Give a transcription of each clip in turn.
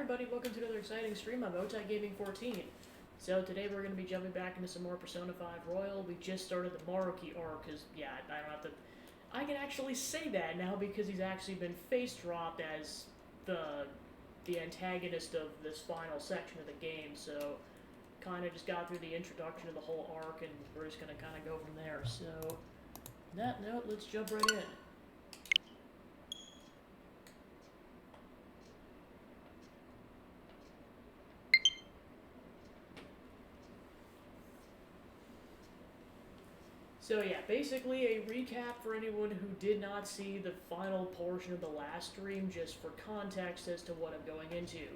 everybody, welcome to another exciting stream on Motag Gaming 14. So today we're going to be jumping back into some more Persona 5 Royal. We just started the Maruki arc, because, yeah, I don't have to... I can actually say that now because he's actually been face-dropped as the antagonist of this final section of the game, so kind of just got through the introduction of the whole arc, and we're just going to kind of go from there. So, on that note, let's jump right in. So yeah, basically a recap for anyone who did not see the final portion of the last stream, just for context as to what I'm going into.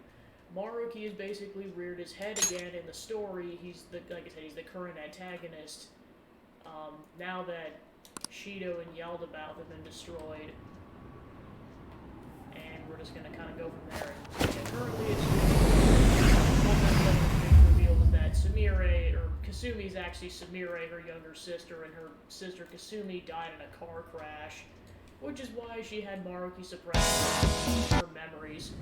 Maruki has basically reared his head again in the story. He's like I said, he's the current antagonist. Now that Shido and Yaldabaoth have been destroyed, and we're just gonna kind of go from there. And currently, it's one thing revealed is that Kasumi is actually Sumire, her younger sister, and her sister Kasumi died in a car crash, which is why she had Maruki suppress her memories.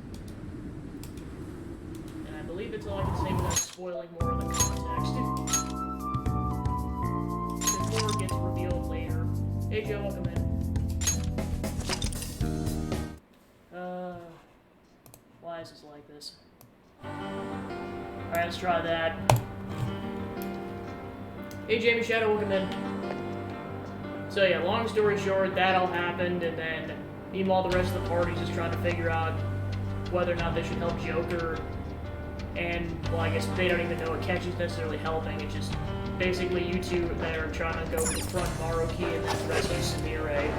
And I believe it's all I can say without spoiling more of the context. Before it gets revealed later. Hey Joe, welcome in. Why is this like this? Alright, let's try that. Hey Jamie Shadow, welcome in. So yeah, long story short, that all happened, and then meanwhile the rest of the party's just trying to figure out whether or not they should help Joker. And, well, I guess they don't even know Akechi's necessarily helping. It's just basically you two that are trying to go confront Maruki and then rescue Sumire.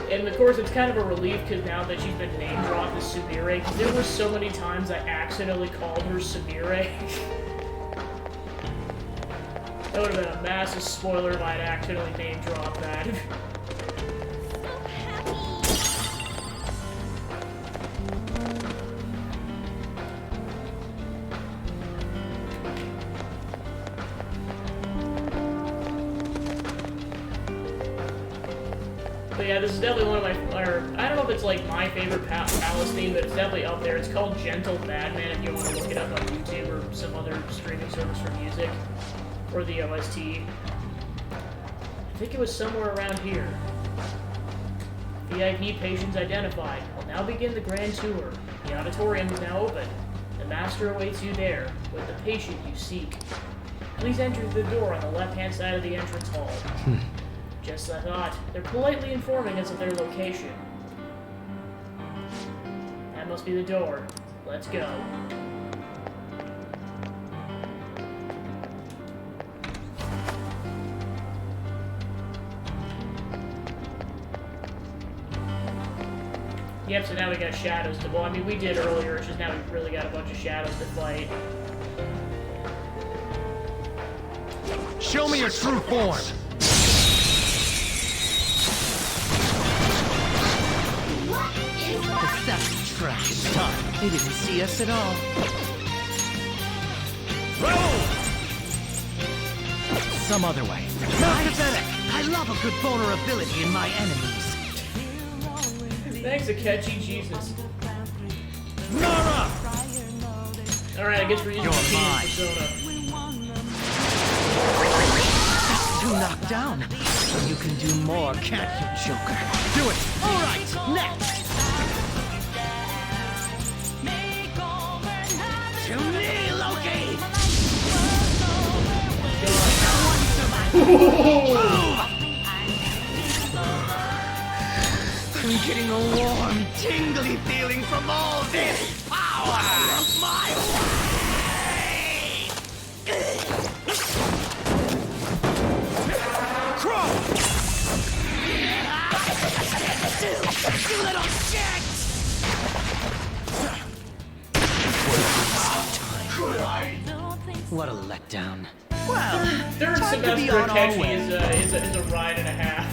And of course, it's kind of a relief because now that she's been name-dropped as Sumire, because there were so many times I accidentally called her Sumire. That would have been a massive spoiler if I had accidentally name-dropped that. But yeah, this is definitely one of my, I don't know if it's like my favorite Palace theme, but it's definitely up there. It's called Gentle Madman if you want to look it up on YouTube or some other streaming service for music. Or the OST. I think it was somewhere around here. VIP patients identified. We'll now begin the grand tour. The auditorium is now open. The master awaits you there, with the patient you seek. Please enter the door on the left-hand side of the entrance hall. Just as I thought. They're politely informing us of their location. That must be the door. Let's go. Yep, so now we got shadows to... Well, I mean, we did earlier, it's just now we've really got a bunch of shadows to fight. Show me your true form! That's trash. Time. They didn't see us at all. Roll! Some other way. Pathetic! I love a good vulnerability in my enemies. Thanks, Akechi, Jesus. Nara! Alright, I guess we're using Persona. That's two knocked down. You can do more, can't you, Joker? Do it! Alright, next! To me, Loki! I'm getting a warm, tingly feeling from all this power of my way! Crow! You little shit! What a letdown. Well, Third time to be semester on our Akechi way. is a ride and a half.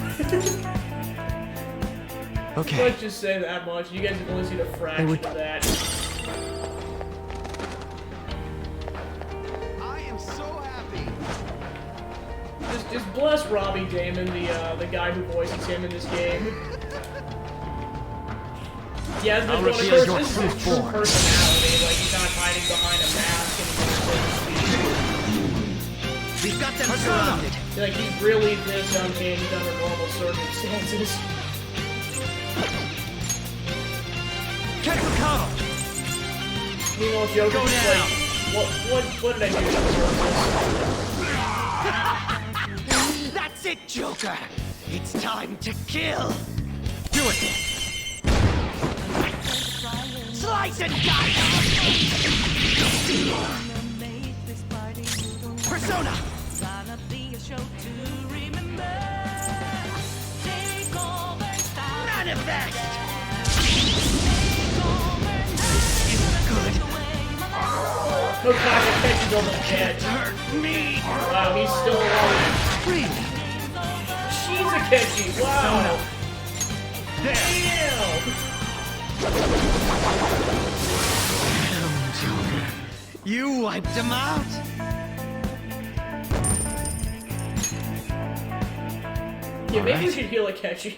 Okay. Let's just say that much. You guys have only seen a fraction of that. I am so happy. Just bless Robbie Damon, the guy who voices him in this game. Yeah, this I'll one, of reveal course, your this is true his true form. personality. Like, he's not hiding behind a mask and We've got them Persona! surrounded. like, he's really this unhinged under normal circumstances. Kekukano! Meanwhile, Joker's Go just down. like, what did I do to deserve this? That's it, Joker. It's time to kill. Do it! Slice and dice. Persona. Manifest. Good. No classic catches on the dead. Hurt me. Wow, he's still alive. Really? She's a catchy. Wow. There! Damn. You wiped him out. Yeah, maybe we should heal a catchy.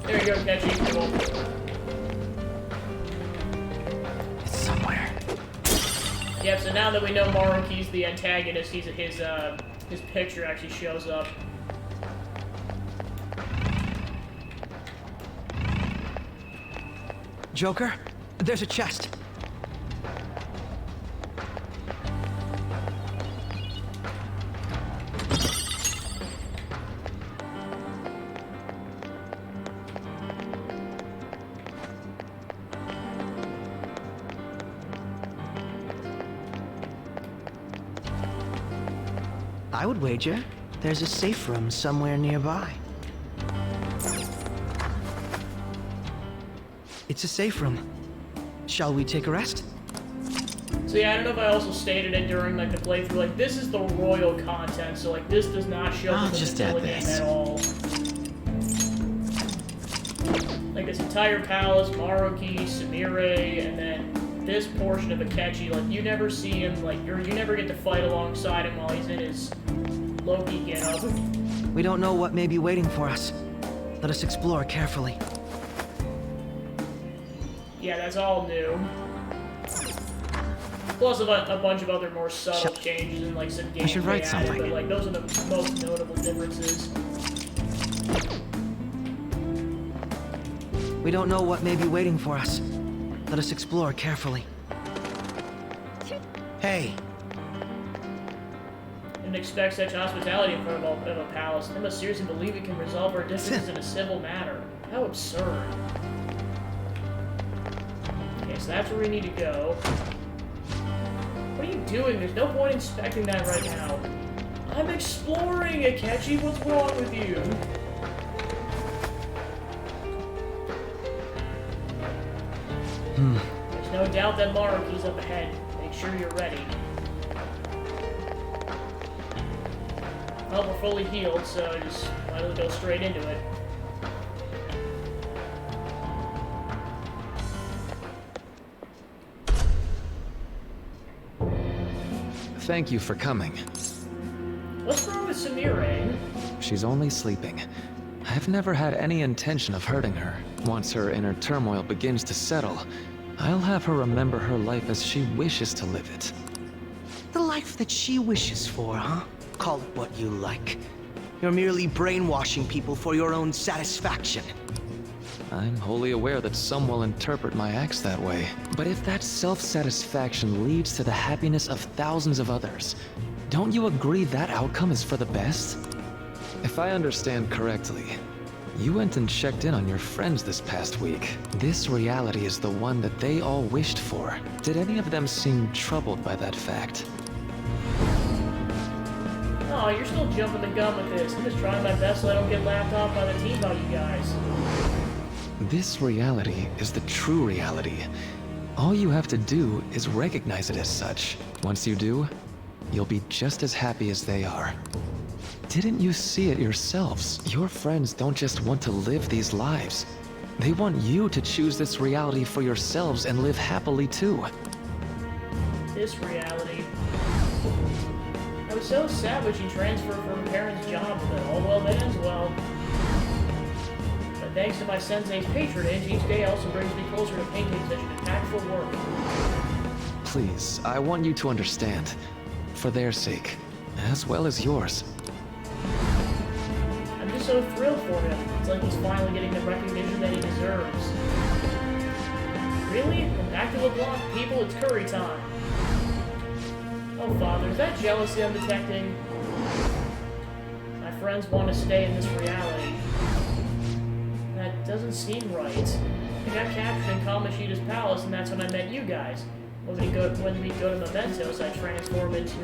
There you go, catchy. Come on. It's somewhere. Yep, so now that we know Maruki's the antagonist, his picture actually shows up. Joker, there's a chest. I would wager there's a safe room somewhere nearby. It's a safe room. Shall we take a rest? So yeah, I don't know if I also stated it during like the playthrough, like this is the royal content, so like this does not show I'll the just add vanilla game this. at all. Like this entire palace, Maruki, Sumire, and then this portion of Akechi, like you never see him, like you never get to fight alongside him while he's in his Loki getup. We don't know what may be waiting for us. Let us explore carefully. Yeah, that's all new. Plus a bunch of other more subtle changes and like some gameplay should write added, something. but like those are the most notable differences. We don't know what may be waiting for us. Let us explore carefully. Hey, And expect such hospitality in front of a palace. They must seriously believe we can resolve our differences in a civil matter. How absurd. Okay, so that's where we need to go. What are you doing? There's no point inspecting that right now. I'm exploring, Akechi. What's wrong with you? There's no doubt that Maruki's up ahead. Make sure you're ready. Well, we're fully healed, so just might as well go straight into it. Thank you for coming. What's wrong with Sumire? She's only sleeping. I've never had any intention of hurting her. Once her inner turmoil begins to settle, I'll have her remember her life as she wishes to live it. the life that she wishes for, huh? Call it what you like. You're merely brainwashing people for your own satisfaction. I'm wholly aware that some will interpret my acts that way. But if that self-satisfaction leads to the happiness of thousands of others, don't you agree that outcome is for the best? If I understand correctly, you went and checked in on your friends this past week. This reality is the one that they all wished for. Did any of them seem troubled by that fact? Oh, you're still jumping the gun with this. I'm just trying my best so I don't get laughed off by the team by you guys. This reality is the true reality. All you have to do is recognize it as such. Once you do, you'll be just as happy as they are. Didn't you see it yourselves? Your friends don't just want to live these lives. They want you to choose this reality for yourselves and live happily too. this reality. I was so sad when she transferred from her parents' job, but all well that ends well. But thanks to my sensei's patronage, each day also brings me closer to painting such an impactful work. Please, I want you to understand. For their sake, as well as yours. I'm just so thrilled for him. It's like he's finally getting the recognition that he deserves. Really? Back to LeBlanc, people, it's curry time. Oh, Father, is that jealousy I'm detecting? My friends want to stay in this reality. That doesn't seem right. I got captured in Kamoshida's palace, and that's when I met you guys. When we go to Mementos, I transform into,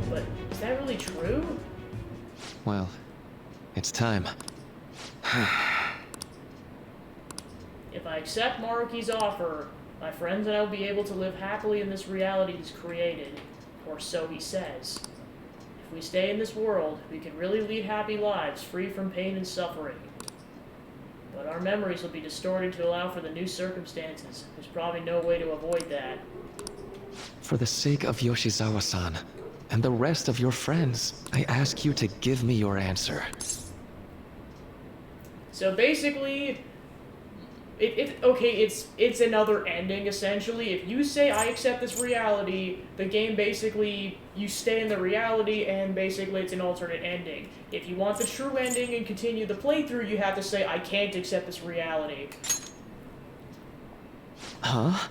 But is that really true? Well, it's time. If I accept Maruki's offer, my friends and I will be able to live happily in this reality he's created. Or so he says. If we stay in this world, we can really lead happy lives, free from pain and suffering. But our memories will be distorted to allow for the new circumstances. There's probably no way to avoid that. For the sake of Yoshizawa-san, and the rest of your friends, I ask you to give me your answer. So basically, it's another ending, essentially. If you say, I accept this reality, the game basically, you stay in the reality, and basically it's an alternate ending. If you want the true ending and continue the playthrough, you have to say, I can't accept this reality. Huh?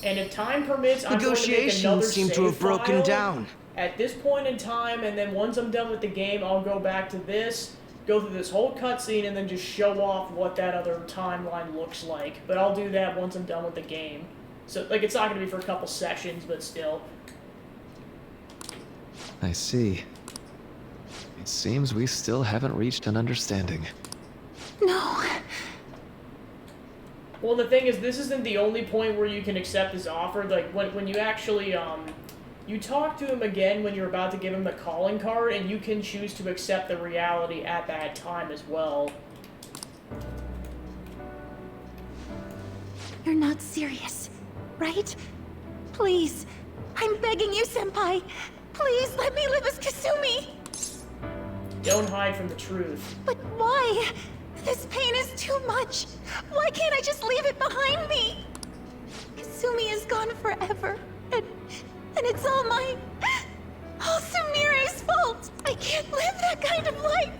And if time permits, I'm going to make Negotiations another seem to save have broken file down. at this point in time, and then once I'm done with the game, I'll go back to this, go through this whole cutscene, and then just show off what that other timeline looks like. But I'll do that once I'm done with the game. So, like, it's not going to be for a couple sessions, but still. I see. It seems we still haven't reached an understanding. No. Well, the thing is, this isn't the only point where you can accept his offer. Like, when you actually, you talk to him again when you're about to give him the calling card, and you can choose to accept the reality at that time as well. You're not serious, right? Please. I'm begging you, Senpai. Please let me live as Kasumi. Don't hide from the truth. But why? This pain is too much. Why can't I just leave it behind me? Kasumi is gone forever, and it's all Sumire's fault. I can't live that kind of life.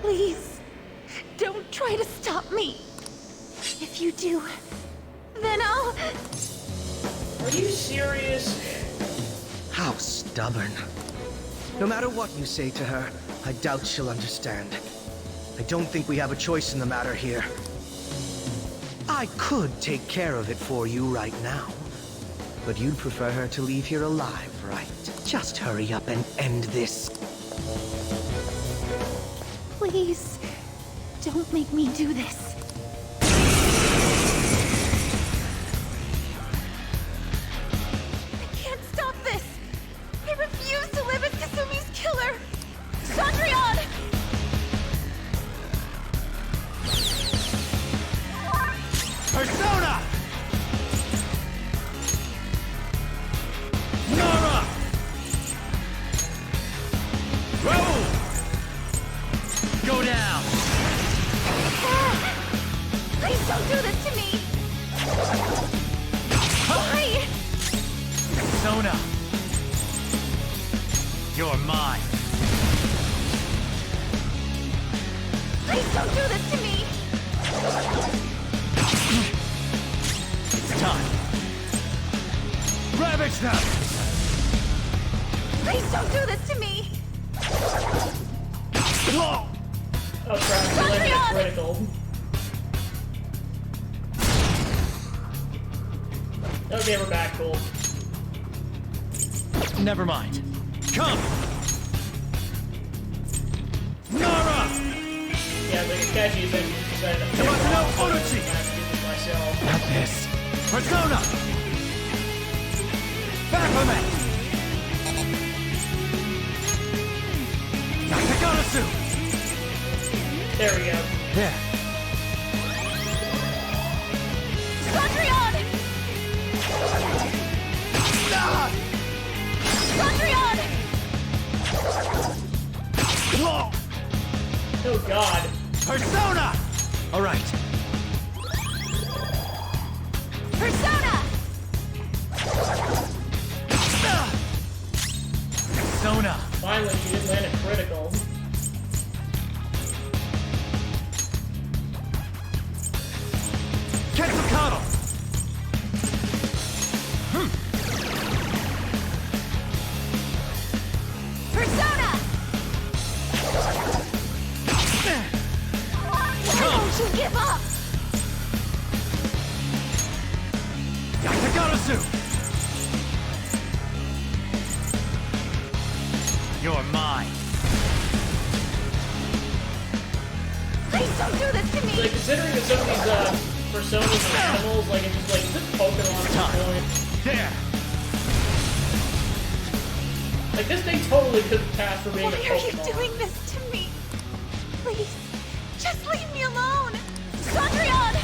Please, don't try to stop me. If you do, then I'll... Are you serious? How stubborn. No matter what you say to her, I doubt she'll understand. I don't think we have a choice in the matter here. I could take care of it for you right now. But you'd prefer her to leave here alive, right? Just hurry up and end this. Please, don't make me do this. I can't stop this. I refuse to live as Kasumi's killer. Chandrian! Persona! Nara! Roll! Go down! Please don't do this to me! Why? Persona! You're mine! Please don't do this to me! It's time! Ravage them! Please don't do this to me! Whoa! Oh crap, you're like Chandrian! critical. Okay, we're back, cool. Never mind. Come! Nara! Yeah, the Kaji eventually decided to Yamato no Orochi! myself. Not this. Persona! Baphomet! Nakagami! Takatsu! There we go. There. Sondrian! Sondrian! Whoa! Oh god. Persona! Alright. Persona! Persona! Finally, she didn't land a critical. Quetzalcoatl! Persona! Why don't you give up? Yatagarasu! You're mine. Please don't do this to me! Like, considering that some of these, personas are animals, like, it's just like, is this Pokemon at this point? There! Like, this thing totally could pass for being a Why Pokemon. are you doing this to me? Please, just leave me alone! Sondrian!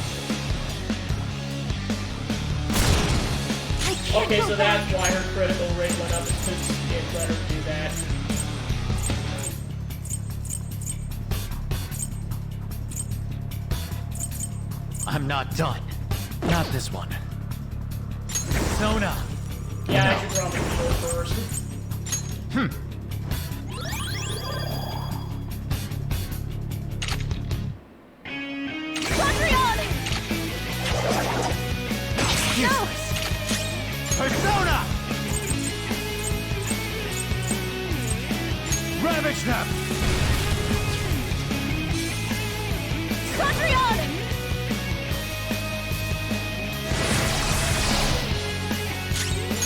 I can't Okay, go so back. that's why her critical rate went up, is because it let her do that. I'm not done. Not this one. Persona! Yeah, I should probably go first. Sondrian! No! Persona! Ravage them! Sondrian!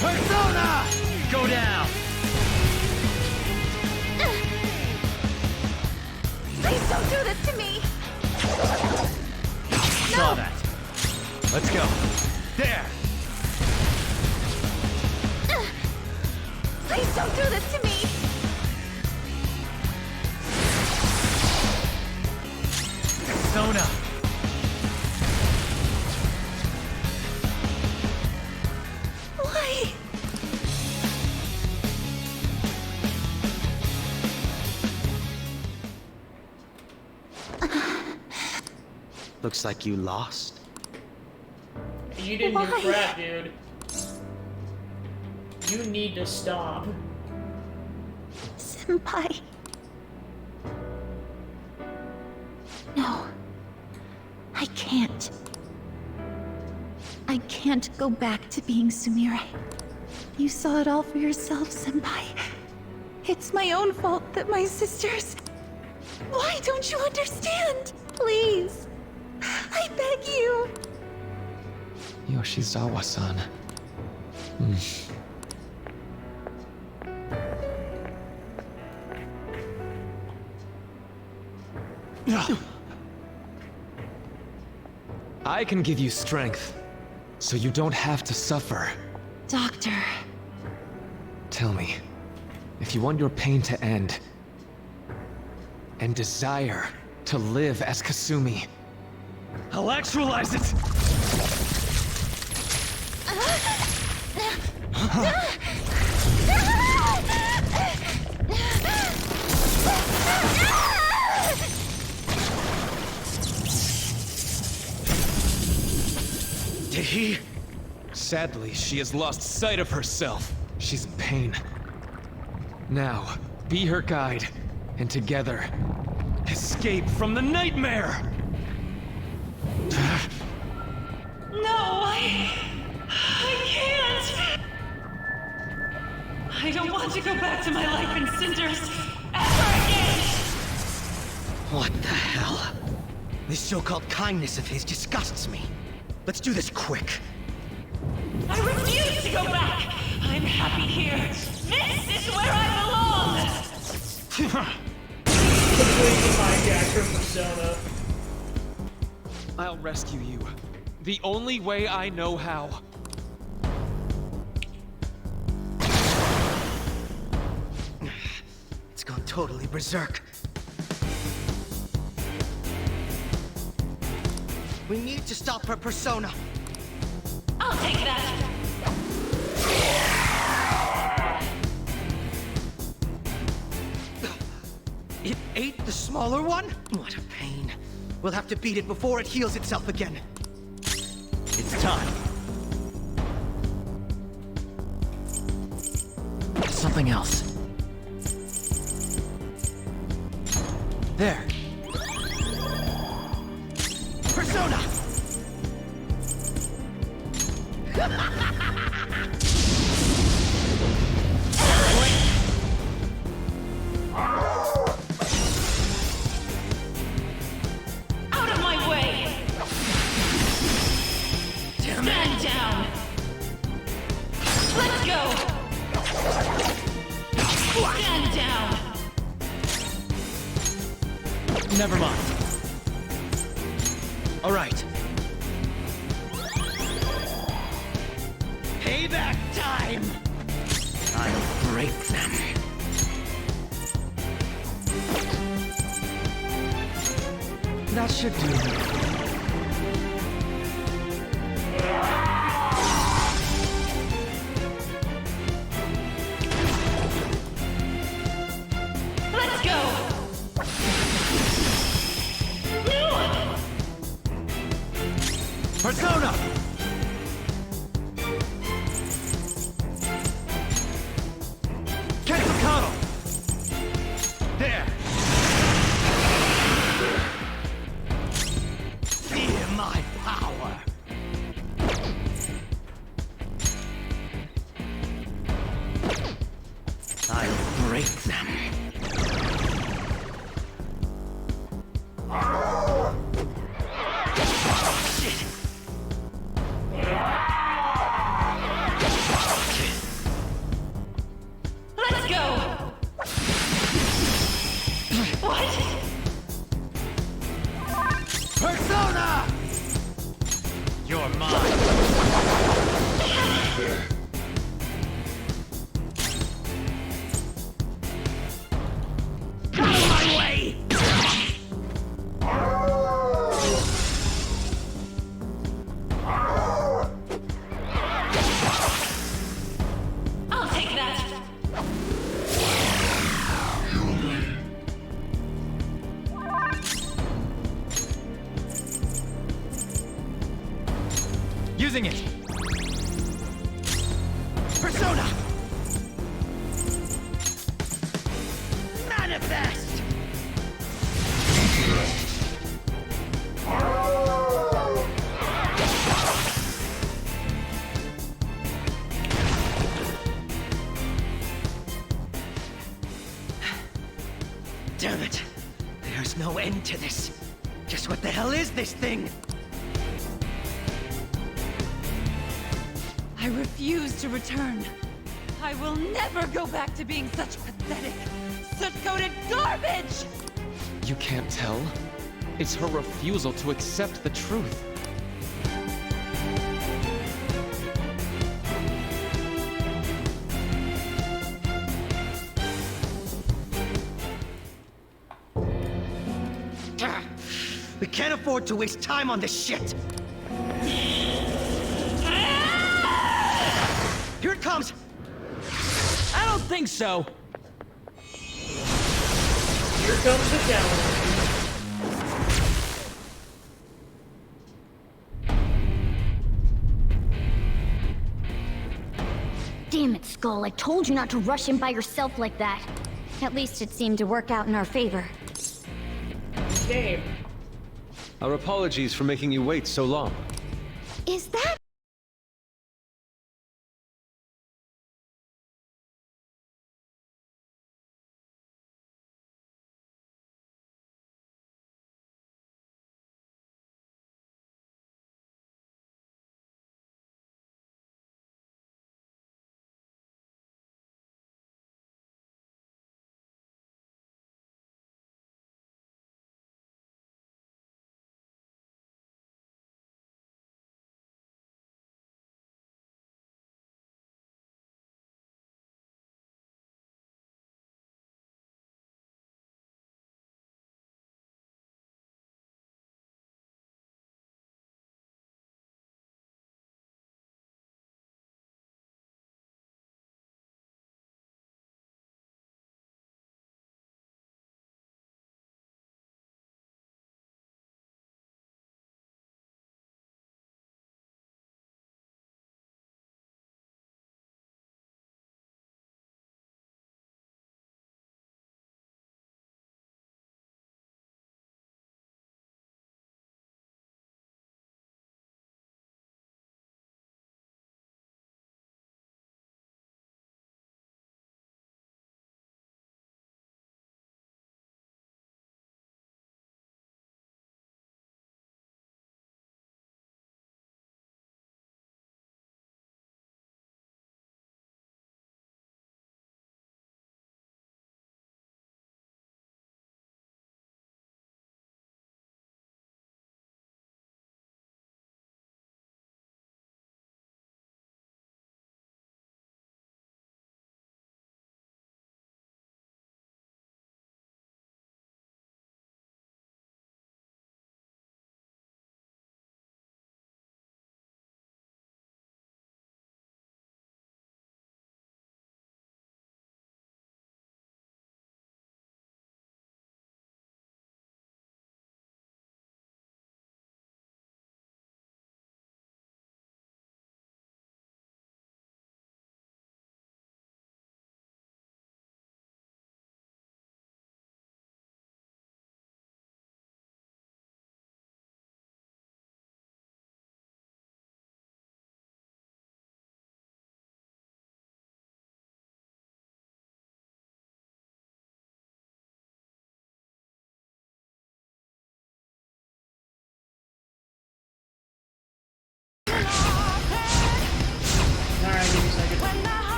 Persona! Go down! Please don't do this to me! Saw that. Let's go. There! Please don't do this to me! Persona! Why? Looks like you lost. You didn't do Why? crap, dude. You need to stop. Senpai. No. I can't. I can't go back to being Sumire. You saw it all for yourself, Senpai. It's my own fault that my sisters... Why don't you understand? Please. I beg you. Yoshizawa-san. I can give you strength, so you don't have to suffer. Doctor. Tell me, if you want your pain to end, and desire to live as Kasumi, I'll actualize it! Did he? Sadly, she has lost sight of herself. She's in pain. Now, be her guide, and together, escape from the nightmare! No, I can't. I don't want to go back to my life in cinders ever again. What the hell? This so-called kindness of his disgusts me. Let's do this quick. I refuse to go back. I'm happy here. This is where I belong. Completely hijacked her persona. I'll rescue you. The only way I know how. It's gone totally berserk. We need to stop her persona. I'll take that. It ate the smaller one? What a pain. We'll have to beat it before it heals itself again. It's time. Something else. There. Persona! Out of my way! Stand down! Let's go! Stand down! Never mind. All right. Payback time! I'll break them. That should do it. Let's go! Persona! Kensokado! There! Fear my power! I'll break them. Let's go! What? Persona! You're mine! Out of my way! I'll take that! Using it! Persona! Manifest! Damn it! There's no end to this. Just what the hell is this thing? I refuse to return. I will never go back to being such pathetic, soot-coated garbage! You can't tell? It's her refusal to accept the truth. We can't afford to waste time on this shit! Here it comes! I don't think so! Here comes the challenge. Damn it, Skull. I told you not to rush in by yourself like that. At least it seemed to work out in our favor. Game. Our apologies for making you wait so long. Is that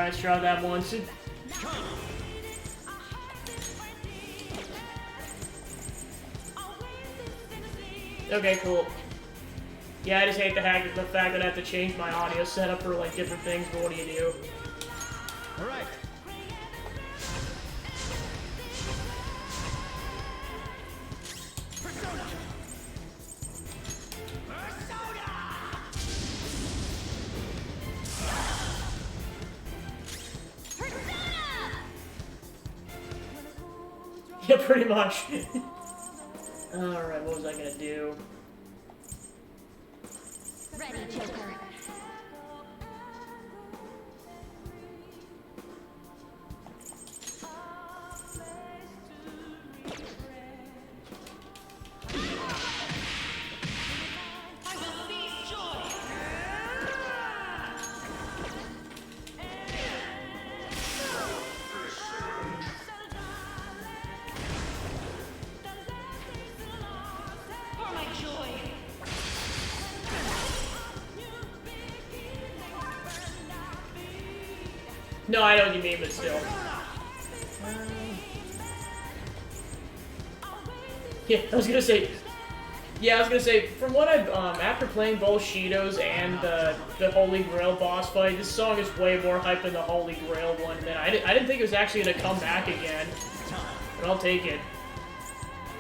Alright, let's try that once. Okay, cool. Yeah, I just hate the fact that I have to change my audio setup for like different things, but what do you do? Alright. Yeah, pretty much. Alright, what was I gonna do? Ready, Joker. No, I know what you mean, but still. Yeah, I was gonna say. Yeah, I was gonna say. From what I've after playing both Shido's and the Holy Grail boss fight, this song is way more hype than the Holy Grail one. Than I didn't think it was actually gonna come back again, but I'll take it.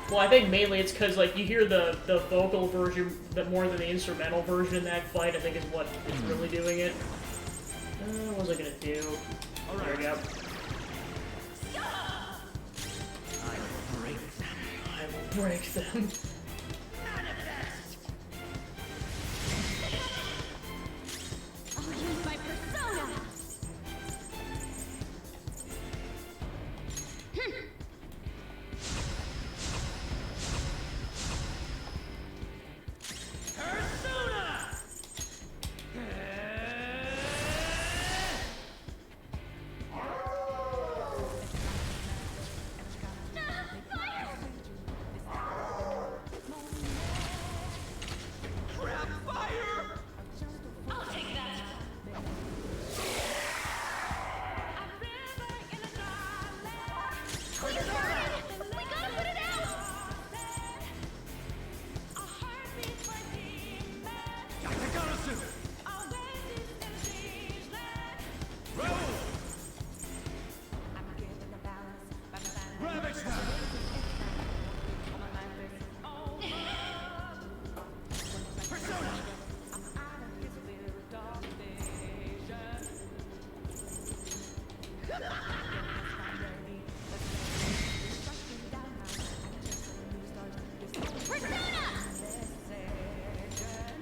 Well, I think mainly it's because like you hear the vocal version more than the instrumental version in that fight. I think is what is really doing it. What was I gonna do? There we go. I will break them. I'll use my persona.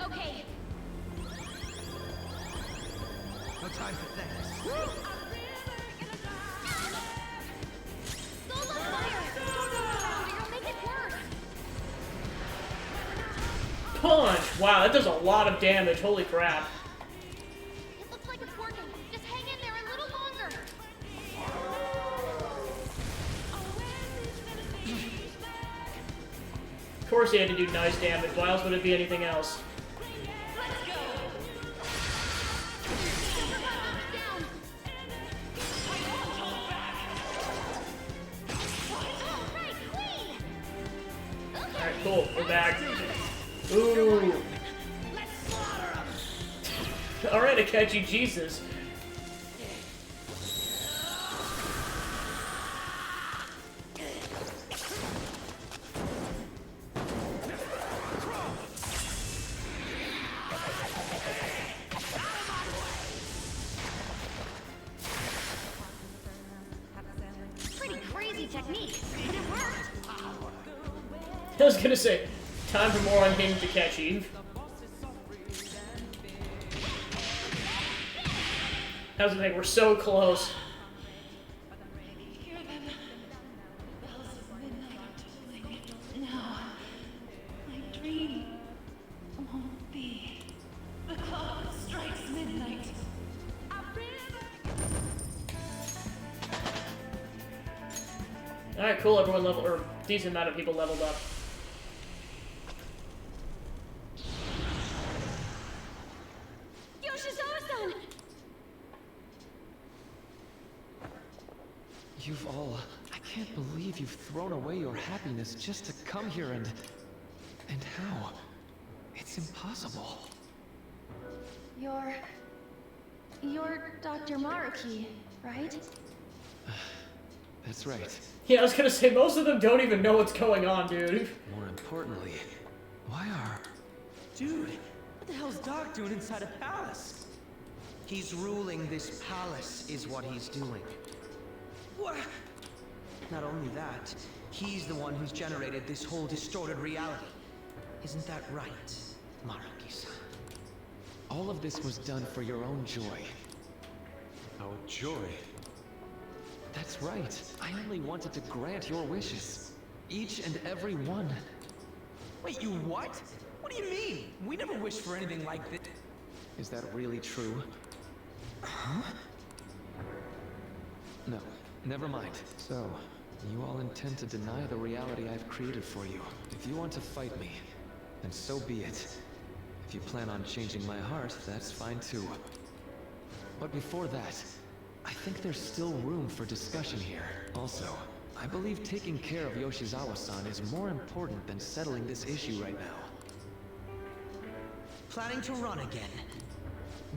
Okay. No time for thanks. Soul on fire! Don't go around it, you'll make it worse! Punch! Wow, that does a lot of damage. Holy crap. It looks like it's working. Just hang in there a little longer. Of course he had to do nice damage. Why else would it be anything else? Alright, cool. We're back. Ooh. Alright, Akechi, Jesus. Pretty crazy technique, but it worked. I was gonna say, time for more unhinged Akechi. I was gonna think we're so close. No, my dream won't be. The clock strikes midnight. Alright, cool, everyone leveled, or decent amount of people leveled up. Yoshizawa-san! if you've thrown away your happiness just to come here and how? It's impossible. You're Dr. Maruki, right? That's right. Yeah, I was gonna say, most of them don't even know what's going on, dude. More importantly, why are... Dude, what the hell's Doc doing inside a palace? He's ruling this palace, is what he's doing. What? Not only that, he's the one who's generated this whole distorted reality. Isn't that right, Maruki-san? All of this was done for your own joy. Our joy. That's right. I only wanted to grant your wishes. Each and every one. Wait, you what? What do you mean? We never wished for anything like this. Is that really true? Huh? No, never mind. So, you all intend to deny the reality I've created for you. If you want to fight me, then so be it. If you plan on changing my heart, that's fine too. But before that, I think there's still room for discussion here. Also, I believe taking care of Yoshizawa-san is more important than settling this issue right now. Planning to run again?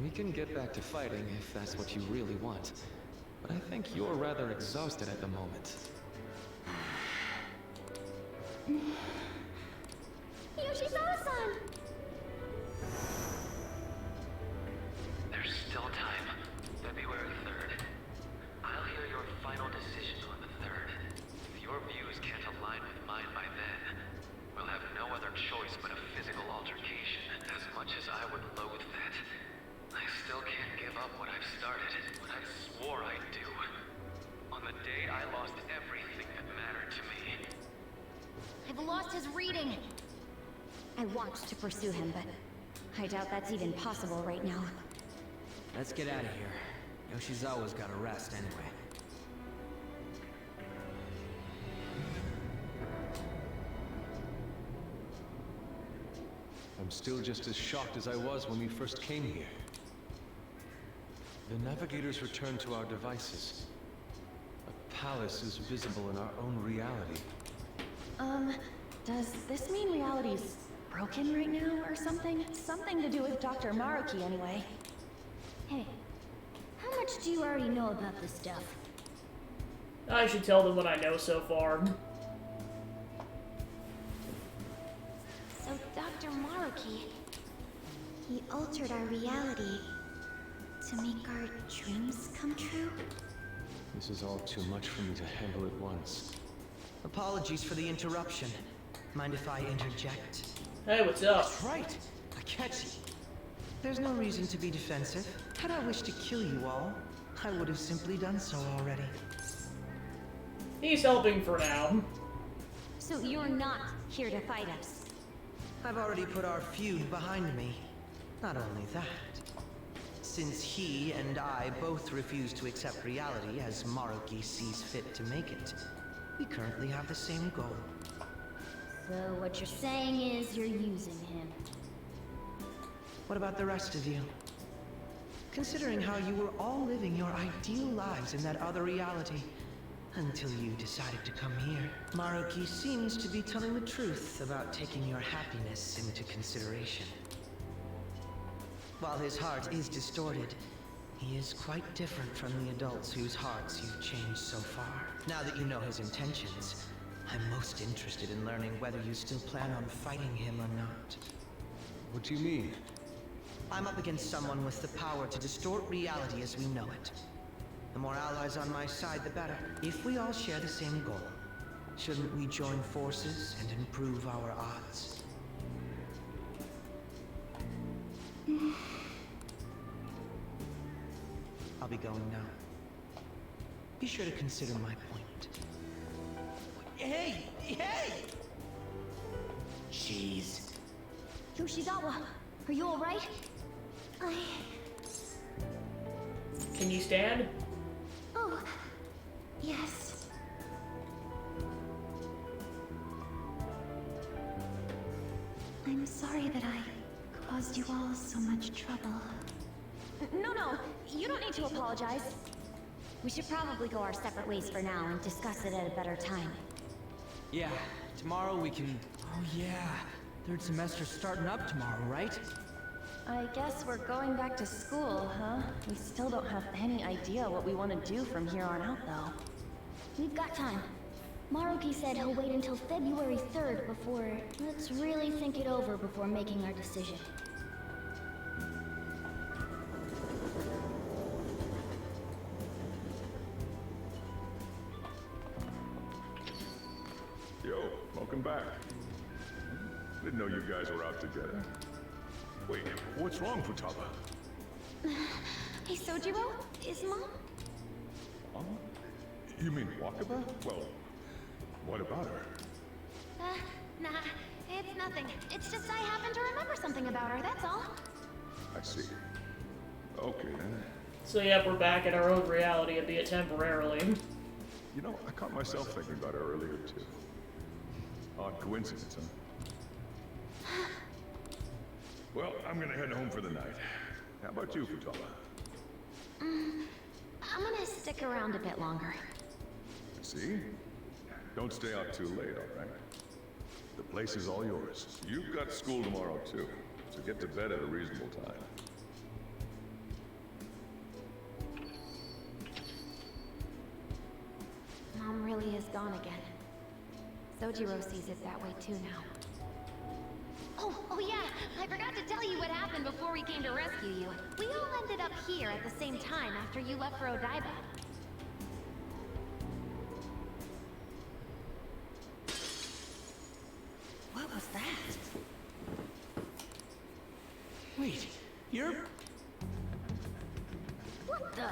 We can get back to fighting if that's what you really want. But I think you're rather exhausted at the moment. Yoshizawa-san! There's still time. February 3rd. I'll hear your final decision on the 3rd. If your views can't align with mine by then, we'll have no other choice but a physical altercation. As much as I would loathe that, I still can't give up what I've started, what I swore I'd do. On the day I lost everything that mattered to me. I've lost his reading. I want to pursue him, but I doubt that's even possible right now. Let's get out of here. Yoshizawa's gotta rest anyway. I'm still just as shocked as I was when we first came here. The navigators returned to our devices. A palace is visible in our own reality. Does this mean reality's broken right now or something? Something to do with Dr. Maruki anyway. Hey, how much do you already know about this stuff? I should tell them what I know so far. So, Dr. Maruki, he altered our reality to make our dreams come true? This is all too much for me to handle at once. Apologies for the interruption. Mind if I interject? Hey, what's up? That's right. Akechi. There's no reason to be defensive. Had I wished to kill you all, I would have simply done so already. He's helping for now. So you're not here to fight us? I've already put our feud behind me. Not only that, since he and I both refuse to accept reality as Maruki sees fit to make it, we currently have the same goal. So what you're saying is you're using him. What about the rest of you? Considering how you were all living your ideal lives in that other reality, until you decided to come here. Maruki seems to be telling the truth about taking your happiness into consideration. While his heart is distorted, he is quite different from the adults whose hearts you've changed so far. Now that you know his intentions, I'm most interested in learning whether you still plan on fighting him or not. What do you mean? I'm up against someone with the power to distort reality as we know it. The more allies on my side, the better. If we all share the same goal, shouldn't we join forces and improve our odds? I'll be going now. Be sure to consider my point. Hey! Hey! Jeez. Yoshizawa, are you alright? Can you stand? Oh, yes. I'm sorry that I caused you all so much trouble. No, you don't need to apologize. We should probably go our separate ways for now and discuss it at a better time. Yeah, tomorrow we can... Oh yeah, third semester's starting up tomorrow, right? I guess we're going back to school, huh? We still don't have any idea what we want to do from here on out, though. We've got time. Maruki said he'll wait until February 3rd before... Let's really think it over before making our decision. Yo, welcome back. Didn't know you guys were out together. Wait, what's wrong, Futaba? Hey, Sojiro? Is Mom? Mom? You mean Wakaba? Well, what about her? Nah, it's nothing. It's just I happen to remember something about her, that's all. I see. Okay, then. So yep, we're back in our own reality, albeit temporarily. You know, I caught myself thinking about her earlier, too. Odd coincidence, huh? Well, I'm gonna head home for the night. How about you, Futaba? I'm gonna stick around a bit longer. See? Don't stay out too late, all right? The place is all yours. You've got school tomorrow, too, so get to bed at a reasonable time. Mom really is gone again. Sojiro sees it that way too now. Oh yeah, I forgot to tell you what happened before we came to rescue you. We all ended up here at the same time after you left for Odaiba. What was that? Wait, you're... What the?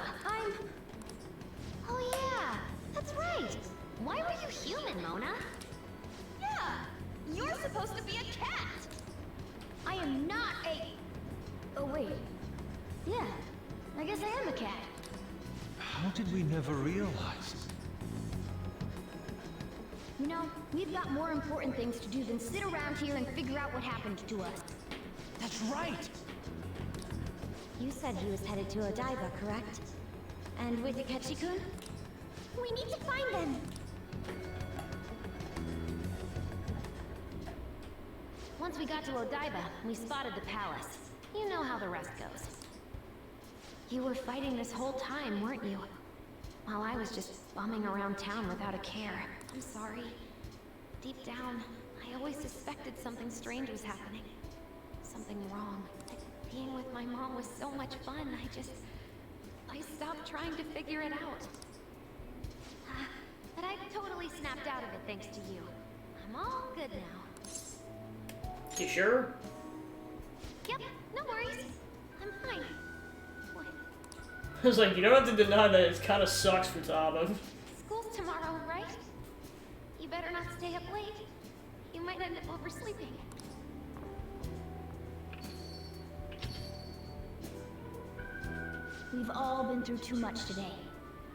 Oh yeah, that's right. Why were you human, Mona? Yeah, you're supposed to be a cat! I am not a... Oh wait. Yeah, I guess I am a cat. How did we never realize? You know, we've got more important things to do than sit around here and figure out what happened to us. That's right! You said he was headed to Odaiba, correct? And with Akechi-kun? We need to find them! Once we got to Odaiba, we spotted the palace. You know how the rest goes. You were fighting this whole time, weren't you? While I was just bumming around town without a care. I'm sorry. Deep down, I always suspected something strange was happening. Something wrong. Like being with my mom was so much fun, I stopped trying to figure it out. But I totally snapped out of it thanks to you. I'm all good now. You sure? Yep, no worries. I'm fine. What? I was like, you don't have to deny that it kind of sucks for Taba. School's tomorrow, right? You better not stay up late. You might end up oversleeping. We've all been through too much today.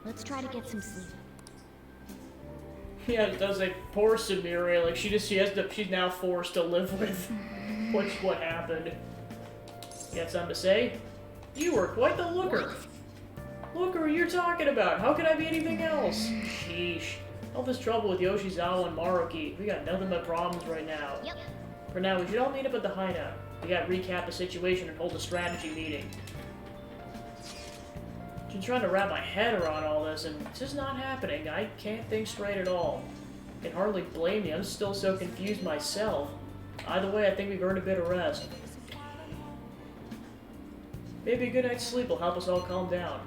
Let's try to get some sleep. Yeah, it does like poor Sumire, like she's now forced to live with what happened. You got something to say? You were quite the looker. Look who you're talking about. How could I be anything else? Sheesh. All this trouble with Yoshizawa and Maruki. We got nothing but problems right now. Yep. For now, we should all meet up at the hideout. We gotta recap the situation and hold a strategy meeting. I'm trying to wrap my head around all this, and it's just not happening. I can't think straight at all. I can hardly blame you. I'm still so confused myself. Either way, I think we've earned a bit of rest. Maybe a good night's sleep will help us all calm down.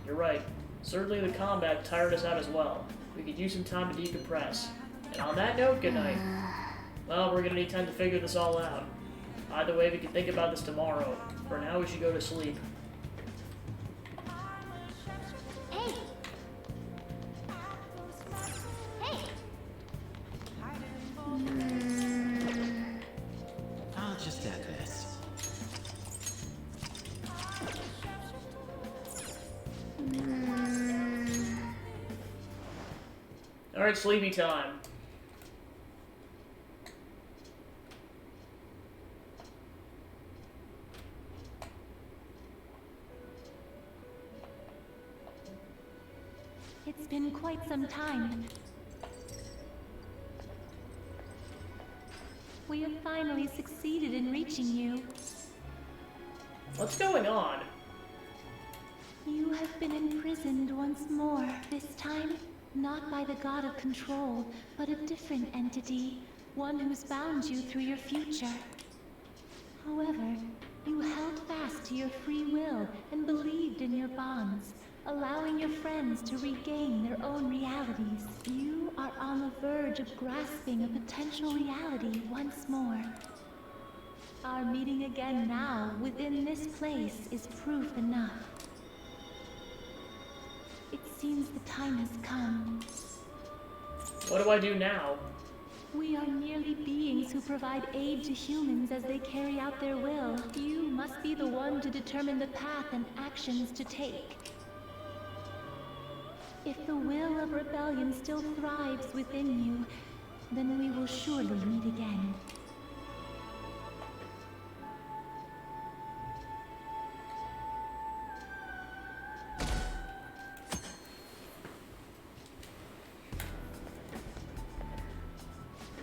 You're right. Certainly the combat tired us out as well. We could use some time to decompress. And on that note, good night. Well, we're gonna need time to figure this all out. Either way, we can think about this tomorrow. For now, we should go to sleep. Hey! Hey! I'll just add this. Alright, sleepy time. It's been quite some time. We have finally succeeded in reaching you. What's going on? You have been imprisoned once more, this time not by the god of control, but a different entity, one who's bound you through your future. However, you held fast to your free will and believed in your bonds, allowing your friends to regain their own realities. You are on the verge of grasping a potential reality once more. Our meeting again now, within this place, is proof enough. It seems the time has come. What do I do now? We are merely beings who provide aid to humans as they carry out their will. You must be the one to determine the path and actions to take. If the will of rebellion still thrives within you, then we will surely meet again.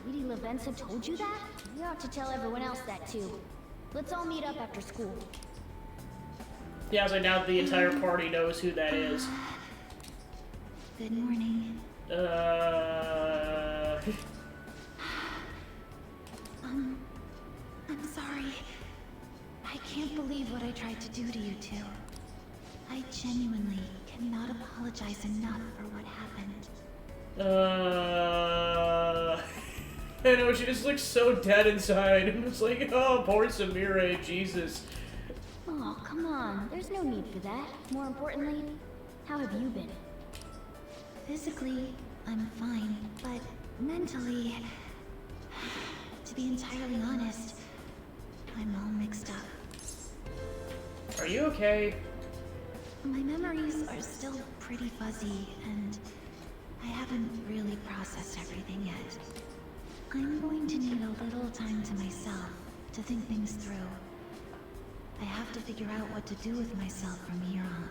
Lady Lavenza told you that? You ought to tell everyone else that too. Let's all meet up after school. Yeah, so now the entire party knows who that is. Good morning. I'm sorry. I can't believe what I tried to do to you two. I genuinely cannot apologize enough for what happened. I know, she just looks so dead inside. I'm just like, oh, poor Sumire, Jesus. Oh, come on. There's no need for that. More importantly, how have you been? Physically, I'm fine, but mentally, to be entirely honest, I'm all mixed up. Are you okay? My memories are still pretty fuzzy, and I haven't really processed everything yet. I'm going to need a little time to myself to think things through. I have to figure out what to do with myself from here on.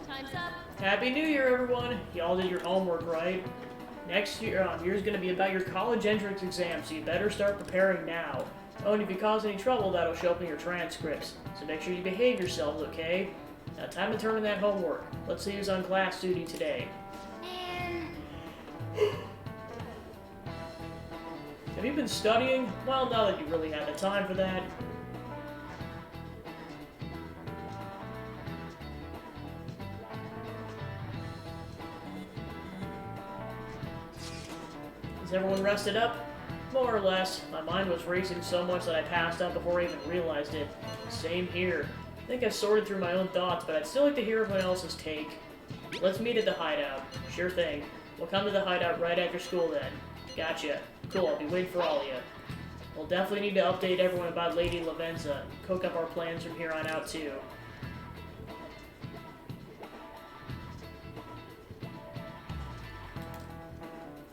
Time's up. Happy New Year, everyone. Y'all did your homework, right? Next year's gonna be about your college entrance exam, so you better start preparing now. Oh, and if you cause any trouble, that'll show up in your transcripts. So make sure you behave yourselves, okay? Now, time to turn in that homework. Let's see who's on class duty today. Have you been studying? Well, now that you really had the time for that. Is everyone rested up? More or less. My mind was racing so much that I passed out before I even realized it. Same here. I think I sorted through my own thoughts, but I'd still like to hear everyone else's take. Let's meet at the hideout. Sure thing. We'll come to the hideout right after school then. Gotcha. Cool, I'll be waiting for all of you. We'll definitely need to update everyone about Lady Lavenza. Cook up our plans from here on out too.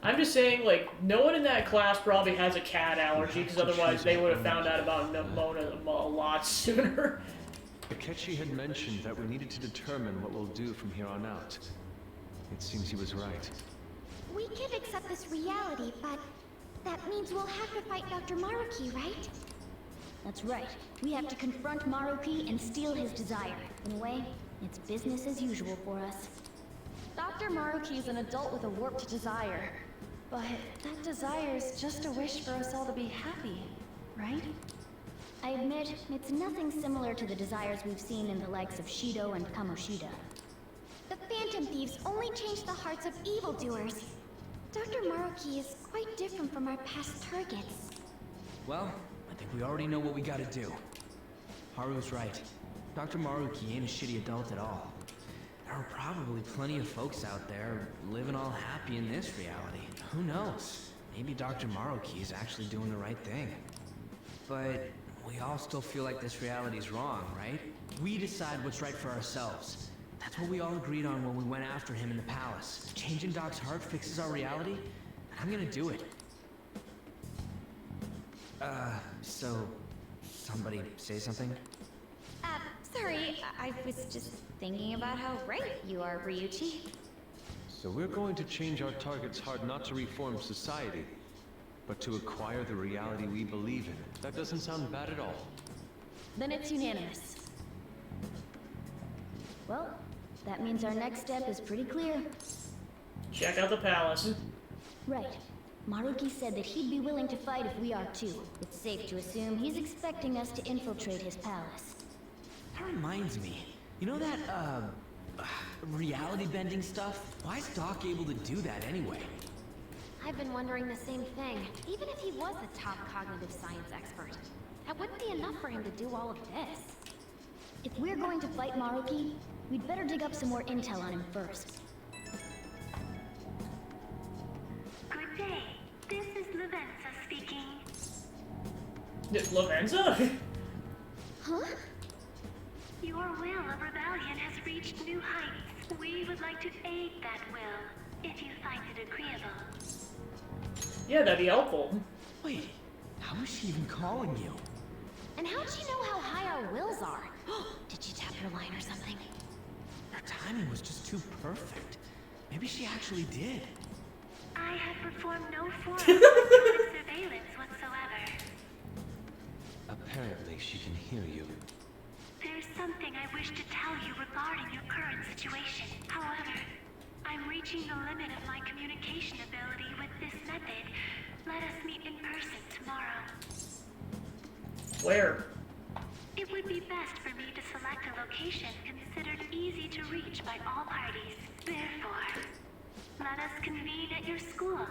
I'm just saying, like, no one in that class probably has a cat allergy, because otherwise they would have found out about Mona a lot sooner. Akechi had mentioned that we needed to determine what we'll do from here on out. It seems he was right. We can accept this reality, but that means we'll have to fight Dr. Maruki, right? That's right. We have to confront Maruki and steal his desire. In a way, it's business as usual for us. Dr. Maruki is an adult with a warped desire. But that desire is just a wish for us all to be happy, right? I admit, it's nothing similar to the desires we've seen in the likes of Shido and Kamoshida. The Phantom Thieves only change the hearts of evildoers. Dr. Maruki is quite different from our past targets. Well, I think we already know what we gotta do. Haru's right. Dr. Maruki ain't a shitty adult at all. There are probably plenty of folks out there living all happy in this reality. Who knows? Maybe Dr. Maruki is actually doing the right thing. But we all still feel like this reality's wrong, right? We decide what's right for ourselves. That's what we all agreed on when we went after him in the palace. Changing Doc's heart fixes our reality, and I'm gonna do it. So... somebody say something? Sorry, I was just thinking about how right you are, Ryuichi. So we're going to change our target's heart not to reform society, but to acquire the reality we believe in. That doesn't sound bad at all. Then it's unanimous. Well, that means our next step is pretty clear. Check out the palace. Right. Maruki said that he'd be willing to fight if we are too. It's safe to assume he's expecting us to infiltrate his palace. That reminds me. You know that, reality bending stuff? Why is Doc able to do that anyway? I've been wondering the same thing. Even if he was the top cognitive science expert, that wouldn't be enough for him to do all of this. If we're going to fight Maruki, we'd better dig up some more intel on him first. Good day. This is Lavenza speaking. Lavenza? Huh? Your will of rebellion has reached new heights. We would like to aid that will, if you find it agreeable. Yeah, that'd be helpful. Wait, how is she even calling you? And how'd you know how high our wills are? Did you tap your line or something? Her timing was just too perfect. Maybe she actually did. I have performed no form of electronic surveillance whatsoever. Apparently she can hear you. There's something I wish to tell you regarding your current situation. However, I'm reaching the limit of my communication ability with this method. Let us meet in person tomorrow. Where? It would be best for me to select a location considered easy to reach by all parties. Therefore, let us convene at your school.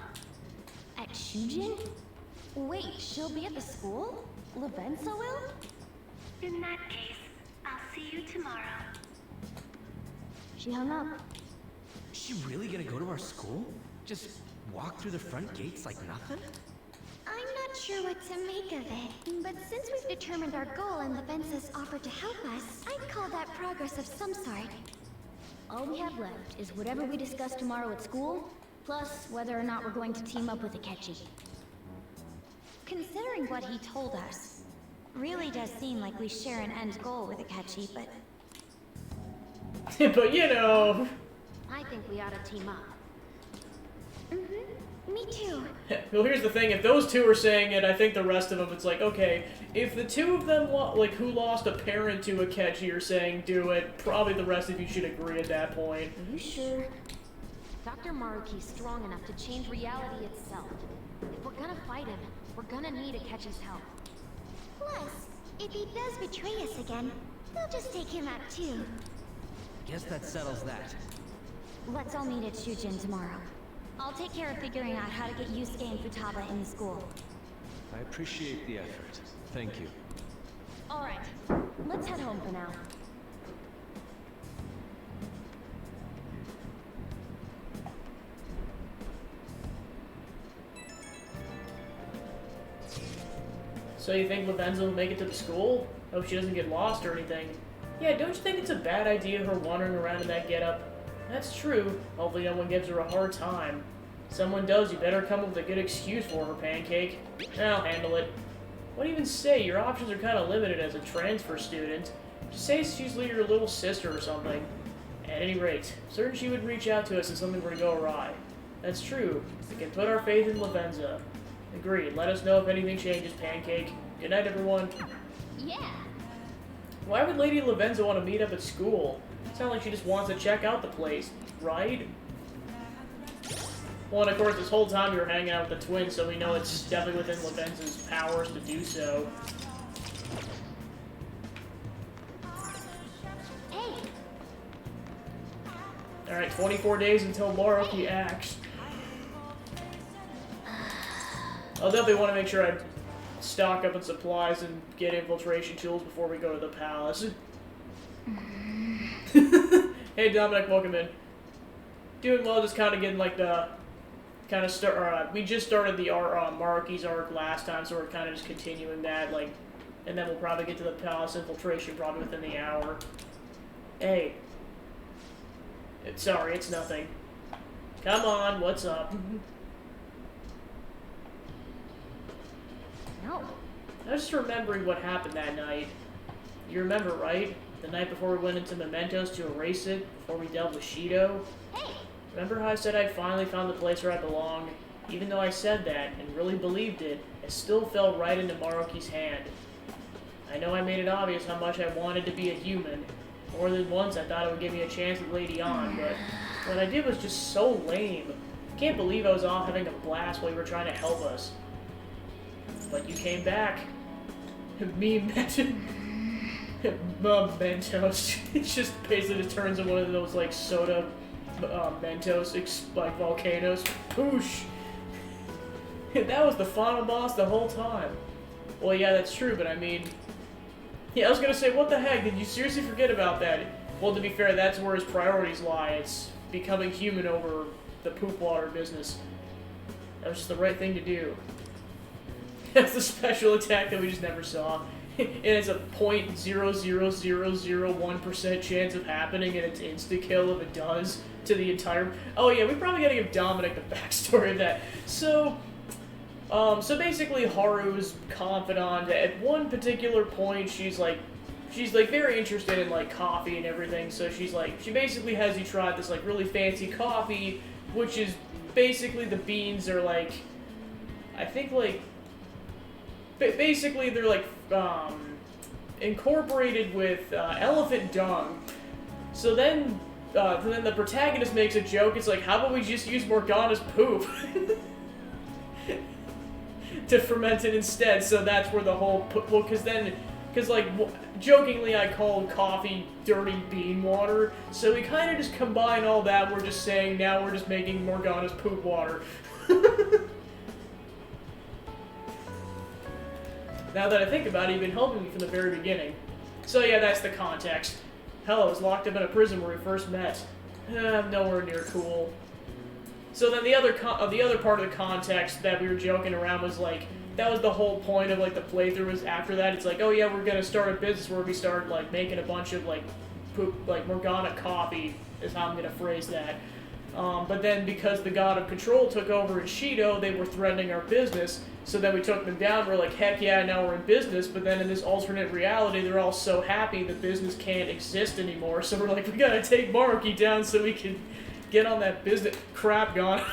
At Shujin? Wait, she'll be at the school? Lavenza will? In that case, I'll see you tomorrow. She hung up. Is she really gonna go to our school? Just walk through the front gates like nothing? I'm not sure what to make of it, but since we've determined our goal and Lavenza's offered to help us, I'd call that progress of some sort. All we have left is whatever we discuss tomorrow at school, plus whether or not we're going to team up with Akechi. Considering what he told us, really does seem like we share an end goal with Akechi, but... But you know... I think we ought to team up. Me too. Well, here's the thing. If those two are saying it, I think the rest of them, it's like, okay, if the two of them, like, who lost a parent to Akechi are saying do it, probably the rest of you should agree at that point. Are you sure? Dr. Maruki's strong enough to change reality itself. If we're gonna fight him, we're gonna need Akechi's help. Plus, if he does betray us again, we'll just take him out too. Guess that settles that. Let's all meet at Shujin tomorrow. I'll take care of figuring out how to get Yusuke and Futaba in the school. I appreciate the effort. Thank you. Alright, let's head home for now. So you think Lavenza will make it to the school? Hope she doesn't get lost or anything. Yeah, don't you think it's a bad idea her wandering around in that getup? That's true. Hopefully no one gives her a hard time. If someone does, you better come up with a good excuse for her, Pancake. I'll handle it. What do you even say? Your options are kind of limited as a transfer student. Just say she's your little sister or something. At any rate, certain she would reach out to us if something were to go awry. That's true. We can put our faith in Lavenza. Agreed. Let us know if anything changes, Pancake. Good night, everyone. Yeah. Why would Lady Lavenza want to meet up at school? Sounds like she just wants to check out the place, right? Well, and of course, this whole time we were hanging out with the twins, so we know it's definitely within Lavenza's powers to do so. Hey. Alright, 24 days until Maruki acts. I'll definitely want to make sure I stock up on supplies and get infiltration tools before we go to the palace. Hey Dominic, welcome in. Doing well, just kind of getting like the we just started the Maruki's arc last time, so we're kind of just continuing that, like, and then we'll probably get to the palace infiltration probably within the hour. Hey, Sorry, it's nothing. Come on, what's up? No. I was just remembering what happened that night. You remember, right? The night before we went into Mementos to erase it, before we dealt with Shido? Hey! Remember how I said I finally found the place where I belong? Even though I said that, and really believed it, it still fell right into Maruki's hand. I know I made it obvious how much I wanted to be a human. More than once I thought it would give me a chance with Lady On, but what I did was just so lame. I can't believe I was off having a blast while you were trying to help us. But you came back. Me, Mentos. It just basically turns into one of those, like, soda Mentos, like, volcanoes. Whoosh! That was the final boss the whole time. Well, yeah, that's true, but I mean... Yeah, I was gonna say, what the heck? Did you seriously forget about that? Well, to be fair, that's where his priorities lie. It's becoming human over the poop water business. That was just the right thing to do. That's the special attack that we just never saw. It has a 0.00001% chance of happening, and it's insta-kill if it does to the entire... Oh yeah, we probably gotta give Dominic the backstory of that. So basically Haru's confidant, at one particular point, she's like very interested in, like, coffee and everything, so she basically has you try this, like, really fancy coffee, which is basically the beans are, like, I think, like, basically they're, like, incorporated with elephant dung. So then the protagonist makes a joke. It's like, how about we just use Morgana's poop to ferment it instead? So that's where the whole because like jokingly I called coffee dirty bean water. So we kind of just combine all that. We're just saying now we're just making Morgana's poop water. Now that I think about it, you've been helping me from the very beginning. So yeah, that's the context. Hell, I was locked up in a prison where we first met. Nowhere near cool. So then the other part of the context that we were joking around was like, that was the whole point of like the playthrough was after that. It's like, oh yeah, we're gonna start a business where we start like making a bunch of like poop, like Morgana coffee is how I'm gonna phrase that. But then because the God of Control took over in Shido, they were threatening our business. So then we took them down. We're like, heck yeah, now we're in business. But then in this alternate reality, they're all so happy the business can't exist anymore. So we're like, we gotta take Maruki down so we can get on that business crap gone.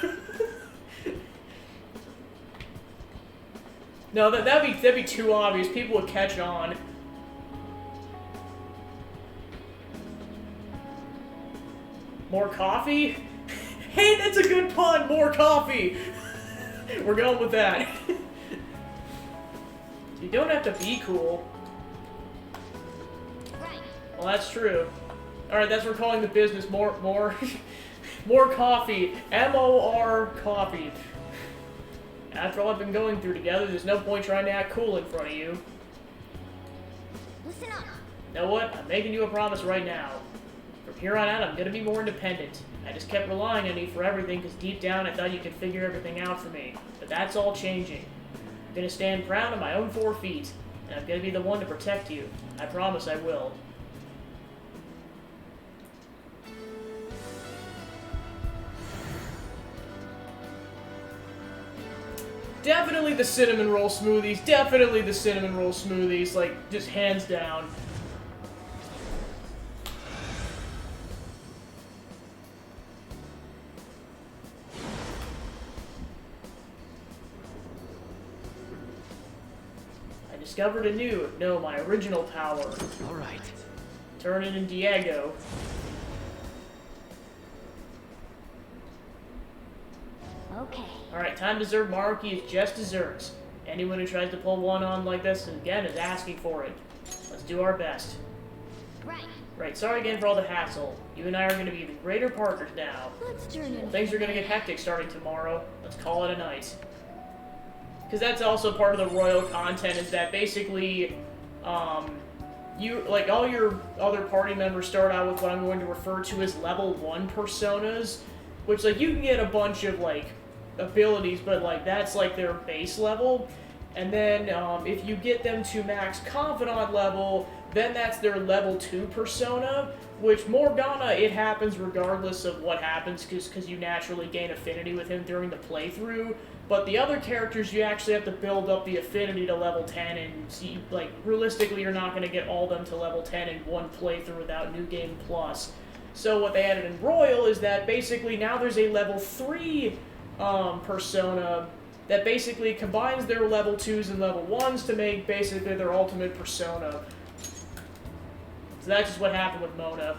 No, that'd be too obvious. People would catch on. More coffee? Hey, that's a good pun! More coffee! We're going with that. You don't have to be cool. Right. Well, that's true. Alright, that's what we're calling the business. More coffee. M-O-R coffee. After all I've been going through together, there's no point trying to act cool in front of you. Listen up. You know what? I'm making you a promise right now. From here on out, I'm gonna be more independent. I just kept relying on you for everything because deep down I thought you could figure everything out for me. But that's all changing. I'm gonna stand proud on my own 4 feet, and I'm gonna be the one to protect you. I promise I will. Definitely the cinnamon roll smoothies. Definitely the cinnamon roll smoothies. Like, just hands down. I discovered a new, no, my original power. Alright. Turn it in Diego. Okay. Alright, time to serve Maruki is just desserts. Anyone who tries to pull one on like this, again, is asking for it. Let's do our best. Right. Right, sorry again for all the hassle. You and I are going to be even greater partners now. Let's turn in. Things are going to get hectic starting tomorrow. Let's call it a night. Because that's also part of the royal content, is that basically, you, like, all your other party members start out with what I'm going to refer to as level 1 personas, which, like, you can get a bunch of, like, abilities, but, like, that's, like, their base level. And then, if you get them to max confidant level, then that's their level 2 persona, which Morgana, it happens regardless of what happens, because you naturally gain affinity with him during the playthrough. But the other characters, you actually have to build up the affinity to level 10, and see, like, realistically, you're not going to get all of them to level 10 in one playthrough without New Game Plus. So what they added in Royal is that basically now there's a level 3 persona that basically combines their level 2s and level 1s to make basically their ultimate persona. So that's just what happened with Mona.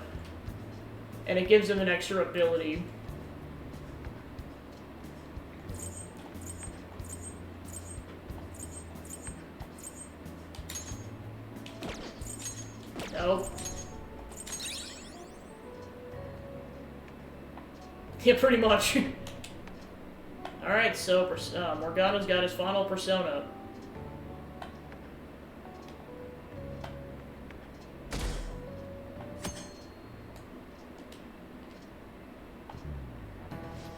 And it gives them an extra ability. Nope. Yeah, pretty much. Alright, so Morgana's got his final persona.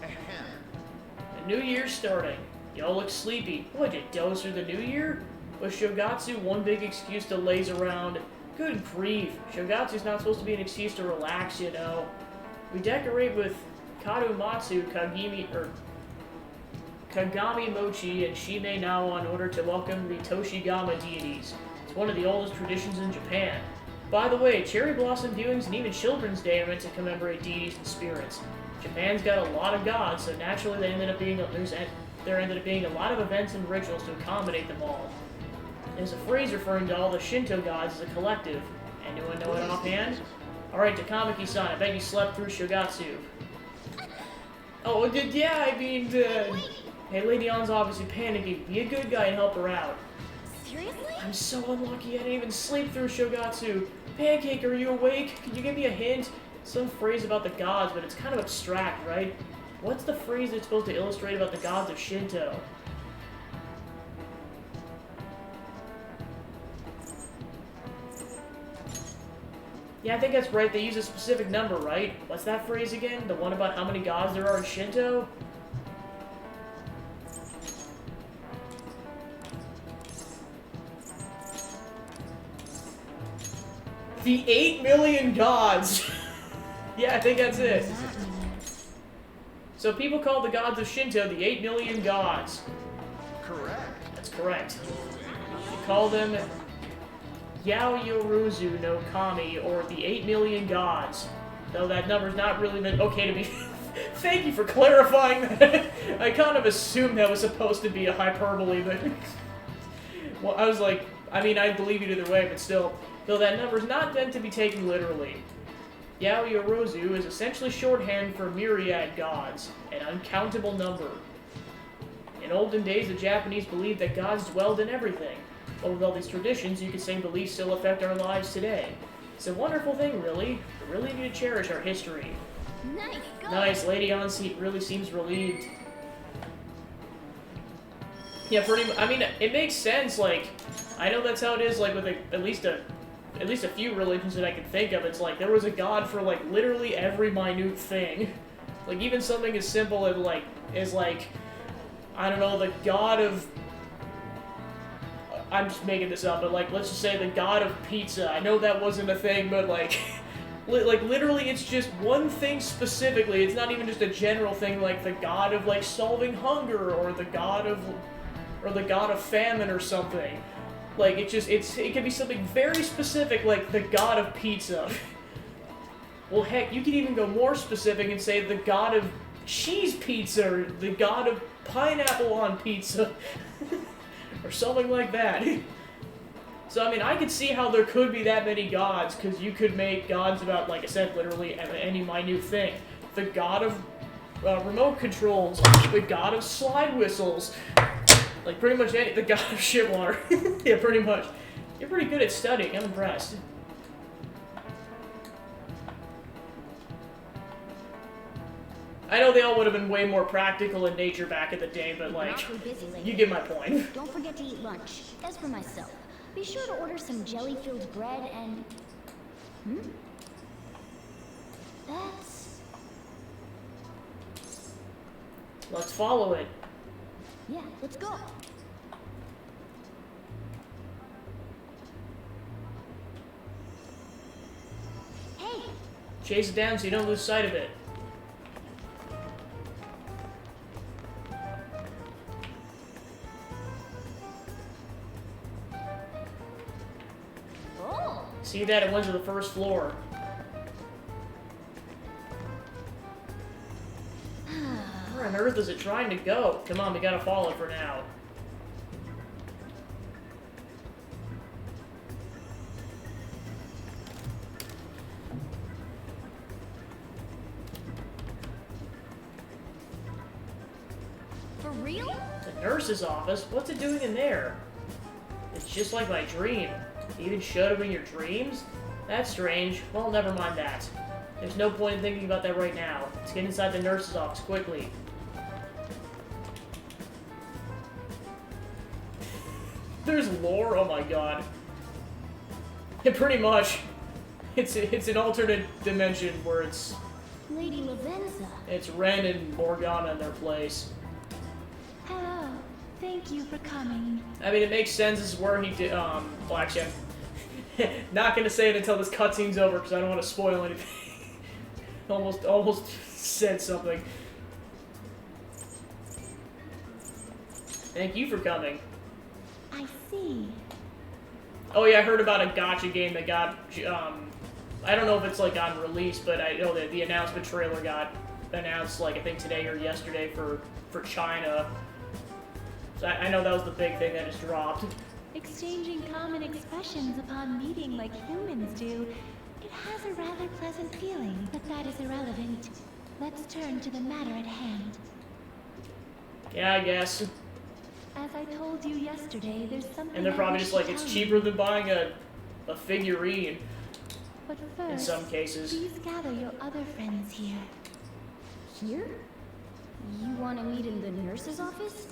The new year's starting. Y'all look sleepy. What, did you doze through the new year? Was Shogatsu one big excuse to laze around? Good grief. Shogatsu's not supposed to be an excuse to relax, you know. We decorate with Karumatsu, Kagami Mochi, and Shime Nao in order to welcome the Toshigama deities. It's one of the oldest traditions in Japan. By the way, cherry blossom viewings and even Children's Day are meant to commemorate deities and spirits. Japan's got a lot of gods, so naturally there ended up being a lot of events and rituals to accommodate them all. There's a phrase referring to all the Shinto gods as a collective. Anyone know it offhand? Alright, Takamaki-san, I bet you slept through Shogatsu. Oh, yeah, I mean, hey, Lady Ann's obviously panicking. Be a good guy and help her out. Seriously? I'm so unlucky I didn't even sleep through Shogatsu. Pancake, are you awake? Can you give me a hint? Some phrase about the gods, but it's kind of abstract, right? What's the phrase that's supposed to illustrate about the gods of Shinto? Yeah, I think that's right. They use a specific number, right? What's that phrase again? The one about how many gods there are in Shinto? The 8 million gods! Yeah, I think that's it. So people call the gods of Shinto the 8 million gods. Correct. That's correct. They call them Yaoyorozu no Kami, or the 8 million gods. Though that number's not really meant okay to be. Thank you for clarifying that. I kind of assumed that was supposed to be a hyperbole, but well, I was like, I mean, I believe it either way, but still. Though that number's not meant to be taken literally. Yaoyorozu is essentially shorthand for myriad gods, an uncountable number. In olden days, the Japanese believed that gods dwelled in everything. But with all these traditions, you could say beliefs still affect our lives today. It's a wonderful thing, really. We really need to cherish our history. Nice. Go. Nice. Lady Ann really seems relieved. Yeah, I mean, it makes sense. Like, I know that's how it is. Like with at least a few religions that I can think of. It's like there was a god for like literally every minute thing. Like even something as simple as like I don't know, the god of. I'm just making this up, but like, let's just say the god of pizza. I know that wasn't a thing, but like, like literally, it's just one thing specifically. It's not even just a general thing, like the god of like solving hunger, or the god of famine or something. Like it can be something very specific, like the god of pizza. Well, heck, you could even go more specific and say the god of cheese pizza, or the god of pineapple on pizza. Or something like that. So, I mean, I could see how there could be that many gods, because you could make gods about, like I said, literally any minute thing. The god of remote controls, the god of slide whistles, like pretty much the god of shit water. Yeah, pretty much. You're pretty good at studying, I'm impressed. I know they all would have been way more practical in nature back in the day, but like, you get my point. Don't forget to eat lunch. As for myself, be sure to order some jelly-filled bread and... That's... Let's follow it. Yeah, let's go. Chase it down so you don't lose sight of it. Oh! See that? It went to the first floor. Where on earth is it trying to go? Come on, we gotta follow it for now. For real? The nurse's office? What's it doing in there? It's just like my dream. You even showed up in your dreams? That's strange. Well, never mind that. There's no point in thinking about that right now. Let's get inside the nurse's office quickly. There's lore? Oh my god. Pretty much. It's an alternate dimension where it's Lady Lavenza. Ren and Morgana in their place. Hello. Thank you for coming. I mean, it makes sense. This is where he did, Black Chef. Not gonna say it until this cutscene's over because I don't want to spoil anything. almost said something. Thank you for coming. I see. Oh yeah, I heard about a gacha game that got, I don't know if it's like on release, but I know that the announcement trailer got announced like I think today or yesterday for China. So I know that was the big thing that just dropped. Exchanging common expressions upon meeting like humans do, it has a rather pleasant feeling, but that is irrelevant. Let's turn to the matter at hand. Yeah, I guess. As I told you yesterday, there's something. And they're probably just like, it's cheaper than buying a figurine. But first, in some cases. Please gather your other friends here. Here? You want to meet in the nurse's office?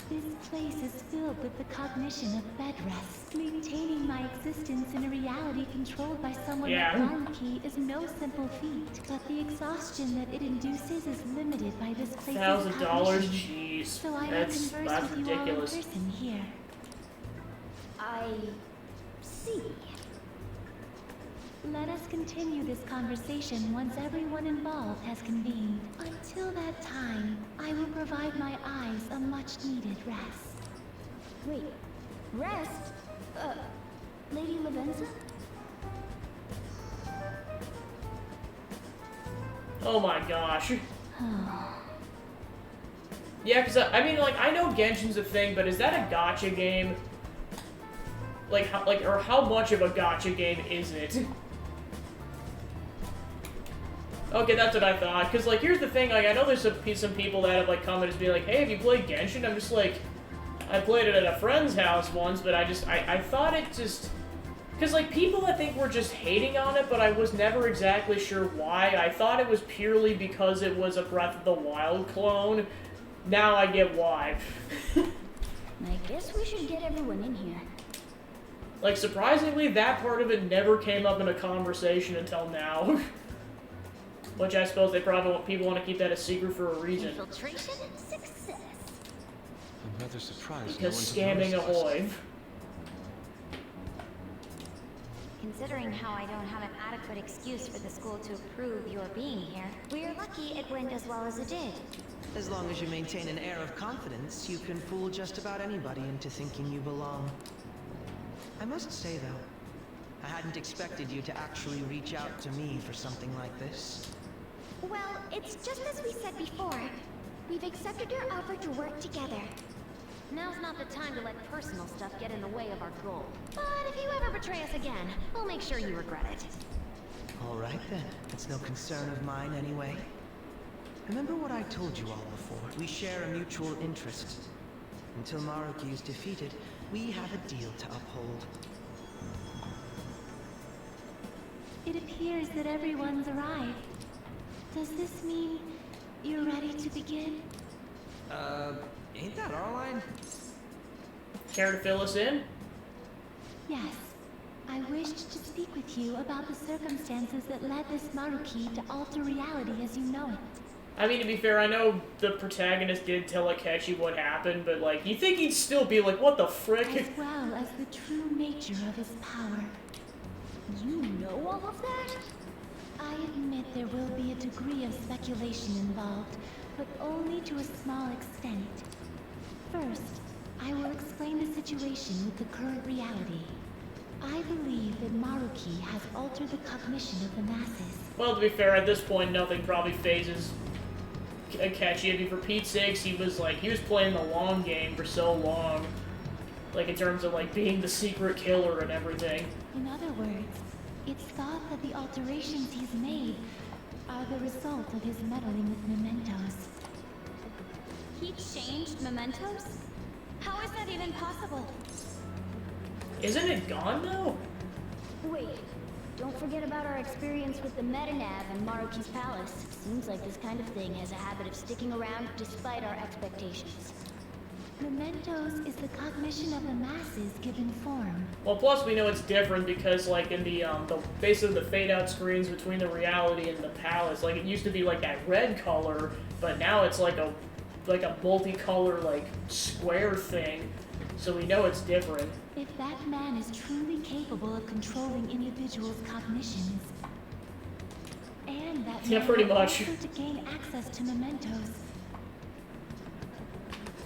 This place is filled with the cognition of bed rest. Maintaining my existence in a reality controlled by someone like Maruki is no simple feat, but the exhaustion that it induces is limited by this place's $1,000? cognition. Jeez. So I will That's converse with you all in ridiculous. person here. I see. Let us continue this conversation once everyone involved has convened. Until that time, I will provide my eyes a much-needed rest. Wait, rest? Lady Lavenza? Oh my gosh. Yeah, because I mean, like, I know Genshin's a thing, but is that a gacha game? Like, how much of a gacha game is it? Okay, that's what I thought. Because, like, here's the thing. Like, I know there's some people that have, like, commented being like, hey, have you played Genshin? I'm just like, I played it at a friend's house once, but I thought it just... Because, like, people I think were just hating on it, but I was never exactly sure why. I thought it was purely because it was a Breath of the Wild clone. Now I get why. I guess we should get everyone in here. Like, surprisingly, that part of it never came up in a conversation until now. Which I suppose they probably people want to keep that a secret for a reason. Infiltration success. I'm rather surprised. Because no one scamming noticed us. ahoy. Considering how I don't have an adequate excuse for the school to approve your being here, we're lucky it went as well as it did. As long as you maintain an air of confidence, you can fool just about anybody into thinking you belong. I must say, though, I hadn't expected you to actually reach out to me for something like this. Well, it's just as we said before. We've accepted your offer to work together. Now's not the time to let personal stuff get in the way of our goal. But if you ever betray us again, we'll make sure you regret it. All right, then. It's no concern of mine, anyway. Remember what I told you all before. We share a mutual interest. Until Maruki is defeated, we have a deal to uphold. It appears that everyone's arrived. Does this mean you're ready to begin? Ain't that our line? Care to fill us in? Yes. I wished to speak with you about the circumstances that led this Maruki to alter reality as you know it. I mean, to be fair, I know the protagonist did tell Akechi what happened, but, like, you think he'd still be like, what the frick? As well as the true nature of his power. You know all of that? I admit there will be a degree of speculation involved, but only to a small extent. First, I will explain the situation with the current reality. I believe that Maruki has altered the cognition of the masses. Well, to be fair, at this point, nothing probably phases Akechi. I mean, for Pete's sakes, he was playing the long game for so long. Like, in terms of, like, being the secret killer and everything. In other words, it's thought that the alterations he's made are the result of his meddling with mementos. He changed mementos? How is that even possible? Isn't it gone, though? Wait, don't forget about our experience with the Metanav and Maruki's palace. Seems like this kind of thing has a habit of sticking around despite our expectations. Mementos is the cognition of the masses given form. Well, plus we know it's different because, like, in the basically the fade-out screens between the reality and the palace, like, it used to be, like, that red color, but now it's like a multicolor, like, square thing, so we know it's different. If that man is truly capable of controlling individuals' cognitions, and that Yeah, man pretty will much. also to gain access to mementos.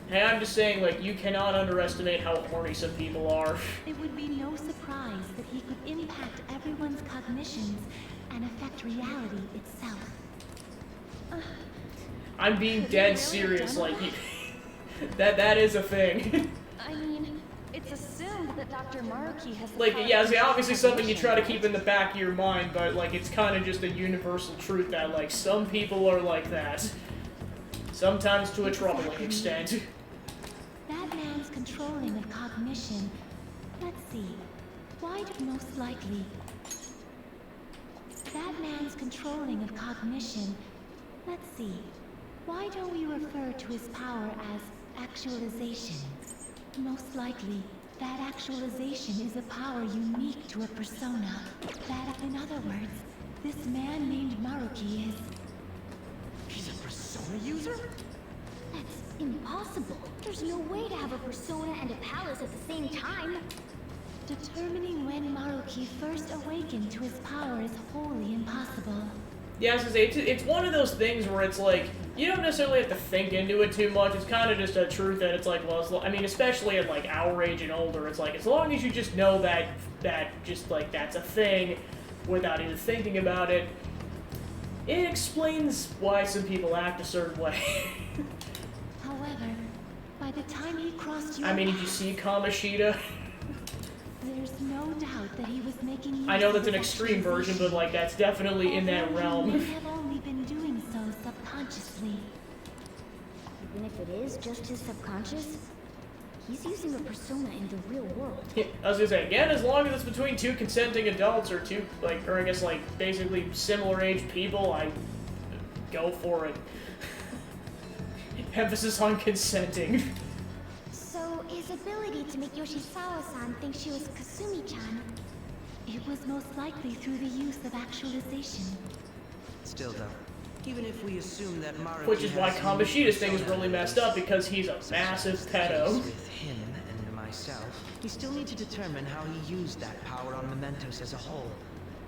Hey, I'm just saying, like, you cannot underestimate how horny some people are. It would be no surprise that he could impact everyone's cognitions and affect reality itself. I'm being dead serious, like, that is a thing. I mean, it's assumed that Dr. Maruki has the Like, power yeah, to it's obviously change something you try to cognition. keep in the back of your mind, but, like, it's kind of just a universal truth that, like, some people are like that. Sometimes to a troubling extent. That man's controlling of cognition. Let's see. Why do most likely... That man's controlling of cognition. Let's see. Why don't we refer to his power as actualization? Most likely, that actualization is a power unique to a persona. That, in other words, this man named Maruki is... He's a persona user? That's impossible. There's no way to have a persona and a palace at the same time. Determining when Maruki first awakened to his power is wholly impossible. Yeah, I was gonna say, it's one of those things where it's like, you don't necessarily have to think into it too much. It's kind of just a truth that it's like, well, I mean, especially at, like, our age and older, it's like, as long as you just know that just, like, that's a thing without even thinking about it, it explains why some people act a certain way. However, by the time he crossed your I mean, did you path, see Kamoshida? there's no doubt that he was making use I know of that's an his extreme version, but, like, that's definitely in that although he realm. may have only been doing so subconsciously. Even if it is just his subconscious, he's using a persona in the real world. I was gonna say, again, as long as it's between two consenting adults or two, like, or I guess, like, basically similar age people, I go for it. Emphasis on consenting. So, his ability to make Yoshizawa-san think she was Kasumi-chan. It was most likely through the use of actualization. Still though, even if we assume that Maruki Which is why has Kamoshida's thing is persona really messed up, because he's a such massive as the pedo. case with him and myself, we still need to determine how he used that power on mementos as a whole,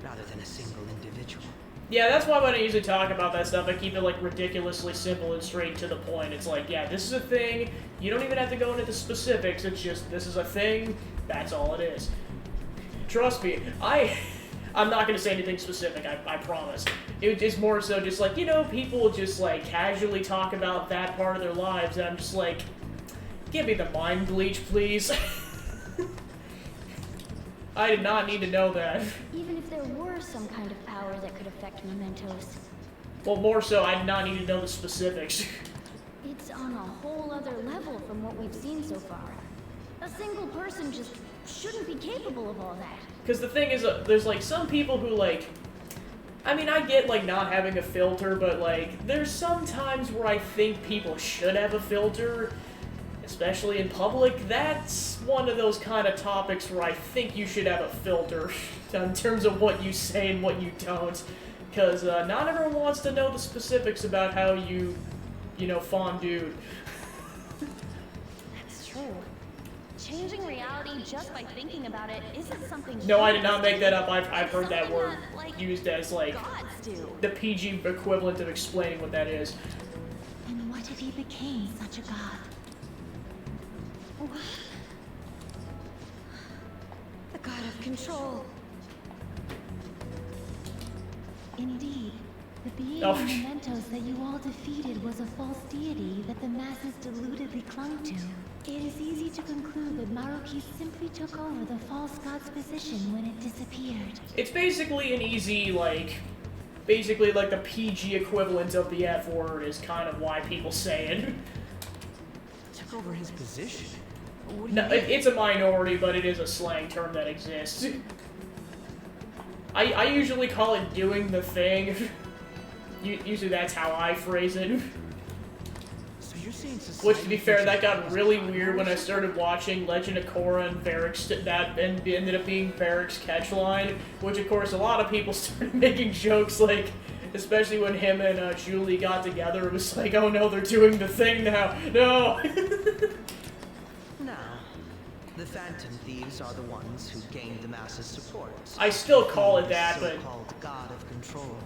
rather than a single individual. Yeah, that's why when I usually talk about that stuff, I keep it, like, ridiculously simple and straight to the point. It's like, yeah, this is a thing, you don't even have to go into the specifics, it's just, this is a thing, that's all it is. Trust me, I'm not gonna say anything specific, I promise. It's more so just like, you know, people just, like, casually talk about that part of their lives, and I'm just like, give me the mind bleach, please. I did not need to know that. Even if there were some kind of power that could affect mementos, Well, more so, I did not need to know the specifics. it's on a whole other level from what we've seen so far. A single person just shouldn't be capable of all that. Because the thing is, there's, like, some people who, like... I mean, I get, like, not having a filter, but, like, there's some times where I think people should have a filter, especially in public. That's one of those kind of topics where I think you should have a filter in terms of what you say and what you don't. Because not everyone wants to know the specifics about how you know, fondued. That's true. Changing reality just by thinking about it isn't something. No, I did not make that up. I've heard that something word that, like, used as like gods do. the PG equivalent of explaining what that is. And what if he became such a god? The god of control. Indeed, the being Oh. in mementos that you all defeated was a false deity that the masses deludedly clung to. It is easy to conclude that Maruki simply took over the false god's position when it disappeared. It's basically an easy, like, basically like the PG equivalent of the F word is kind of why people say it. Took over his position? What do you No, mean? it's a minority, but it is a slang term that exists. I usually call it doing the thing. Usually that's how I phrase it. So you're saying Which, to be fair, that got really weird when I started watching Legend of Korra and Varric's, that ended up being Varric's catchline, which, of course, a lot of people started making jokes, like, especially when him and Julie got together, it was like, oh no, they're doing the thing now, no! Now, the Phantom Thieves are the ones who gained the masses' support. I still call it that, but... So-called God of Control.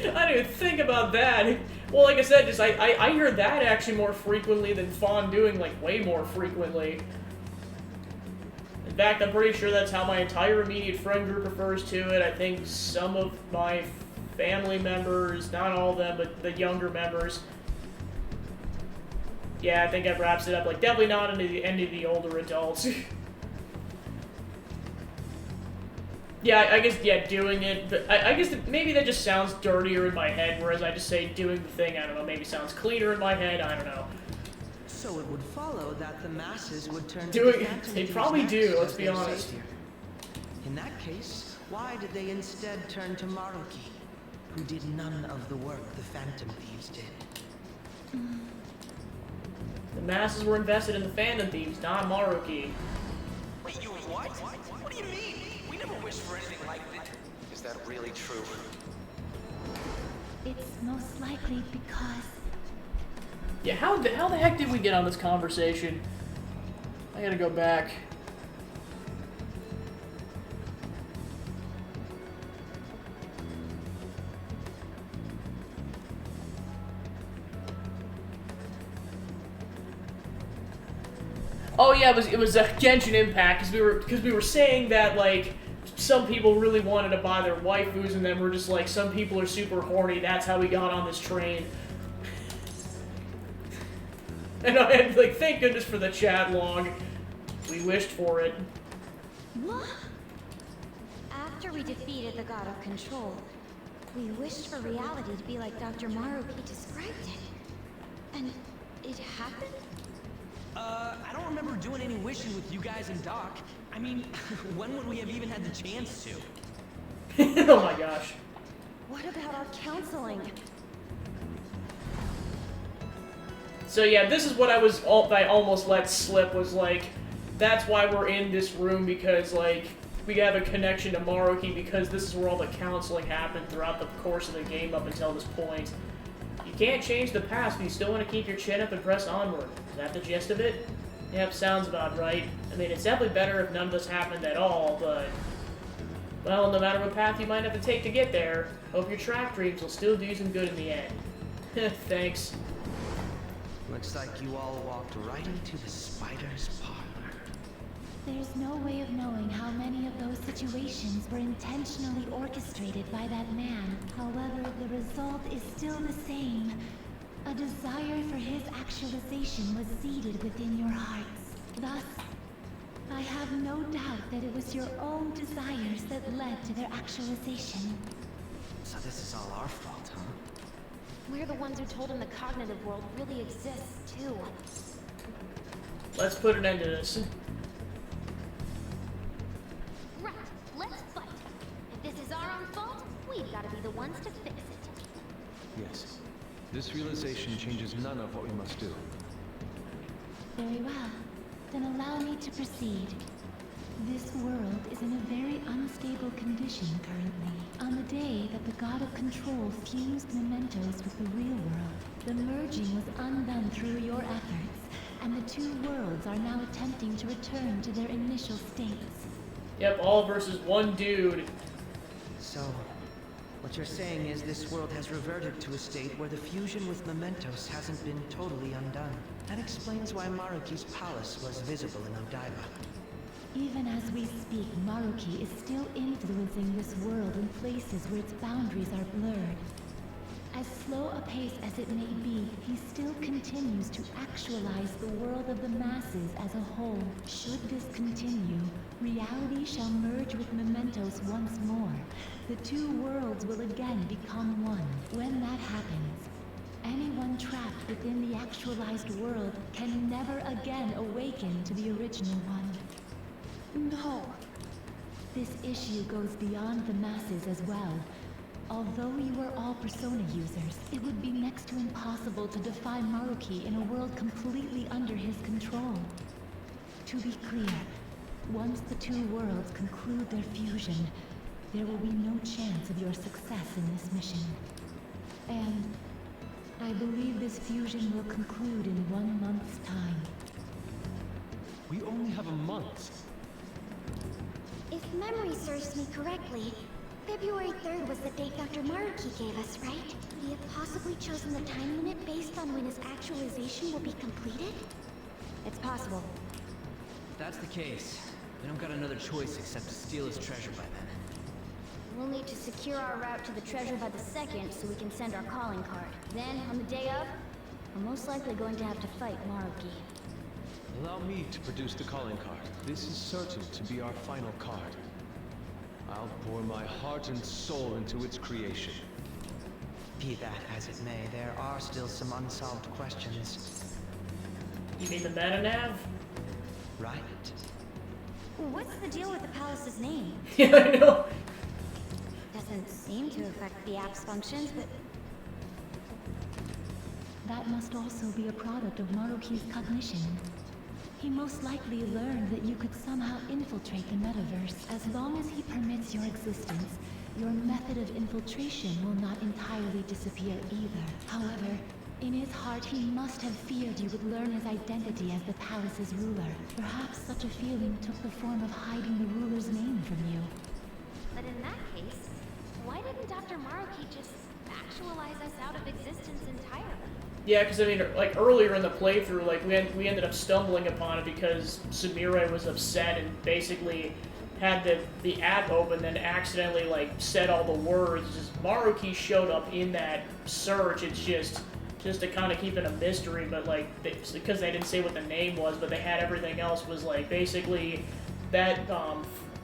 I didn't even think about that. Well, like I said, just I hear that actually more frequently than Fawn doing, like, way more frequently. In fact, I'm pretty sure that's how my entire immediate friend group refers to it. I think some of my family members, not all of them, but the younger members. Yeah, I think that wraps it up. Like, definitely not into the end of the older adults. Yeah, I guess, yeah, doing it, but I guess maybe that just sounds dirtier in my head, whereas I just say doing the thing, I don't know, maybe sounds cleaner in my head, I don't know. So it would follow that the masses would turn Doing- to the Phantom they Thieves probably next do, let's as be their honest. savior. In that case, why did they instead turn to Maruki, who did none of the work the Phantom Thieves did? The masses were invested in the Phantom Thieves, not Maruki. Wait, you what? What do you mean? We never wished for anything like this. Is that really true? It's most likely because Yeah, how the heck did we get on this conversation? I gotta go back. Oh yeah, it was Genshin Impact because we were saying that like some people really wanted to buy their waifus and then we're just like some people are super horny. That's how we got on this train. And I had like thank goodness for the chat log. We wished for it. What? After we defeated the God of Control, we wished for reality to be like Dr. Maruki described it. And it happened? I don't remember doing any wishing with you guys and Doc. I mean, when would we have even had the chance to? Oh my gosh. What about our counseling? So yeah, this is what I almost let slip was like, that's why we're in this room because like we have a connection to Maruki because this is where all the counseling happened throughout the course of the game up until this point. You can't change the past, but you still want to keep your chin up and press onward. Is that the gist of it? Yep, sounds about right. I mean, it's definitely better if none of this happened at all, but... Well, no matter what path you might have to take to get there, hope your track dreams will still do you some good in the end. Thanks. Looks like you all walked right into the spider's parlor. there's no way of knowing how many of those situations were intentionally orchestrated by that man. However, the result is still the same. A desire for his actualization was seeded within your hearts. Thus, I have no doubt that it was your own desires that led to their actualization. So this is all our fault, huh? We're the ones who told him the cognitive world really exists, too. Let's put an end to this. Right, let's fight. If this is our own fault, we've got to be the ones to fix it. Yes. This realization changes none of what we must do. Very well. Then allow me to proceed. This world is in a very unstable condition currently. On the day that the God of Control fused mementos with the real world, the merging was undone through your efforts, and the two worlds are now attempting to return to their initial states. Yep, all versus one dude. So, what you're saying is this world has reverted to a state where the fusion with mementos hasn't been totally undone. That explains why Maruki's palace was visible in Odaiba. Even as we speak, Maruki is still influencing this world in places where its boundaries are blurred. As slow a pace as it may be, he still continues to actualize the world of the masses as a whole. Should this continue, reality shall merge with mementos once more. The two worlds will again become one. When that happens, anyone trapped within the actualized world can never again awaken to the original one. No. This issue goes beyond the masses as well. Although you are all Persona users, it would be next to impossible to defy Maruki in a world completely under his control. To be clear, once the two worlds conclude their fusion, there will be no chance of your success in this mission. And I believe this fusion will conclude in 1 month's time. We only have a month. If memory serves me correctly, February 3rd was the date Dr. Maruki gave us, right? Could he have possibly chosen the time limit based on when his actualization will be completed? It's possible. If that's the case, we don't got another choice except to steal his treasure by then. We'll need to secure our route to the treasure by the 2nd so we can send our calling card. Then, on the day of, we're most likely going to have to fight Maruki. Allow me to produce the calling card. This is certain to be our final card. I'll pour my heart and soul into its creation. Be that as it may, there are still some unsolved questions. You mean the meta-nav? Right? What's the deal with the palace's name? Yeah, I know. Doesn't seem to affect the app's functions, but... That must also be a product of Maruki's cognition. He most likely learned that you could somehow infiltrate the metaverse. As long as he permits your existence, your method of infiltration will not entirely disappear either. However, in his heart he must have feared you would learn his identity as the palace's ruler. Perhaps such a feeling took the form of hiding the ruler's name from you. But in that case, why didn't Dr. Maruki just actualize us out of existence entirely? Yeah, because I mean, like earlier in the playthrough, like we ended up stumbling upon it because Sumire was upset and basically had the app open, then accidentally like said all the words. Just Maruki showed up in that search. It's just to kind of keep it a mystery, but like because they didn't say what the name was, but they had everything else was like basically that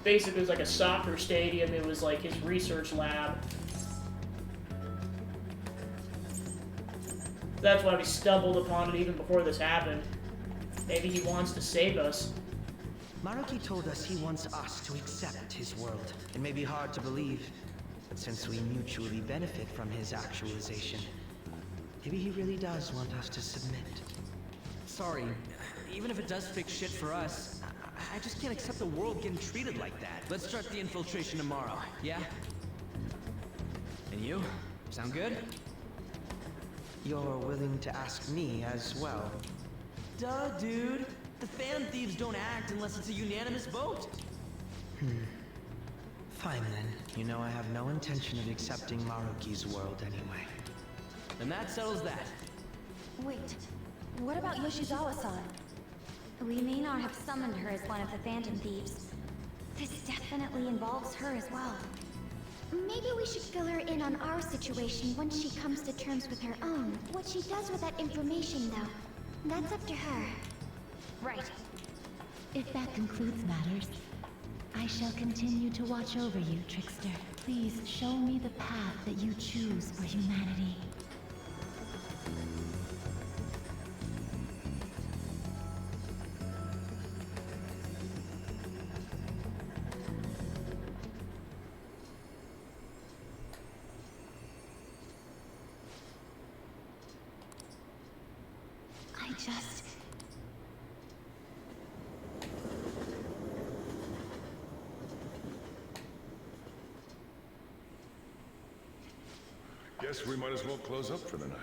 basically it was like a soccer stadium. It was like his research lab. That's why we stumbled upon it even before this happened. Maybe he wants to save us. Maruki told us he wants us to accept his world. It may be hard to believe, but since we mutually benefit from his actualization, maybe he really does want us to submit. Sorry, even if it does fix shit for us, I just can't accept the world getting treated like that. Let's start the infiltration tomorrow, yeah? And you? Sound good? You're willing to ask me as well. Duh, dude. The Phantom Thieves don't act unless it's a unanimous vote. Fine then. You know I have no intention of accepting Maruki's world anyway. And that settles that. Wait, what about Yoshizawa-san? We may not have summoned her as one of the Phantom Thieves. This definitely involves her as well. Maybe we should fill her in on our situation once she comes to terms with her own. What she does with that information, though, that's up to her. Right. If that concludes matters, I shall continue to watch over you, Trickster. Please show me the path that you choose for humanity. guess we might as well close up for the night.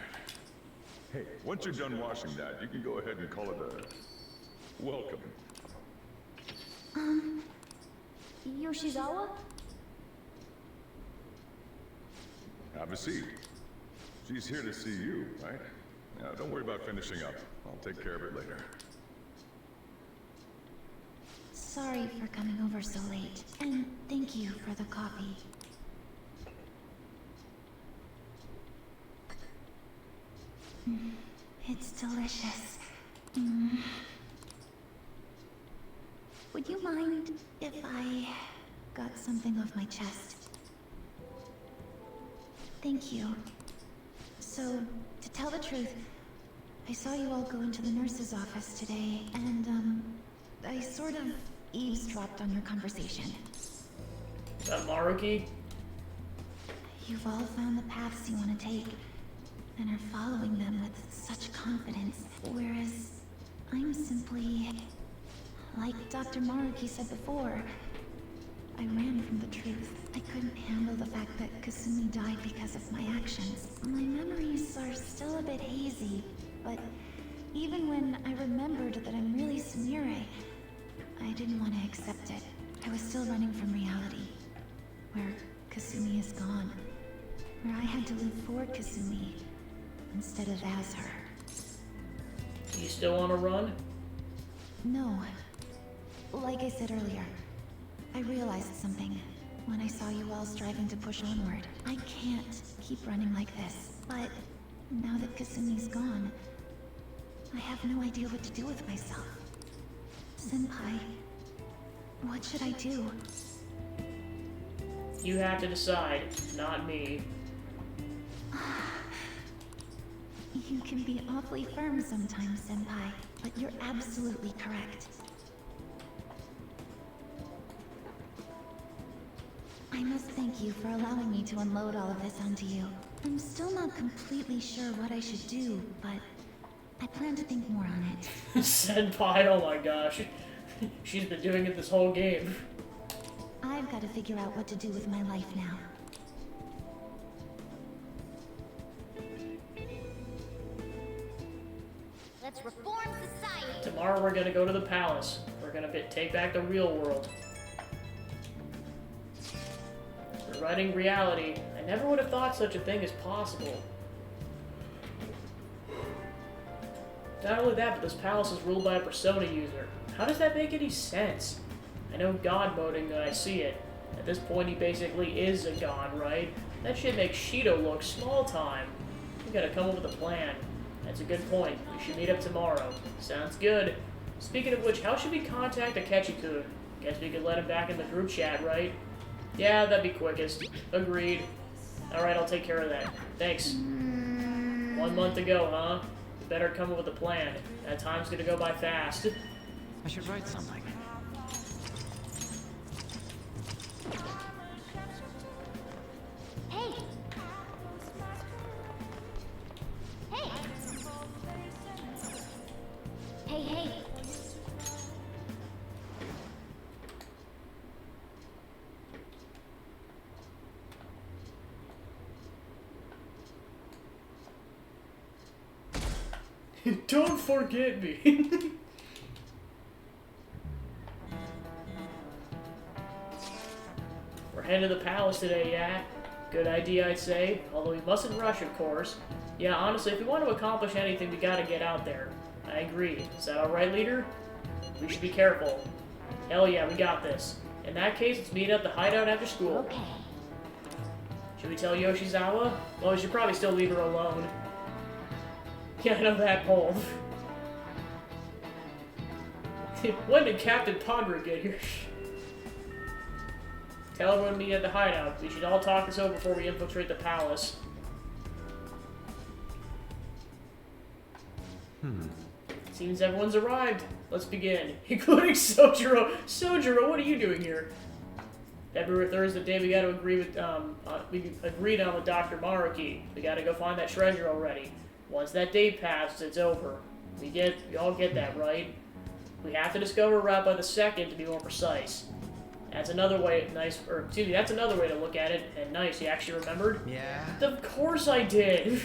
Hey, once you're done washing that, you can go ahead and call it a welcome. Yoshizawa? Have a seat. She's here to see you, right? Now, don't worry about finishing up. I'll take care of it later. Sorry for coming over so late, and thank you for the coffee. It's delicious. Would you mind if I got something off my chest? Thank you. So, to tell the truth, I saw you all go into the nurse's office today, and, I sort of eavesdropped on your conversation. Is that Maruki? You've all found the paths you want to take, and are following them with such confidence, whereas I'm simply... Like Dr. Maruki said before, I ran from the truth. I couldn't handle the fact that Kasumi died because of my actions. My memories are still a bit hazy, but even when I remembered that I'm really Sumire, I didn't want to accept it. I was still running from reality, where Kasumi is gone, where I had to live for Kasumi instead of as her. You still want to run? No. Like I said earlier, I realized something when I saw you all striving to push onward. I can't keep running like this, but now that Kasumi's gone, I have no idea what to do with myself. Senpai, what should I do? You have to decide, not me. You can be awfully firm sometimes, Senpai, but you're absolutely correct. I must thank you for allowing me to unload all of this onto you. I'm still not completely sure what I should do, but I plan to think more on it. Senpai, oh my gosh. She's been doing it this whole game. I've got to figure out what to do with my life now. Let's reform society. Tomorrow we're gonna go to the palace. We're gonna take back the real world. Rewriting reality. I never would have thought such a thing is possible. Not only that, but this palace is ruled by a Persona user. How does that make any sense? I know god moding when I see it. At this point, he basically is a god, right? That shit makes Shido look small time. We gotta come up with a plan. That's a good point. We should meet up tomorrow. Sounds good. Speaking of which, how should we contact Akechi-kun? Guess we could let him back in the group chat, right? Yeah, that'd be quickest. Agreed. Alright, I'll take care of that. Thanks. 1 month to go, huh? Better come up with a plan. That time's gonna go by fast. I should write something. Hey! Hey! Hey, hey! Don't forget me. We're heading to the palace today, yeah? Good idea, I'd say. Although we mustn't rush, of course. Yeah, honestly, if we want to accomplish anything, we gotta get out there. I agree. Is that alright, leader? We should be careful. Hell yeah, we got this. In that case, let's meet at the hideout after school. Okay. Should we tell Yoshizawa? Well, we should probably still leave her alone. Yeah, I know that bold. When did Captain Pondra get here? Tell everyone to meet at the hideout. We should all talk this over before we infiltrate the palace. Seems everyone's arrived. Let's begin. Including Sojiro. Sojiro, what are you doing here? February 3rd is the day we gotta agree with, we agreed on with Dr. Maruki. We gotta go find that treasure already. Once that date passes, it's over. We all get that, right? We have to discover a route by the 2nd to be more precise. That's another way, nice, or excuse me, that's another way to look at it, and nice, you actually remembered? Yeah? Of course I did!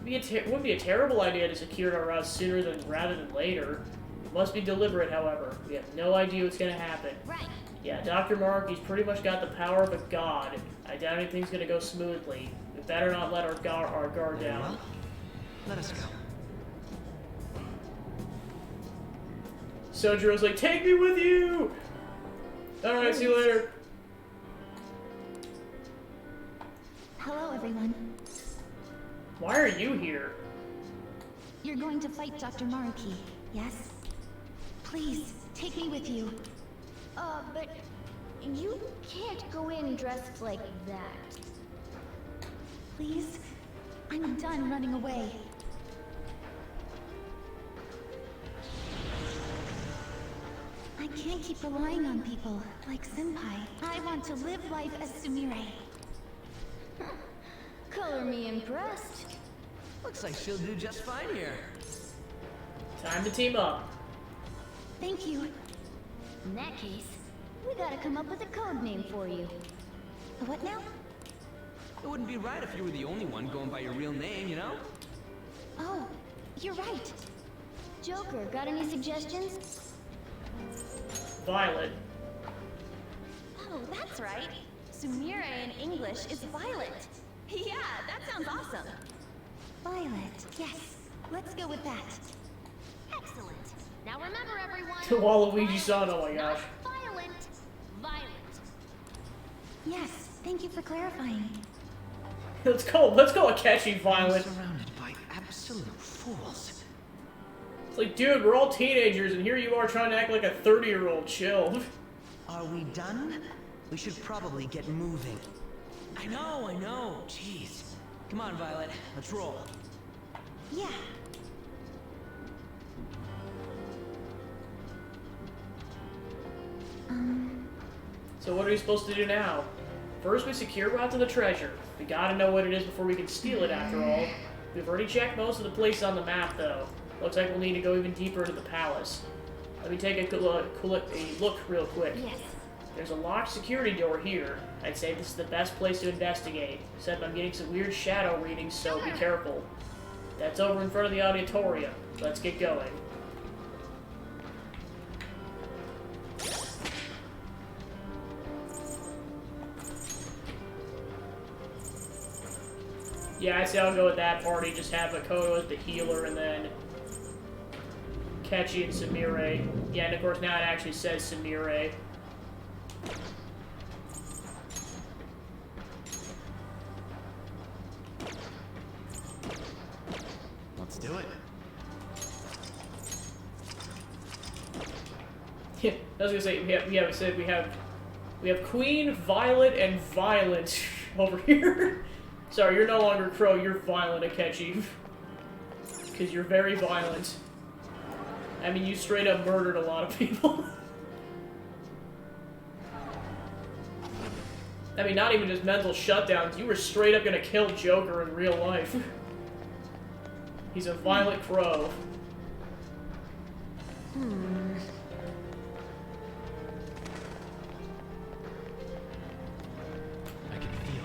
Wouldn't be a terrible idea to secure our route sooner rather than later. We must be deliberate, however. We have no idea what's gonna happen. Right. Yeah, Dr. Maruki's pretty much got the power of a god. I doubt anything's gonna go smoothly. We better not let our guard down. Well, let us go. Sojiro's like, take me with you! Alright, see you later. Hello, everyone. Why are you here? You're going to fight Dr. Maruki, yes? Please, take me with you. But you can't go in dressed like that. Please? I'm done running away. I can't keep relying on people, like Senpai. I want to live life as Sumire. Color me impressed. Looks like she'll do just fine here. Time to team up. Thank you. In that case, we gotta come up with a code name for you. What now? It wouldn't be right if you were the only one going by your real name, you know? Oh, you're right. Joker, got any suggestions? Violet. Oh, that's right. Sumire in English is violet. Yeah, that sounds awesome. Violet, yes. Let's go with that. Excellent. Now remember, everyone. Waluigi-san, oh my gosh. Violent. Violent. Yes, thank you for clarifying. Let's go a catchy Violet. Surrounded by absolute fools. It's like, dude, we're all teenagers, and here you are trying to act like a 30-year-old. Chill. Are we done? We should probably get moving. I know. Jeez. Come on, Violet. Let's roll. Yeah. So what are we supposed to do now? First, we secure route to the treasure. We gotta know what it is before we can steal it, after all. We've already checked most of the places on the map, though. Looks like we'll need to go even deeper into the palace. Let me take a look real quick. Yes. There's a locked security door here. I'd say this is the best place to investigate, except I'm getting some weird shadow readings, so be careful. That's over in front of the auditorium. Let's get going. Yeah, I'd say I'll go with that party. Just have Makoto as the healer, and then Kechi and Sumire. Yeah, and of course now it actually says Sumire. Let's do it. Yeah, I was gonna say we have Queen, Violet, and Violent over here. Sorry, you're no longer Crow, you're Violent, Akechi. Because you're very violent. I mean, you straight up murdered a lot of people. I mean, not even just mental shutdowns, you were straight up gonna kill Joker in real life. He's a violent crow. I can feel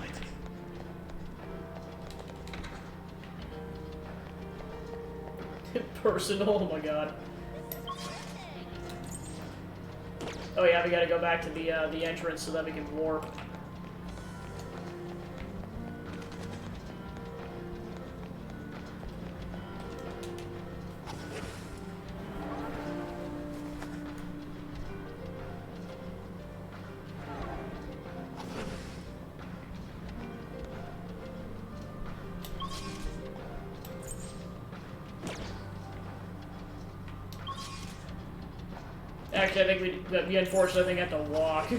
it. Personal, oh my god. Oh yeah, we gotta go back to the entrance so that we can warp. Actually, I think we unfortunately have to walk.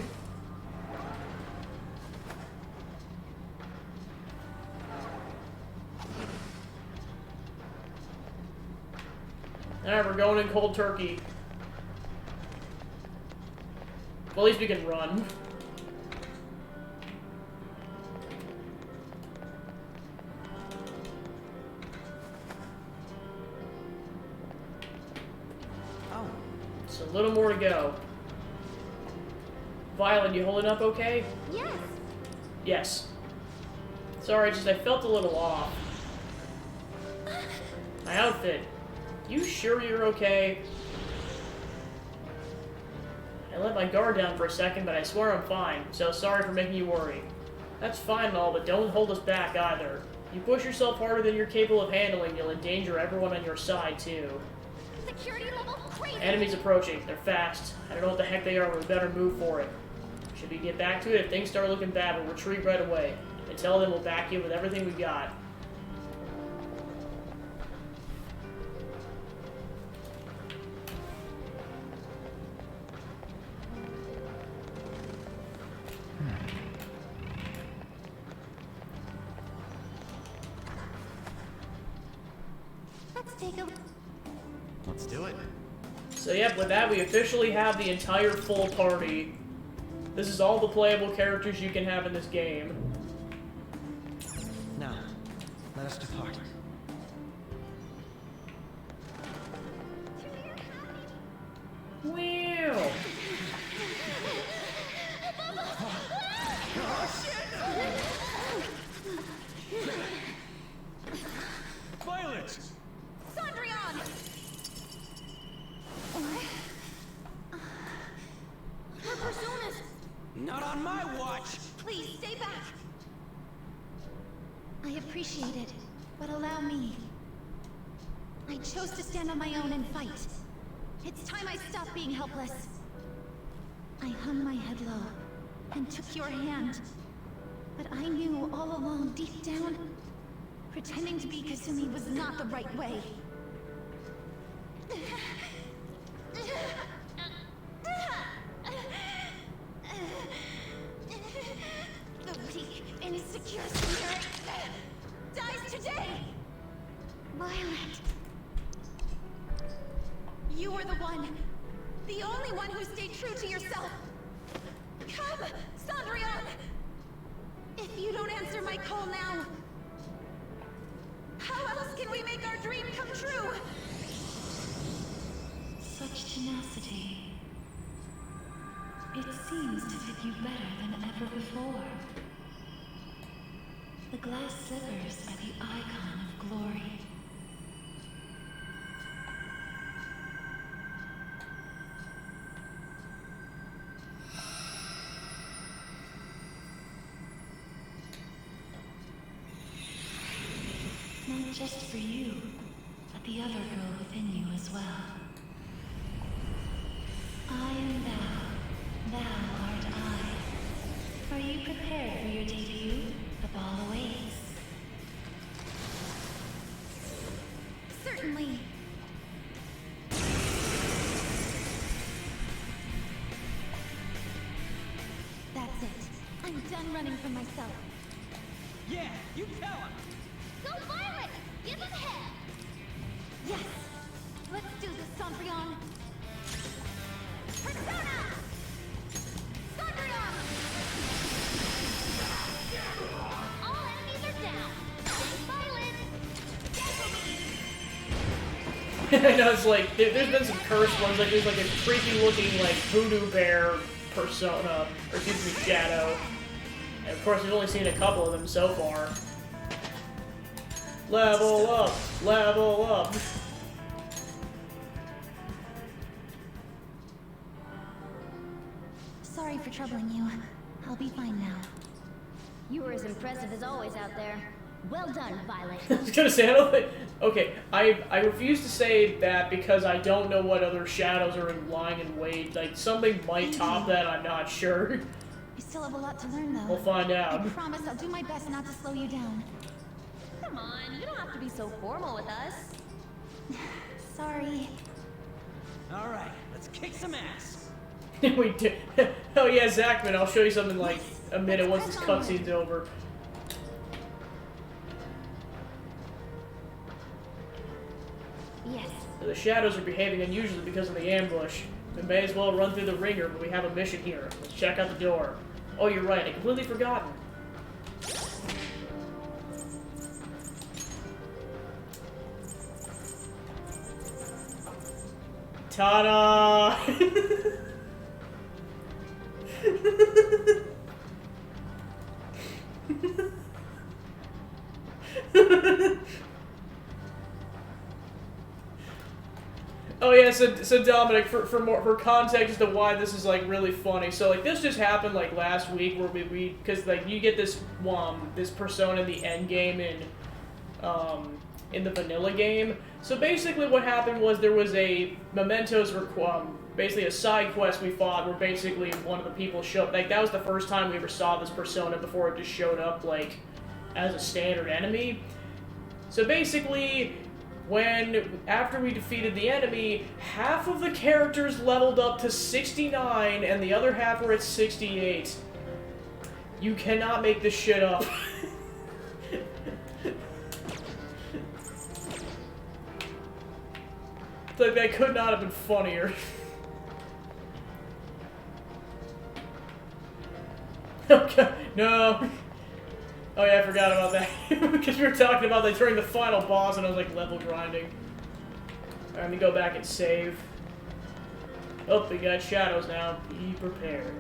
Alright, we're going in cold turkey. Well, at least we can run. A little more to go. Violet, you holding up okay? Yes. Yes. Sorry, just I felt a little off. My outfit. You sure you're okay? I let my guard down for a second, but I swear I'm fine, so sorry for making you worry. That's fine and all, but don't hold us back either. You push yourself harder than you're capable of handling, you'll endanger everyone on your side, too. Security level crazy. Enemies approaching. They're fast. I don't know what the heck they are, but we better move for it. Should we get back to it? If things start looking bad, we'll retreat right away. Until then, we'll back you with everything we got. Let's take a... Let's do it. So yep, with that, we officially have the entire full party. This is all the playable characters you can have in this game. Now, let us depart. Wow. Violet! Sondrian! Her personas! Not on my watch! Please, stay back! I appreciate it, but allow me. I chose to stand on my own and fight. It's time I stopped being helpless. I hung my head low and took your hand. But I knew all along, deep down, pretending to be Kasumi was not the right way. The weak, insecure spirit dies today! Violet. You were the one. The only one who stayed true to yourself. Come, Sondrian! If you don't answer my call now, how else can we make our dream come true? Such tenacity. It seems to fit you better than ever before. The glass slivers are the icon of glory. Not just for you, but the other girl within you as well. I am thou, thou art I. Are you prepared for your debut? The ball awaits. Certainly. That's it. I'm done running from myself. Yeah, you tell him! Go Violet! Give him hell! Yes! Let's do this, Sondrian! Persona! Sondrian! All enemies are down! Violet! I know, it's like, there's been some cursed ones, like there's like a creepy looking like voodoo bear persona, or excuse me, shadow. And of course we've only seen a couple of them so far. Level up! Level up! Sorry for troubling you. I'll be fine now. You were as impressive as always out there. Well done, Violet. I was gonna say, I don't think... Okay, I refuse to say that because I don't know what other shadows are lying in wait. Like, something might top that, I'm not sure. I still have a lot to learn, though. We'll find out. I promise I'll do my best not to slow you down. Come on, you don't have to be so formal with us. Sorry. Alright, let's kick some ass! We did. Oh yeah, Zachman, I'll show you something like a minute once this cutscene's over. Yes. The shadows are behaving unusually because of the ambush. We may as well run through the ringer, but we have a mission here. Let's check out the door. Oh, you're right, I completely forgotten. Ta-da! Oh yeah, so Dominic, for context as to why this is like really funny. So like this just happened like last week where we because like you get this persona in the end game in the vanilla game. So basically what happened was there was a Mementos basically a side quest we fought where basically one of the people showed, like that was the first time we ever saw this persona before it just showed up like as a standard enemy. So basically after we defeated the enemy, half of the characters leveled up to 69 and the other half were at 68. You cannot make this shit up. Like, that could not have been funnier. Okay, no. Oh yeah, I forgot about that. Because we were talking about that during the final boss and I was like level grinding. Alright, let me go back and save. Oh, we got shadows now. Be prepared.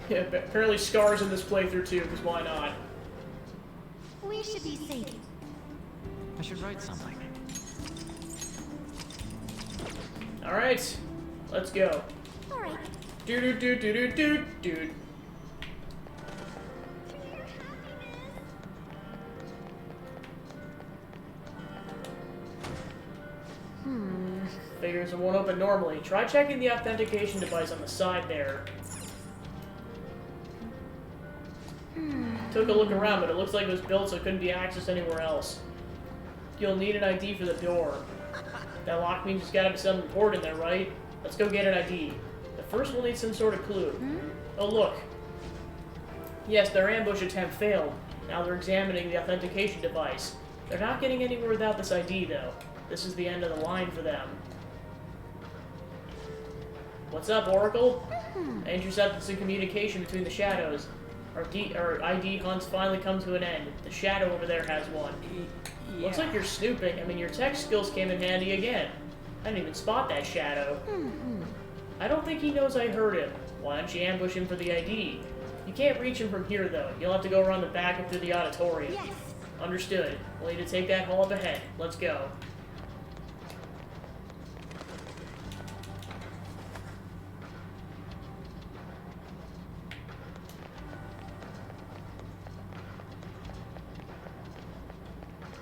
Yeah, apparently Scar's in this playthrough too, because why not? We should be safe. I should write something. Alright, let's go. Alright. Dude. Figures it won't open normally. Try checking the authentication device on the side there. Took a look around, but it looks like it was built so it couldn't be accessed anywhere else. You'll need an ID for the door. That lock means there's gotta be something important there, right? Let's go get an ID. But first we'll need some sort of clue. Oh, look. Yes, their ambush attempt failed. Now they're examining the authentication device. They're not getting anywhere without this ID, though. This is the end of the line for them. What's up, Oracle? I intercepted some communication between the shadows. Our ID hunts finally come to an end. The shadow over there has one. Yeah. Looks like you're snooping. I mean, your tech skills came in handy again. I didn't even spot that shadow. I don't think he knows I heard him. Why don't you ambush him for the ID? You can't reach him from here, though. You'll have to go around the back and through the auditorium. Yes. Understood. We'll need to take that hall up ahead. Let's go.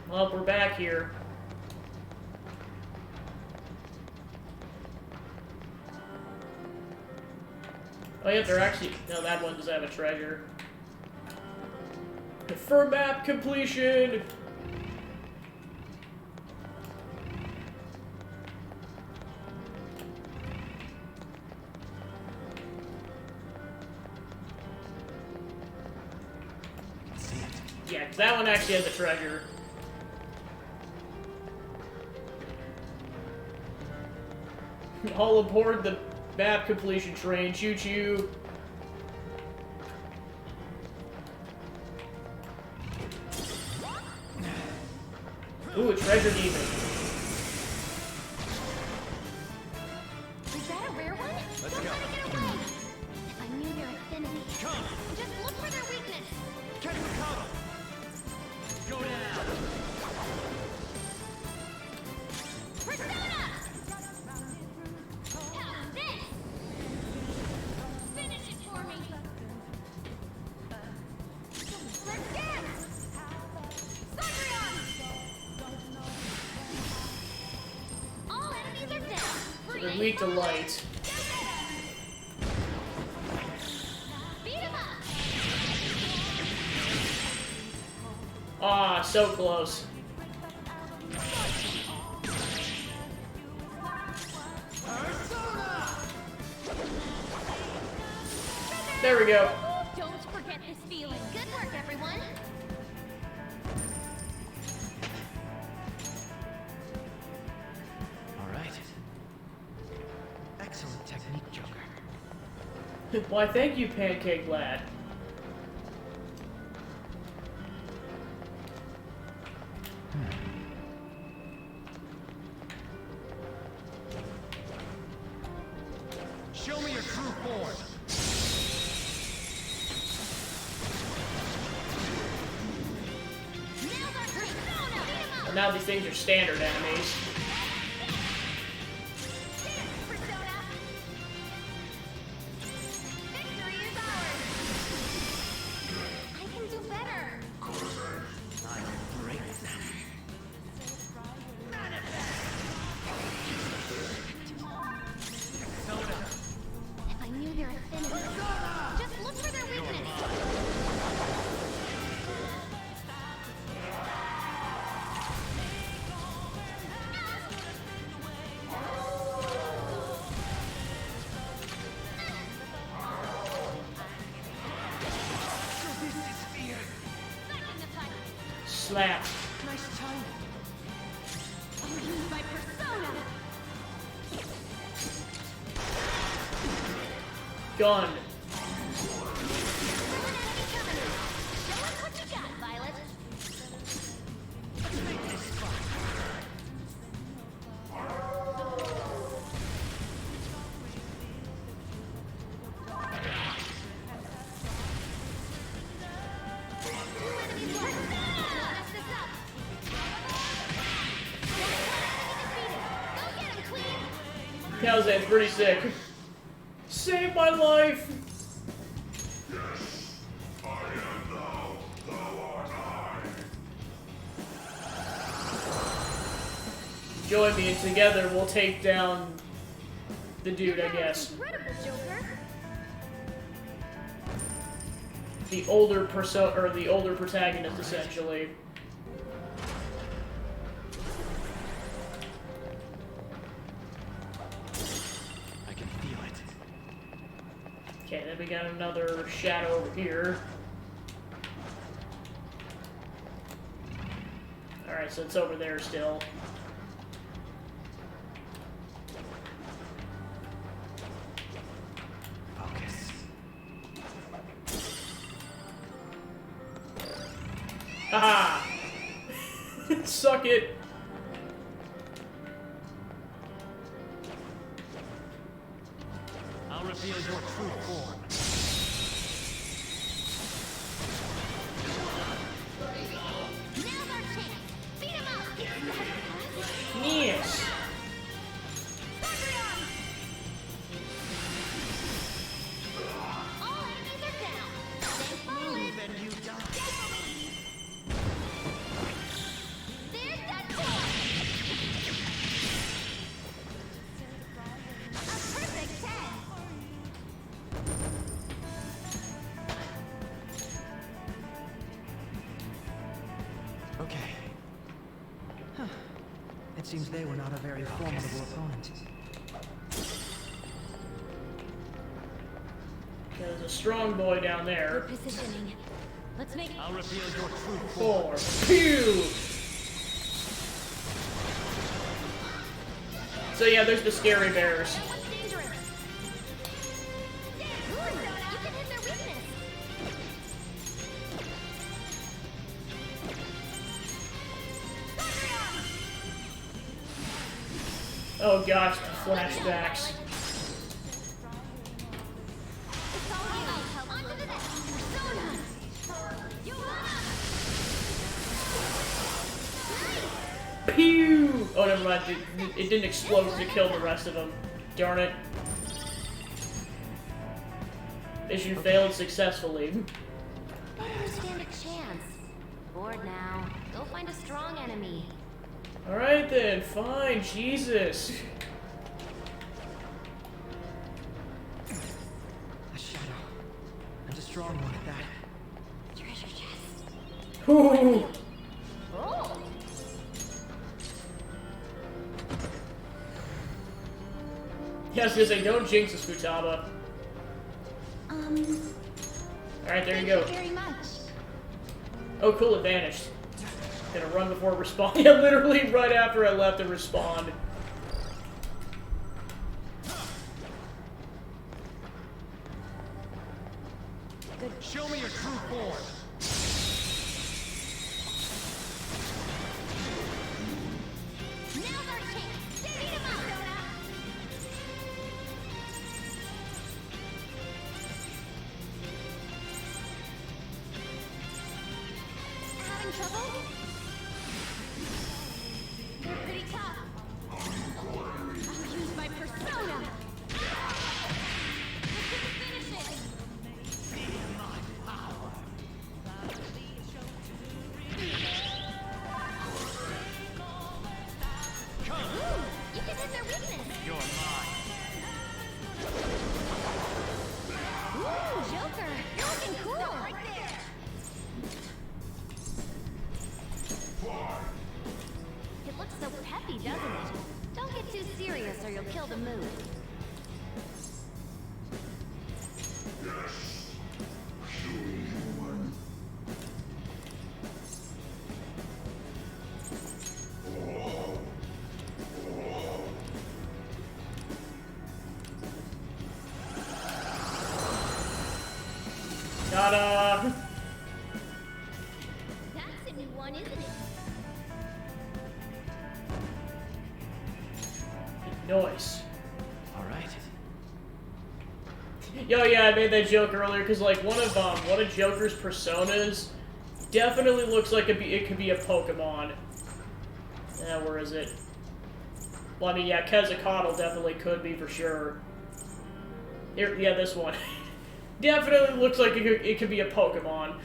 Well, we're back here. Oh yeah, they're actually... No, that one does have a treasure. Confirm map completion! Yeah, 'cause that one actually has a treasure. All aboard the map completion train. Choo-choo. Ooh, a treasure demon. Is that a rare one? Let's Don't go. let it get away. If I knew their affinity, just look for their weakness. Go down. Persona! This! Finish it for me! Let's dance! Cydrion! All enemies are down! So they're weak to light. Beat 'em up! Ah, so close. There we go. Don't forget this feeling. Good work, everyone! All right. Excellent technique, Joker. Why, thank you, Pancake Lad. Show me your true form. And now these things are standard enemies. Slap. Nice time. I'll use my persona. Gun. Show us what you got, Violet. Calzan's pretty sick. Save my life! Join me and together we'll take down the dude, I guess. The older the older protagonist, essentially. Okay, then we got another shadow over here. Alright, so it's over there still. Focus. Haha! Suck it! I'll reveal your true form. Now's our chance. Beat him up. Yes! All enemies are down. Stay forward. And you die. There's that door. A perfect 10. Okay. Huh. It seems they were not a very formidable opponent. There's a strong boy down there. Positioning. Let's make. I'll reveal your true form. 4. Pew! So yeah, there's the scary bears. What's dangerous? You can hit their weakness. Oh gosh, the flashbacks. It's all you. Onto the next persona. You Pew! Oh, never mind. It didn't explode to kill the rest of them. Darn it. Mission failed successfully. Don't you stand a chance. Bored now. Go find a strong enemy. Alright then, fine, Jesus. A shadow. And a strong one at that. Treasure chest. Ooh. Oh! Yeah, I was gonna say, don't jinx us, Futaba. Alright, there you go. Thank you very much. Oh, cool, it vanished. Gonna run before it respawned. Yeah, literally right after I left it respawned. Good. Show me your true form. Now's our chance. Beat him up, Dota. serious or you'll kill the mood. Ta-da! That's a new one, isn't it? Nice. Alright. Yo, yeah, I made that joke earlier because like one of Joker's personas definitely looks like it could be a Pokemon. Yeah, where is it? Well, I mean, yeah, Quetzalcoatl definitely could be for sure. Here, yeah, this one. Definitely looks like it could be a Pokemon.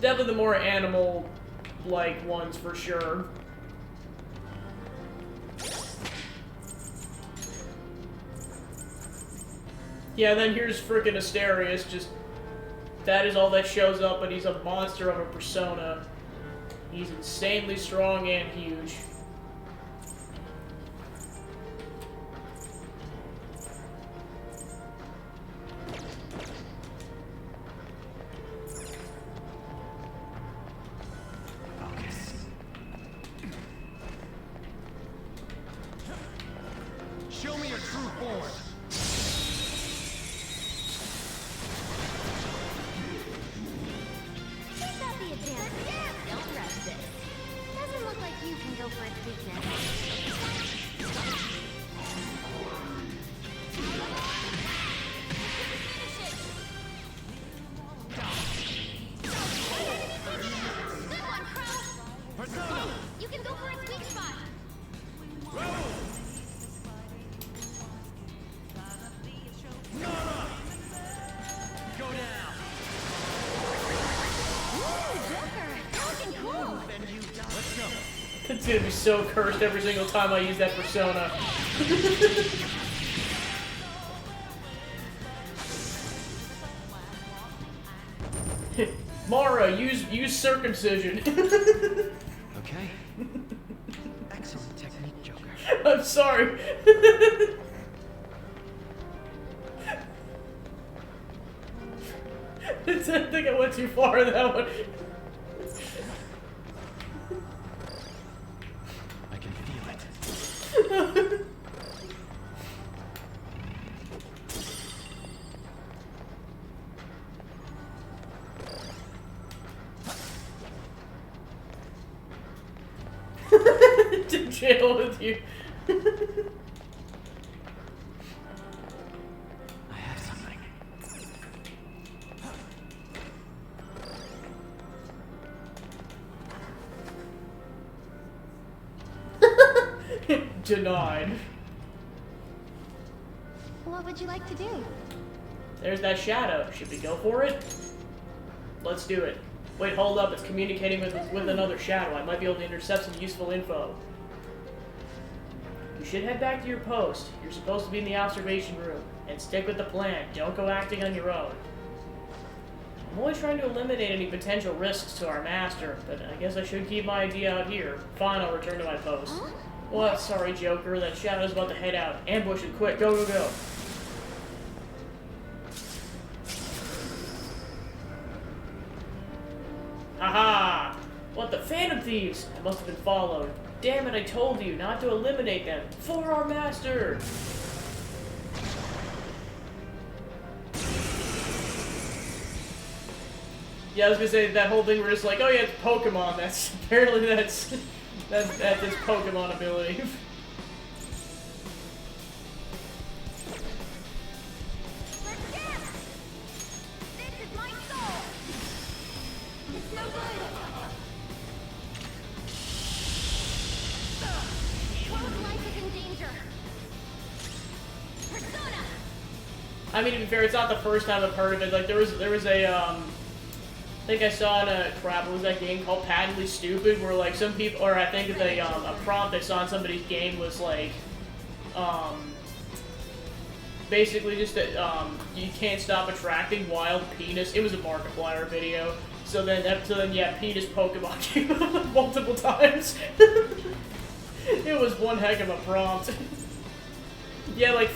Definitely the more animal-like ones for sure. Yeah, then here's frickin' Asterius, just... That is all that shows up, but he's a monster of a persona. He's insanely strong and huge. Show me your true form. Should that be a dance? Don't rush this. Doesn't look like you can go for its weakness. Good one, Crow! You can go for its weak spot. Go down. Ooh, Joker! Looking cool! Let's go. It's gonna be so cursed every single time I use that persona. Mara, use circumcision. Okay. Excellent technique, Joker. I'm sorry. I think I went too far in that one. I can feel it. To jail with you. I have something. Denied. What would you like to do? There's that shadow. Should we go for it? Let's do it. Wait, hold up. It's communicating with another shadow. I might be able to intercept some useful info. You should head back to your post. You're supposed to be in the observation room. And stick with the plan. Don't go acting on your own. I'm always trying to eliminate any potential risks to our master, but I guess I should keep my idea out here. Fine, I'll return to my post. Huh? What? Sorry, Joker. That shadow's about to head out. Ambush it quick. Go, go, go. Haha! What the Phantom Thieves? I must have been followed. Damn it, I told you not to eliminate them. For our master! Yeah, I was gonna say that whole thing where it's like, oh yeah, it's Pokemon. That's apparently that's his Pokemon ability. I mean, to be fair, it's not the first time I've heard of it. Like, there was a, I think I saw in a, crap, what was that game called Patently Stupid, where, like, some people, or I think they, a prompt I saw in somebody's game was, like, basically just that, you can't stop attracting wild penis. It was a Markiplier video. So then, yeah, penis Pokemon came up multiple times. It was one heck of a prompt. Yeah, like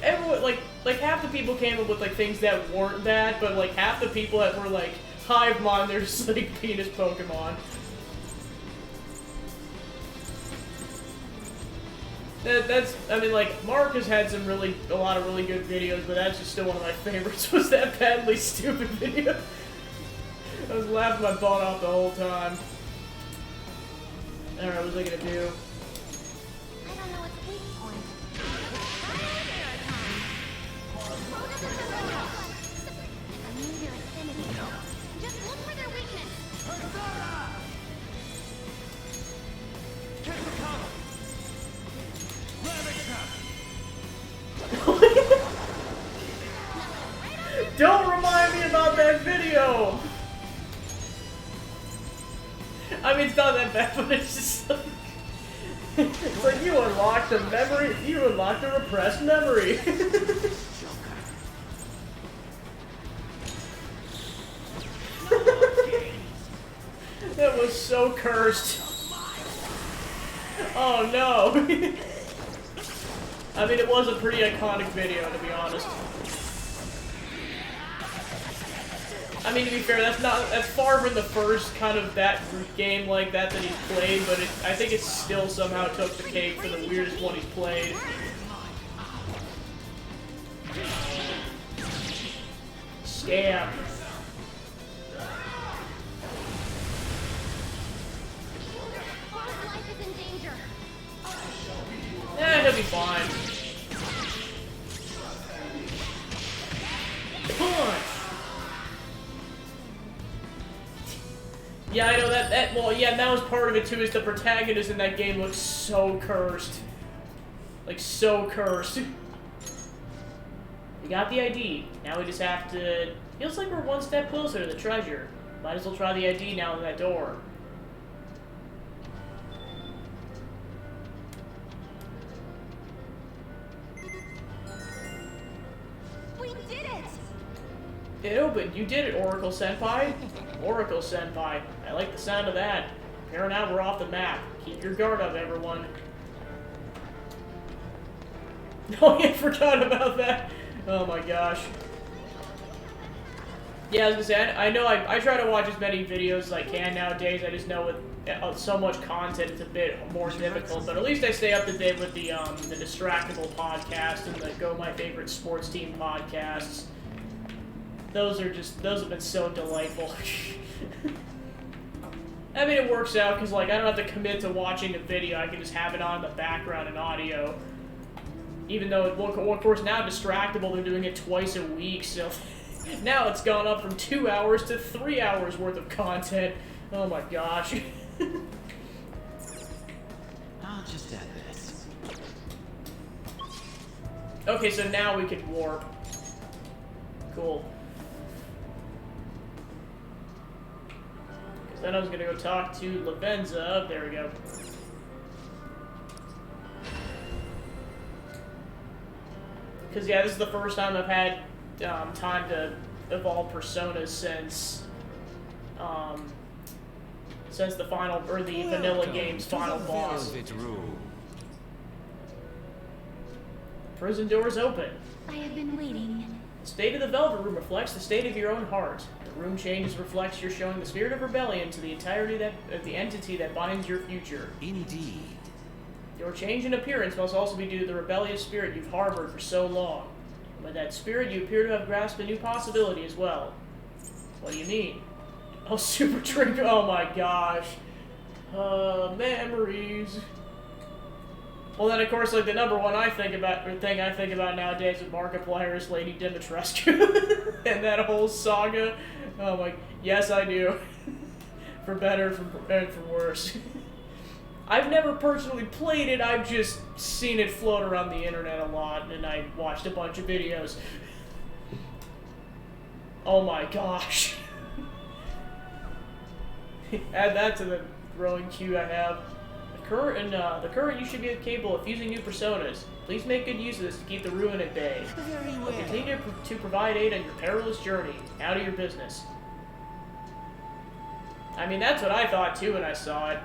everyone, like half the people came up with like things that weren't that, but like half the people that were like hive mind, they're just like penis Pokemon. I mean, like, Mark has had a lot of really good videos, but that's just still one of my favorites, was that badly stupid video. I was laughing my butt off the whole time. Alright, what was I gonna do? I don't know its weak point. I need your affinity. Just look for their weakness. Don't remind me about that video! I mean, it's not that bad, but it's just like... It's like, you unlocked a memory, you unlocked a repressed memory. That was so cursed. Oh no! I mean, it was a pretty iconic video, to be honest. I mean, to be fair, that's far from the first kind of that game like that he's played, but I think it still somehow took the cake for the weirdest one he's played. Scam. Life is in danger. He'll be fine. Punch! Yeah, I know well, yeah, that was part of it too, is the protagonist in that game looks so cursed. Like, so cursed. We got the ID. Now we just have to... Feels like we're one step closer to the treasure. Might as well try the ID now in that door. We did it! It opened. You did it, Oracle Senpai. Oracle Senpai. I like the sound of that. Here and now we're off the map. Keep your guard up, everyone. Oh, yeah, I forgot about that. Oh my gosh. Yeah, I was gonna say, I know I try to watch as many videos as I can nowadays. I just know with so much content, it's a bit more difficult. But at least I stay up to date with the Distractable podcast and the Go My Favorite Sports Team podcasts. Those have been so delightful. I mean, it works out because, like, I don't have to commit to watching a video. I can just have it on in the background and audio. Even though, well, of course, now Distractable, they're doing it twice a week, so now it's gone up from 2 hours to 3 hours worth of content. Oh my gosh. I'll just add this. Okay, so now we can warp. Cool. Because then I was going to go talk to Lavenza. There we go. Because, yeah, this is the first time I've had time to evolve personas since the final, or the vanilla game's final boss. Prison doors open. I have been waiting. The state of the Velvet Room reflects the state of your own heart. The room changes reflects you're showing the spirit of rebellion to the entirety of the entity that binds your future. Indeed. Your change in appearance must also be due to the rebellious spirit you've harbored for so long. And with that spirit, you appear to have grasped a new possibility as well. What do you mean? Oh, Super Drink! Oh my gosh. Memories. Well, then, of course, like, the number one thing I think about nowadays with Markiplier is Lady Dimitrescu. And that whole saga. Oh my... Yes, I do. For better and for worse. I've never personally played it, I've just seen it float around the internet a lot, and I watched a bunch of videos. Oh my gosh. Add that to the growing queue I have. The current you should be capable of fusing new personas. Please make good use of this to keep the ruin at bay. But continue to provide aid on your perilous journey. Now to your business. I mean, that's what I thought too when I saw it.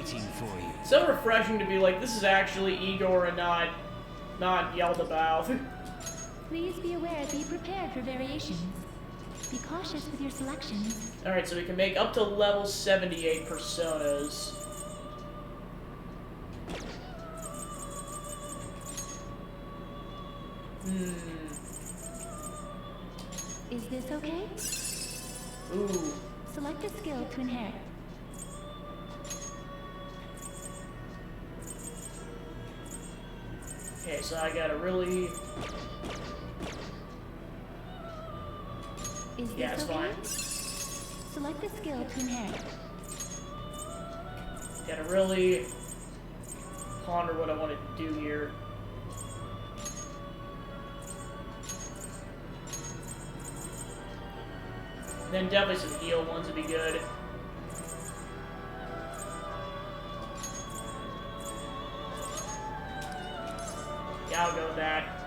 waiting for you. So refreshing to be like, this is actually Igor and not Yaldabaoth. Please be aware, be prepared for variations. Be cautious with your selections. Alright, so we can make up to level 78 personas. Is this okay? Ooh. Select a skill to inherit. Okay, so I gotta really... Is yeah, this it's okay? fine. Select a skill to inherit. Gotta really ponder what I want to do here. Then definitely some heal ones would be good. Yeah, I'll go with that.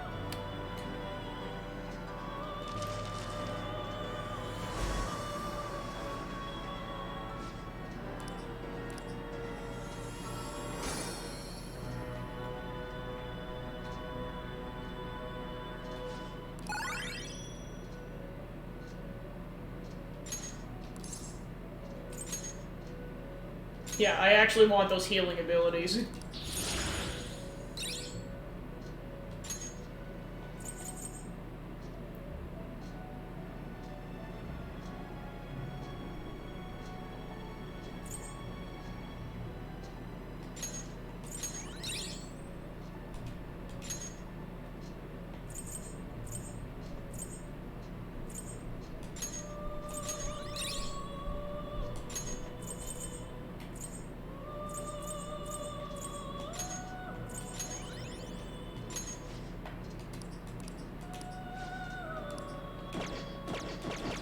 Yeah, I actually want those healing abilities.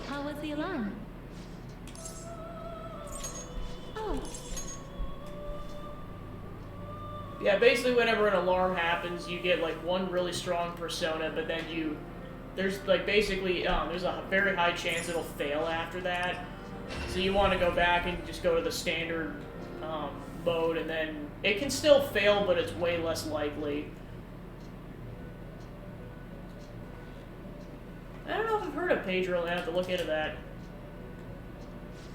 How was the alarm? Oh, Yeah, basically whenever an alarm happens, you get like one really strong persona, but then there's like basically, there's a very high chance it'll fail after that. So you want to go back and just go to the standard mode, and then it can still fail, but it's way less likely. I don't know if I've heard of Pedro, I have to look into that.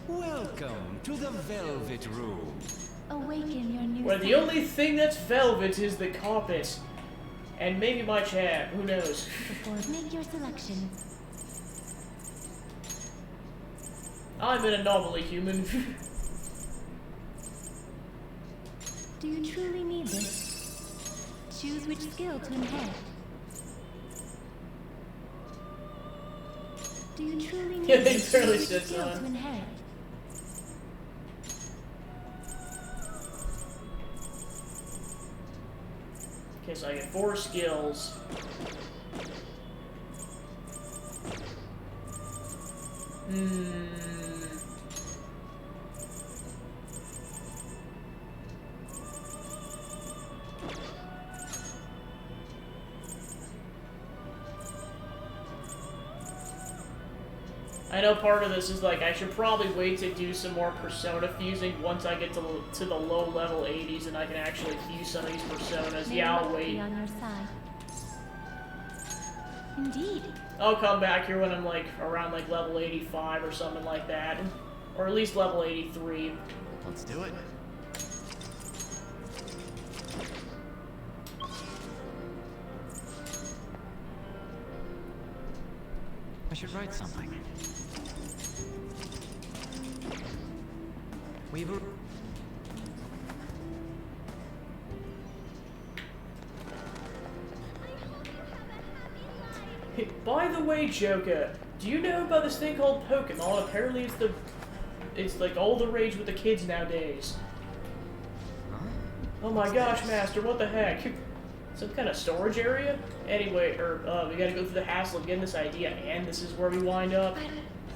Welcome to the Velvet Room. awaken your new Where the self. only thing that's velvet is the carpet. And maybe my chair, who knows? Make your selection. I'm an anomaly human. Do you truly need this? Choose which skill to inherit. Do you truly need Yeah, they this? barely Choose which sits skill on. to inherit. Okay, so I get 4 skills. I know part of this is like I should probably wait to do some more persona fusing once I get to the low level 80s and I can actually fuse some of these personas. May Yeah, I'll luck wait. be on your side. Indeed. I'll come back here when I'm like around like level 85 or something like that. Or at least level 83. Let's do it. I should write something. Weaver. Hey, by the way, Joker, do you know about this thing called Pokemon? Apparently it's like all the rage with the kids nowadays. Oh my gosh, Master, what the heck? Some kind of storage area? Anyway, we gotta go through the hassle of getting this idea, and this is where we wind up.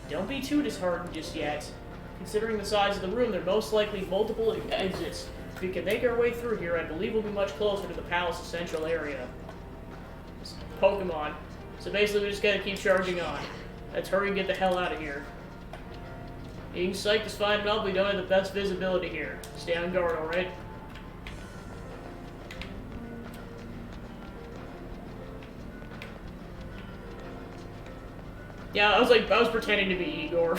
Don't be too disheartened just yet. Considering the size of the room, there are most likely multiple exits. If we can make our way through here, I believe we'll be much closer to the palace's central area. Pokemon. So basically, we just gotta keep charging on. Let's hurry and get the hell out of here. Being psyched is fine enough, we don't have the best visibility here. Stay on guard, alright? Yeah, I was pretending to be Igor.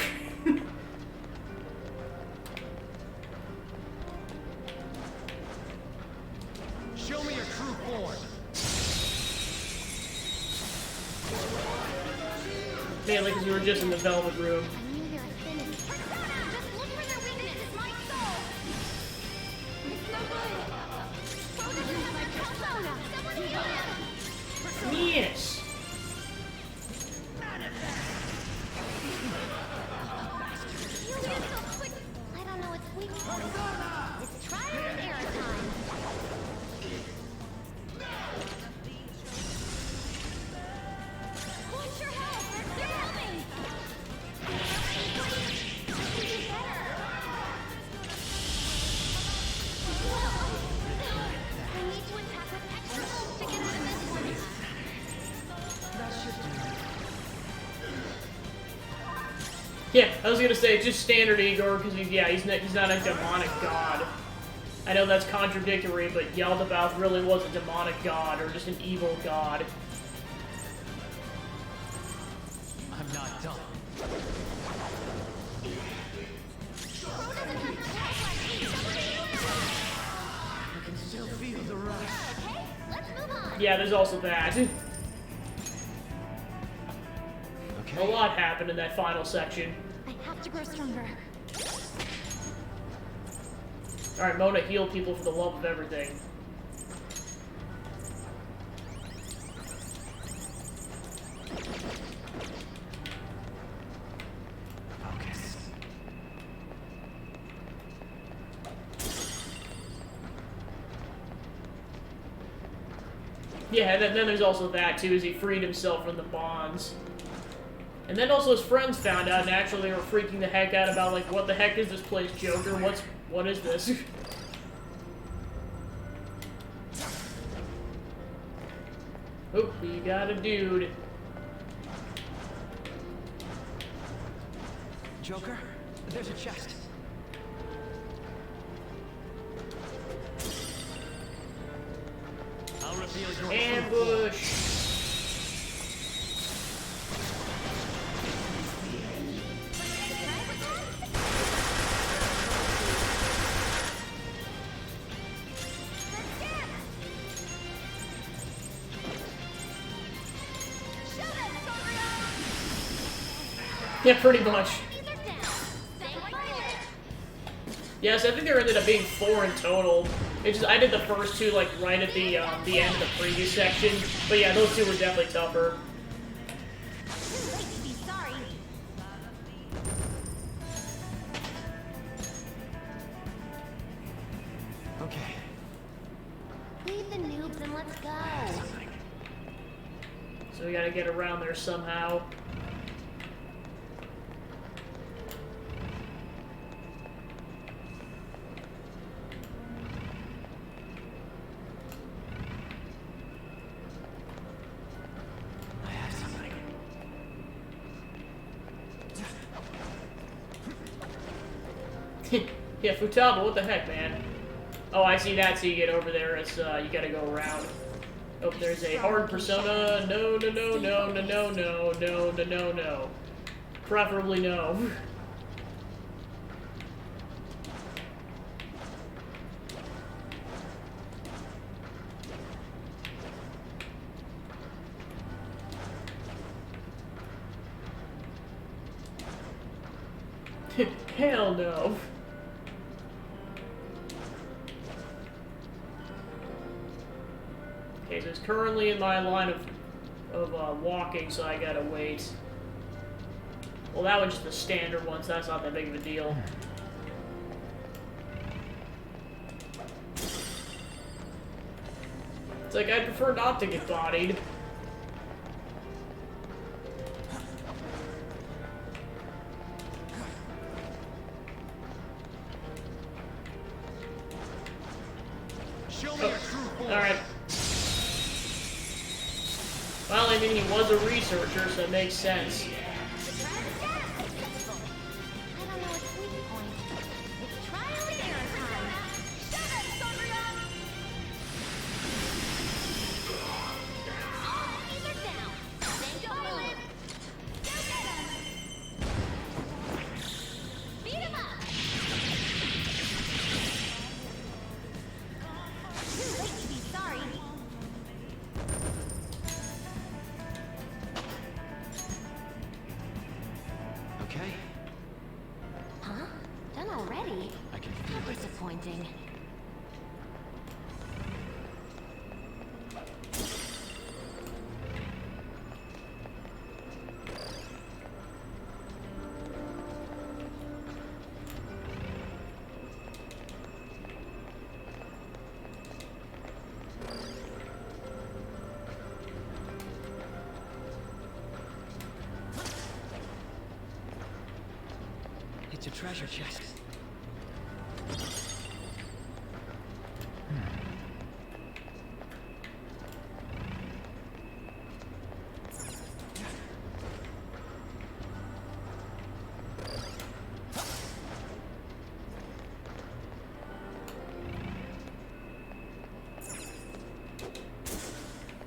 Show me your true form. Mainly because we were just in the Velvet Room. Yes! I don't know its weak point. It's trial and error time. Watch your head! They're coming! I need to attack with extra oomph to get out of this one. Yeah, I was gonna say, just standard Igor, because he's not a demonic god. I know that's contradictory, but Yaldabaoth really was a demonic god, or just an evil god. I'm not done. I can still feel the rush. Okay, let's move on. Yeah, there's also that. Okay. A lot happened in that final section. I have to grow stronger. Alright, Mona, heal people for the love of everything. Focus. Yeah, and then there's also that, too, as he freed himself from the bonds. And then also his friends found out, and actually they were freaking the heck out about, like, what the heck is this place, Joker? What is this? Oop, we got a dude. Joker, there's a chest. I'll reveal your Ambush! Yeah, pretty much. Yes, I think there ended up being 4 in total. It's just, I did the first 2 like right at the end of the previous section, but yeah, those 2 were definitely tougher. Okay. Leave the noobs and let's go. So we gotta get around there somehow. Yeah, Futaba, what the heck, man? Oh, I see that, so you get over there, it's, you gotta go around. Oh, there's a hard persona. No, no, no, no, no, no, no, no, no, no, no. Preferably no. Hell no. Okay, so it's currently in my line of walking, so I gotta wait. Well, that was just the standard one, so that's not that big of a deal. It's like, I'd prefer not to get bodied. Show me your true form. Alright. Well, I mean, he was a researcher, so it makes sense. I don't know its already? How disappointing. It's a treasure chest.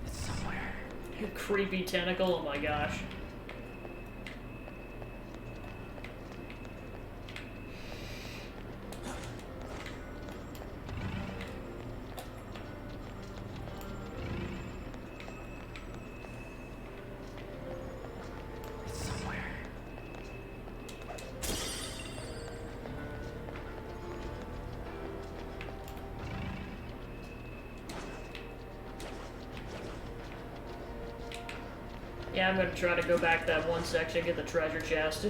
It's somewhere. You creepy tentacle, oh my gosh. It's somewhere. Yeah, I'm gonna try to go back that one section, get the treasure chest.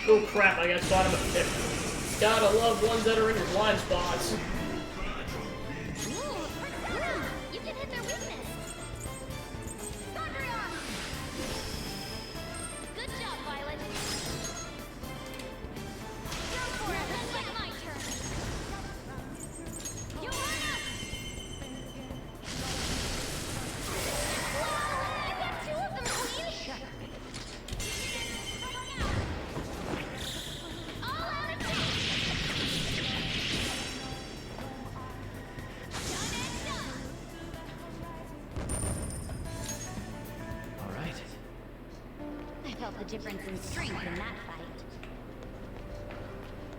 Oh crap, I got spotted up there. Gotta love ones that are in your blind spots. You can hit their weakness. Thunderon! Good job, Violet. Go for it. That's like my turn. You're up. Wow, you got two of them, Queen. All out of attack. Done and done. All right. I felt the difference in strength in that fight.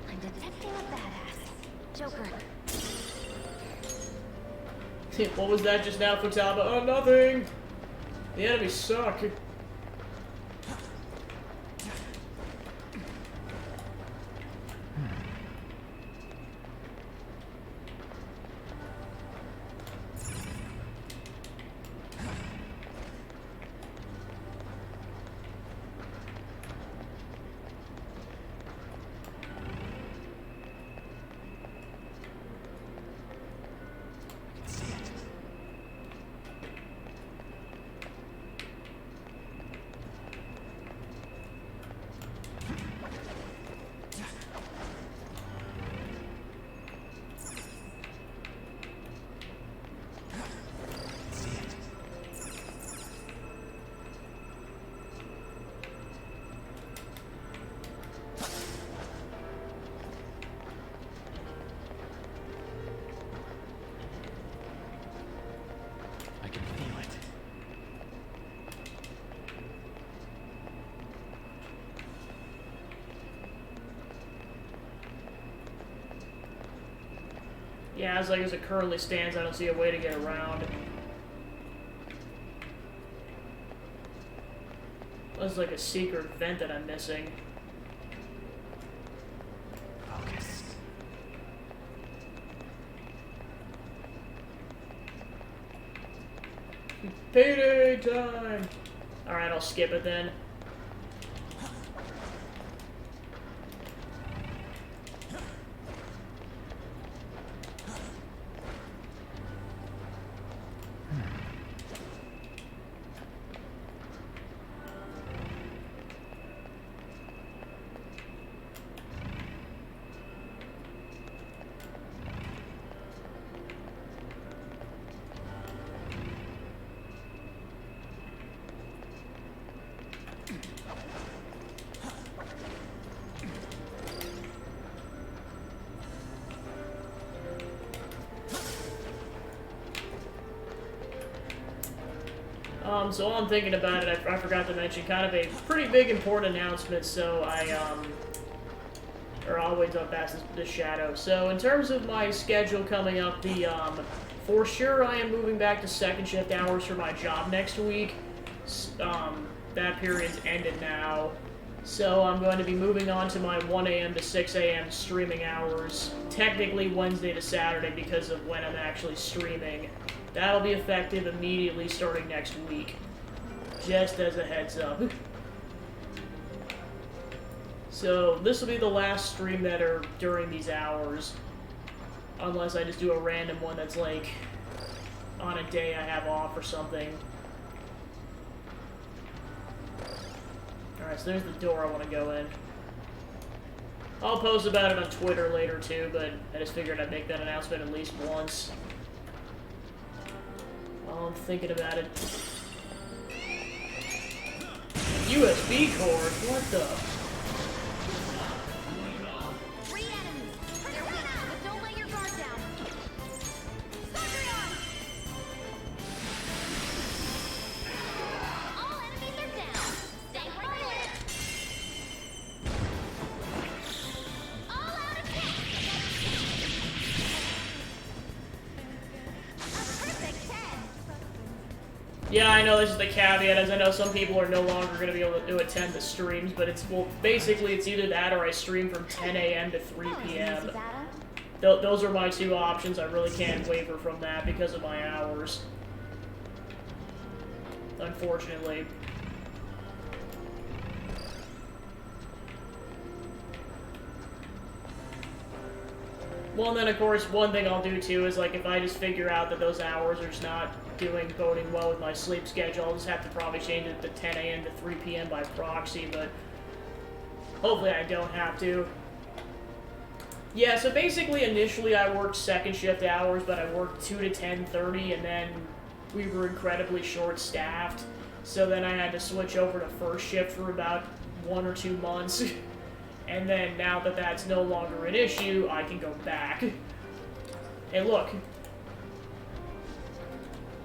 I'm detecting a badass. Joker. What was that just now, Futaba? Oh, nothing! The enemies suck. See it. See it. I can feel it. Yeah, as it currently stands, I don't see a way to get around. There's like a secret vent that I'm missing. Focus. Payday time! Alright, I'll skip it then. So while I'm thinking about it, I forgot to mention kind of a pretty big important announcement, so Or I'll wait till I pass this shadow. So in terms of my schedule coming up, for sure I am moving back to second shift hours for my job next week. That period's ended now. So I'm going to be moving on to my 1 a.m. to 6 a.m. streaming hours. Technically Wednesday to Saturday because of when I'm actually streaming. That'll be effective immediately starting next week. Just as a heads up. So this will be the last stream that are during these hours. Unless I just do a random one that's like on a day I have off or something. Alright, so there's the door I want to go in. I'll post about it on Twitter later too, but I just figured I'd make that announcement at least once. While I'm thinking about it. USB cord? What the? Yeah, I know this is the caveat, as I know some people are no longer going to be able to attend the streams, but it's, well, basically it's either that or I stream from 10 a.m. to 3 p.m. Those are my two options. I really can't waver from that because of my hours. Unfortunately. Well, and then of course, one thing I'll do too is, like, if I just figure out that those hours are just not boding well with my sleep schedule, I'll just have to probably change it to 10 a.m. to 3 p.m. by proxy, but hopefully I don't have to. Yeah, so basically initially I worked second shift hours, but I worked 2 to 10:30, and then we were incredibly short-staffed, so then I had to switch over to first shift for about 1 or 2 months. And then, now that that's no longer an issue, I can go back. Hey, look.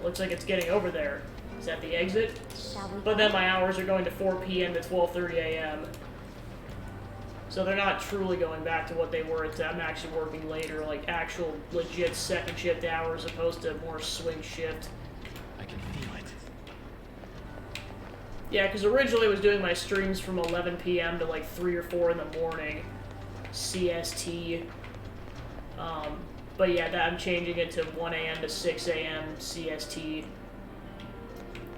Looks like it's getting over there. Is that the exit? But then my hours are going to 4 p.m. to 12:30 a.m. So they're not truly going back to what they were. I'm actually working later, like actual legit second shift hours, opposed to more swing shift. I can feel it. Yeah, because originally I was doing my streams from 11 p.m. to like 3 or 4 in the morning, CST. But yeah, I'm changing it to 1 a.m. to 6 a.m. CST.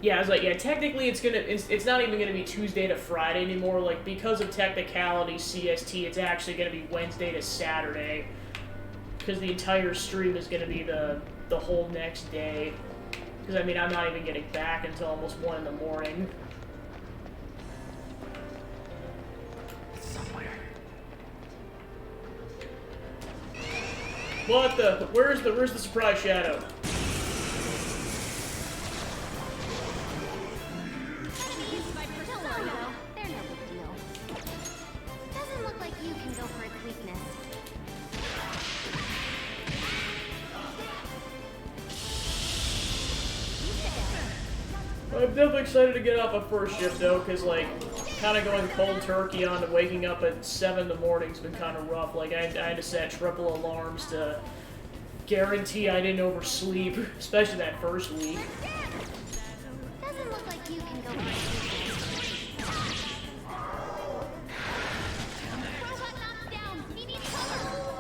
Yeah, I was like, yeah, technically it's not even gonna be Tuesday to Friday anymore. Like, because of technicality CST, it's actually gonna be Wednesday to Saturday, because the entire stream is gonna be the whole next day. Because I mean, I'm not even getting back until almost 1 in the morning. What the? Where's the surprise shadow? They're no big deal. Doesn't look like you can go for its weakness. I'm definitely excited to get off of first shift though, because like, kind of going cold turkey on to waking up at 7 in the morning's been kind of rough. Like, I had to set triple alarms to guarantee I didn't oversleep, especially that first week. Doesn't look like you can go for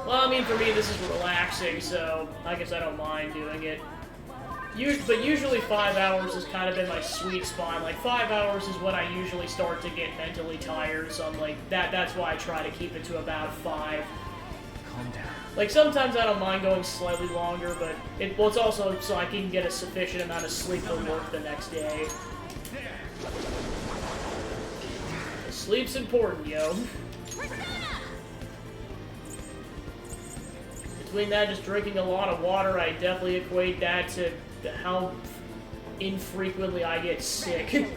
Well, I mean, for me, this is relaxing, so I guess I don't mind doing it. But usually 5 hours has kind of been my sweet spot. Like, 5 hours is when I usually start to get mentally tired, so I'm like, that's why I try to keep it to about 5. Calm down. Like, sometimes I don't mind going slightly longer, but it's also so I can get a sufficient amount of sleep for work the next day. Sleep's important, yo. Between that and just drinking a lot of water, I definitely equate that to how infrequently I get sick.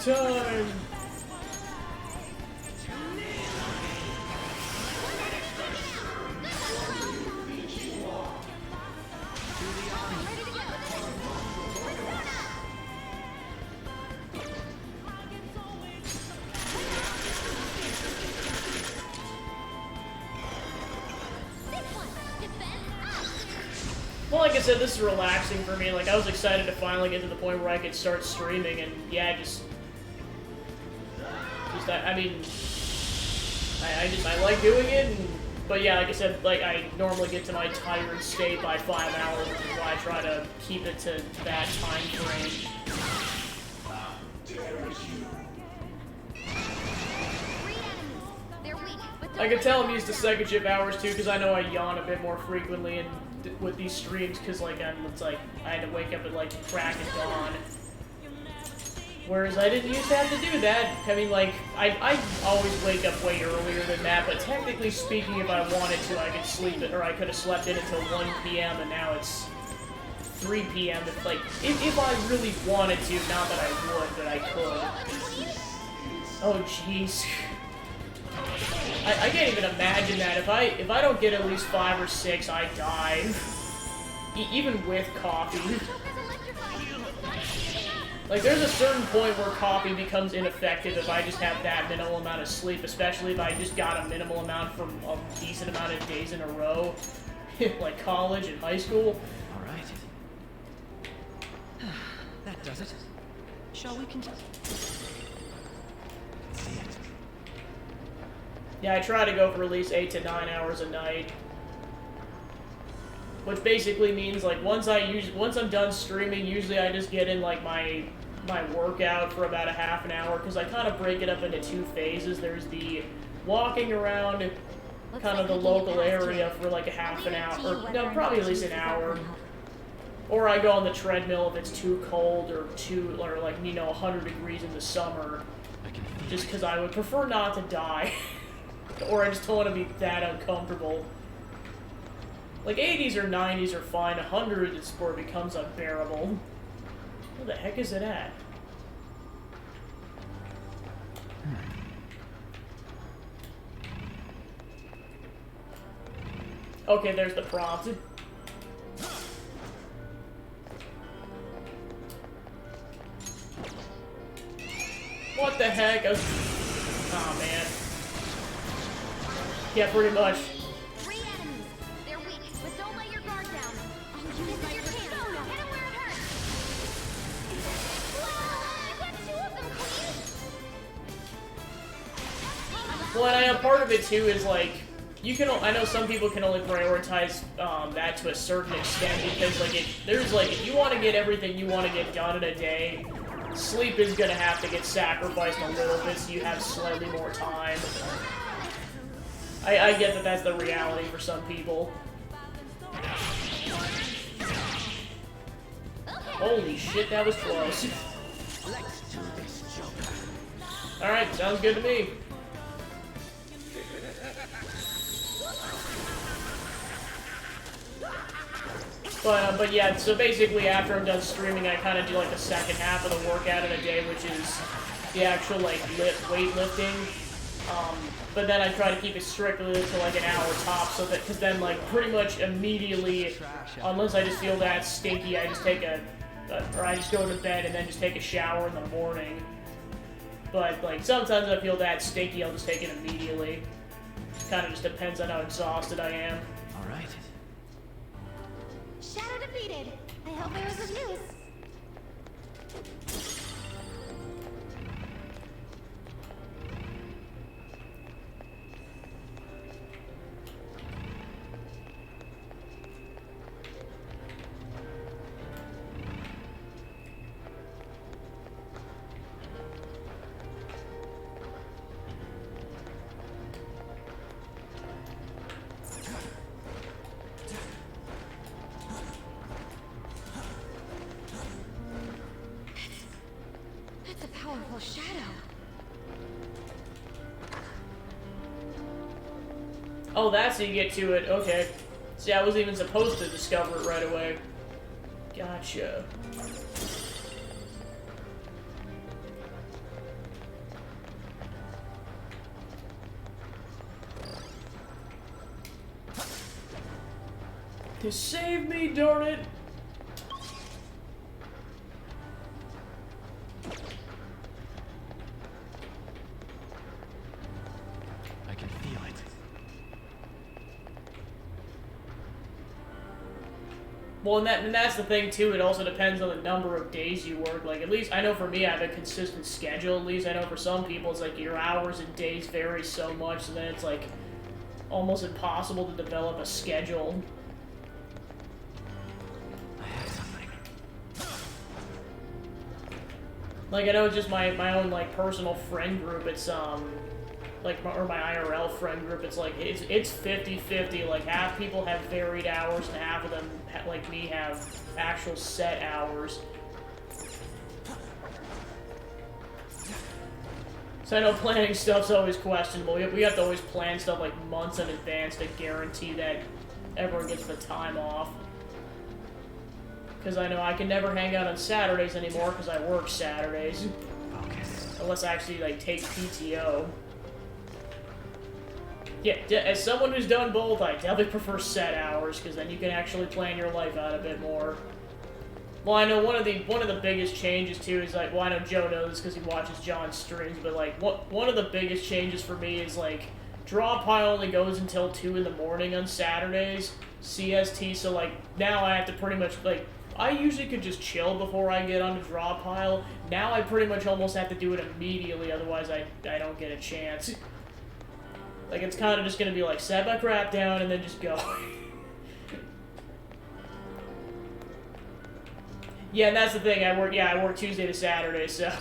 time! Well, like I said, this is relaxing for me. Like, I was excited to finally get to the point where I could start streaming, and yeah, I mean, I like doing it, but yeah, like I said, like, I normally get to my tired state by 5 hours, which is why I try to keep it to that time frame. I can tell I'm used to second shift hours too, because I know I yawn a bit more frequently and with these streams, because like it's like I had to wake up at like crack of dawn. Whereas I didn't used to have to do that. I mean, like I always wake up way earlier than that, but technically speaking, if I wanted to, I could sleep it, or I could have slept in until 1 p.m. and now it's 3 p.m. If like if I really wanted to, not that I would, but I could. Oh jeez. I can't even imagine that. If I don't get at least 5 or 6, I die. Even with coffee. Like, there's a certain point where coffee becomes ineffective if I just have that minimal amount of sleep, especially if I just got a minimal amount from a decent amount of days in a row, like college and high school. Alright. That does it. Shall we continue? See it. Yeah, I try to go for at least 8 to 9 hours a night. Which basically means, like, once I'm done streaming, usually I just get in, like, my workout for about a half an hour, because I kind of break it up into 2 phases. There's the walking around kind of the local area for, like, a half an hour, or, no, probably at least an hour. Or I go on the treadmill if it's too cold, or like, you know, 100 degrees in the summer. Just because I would prefer not to die. Or I just don't want to be that uncomfortable. Like, 80s or 90s are fine, 100 is where it becomes unbearable. Where the heck is it at? Okay, there's the prompt. What the heck? Oh, man. Yeah, pretty much. Well, and part of it too is like, you can. I know some people can only prioritize that to a certain extent, because like there's like, if you want to get everything you want to get done in a day, sleep is gonna have to get sacrificed a little bit so you have slightly more time. I get that that's the reality for some people. Holy shit, that was close. Alright, sounds good to me. But yeah, so basically after I'm done streaming, I kind of do like the second half of the workout in a day, which is the actual like weightlifting. But then I try to keep it strictly to like an hour top, so that, because then like pretty much immediately, unless I just feel that stinky, I just take or I just go to bed and then just take a shower in the morning. But like sometimes I feel that stinky, I'll just take it immediately. Kind of just depends on how exhausted I am. All right. Shadow defeated. I hope it was of use. Oh, that's how you get to it. Okay. See, I wasn't even supposed to discover it right away. Gotcha. To save me, darn it! I can feel it. Well, and that's the thing too. It also depends on the number of days you work. Like, at least I know for me, I have a consistent schedule. At least I know for some people, it's like your hours and days vary so much, so then it's like almost impossible to develop a schedule. Like, I know it's just my own, like, personal friend group. It's, like, or my IRL friend group. It's, like, it's 50-50. Like, half people have varied hours, and half of them, like me, have actual set hours. So I know planning stuff's always questionable. We have to always plan stuff, like, months in advance to guarantee that everyone gets the time off. Because I know I can never hang out on Saturdays anymore because I work Saturdays. Unless I actually, like, take PTO. Yeah, as someone who's done both, I definitely prefer set hours because then you can actually plan your life out a bit more. Well, I know one of the biggest changes too is like, well, I know Joe knows because he watches John's streams, but like one of the biggest changes for me is like draw pile only goes until 2 in the morning on Saturdays, CST. So like now I have to pretty much like. I usually could just chill before I get onto draw pile. Now I pretty much almost have to do it immediately, otherwise I don't get a chance. Like, it's kind of just gonna be like, set my crap down and then just go. Yeah, and that's the thing, I work Tuesday to Saturday, so.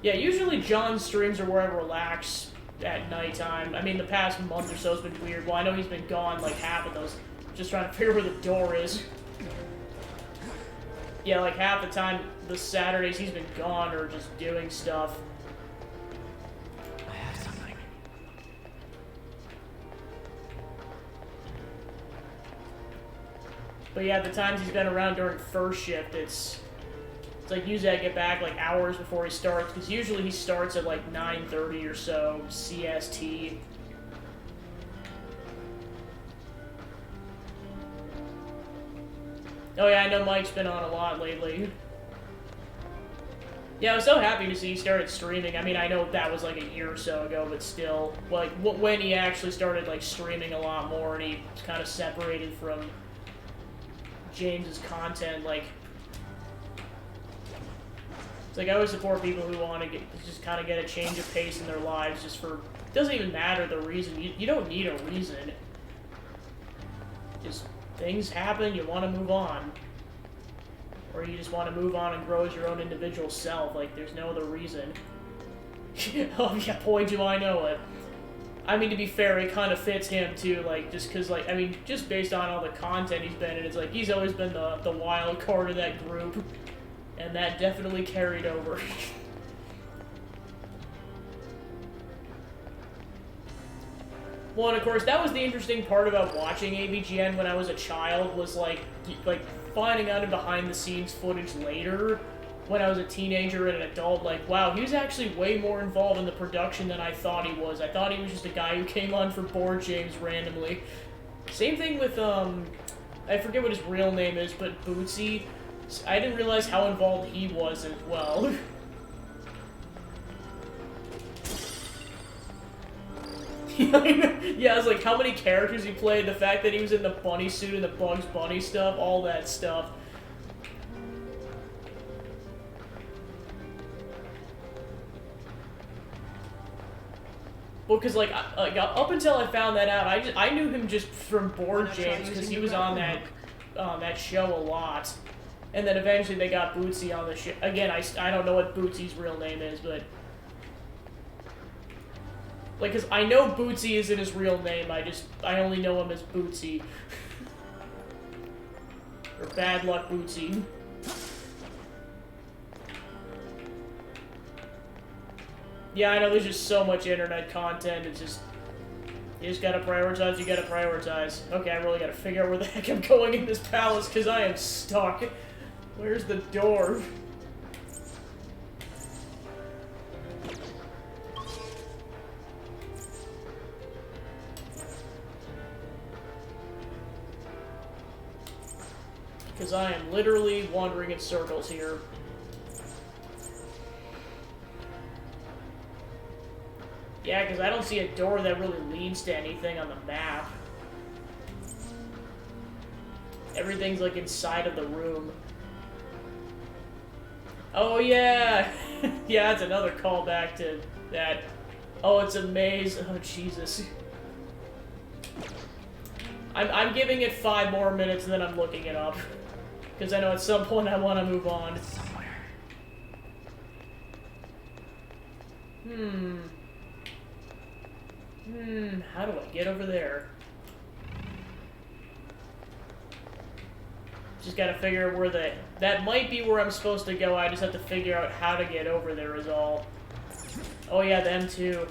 Yeah, usually John's streams are where I relax at nighttime. I mean, the past month or so has been weird. Well, I know he's been gone like half of those. Just trying to figure where the door is. Yeah, like half the time, the Saturdays he's been gone or just doing stuff. I have something. But yeah, the times he's been around during first shift, it's like usually I get back like hours before he starts, because usually he starts at like 9:30 or so, CST. Oh yeah, I know Mike's been on a lot lately. Yeah, I was so happy to see he started streaming. I mean, I know that was like a year or so ago, but still, like, when he actually started, like, streaming a lot more and he kind of separated from James's content, like, it's like I always support people who want to just kind of get a change of pace in their lives just for, it doesn't even matter the reason. You don't need a reason. Just things happen, you want to move on. Or you just want to move on and grow as your own individual self. Like, there's no other reason. Oh, yeah, boy, do I know it. I mean, to be fair, it kind of fits him, too. Like, just because, like, I mean, just based on all the content he's been in, it's like, he's always been the wild card of that group. And that definitely carried over. Well, and of course, that was the interesting part about watching AVGN when I was a child, was like finding out behind-the-scenes footage later, when I was a teenager and an adult, like, wow, he was actually way more involved in the production than I thought he was. I thought he was just a guy who came on for Board James randomly. Same thing with, I forget what his real name is, but Bootsy. I didn't realize how involved he was as well. Yeah, I was like, how many characters he played, the fact that he was in the bunny suit and the Bugs Bunny stuff, all that stuff. Well, because, like, up until I found that out, I knew him just from Board James, because he was on that show a lot. And then eventually they got Bootsy on the show. Again, I don't know what Bootsy's real name is, but... Like, because I know Bootsy isn't his real name, I only know him as Bootsy. Or Bad Luck Bootsy. Yeah, I know there's just so much internet content, it's just... You just gotta prioritize, you gotta prioritize. Okay, I really gotta figure out where the heck I'm going in this palace, because I am stuck. Where's the door? Because I am literally wandering in circles here. Yeah, because I don't see a door that really leads to anything on the map. Everything's like inside of the room. Oh yeah! Yeah, that's another callback to that. Oh, it's a maze. Oh, Jesus. I'm giving it 5 more minutes and then I'm looking it up. Because I know at some point I want to move on. How do I get over there? Just gotta figure out where that might be where I'm supposed to go. I just have to figure out how to get over there is all. Oh yeah, them too.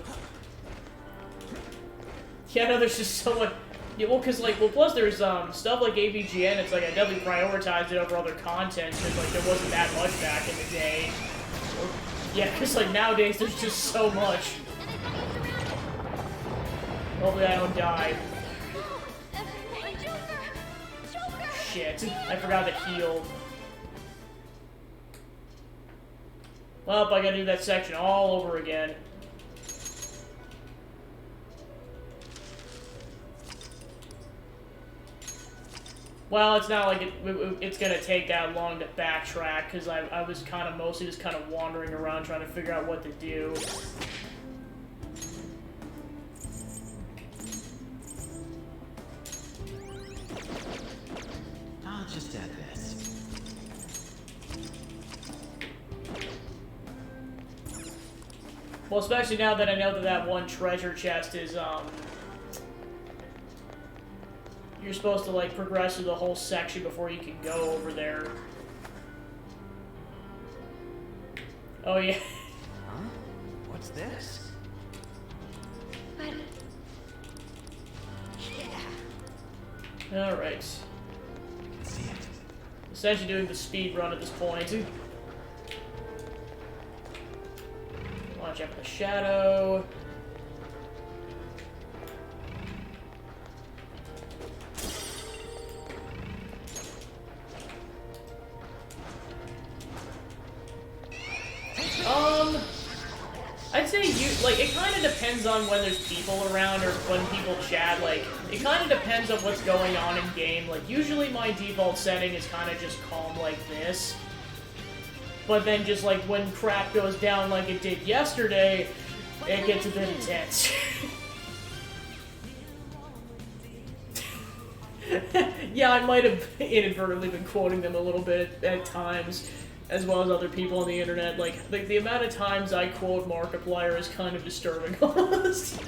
Yeah, no, there's just so much. Yeah, well, cause like, plus there's stuff like AVGN. It's like I definitely prioritized it over other content because like there wasn't that much back in the day. Or, yeah, cause like nowadays there's just so much. Hopefully I don't die. Shit, I forgot to heal. Well, I gotta do that section all over again. Well, it's not like it's gonna take that long to backtrack, because I was kind of mostly just kind of wandering around trying to figure out what to do. I'll just add this. Well, especially now that I know that that one treasure chest is, you're supposed to, like, progress through the whole section before you can go over there. Oh, yeah. Huh? What's this? Alright. Essentially doing the speed run at this point. Watch out for the shadow. I'd say it kind of depends on when there's people around or when people chat. Like, it kind of depends on what's going on in game. Like, usually my default setting is kind of just calm like this. But then just, like, when crap goes down like it did yesterday, it gets a bit intense. Yeah, I might have inadvertently been quoting them a little bit at times, as well as other people on the internet. Like the amount of times I quote Markiplier is kind of disturbing, almost.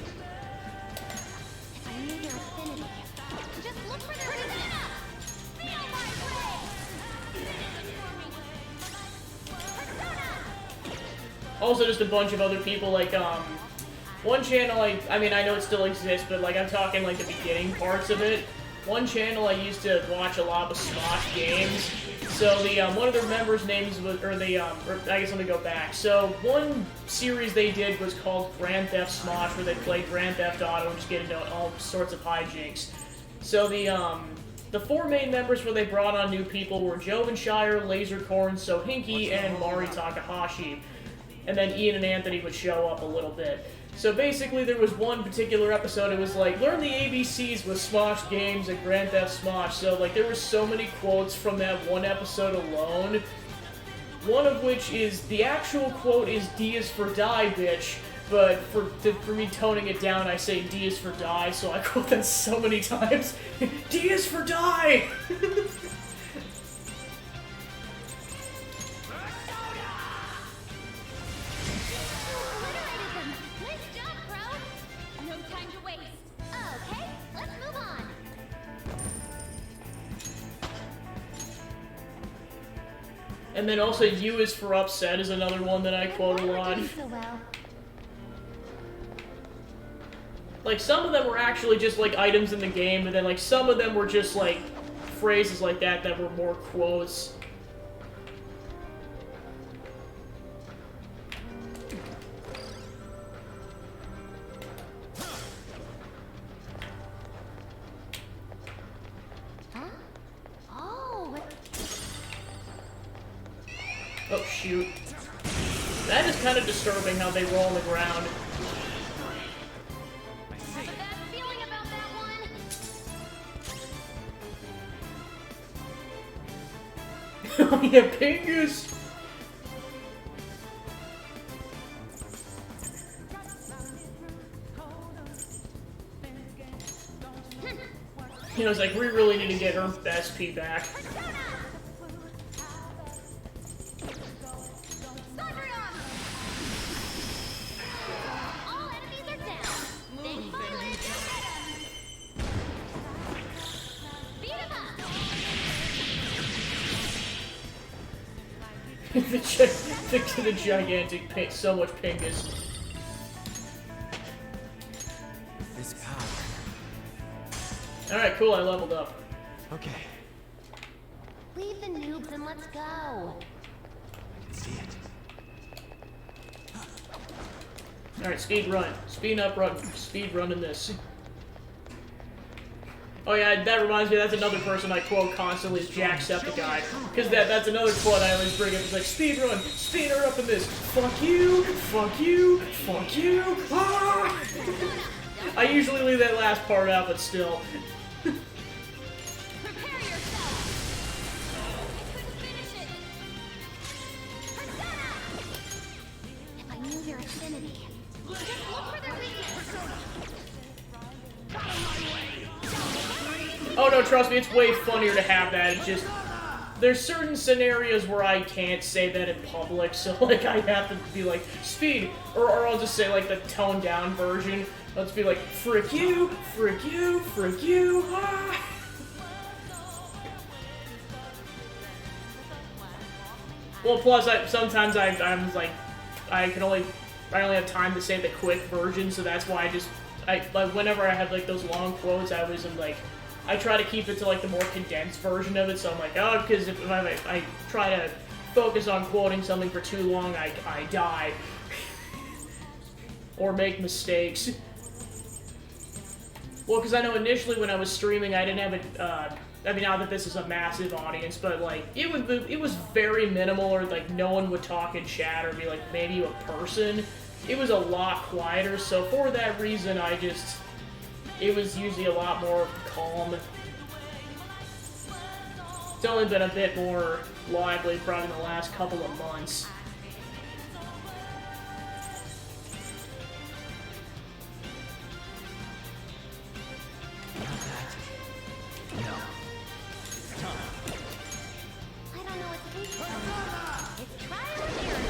Also, just a bunch of other people, like, one channel, I mean, I know it still exists, but, like, I'm talking, like, the beginning parts of it. One channel I used to watch a lot was Smosh Games. So the one of their members' names was, or I guess let me go back. So one series they did was called Grand Theft Smosh, where they played Grand Theft Auto and just get into all sorts of hijinks. So the 4 main members where they brought on new people were Jovenshire, Lasercorn, Sohinki, and Mari Takahashi. And then Ian and Anthony would show up a little bit. So basically, there was one particular episode, it was like, learn the ABCs with Smosh Games and Grand Theft Smosh. So, like, there were so many quotes from that one episode alone. One of which is, the actual quote is, D is for die, bitch. But for me toning it down, I say D is for die, so I quote that so many times. D is for die! And then also, U is for upset is another one that I quote a lot. Like, some of them were actually just, like, items in the game, and then, like, some of them were just, like, phrases like that were more quotes. shoot. That is kind of disturbing how they roll on the ground. Have a bad feeling about that one. Oh yeah, Pingus! You know, it's like, we really need to get her SP back. All enemies are down. Big bullet. Beat him up. the gigantic pink, so much Pingus. This power. Alright, cool, I leveled up. Okay, Leave the noobs and let's go. I can see it. Alright, speed run. Speed running this. Oh yeah, that reminds me, that's another person I quote constantly is Jacksepticeye. Because that's another quote I always bring up. It's like, speed run, speed her up in this. Fuck you, fuck you, fuck you. Ah! I usually leave that last part out, but still. Prepare yourself. I couldn't finish it. Persona! If I knew their affinity, just look for their weakness. Oh no, trust me, it's way funnier to have that. It's just, there's certain scenarios where I can't say that in public, so like I have to be like, speed, or I'll just say like the toned down version. Let's be like, frick you, frick you, frick you, ah! Well, plus, sometimes I'm like, I only have time to say the quick version, so that's why like, whenever I have, like, those long quotes, I always am like, I try to keep it to, like, the more condensed version of it, so I'm like, oh, because if I try to focus on quoting something for too long, I die. Or make mistakes. Well, because I know initially when I was streaming, I didn't have I mean, not that this is a massive audience, but, like, it was very minimal, or, like, no one would talk in chat, or be, like, maybe a person. It was a lot quieter, so for that reason, it was usually a lot more calm. It's only been a bit more lively probably in the last couple of months. No. I don't know what's weak. It's trial and error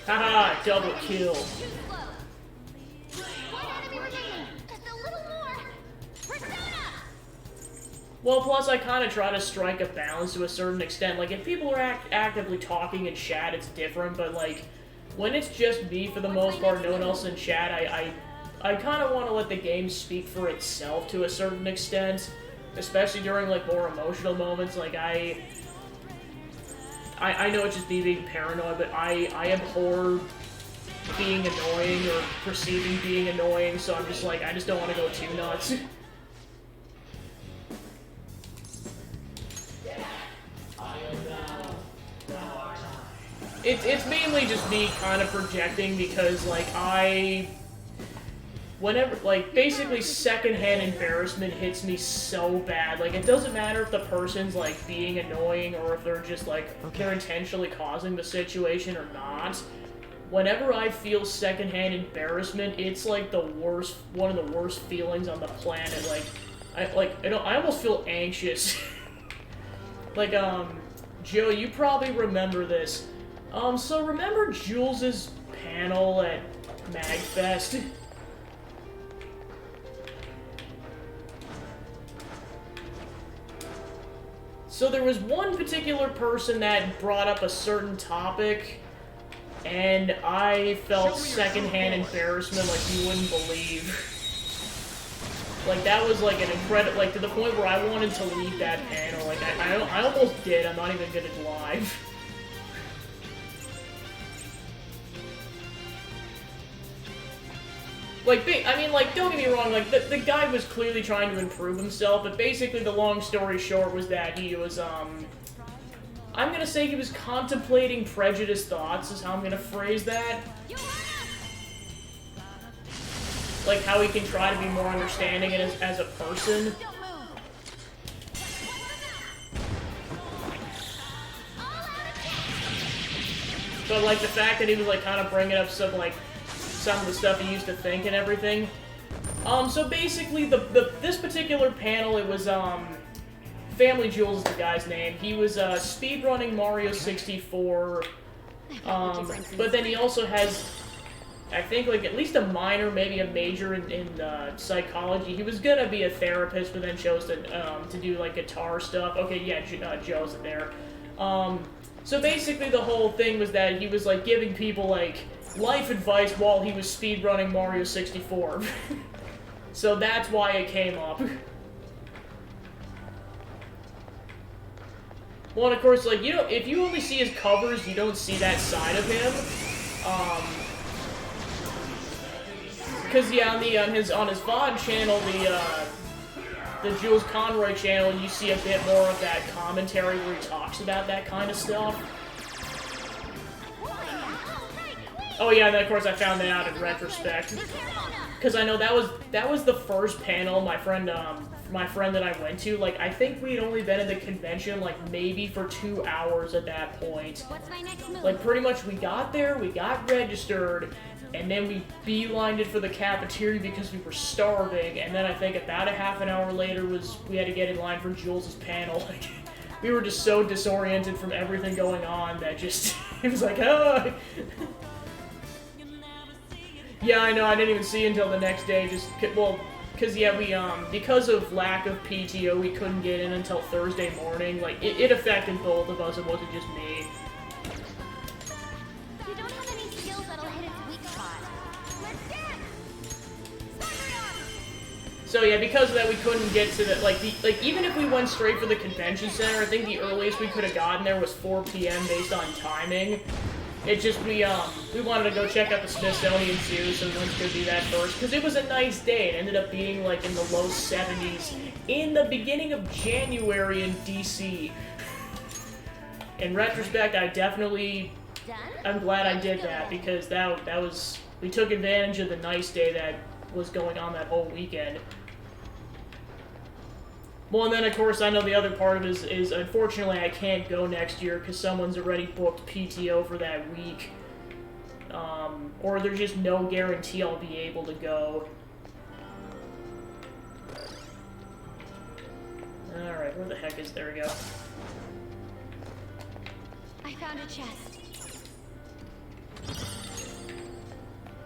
time. Haha, double kill. Too slow. One enemy remaining. Just a little more. Persona! Well, plus I kind of try to strike a balance to a certain extent. Like, if people are actively talking in chat, it's different, but, like, when it's just me for the most part, no one else in chat, I kind of want to let the game speak for itself to a certain extent, especially during, like, more emotional moments. Like, I know it's just me being paranoid, but I abhor being annoying or perceiving being annoying, so I'm just like, I just don't want to go too nuts. It's mainly just me kind of projecting because, like, whenever, like, basically secondhand embarrassment hits me so bad. Like, it doesn't matter if the person's, like, being annoying or if they're just, like, they're intentionally causing the situation or not. Whenever I feel secondhand embarrassment, it's, like, one of the worst feelings on the planet. Like, I almost feel anxious. Like, Joe, you probably remember this. So remember Jules's panel at MagFest? So there was one particular person that brought up a certain topic, and I felt secondhand embarrassment like you wouldn't believe. Like, that was like an incredible, like, to the point where I wanted to leave that panel. Like, I almost did, I'm not even gonna lie. Like, I mean, like, don't get me wrong, like, the guy was clearly trying to improve himself, but basically the long story short was that he was, I'm gonna say he was contemplating prejudiced thoughts, is how I'm gonna phrase that. Like how he can try to be more understanding as a person. But like the fact that he was like kind of bringing up some of the stuff he used to think and everything. So basically this particular panel, it was Family Jewels is the guy's name. He was speedrunning Mario 64. But then he also has, I think, like at least a minor, maybe a major in psychology. He was gonna be a therapist, but then chose to do like guitar stuff. Okay, yeah, Joe's there. So basically the whole thing was that he was like giving people like life advice while he was speedrunning Mario 64. So that's why it came up. Well, and of course, like, you know, if you only see his covers, you don't see that side of him. Because yeah, on his VOD channel, the Jules Conroy channel, you see a bit more of that commentary where he talks about that kind of stuff. Oh yeah, and then of course I found that out in retrospect. Because I know that was the first panel my friend that I went to. Like, I think we had only been in the convention like maybe for 2 hours at that point. Like, pretty much we got there, we got registered, and then we beelined it for the cafeteria because we were starving. And then I think about a half an hour later we had to get in line for Jules' panel. Like, we were just so disoriented from everything going on that just it was like, oh. Yeah, I know, I didn't even see it until the next day, because, yeah, we, because of lack of PTO, we couldn't get in until Thursday morning. Like, it affected both of us, it wasn't just me. You don't have any skills that'll hit its weak spot. Let's dance! So, yeah, because of that, we couldn't get to the, like, even if we went straight for the convention center, I think the earliest we could have gotten there was 4 p.m. based on timing. It just, we wanted to go check out the Smithsonian Zoo, so we went to go do that first, because it was a nice day. It ended up being, like, in the low 70s in the beginning of January in DC. In retrospect, I'm glad I did that, because that was, we took advantage of the nice day that was going on that whole weekend. Well, and then, of course, I know the other part of it is unfortunately, I can't go next year because someone's already booked PTO for that week. Or there's just no guarantee I'll be able to go. Alright, where the heck is... There we go. I found a chest.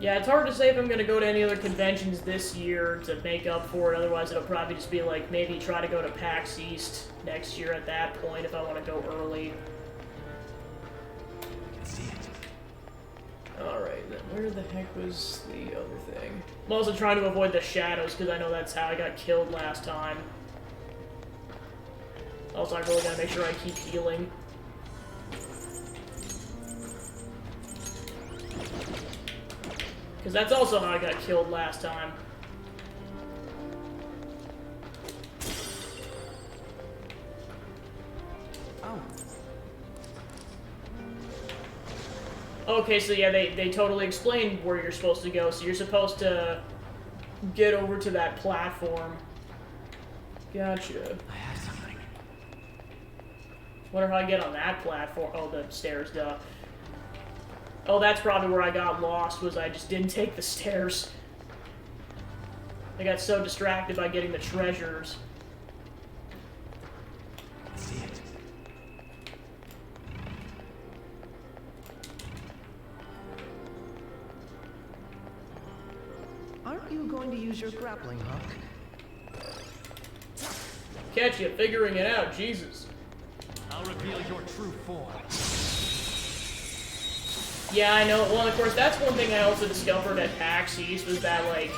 Yeah, it's hard to say if I'm gonna go to any other conventions this year to make up for it. Otherwise, it'll probably just be like, maybe try to go to PAX East next year at that point if I want to go early. Alright, then where the heck was the other thing? I'm also trying to avoid the shadows, because I know that's how I got killed last time. Also, I really gotta make sure I keep healing. Because that's also how I got killed last time. Oh. Okay, so yeah, they totally explained where you're supposed to go. So you're supposed to get over to that platform. Gotcha. I have something. Wonder how I get on that platform. Oh, the stairs, duh. Oh, that's probably where I got lost, was I just didn't take the stairs. I got so distracted by getting the treasures. See it. Aren't you going to use your grappling hook? Catch you figuring it out, Jesus. I'll reveal your true form. Yeah, I know. Well, of course, that's one thing I also discovered at PAX East, was that, like,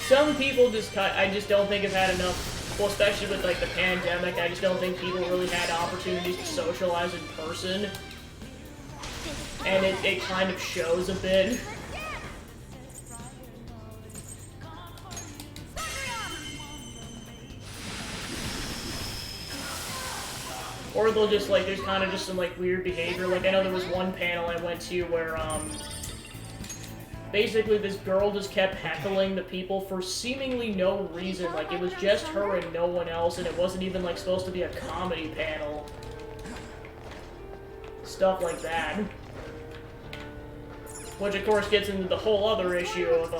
some people I just don't think have had enough, well, especially with, like, the pandemic, I just don't think people really had opportunities to socialize in person. And it kind of shows a bit. Or they'll just, like, there's kind of just some, like, weird behavior. Like, I know there was one panel I went to where, basically this girl just kept heckling the people for seemingly no reason. Like, it was just her and no one else, and it wasn't even, like, supposed to be a comedy panel. Stuff like that. Which, of course, gets into the whole other issue of,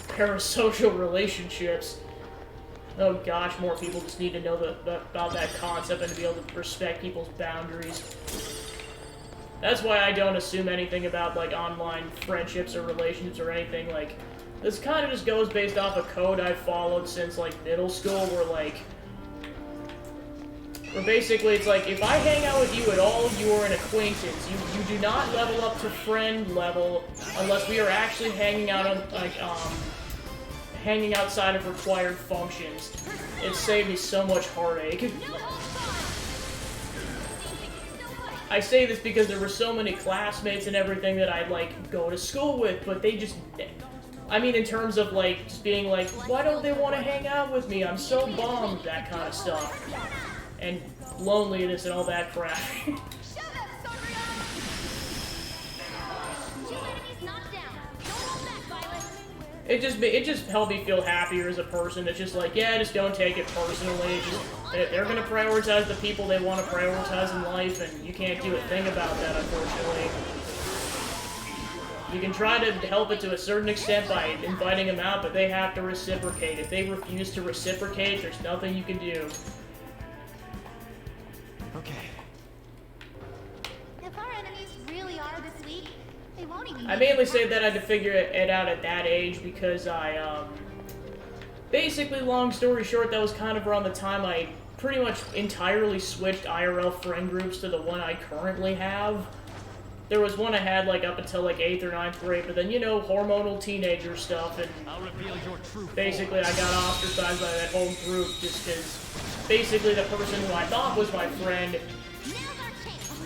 parasocial relationships. Oh gosh, more people just need to know about that concept and to be able to respect people's boundaries. That's why I don't assume anything about, like, online friendships or relationships or anything. Like, this kind of just goes based off a code I've followed since, like, middle school, where basically it's like, if I hang out with you at all, you are an acquaintance. You do not level up to friend level unless we are actually hanging out on, like, hanging outside of required functions. It saved me so much heartache. I say this because there were so many classmates and everything that I'd, like, go to school with, but they just... I mean, in terms of, like, just being like, why don't they want to hang out with me? I'm so bummed, that kind of stuff. And loneliness and all that crap. It just helped me feel happier as a person. It's just like, yeah, just don't take it personally. It's just, they're gonna prioritize the people they want to prioritize in life, and you can't do a thing about that, unfortunately. You can try to help it to a certain extent by inviting them out, but they have to reciprocate. If they refuse to reciprocate, there's nothing you can do. Okay. If our enemies really are this weak, they won't even... I mainly say that I had to figure it out at that age because I, basically, long story short, that was kind of around the time I pretty much entirely switched IRL friend groups to the one I currently have. There was one I had, like, up until, like, 8th or 9th grade, but then, you know, hormonal teenager stuff, and basically I got ostracized by that whole group just because basically the person who I thought was my friend,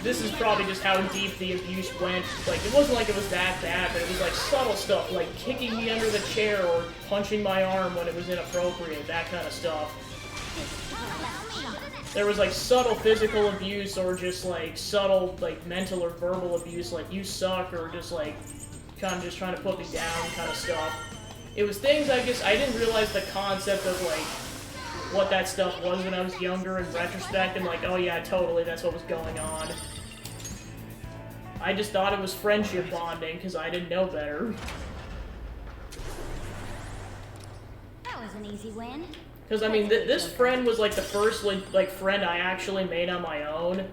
this is probably just how deep the abuse went. Like, it wasn't like it was that bad, but it was, like, subtle stuff, like kicking me under the chair or punching my arm when it was inappropriate, that kind of stuff. There was, like, subtle physical abuse or just, like, subtle, like, mental or verbal abuse, like, you suck, or just, like, kind of just trying to put me down kind of stuff. It was things, I guess, I didn't realize the concept of, like, what that stuff was when I was younger in retrospect, and like, oh yeah, totally, that's what was going on. I just thought it was friendship bonding, because I didn't know better. That was an easy win. Because, I mean, this friend was, like, the first, like, friend I actually made on my own.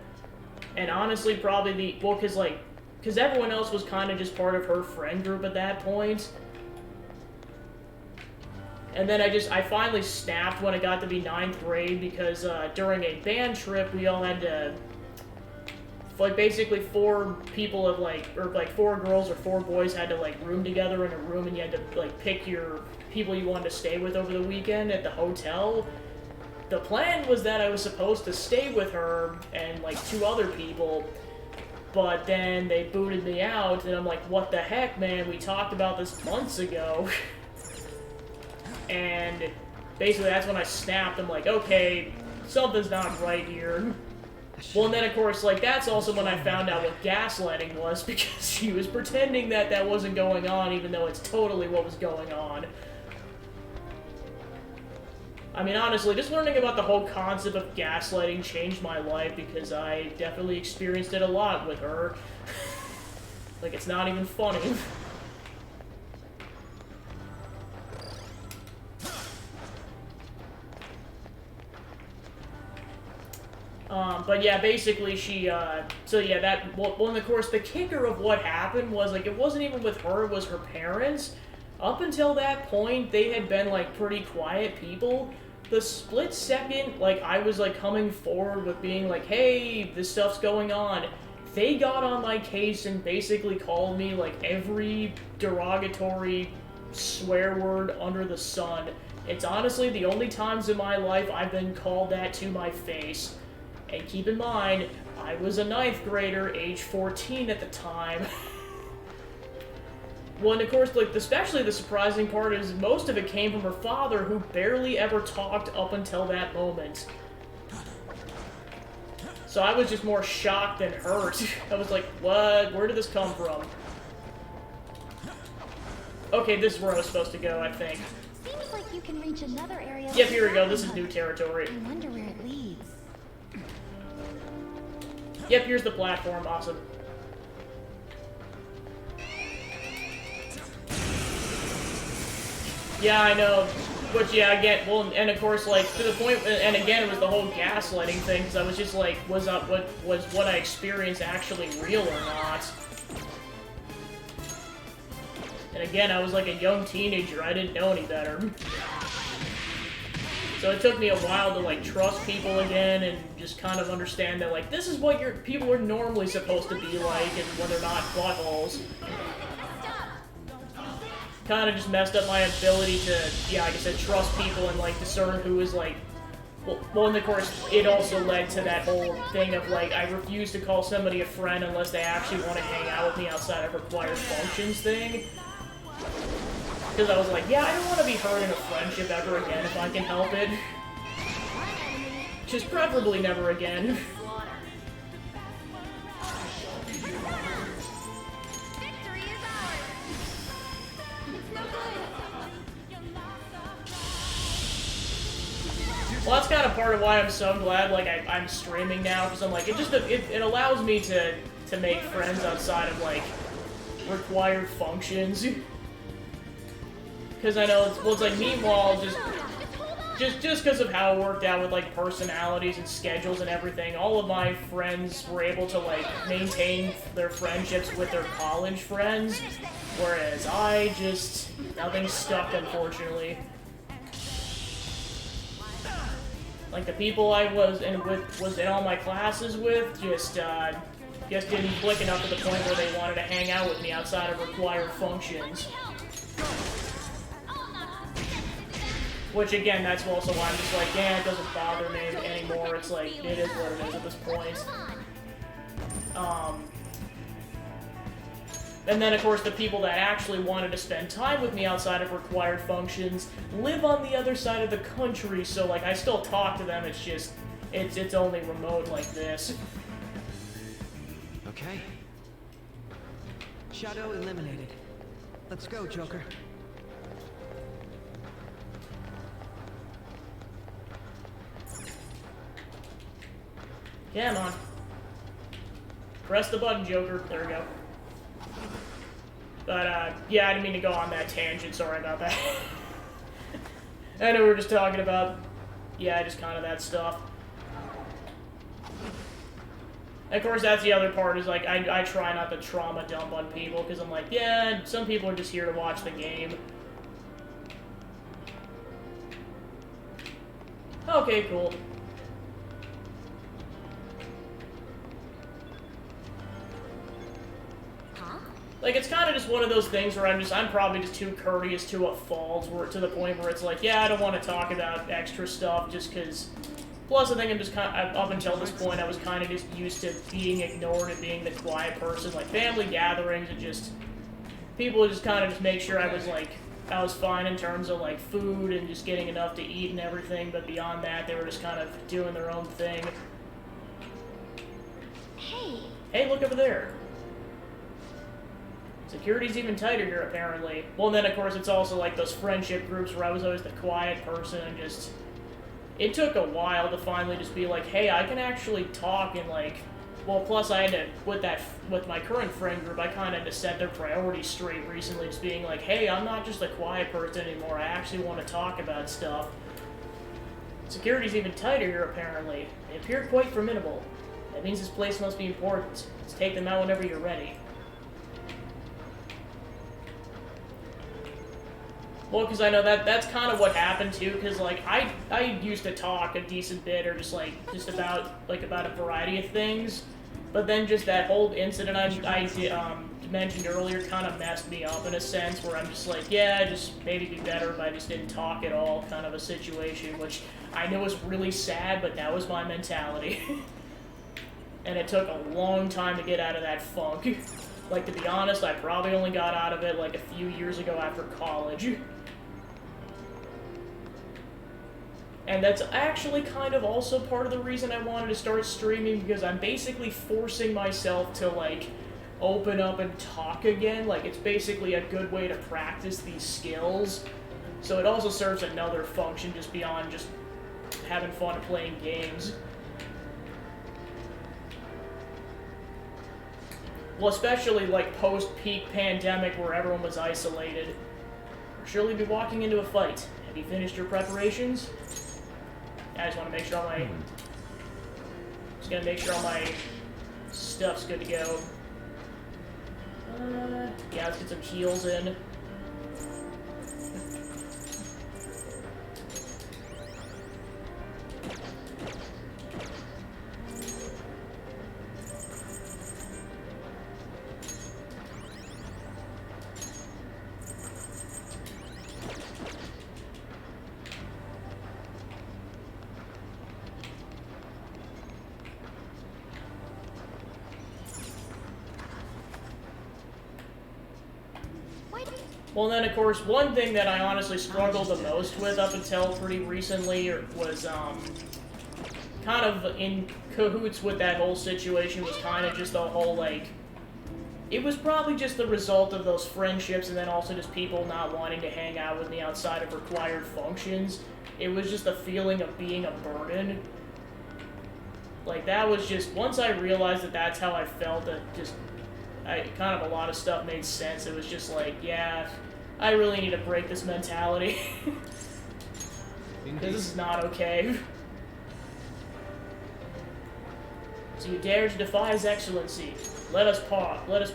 And honestly, probably well, because everyone else was kind of just part of her friend group at that point. And then I finally snapped when I got to be 9th grade, because, during a band trip, we all had to, like, basically 4 people of, like, or, like, 4 girls or 4 boys had to, like, room together in a room, and you had to, like, pick your people you wanted to stay with over the weekend at the hotel. The plan was that I was supposed to stay with her and, like, 2 other people, but then they booted me out, and I'm like, what the heck, man, we talked about this months ago. And basically that's when I snapped. I'm like, okay, something's not right here. Well, and then of course, like, that's also when I found out what gaslighting was, because she was pretending that that wasn't going on, even though it's totally what was going on. I mean, honestly, just learning about the whole concept of gaslighting changed my life, because I definitely experienced it a lot with her. Like, it's not even funny. But yeah, basically she, so yeah, well, and of course, the kicker of what happened was, like, it wasn't even with her, it was her parents. Up until that point, they had been, like, pretty quiet people. The split second, like, I was, like, coming forward with being like, hey, this stuff's going on, they got on my case and basically called me, like, every derogatory swear word under the sun. It's honestly the only times in my life I've been called that to my face. And keep in mind, I was a 9th grader, age 14 at the time. Well, and of course, like, especially the surprising part is most of it came from her father, who barely ever talked up until that moment. So I was just more shocked than hurt. I was like, what? Where did this come from? Okay, this is where I was supposed to go, I think. Seems like you can reach another area. Yep, here we go. This is new territory. I wonder where it leads. Yep, here's the platform. Awesome. Yeah, I know. But yeah, again, well, and of course, like, to the point, and again, it was the whole gaslighting thing, because I was just like, was what I experienced actually real or not? And again, I was like a young teenager, I didn't know any better. So it took me a while to, like, trust people again, and just kind of understand that, like, this is what people are normally supposed to be like, and when they're not buttholes. Kind of just messed up my ability to, yeah, like I said, trust people and, like, discern who is, like, well, and of course, it also led to that whole thing of, like, I refuse to call somebody a friend unless they actually want to hang out with me outside of required functions thing. Because I was like, yeah, I don't want to be hurt in a friendship ever again if I can help it. Just preferably never again. Well, that's kind of part of why I'm so glad, like, I'm streaming now, because I'm like, it allows me to make friends outside of, like, required functions. Because I know, it's like, meanwhile, just because of how it worked out with, like, personalities and schedules and everything, all of my friends were able to, like, maintain their friendships with their college friends, whereas I nothing stuck, unfortunately. Like, the people I was in all my classes with just didn't click enough to the point where they wanted to hang out with me outside of required functions. Which, again, that's also why I'm just like, yeah, it doesn't bother me anymore. It's like, it is what it is at this point. And then, of course, the people that actually wanted to spend time with me outside of required functions live on the other side of the country, so, like, I still talk to them, it's just, it's only remote like this. Okay. Shadow eliminated. Let's go, Joker. Come on. Press the button, Joker. There we go. But, yeah, I didn't mean to go on that tangent. Sorry about that. I know we were just talking about, yeah, just kind of that stuff. And of course, that's the other part, is, like, I try not to trauma dump on people, because I'm like, yeah, some people are just here to watch the game. Okay, cool. Like, it's kind of just one of those things where I'm probably just too courteous to a fault, to the point where it's like, yeah, I don't want to talk about extra stuff just because. Plus, I think I'm just kind of, up until this point, I was kind of just used to being ignored and being the quiet person. Like, family gatherings and just, people would just kind of just make sure I was fine in terms of, like, food and just getting enough to eat and everything, but beyond that, they were just kind of doing their own thing. Hey, look over there. Security's even tighter here, apparently. Well, and then, of course, it's also, like, those friendship groups where I was always the quiet person, and just... It took a while to finally just be like, hey, I can actually talk, and, like... Well, plus I had to, with my current friend group, I kind of had to set their priorities straight recently, just being like, hey, I'm not just a quiet person anymore, I actually want to talk about stuff. Security's even tighter here, apparently. They appear quite formidable. That means this place must be important. Let's take them out whenever you're ready. Well, because I know that's kind of what happened too, because, like, I used to talk a decent bit, or just about a variety of things, but then just that whole incident I mentioned earlier kind of messed me up in a sense, where I'm just like, yeah, just maybe it'd be better if I just didn't talk at all, kind of a situation, which I know is really sad, but that was my mentality. And it took a long time to get out of that funk. Like, to be honest, I probably only got out of it, like, a few years ago after college. And that's actually kind of also part of the reason I wanted to start streaming, because I'm basically forcing myself to, like, open up and talk again. Like, it's basically a good way to practice these skills. So it also serves another function just beyond just having fun and playing games. Well, especially, like, post-peak pandemic where everyone was isolated. We'll surely be walking into a fight. Have you finished your preparations? I just want to make sure all my... Just gonna make sure all my stuff's good to go. Yeah, let's get some heals in. Well, then, of course, one thing that I honestly struggled the most with up until pretty recently was, kind of in cahoots with that whole situation was kind of just the whole, like, it was probably just the result of those friendships and then also just people not wanting to hang out with me outside of required functions. It was just the feeling of being a burden. Like, that was just, once I realized that that's how I felt, that just, kind of a lot of stuff made sense. It was just like, yeah, I really need to break this mentality. Because this is not okay. So you dare to defy his excellency. Let us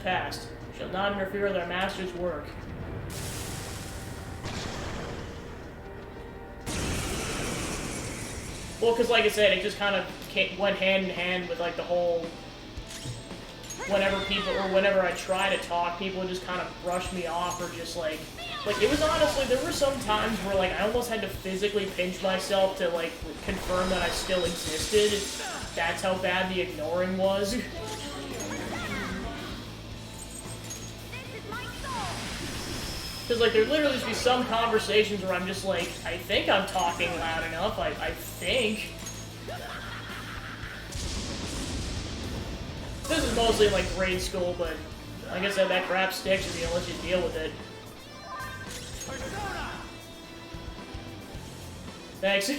pass. Shall not interfere with our master's work. Well, because like I said, it just kind of went hand in hand with like the whole... Whenever I try to talk, people would just kind of brush me off or just like it was honestly, there were some times where like I almost had to physically pinch myself to like confirm that I still existed. That's how bad the ignoring was. Because like there'd literally just be some conversations where I'm just like, I think I'm talking loud enough, I think. This is mostly in, like, grade school, but like I said, that crap sticks with you unless you deal with it. Thanks.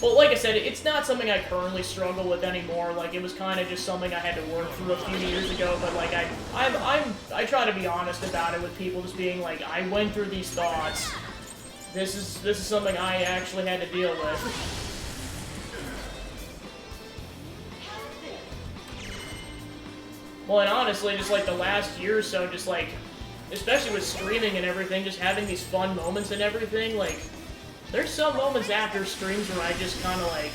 Well, like I said, it's not something I currently struggle with anymore. Like, it was kind of just something I had to work through a few years ago, but, like, I try to be honest about it with people, just being like, I went through these thoughts. This is something I actually had to deal with. Well, and honestly, just like the last year or so, just like, especially with streaming and everything, just having these fun moments and everything, like, there's some moments after streams where I just kind of like,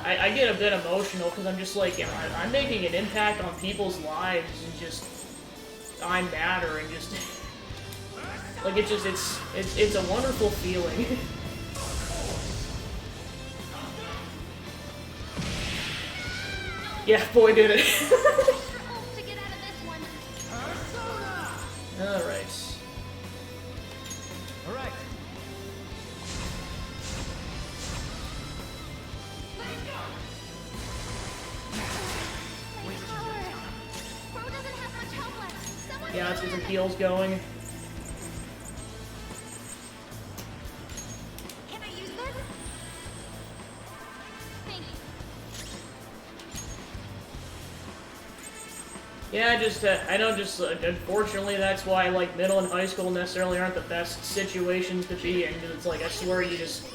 I get a bit emotional because I'm just like, you know, I'm making an impact on people's lives and just, I matter and just, like, it's a wonderful feeling. Yeah, boy did it. Alright. Alright. Yeah, let's get some heals going. Can I use this? Thank you. Yeah, I know just, unfortunately, that's why, like, middle and high school necessarily aren't the best situations to be in, because it's like, I swear you just,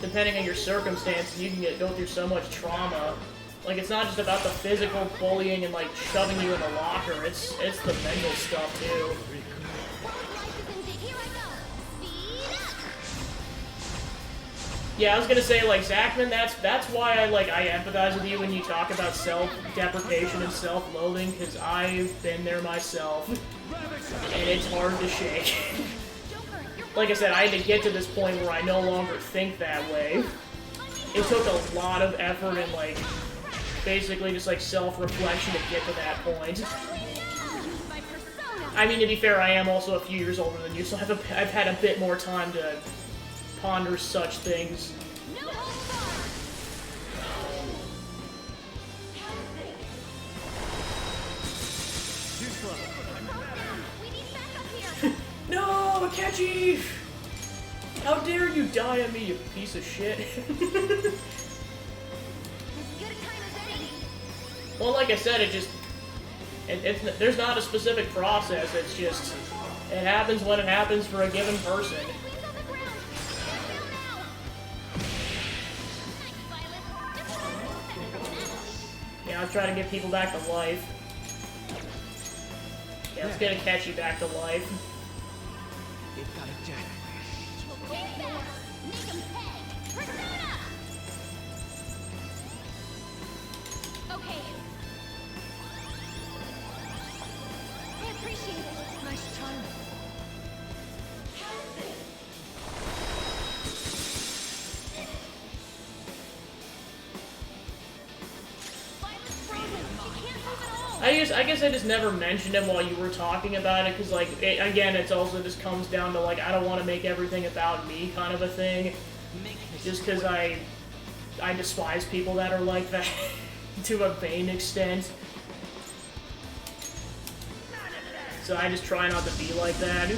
depending on your circumstances, you can go through so much trauma. Like, it's not just about the physical bullying and, like, shoving you in the locker, it's the mental stuff, too. Yeah, I was gonna say, like, Zachman, that's why I empathize with you when you talk about self-deprecation and self-loathing, because I've been there myself, and it's hard to shake. Like I said, I had to get to this point where I no longer think that way. It took a lot of effort and, like, basically just, like, self-reflection to get to that point. I mean, to be fair, I am also a few years older than you, so I've had a bit more time to ponders such things. No, Akechi! How dare you die on me, you piece of shit. Well, like I said, there's not a specific process, it's just, it happens when it happens for a given person. Yeah, I'm trying to get people back to life. Yeah, let's get Akechi back to life. They've got a deck. Okay. I appreciate it. Nice try. I guess I just never mentioned him while you were talking about it, because, like, again, it's also just comes down to, like, I don't want to make everything about me kind of a thing, just because I despise people that are like that, to a vain extent. So I just try not to be like that.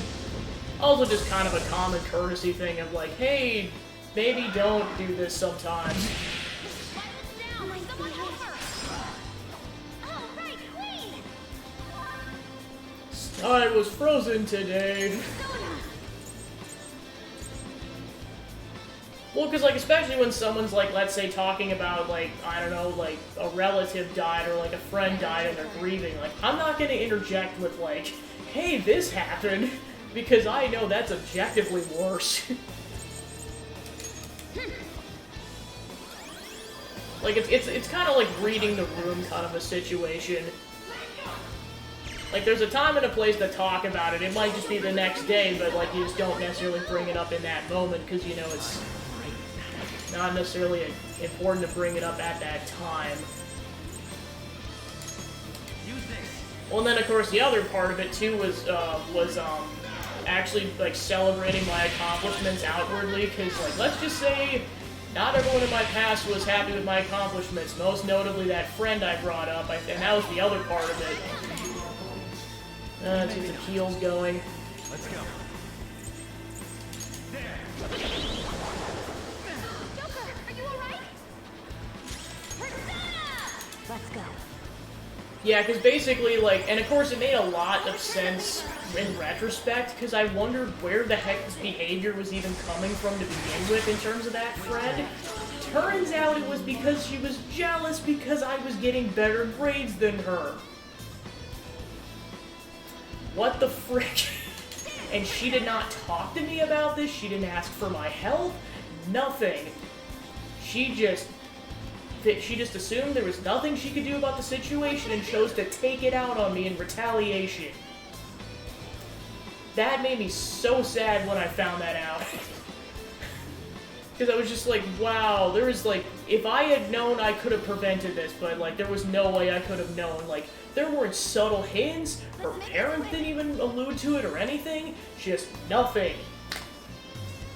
Also just kind of a common courtesy thing of, like, hey, maybe don't do this sometimes. I was frozen today. Well, because, like, especially when someone's, like, let's say talking about, like, I don't know, like, a relative died or, like, a friend died and they're grieving, like, I'm not gonna interject with, like, hey, this happened, because I know that's objectively worse. Like, it's kind of like reading the room kind of a situation. Like, there's a time and a place to talk about it. It might just be the next day, but, like, you just don't necessarily bring it up in that moment, because, you know, it's not necessarily important to bring it up at that time. Well, and then, of course, the other part of it, too, was actually, like, celebrating my accomplishments outwardly, because, like, let's just say not everyone in my past was happy with my accomplishments, most notably that friend I brought up, and that was the other part of it. Let's get the heels going. Let's go. Joker, are you alright? Let's go. Yeah, because basically, like, and of course it made a lot of sense in retrospect, because I wondered where the heck this behavior was even coming from to begin with in terms of that friend. Turns out it was because she was jealous because I was getting better grades than her. What the frick? And she did not talk to me about this, she didn't ask for my help, nothing. She just assumed there was nothing she could do about the situation and chose to take it out on me in retaliation. That made me so sad when I found that out. Because I was just like, wow, there was like, if I had known I could have prevented this, but like, there was no way I could have known. Like, there weren't subtle hints, her parents didn't even allude to it or anything, just nothing.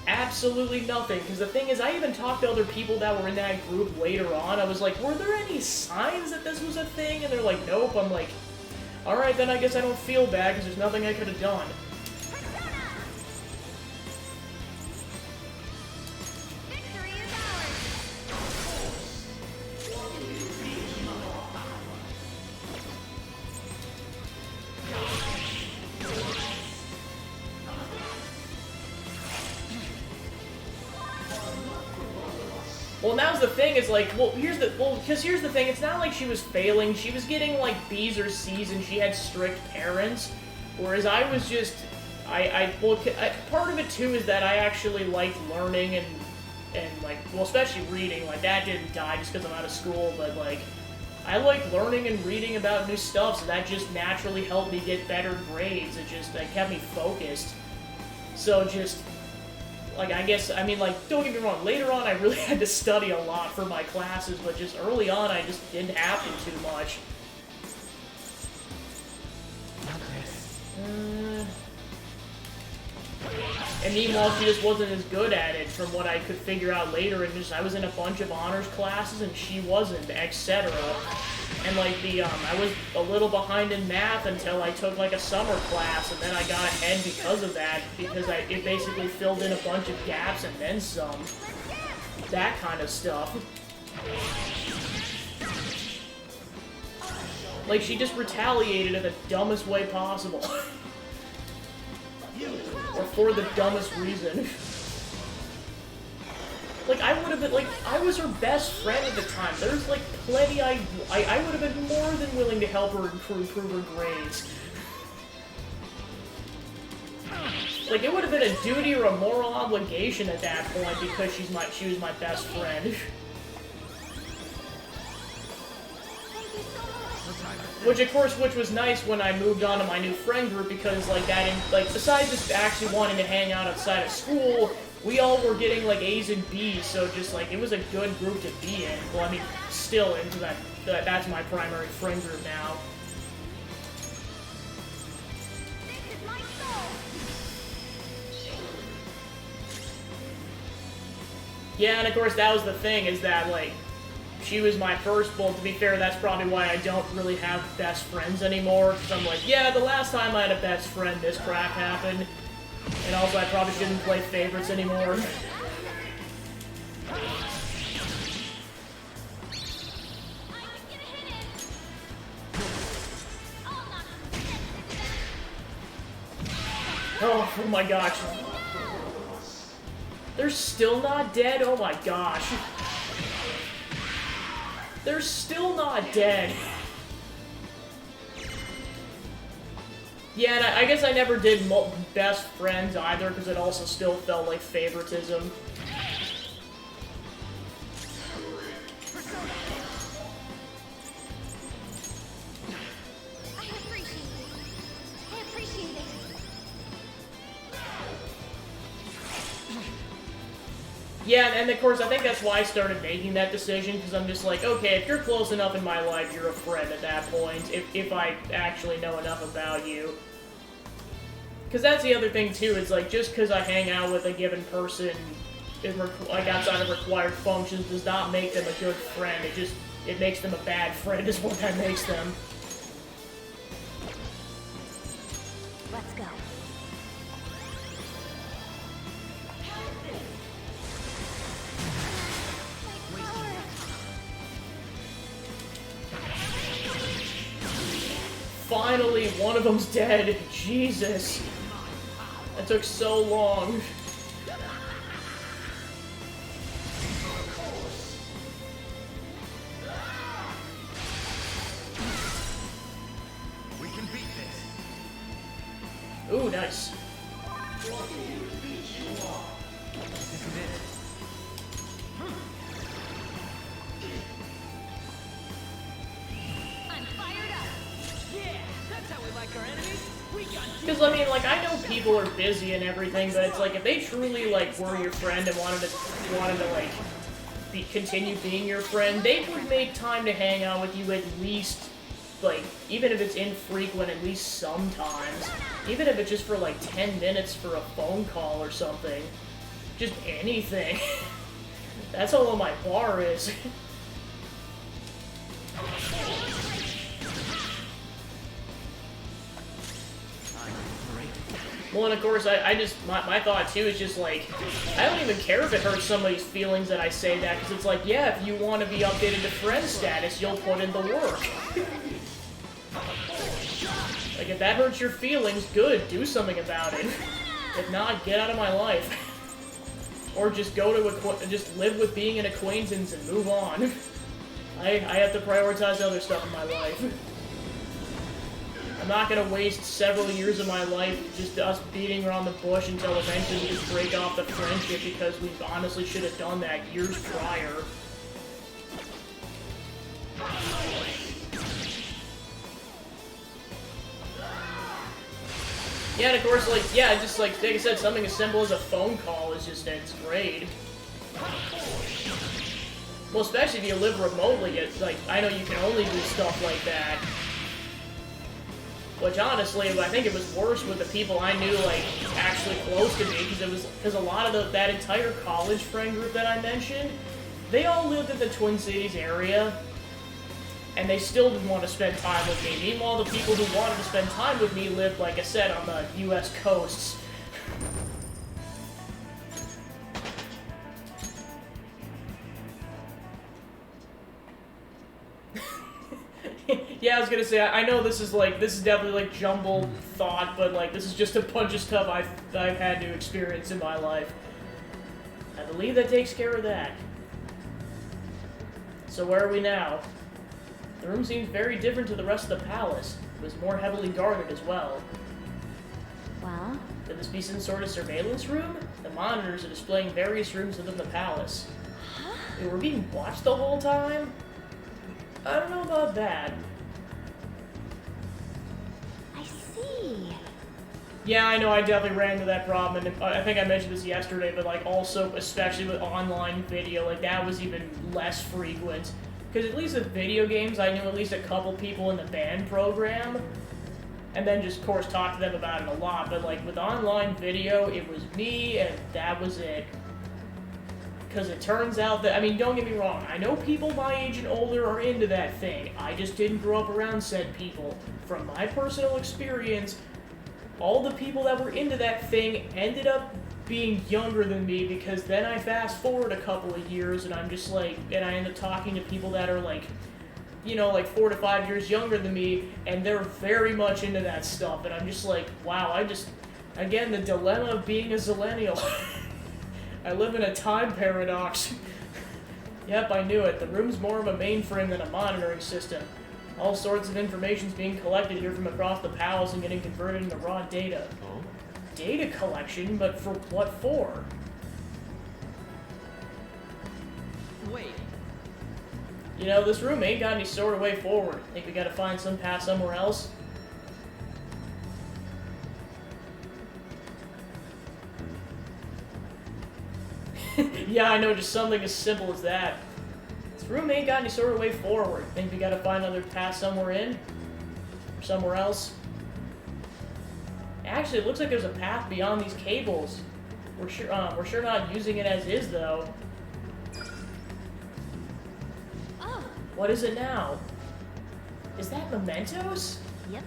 Absolutely nothing, because the thing is, I even talked to other people that were in that group later on. I was like, were there any signs that this was a thing? And they're like, nope. I'm like, alright, then I guess I don't feel bad, because there's nothing I could have done. Well, now's the thing, is like, because here's the thing, it's not like she was failing, she was getting, like, B's or C's, and she had strict parents, whereas I was just, part of it, too, is that I actually liked learning, and like, well, especially reading, like, that didn't die just because I'm out of school, but, like, I like learning and reading about new stuff, so that just naturally helped me get better grades, it just, like, kept me focused, so just, like, I guess, I mean, like, don't get me wrong, later on I really had to study a lot for my classes, but just early on I just didn't have to too much. And meanwhile, she just wasn't as good at it from what I could figure out later, and just I was in a bunch of honors classes and she wasn't, etc. And like I was a little behind in math until I took like a summer class, and then I got ahead because of that, because it basically filled in a bunch of gaps and then some. That kind of stuff. Like, she just retaliated in the dumbest way possible. Or for the dumbest reason. Like, I would have been, like, I was her best friend at the time. There's, like, plenty I would have been more than willing to help her improve her grades. Like, it would have been a duty or a moral obligation at that point because she was my best friend. Which was nice when I moved on to my new friend group, because like besides just actually wanting to hang out outside of school, we all were getting like A's and B's, so just like it was a good group to be in. Well, I mean, still into that's my primary friend group now. Yeah, and of course that was the thing, is that like she was my first, well, to be fair, that's probably why I don't really have best friends anymore, because I'm like, yeah, the last time I had a best friend, this crap happened. And also, I probably shouldn't play favorites anymore. Oh my gosh. They're still not dead? Oh my gosh. They're still not dead. Yeah, and I guess I never did best friends either, because it also still felt like favoritism. Yeah, and of course, I think that's why I started making that decision, because I'm just like, okay, if you're close enough in my life, you're a friend at that point, if I actually know enough about you. Because that's the other thing, too, is like, just because I hang out with a given person, like outside of required functions, does not make them a good friend. It makes them a bad friend, is what that makes them. Let's go. Finally, one of them's dead. Jesus. That took so long. We can beat this. Ooh, nice. This is it. Because, I mean, like, I know people are busy and everything, but it's like, if they truly, like, were your friend and wanted to like, continue being your friend, they would make time to hang out with you at least, like, even if it's infrequent, at least sometimes. Even if it's just for, like, 10 minutes for a phone call or something. Just anything. That's how low my bar is. Well, and of course, my thought too is just like, I don't even care if it hurts somebody's feelings that I say that, because it's like, yeah, if you want to be updated to friend status, you'll put in the work. Like, if that hurts your feelings, good, do something about it. If not, get out of my life. Or just just live with being an acquaintance and move on. I have to prioritize other stuff in my life. I'm not gonna waste several years of my life just us beating around the bush until eventually we just break off the friendship, because we honestly should have done that years prior. Yeah, and of course, like, yeah, just like I said, something as simple as a phone call is just, it's great. Well, especially if you live remotely, it's like, I know you can only do stuff like that. Which honestly, I think it was worse with the people I knew, like, actually close to me, because a lot of that entire college friend group that I mentioned, they all lived in the Twin Cities area, and they still didn't want to spend time with me. Meanwhile, the people who wanted to spend time with me lived, like I said, on the U.S. coasts. Yeah, I was gonna say, I know this is definitely like jumbled thought, but like this is just a bunch of stuff I've had to experience in my life. I believe that takes care of that. So where are we now? The room seems very different to the rest of the palace. It was more heavily guarded as well. Well? Could this be some sort of surveillance room? The monitors are displaying various rooms within the palace. Wait, we're being watched the whole time? I don't know about that. Yeah, I know, I definitely ran into that problem, and I think I mentioned this yesterday, but, like, also, especially with online video, like, that was even less frequent. Because at least with video games, I knew at least a couple people in the band program, and then just, of course, talked to them about it a lot, but, like, with online video, it was me, and that was it. Because it turns out that, I mean, don't get me wrong, I know people my age and older are into that thing. I just didn't grow up around said people. From my personal experience, all the people that were into that thing ended up being younger than me, because then I fast forward a couple of years and I'm just like, and I end up talking to people that are like, you know, like 4 to 5 years younger than me, and they're very much into that stuff, and I'm just like, wow, again, the dilemma of being a zillennial. I live in a time paradox. Yep, I knew it. The room's more of a mainframe than a monitoring system. All sorts of information's being collected here from across the palace and getting converted into raw data. Oh? Data collection? But for what for? Wait. You know, this room ain't got any sort of way forward. Think we gotta find some path somewhere else? Yeah, I know, just something as simple as that. This room ain't got any sort of way forward. Think we gotta find another path somewhere in? Or somewhere else? Actually, it looks like there's a path beyond these cables. We're sure not using it as is, though. Oh. What is it now? Is that mementos? Yep.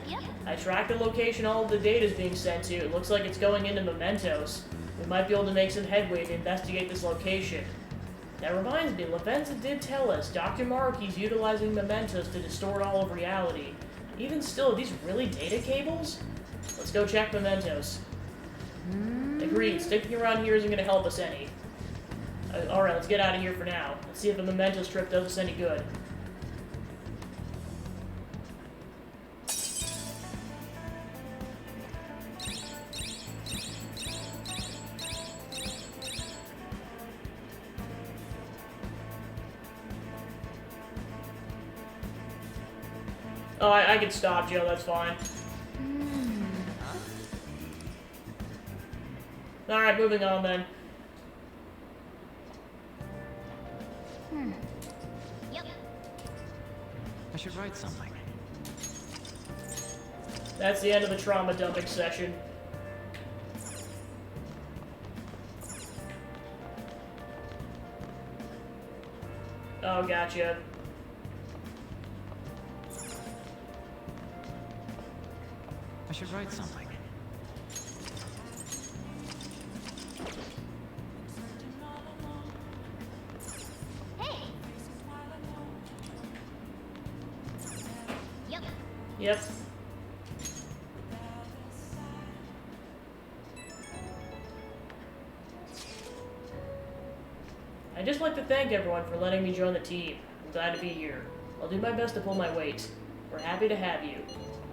I tracked the location all of the data is being sent to. It looks like it's going into mementos. We might be able to make some headway to investigate this location. That reminds me, Lavenza did tell us Dr. Maruki's utilizing mementos to distort all of reality. Even still, are these really data cables? Let's go check mementos. Agreed, sticking around here isn't going to help us any. Alright, let's get out of here for now. Let's see if a mementos trip does us any good. Oh, I can stop, Joe, that's fine. Alright, moving on then. Yep. I should write something. That's the end of the trauma dumping session. Oh, gotcha. I should write something. Hey. Yep. Yep. I'd just like to thank everyone for letting me join the team. I'm glad to be here. I'll do my best to pull my weight. We're happy to have you.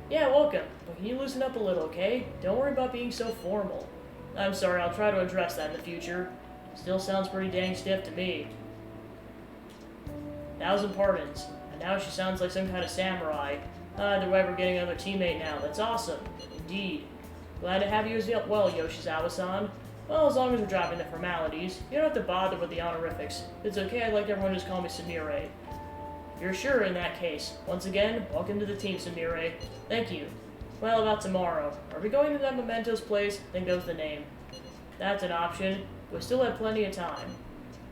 Yeah, welcome. But can you loosen up a little, okay? Don't worry about being so formal. I'm sorry, I'll try to address that in the future. Still sounds pretty dang stiff to me. 1,000 pardons. And now she sounds like some kind of samurai. Either way, we're getting another teammate now. That's awesome. Indeed. Glad to have you as well, Yoshizawa-san. Well, as long as we're dropping the formalities, you don't have to bother with the honorifics. If it's okay, I'd like everyone to just call me Samire. If you're sure in that case. Once again, welcome to the team, Samire. Thank you. Well, about tomorrow. Are we going to that Mementos place? I think that was the name. That's an option. We still have plenty of time.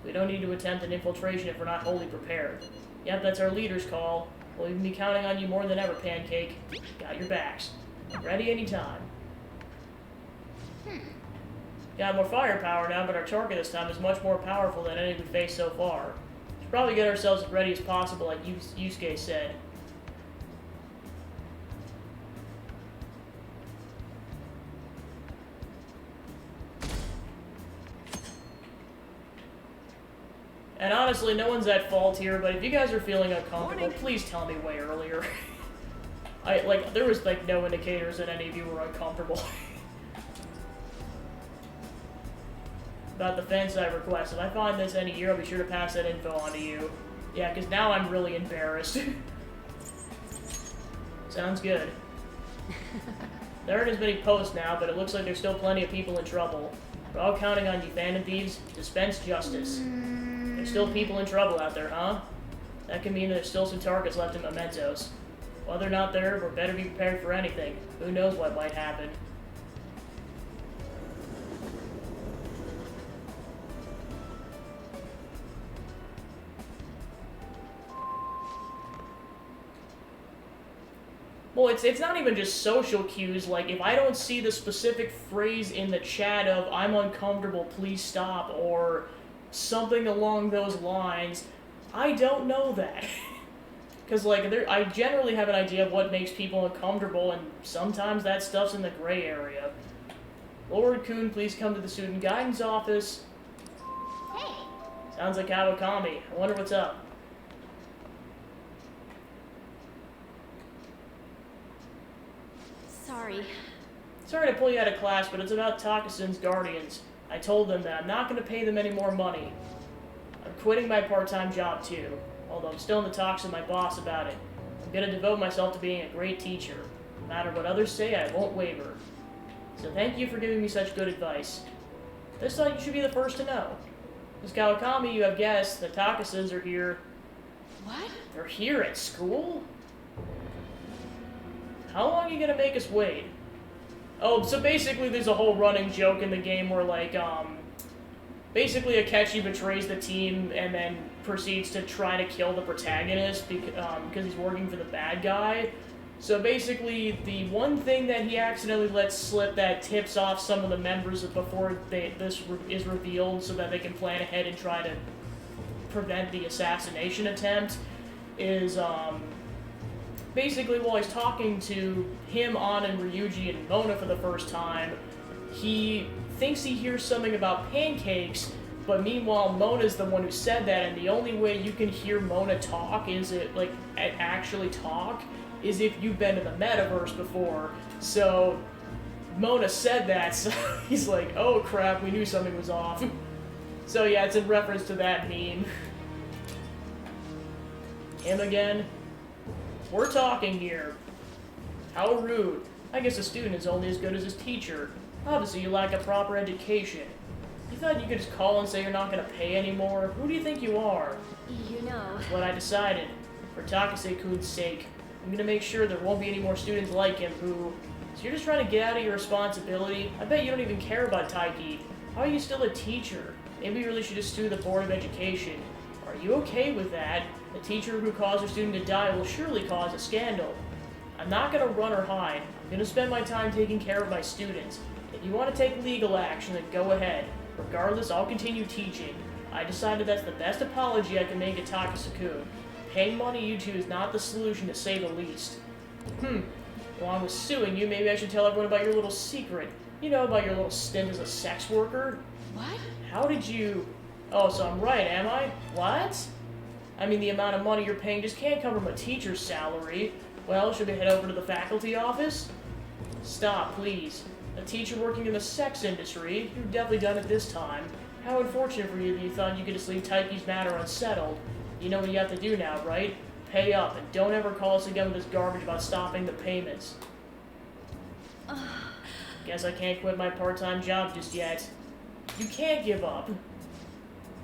We don't need to attempt an infiltration if we're not wholly prepared. Yep, that's our leader's call. We'll even be counting on you more than ever, Pancake. Got your backs. Ready anytime. Got more firepower now, but our target this time is much more powerful than any we've faced so far. Should probably get ourselves as ready as possible, like Yusuke said. And honestly, no one's at fault here, but if you guys are feeling uncomfortable, please tell me way earlier. There was, no indicators that any of you were uncomfortable. About the fan site request. If I find this any year, I'll be sure to pass that info on to you. Yeah, because now I'm really embarrassed. Sounds good. There aren't as many posts now, but it looks like there's still plenty of people in trouble. We're all counting on you, Phantom Thieves. Dispense justice. There's still people in trouble out there, huh? That can mean there's still some targets left in Mementos. While they're not there, we're better be prepared for anything. Who knows what might happen. Well, it's not even just social cues. Like, if I don't see the specific phrase in the chat of, I'm uncomfortable, please stop, or something along those lines, I don't know that. Because, I generally have an idea of what makes people uncomfortable, and sometimes that stuff's in the gray area. Lord Kuhn, please come to the student guidance office. Hey! Sounds like Kawakami. I wonder what's up. Sorry to pull you out of class, but it's about Takusen's guardians. I told them that I'm not going to pay them any more money. I'm quitting my part-time job too, although I'm still in the talks with my boss about it. I'm going to devote myself to being a great teacher. No matter what others say, I won't waver. So thank you for giving me such good advice. This thought you should be the first to know. Ms. Kawakami, you have guessed, the Takusens are here. What? They're here at school? How long are you gonna make us wait? Oh, so basically there's a whole running joke in the game where, basically Akechi betrays the team and then proceeds to try to kill the protagonist because he's working for the bad guy. So basically, the one thing that he accidentally lets slip that tips off some of the members before this is revealed so that they can plan ahead and try to prevent the assassination attempt is, basically, while he's talking to him, An, and Ryuji and Mona for the first time, he thinks he hears something about pancakes, but meanwhile, Mona's the one who said that, and the only way you can hear Mona talk actually talk, is if you've been to the metaverse before. So, Mona said that, so he's like, oh crap, we knew something was off. So yeah, it's in reference to that meme. Him again? We're talking here. How rude. I guess a student is only as good as his teacher. Obviously, you lack a proper education. You thought you could just call and say you're not gonna pay anymore? Who do you think you are? You know... That's what I decided. For Takase-kun's sake, I'm gonna make sure there won't be any more students like him who... So you're just trying to get out of your responsibility? I bet you don't even care about Taiki. How are you still a teacher? Maybe you really should just sue the Board of Education. Are you okay with that? A teacher who causes a student to die will surely cause a scandal. I'm not gonna run or hide. I'm gonna spend my time taking care of my students. If you want to take legal action, then go ahead. Regardless, I'll continue teaching. I decided that's the best apology I can make at Takase-kun. Paying money you two is not the solution, to say the least. Along with suing you, maybe I should tell everyone about your little secret. You know, about your little stint as a sex worker? What? How did you... Oh, so I'm right, am I? What? I mean, the amount of money you're paying just can't come from a teacher's salary. Well, should we head over to the faculty office? Stop, please. A teacher working in the sex industry? You've definitely done it this time. How unfortunate for you that you thought you could just leave Taiki's matter unsettled. You know what you have to do now, right? Pay up, and don't ever call us again with this garbage about stopping the payments. Guess I can't quit my part-time job just yet. You can't give up.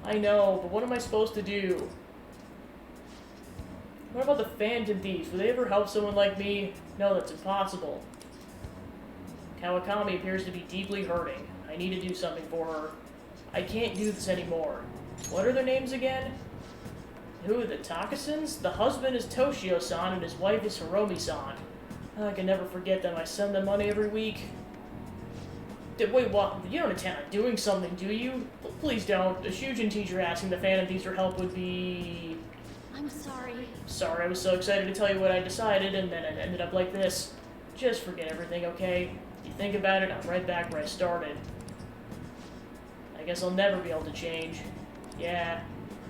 I know, but what am I supposed to do? What about the Phantom Thieves? Would they ever help someone like me? No, that's impossible. Kawakami appears to be deeply hurting. I need to do something for her. I can't do this anymore. What are their names again? Who are the Takasons? The husband is Toshio-san and his wife is Hiromi-san. I can never forget them. I send them money every week. Wait, what? You don't intend on doing something, do you? Please don't. The Shujin teacher asking the Phantom Thieves for help would be... I'm sorry. Sorry, I was so excited to tell you what I decided, and then it ended up like this. Just forget everything, okay? If you think about it, I'm right back where I started. I guess I'll never be able to change. Yeah,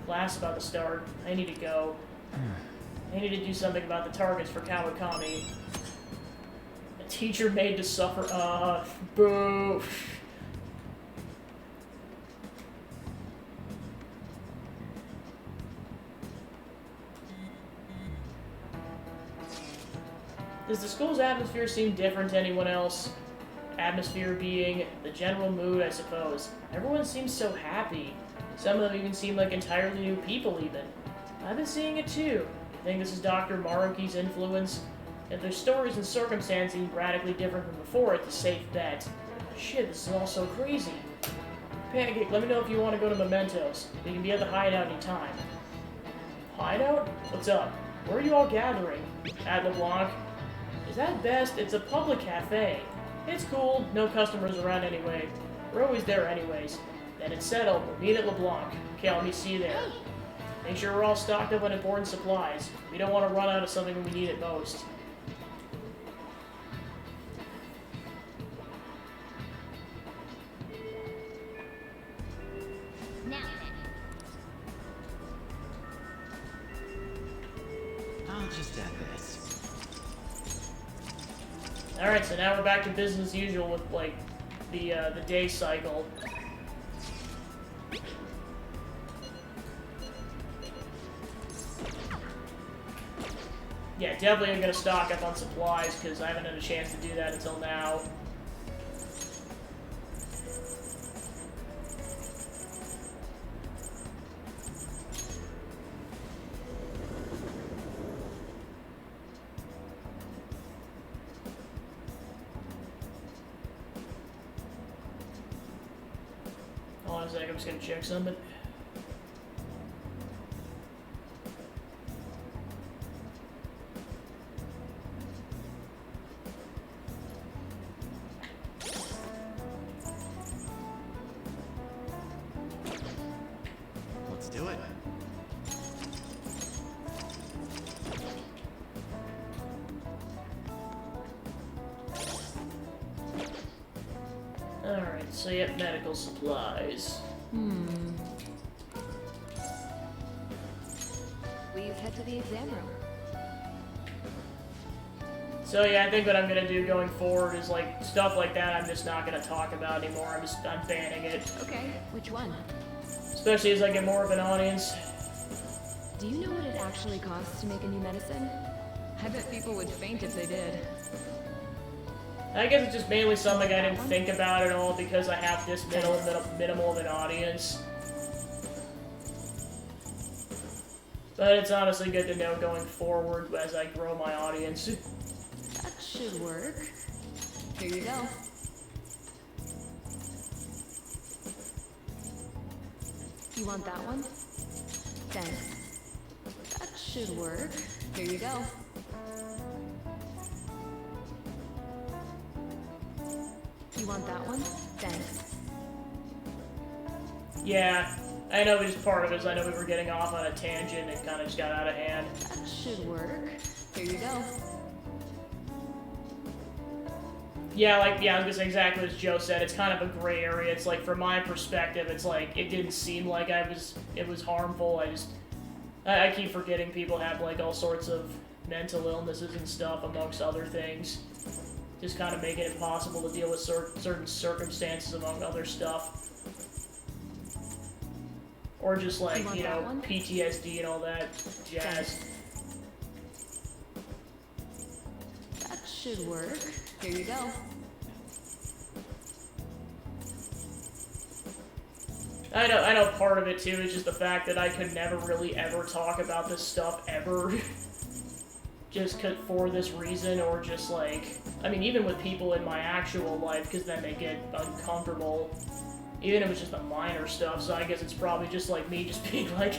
class about to start. I need to go. I need to do something about the targets for Kawakami. A teacher made to suffer. Boo. Does the school's atmosphere seem different to anyone else? Atmosphere being the general mood, I suppose. Everyone seems so happy. Some of them even seem like entirely new people, even. I've been seeing it too. I think this is Dr. Maruki's influence. If their stories and circumstances seem radically different from before, it's a safe bet. Shit, this is all so crazy. Pancake, let me know if you want to go to Mementos. We can be at the hideout anytime. Hideout? What's up? Where are you all gathering? At LeBlanc? Is that best? It's a public cafe. It's cool. No customers around anyway. We're always there anyways. Then it's settled. We'll meet at LeBlanc. Okay, I'll see you there. Make sure we're all stocked up on important supplies. We don't want to run out of something when we need it most. Now I'll just add this. Alright, so now we're back to business as usual with, like, the day cycle. Yeah, definitely I'm gonna stock up on supplies, because I haven't had a chance to do that until now. Hold on a second, I'm just gonna check something. Let's do it. Alright, so you have medical supplies. please head to the exam room. So yeah, I think what I'm gonna do going forward is like stuff like that I'm just not gonna talk about anymore. I'm banning it. Okay, which one? Especially as I get more of an audience. Do you know what it actually costs to make a new medicine? I bet people would faint if they did. I guess it's just mainly something I didn't think about at all because I have this minimal of an audience. But it's honestly good to know going forward as I grow my audience. That should work. Here you go. You want that one? Thanks. That should work. Here you go. You want that one? Thanks. Yeah, I know it's part of it. I know we were getting off on a tangent and kind of just got out of hand. That should work. Here you go. Yeah, I was gonna say exactly as Joe said. It's kind of a gray area. It's like, from my perspective, it's like it didn't seem like it was harmful. I keep forgetting people have like all sorts of mental illnesses and stuff, amongst other things. Just kind of making it impossible to deal with certain circumstances, among other stuff. Or just like, you know, PTSD and all that jazz. That should work. Here you go. I know part of it too is just the fact that I could never really ever talk about this stuff ever. Just for this reason, or just like, I mean, even with people in my actual life, because then they get uncomfortable. Even if it's just the minor stuff, so I guess it's probably just like me just being like,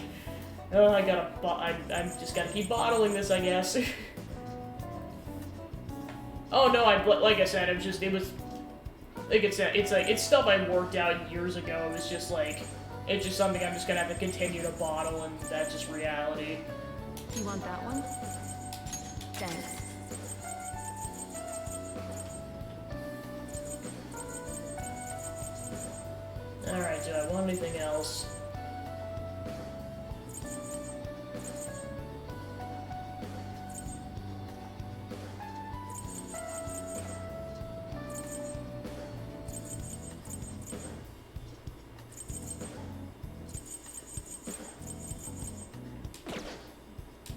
oh, I'm just gotta keep bottling this, I guess. Oh no, like I said, it's stuff I worked out years ago. It was just like, it's just something I'm just gonna have to continue to bottle, and that's just reality. You want that one? Thanks. Alright, do I want anything else?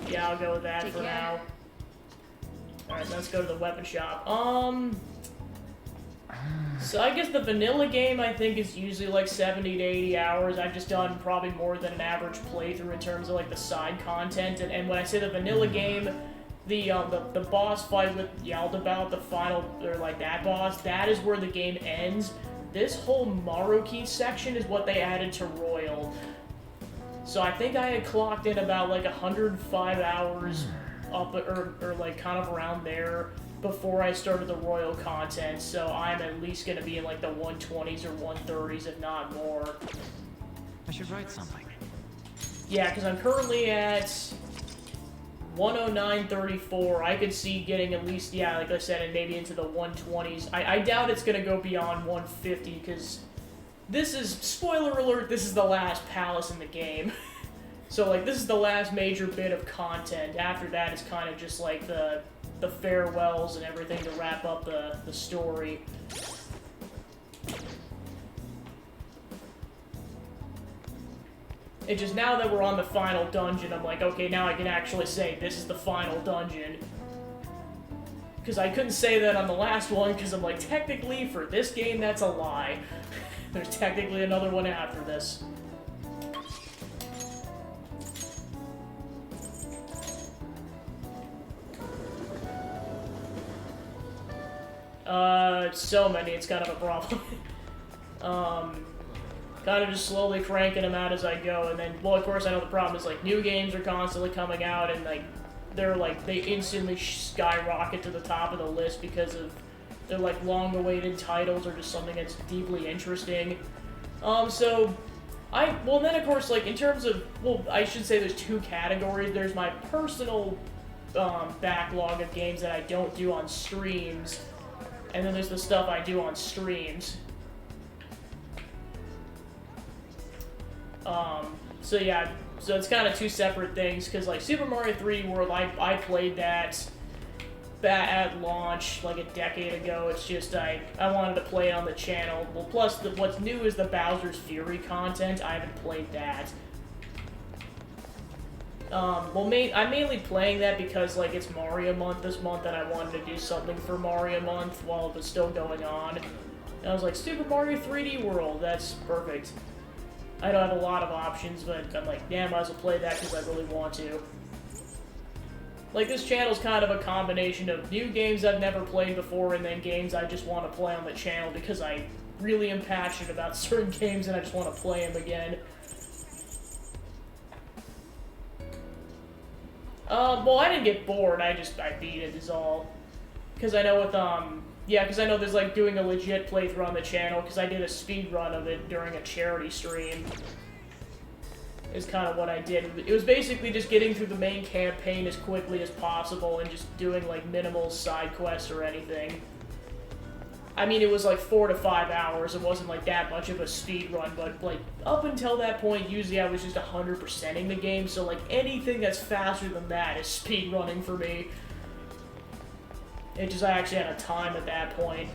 Yeah, I'll go with that for now. Alright, let's go to the weapon shop. So I guess the vanilla game, I think, is usually like 70 to 80 hours. I've just done probably more than an average playthrough in terms of like the side content. And when I say the vanilla game, the boss fight with Yaldabaoth, the final, or like that boss, that is where the game ends. This whole Maruki section is what they added to Royal. So I think I had clocked in about like 105 hours up, or like kind of around there, before I started the Royal content, so I'm at least going to be in like the 120s or 130s, if not more. I should write something. Yeah, because I'm currently at 109.34. I could see getting at least, yeah, like I said, and maybe into the 120s. I doubt it's going to go beyond 150, because this is, spoiler alert, this is the last palace in the game. So, like, this is the last major bit of content. After that, it's kind of just like the farewells and everything to wrap up the story. It just, now that we're on the final dungeon, I'm like, okay, now I can actually say this is the final dungeon. Because I couldn't say that on the last one, because I'm like, technically, for this game, that's a lie. There's technically another one after this. So many, it's kind of a problem. Kind of just slowly cranking them out as I go, and then, well, of course, I know the problem is, like, new games are constantly coming out, and, like, they instantly skyrocket to the top of the list because of their, like, long-awaited titles or just something that's deeply interesting. Well, then, of course, like, in terms of, well, I should say there's two categories. There's my personal, backlog of games that I don't do on streams, and then there's the stuff I do on streams. So yeah, so it's kind of two separate things, because like Super Mario 3D World, I played that at launch like a decade ago. It's just I wanted to play it on the channel. Well, plus what's new is the Bowser's Fury content. I haven't played that. I'm mainly playing that because, like, it's Mario Month this month, and I wanted to do something for Mario Month while it was still going on. And I was like, Super Mario 3D World, that's perfect. I don't have a lot of options, but I'm like, damn, I might as well play that because I really want to. Like, this channel's kind of a combination of new games I've never played before, and then games I just want to play on the channel because I really am passionate about certain games and I just want to play them again. Well, I didn't get bored, I beat it is all. Because I know with, because I know there's, like, doing a legit playthrough on the channel, because I did a speed run of it during a charity stream. Is kind of what I did. It was basically just getting through the main campaign as quickly as possible and just doing, like, minimal side quests or anything. I mean, it was like 4 to 5 hours. It wasn't like that much of a speed run, but like up until that point, usually I was just 100%ing the game. So like anything that's faster than that is speed running for me. It just, I actually had a time at that point.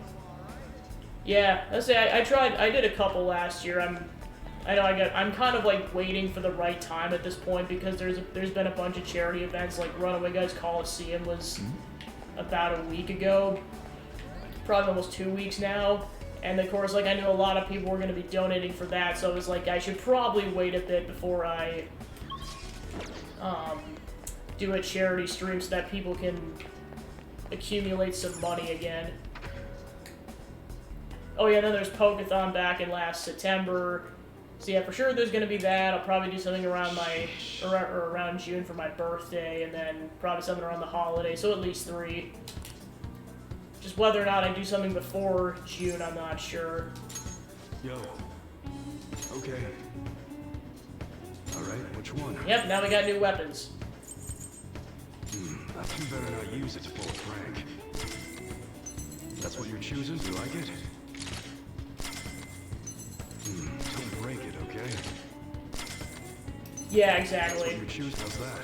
Yeah, let's say I did a couple last year. I'm kind of like waiting for the right time at this point because there's been a bunch of charity events, like Runaway Guys Coliseum was about a week ago. Probably almost 2 weeks now, and of course, like, I knew a lot of people were going to be donating for that, so I was like, I should probably wait a bit before I do a charity stream so that people can accumulate some money again. Oh yeah, then there's Pokeathon back in last September. So yeah, for sure there's gonna be that. I'll probably do something around or around June for my birthday, and then probably something around the holiday, so at least 3. Just whether or not I do something before June, I'm not sure. Yo. Okay. Alright, which one? Yep, now we got new weapons. I think better not use it to pull a prank. That's what you're choosing? Do you like it? Don't break it, okay? Yeah, That's exactly. what you choose. How's that?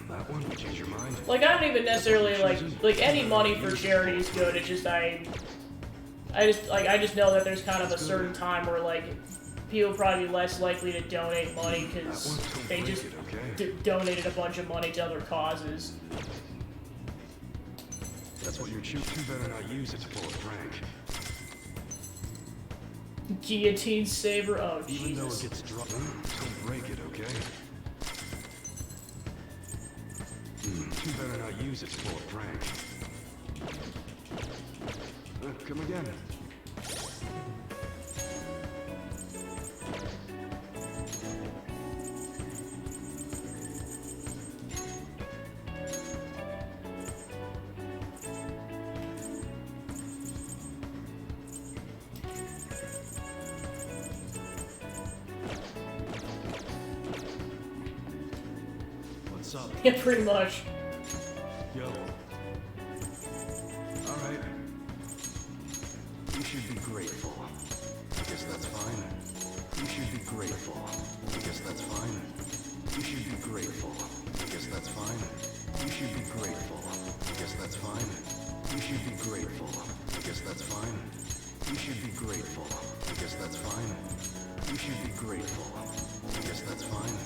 That one? Change your mind? Like, I don't even necessarily, like, any money for charity is good, it's just, I just know that there's kind of a certain time where, like, people probably be less likely to donate money because they just donated a bunch of money to other causes. That's what you're choosing. You better not use it to pull a prank. Guillotine saber? Oh, Even though it Jesus. gets dropped, don't break it, okay? You better not use it to pull a prank. Come again. What's up? Yeah, pretty much. Yo. Alright. You should be grateful. I guess that's fine. You should be grateful. I guess that's fine. You should be grateful. I guess that's fine. You should be grateful. I guess that's fine. You should be grateful. I guess that's fine. You should be grateful. I guess that's fine. You should be grateful. I guess that's fine.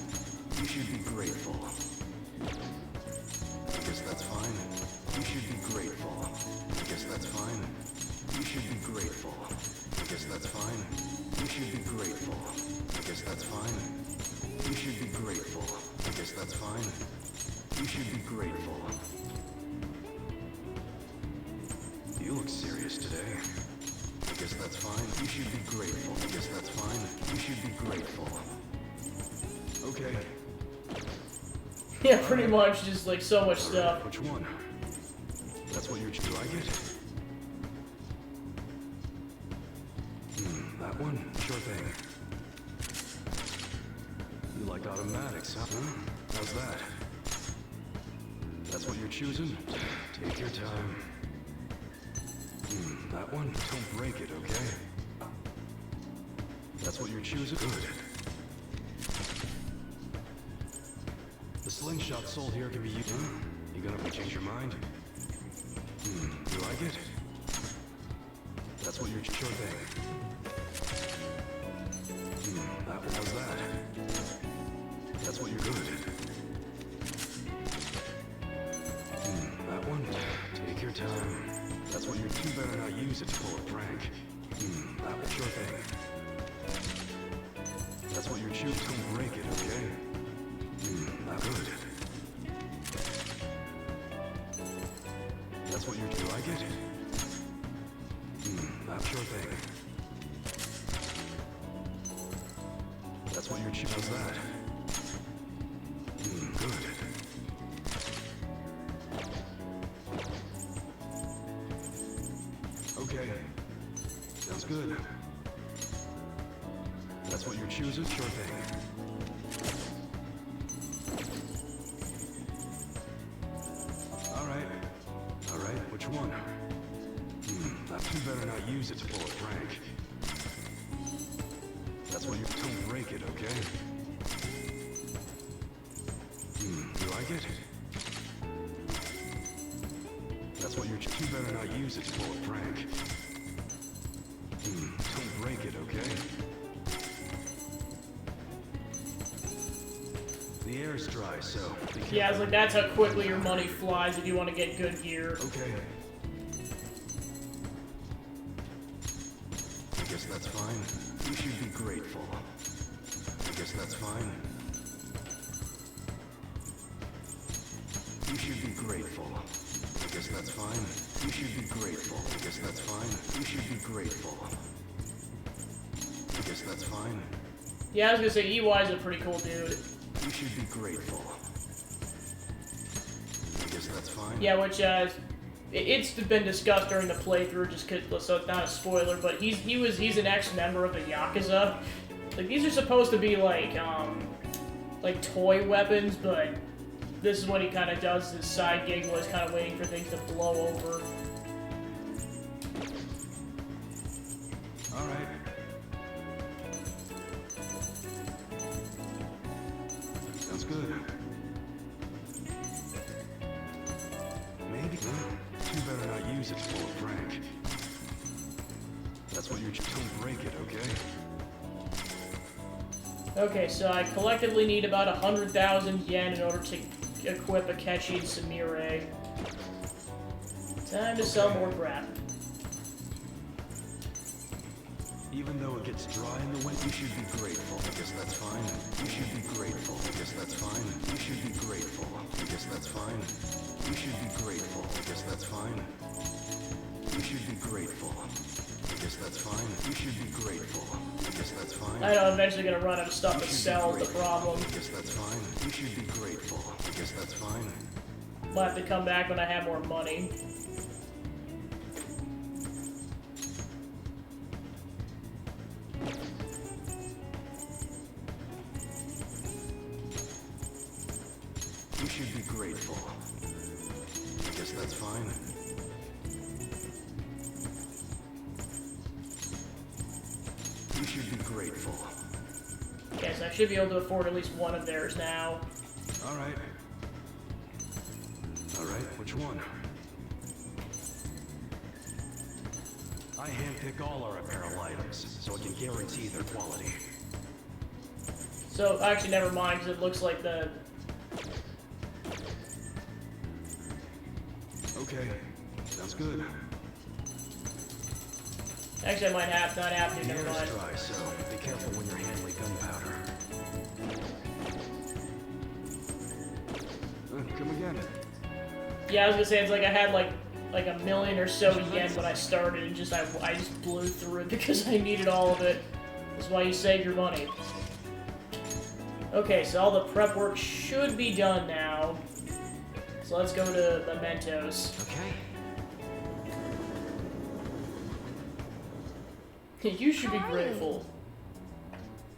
You should be grateful. I guess that's fine. You should be grateful. I guess that's fine. You should be grateful. I guess that's fine. You should be grateful. I guess that's fine. You should be grateful. I guess that's fine. You should be grateful. You look serious today. I guess that's fine. You should be grateful. I guess that's fine. You should be grateful. Okay. Yeah, pretty much, just like so much stuff. Which one? That's what you're. Do you like it? That one? Sure thing. You like automatics, huh? How's that? That's what you're choosing? Take your time. That one? Don't break it, okay? That's what you're choosing? Good. The slingshot sold here can be used. You gonna change your mind? You like it? That's what you're sure thing. How's that? That's what you're good. That one? Take your time. That's what you're. You better not use it to pull a prank. That one, sure thing. That's what you're choosing. Don't break it, okay? Not good. That's what you're. Do you like it? Not sure thing. That's what you're choosing. How's that? Good. Okay. Sounds good. That's what you're choosing? Sure thing. Alright, which one? You better not use it to pull a prank. That's what you. Don't break it, okay? You like it? That's what you're. You better not use it to pull a prank. Don't break it, okay? The air's dry, so. Yeah, it's like that's how quickly your money flies if you want to get good gear. Okay. I guess that's fine. You should be grateful. I guess that's fine. You should be grateful. guess that's fine. You should be grateful. I guess that's fine. You should be grateful. I guess that's fine. Yeah, I was gonna say EY's a pretty cool dude. You should be grateful. I guess that's fine. Yeah, which it's been discussed during the playthrough, just cause, so it's not a spoiler, but he's an ex-member of the Yakuza. Like, these are supposed to be like toy weapons, but this is what he kind of does. His side gig was kind of waiting for things to blow over. All right. Sounds good. Maybe. You better not use it for Frank. That's what you don't break it, okay? Okay, so I collectively need about 100,000 yen in order to equip Akechi and Sumire. Time to sell more crap. Even though it gets dry in the winter, you should be grateful. I guess that's fine. You should be grateful. I guess that's fine. You should be grateful. I guess that's fine. You should be grateful. I guess that's fine. You should be grateful. I guess that's fine. You should be grateful. I guess that's fine. I know I'm eventually gonna run out of stuff to sell, the problem. I guess that's fine. You should be grateful. I guess that's fine. I'll have to come back when I have more money. You should be grateful. I guess that's fine. You should be grateful. Yes, I should be able to afford at least one of theirs now. All right. All right, which one? I handpick all our apparel items, so I can guarantee their quality. So, actually, never mind, because it looks like the... Okay, sounds good. Actually, I might not have to, never The air mind. is dry, so be careful when you're handling gunpowder. Come again. Yeah, I was gonna say, it's like I had like a million or so yen when I started, and I just blew through it because I needed all of it. That's why you save your money. Okay, so all the prep work should be done now. So let's go to Mementos. Okay. You should be grateful.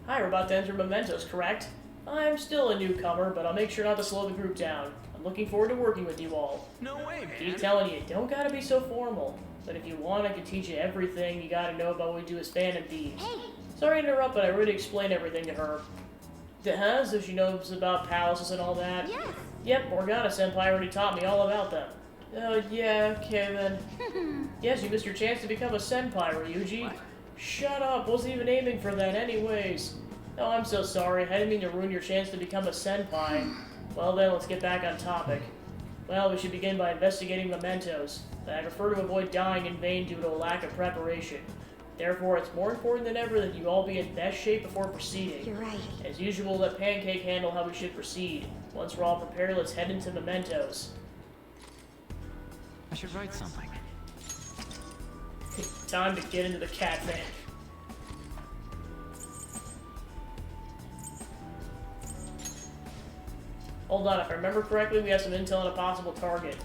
Hi, we're about to enter Mementos, correct? I'm still a newcomer, but I'll make sure not to slow the group down. I'm looking forward to working with you all. No way, man. Keep telling you, don't gotta be so formal. But if you want, I can teach you everything you gotta know about what we do as Phantom Thieves. Sorry to interrupt, but I already explained everything to her. So she knows about palaces and all that? Yes. Yep, Morgana-senpai already taught me all about them. Oh, yeah, okay then. Yes, you missed your chance to become a senpai, Ryuji. Shut up, wasn't even aiming for that anyways. Oh, I'm so sorry, I didn't mean to ruin your chance to become a senpai. Well then, let's get back on topic. Well, we should begin by investigating Mementos. I prefer to avoid dying in vain due to a lack of preparation. Therefore, it's more important than ever that you all be in best shape before proceeding. You're right. As usual, let Pancake handle how we should proceed. Once we're all prepared, let's head into Mementos. I should write something. Time to get into the cat van. Hold on, if I remember correctly, we have some intel on a possible target.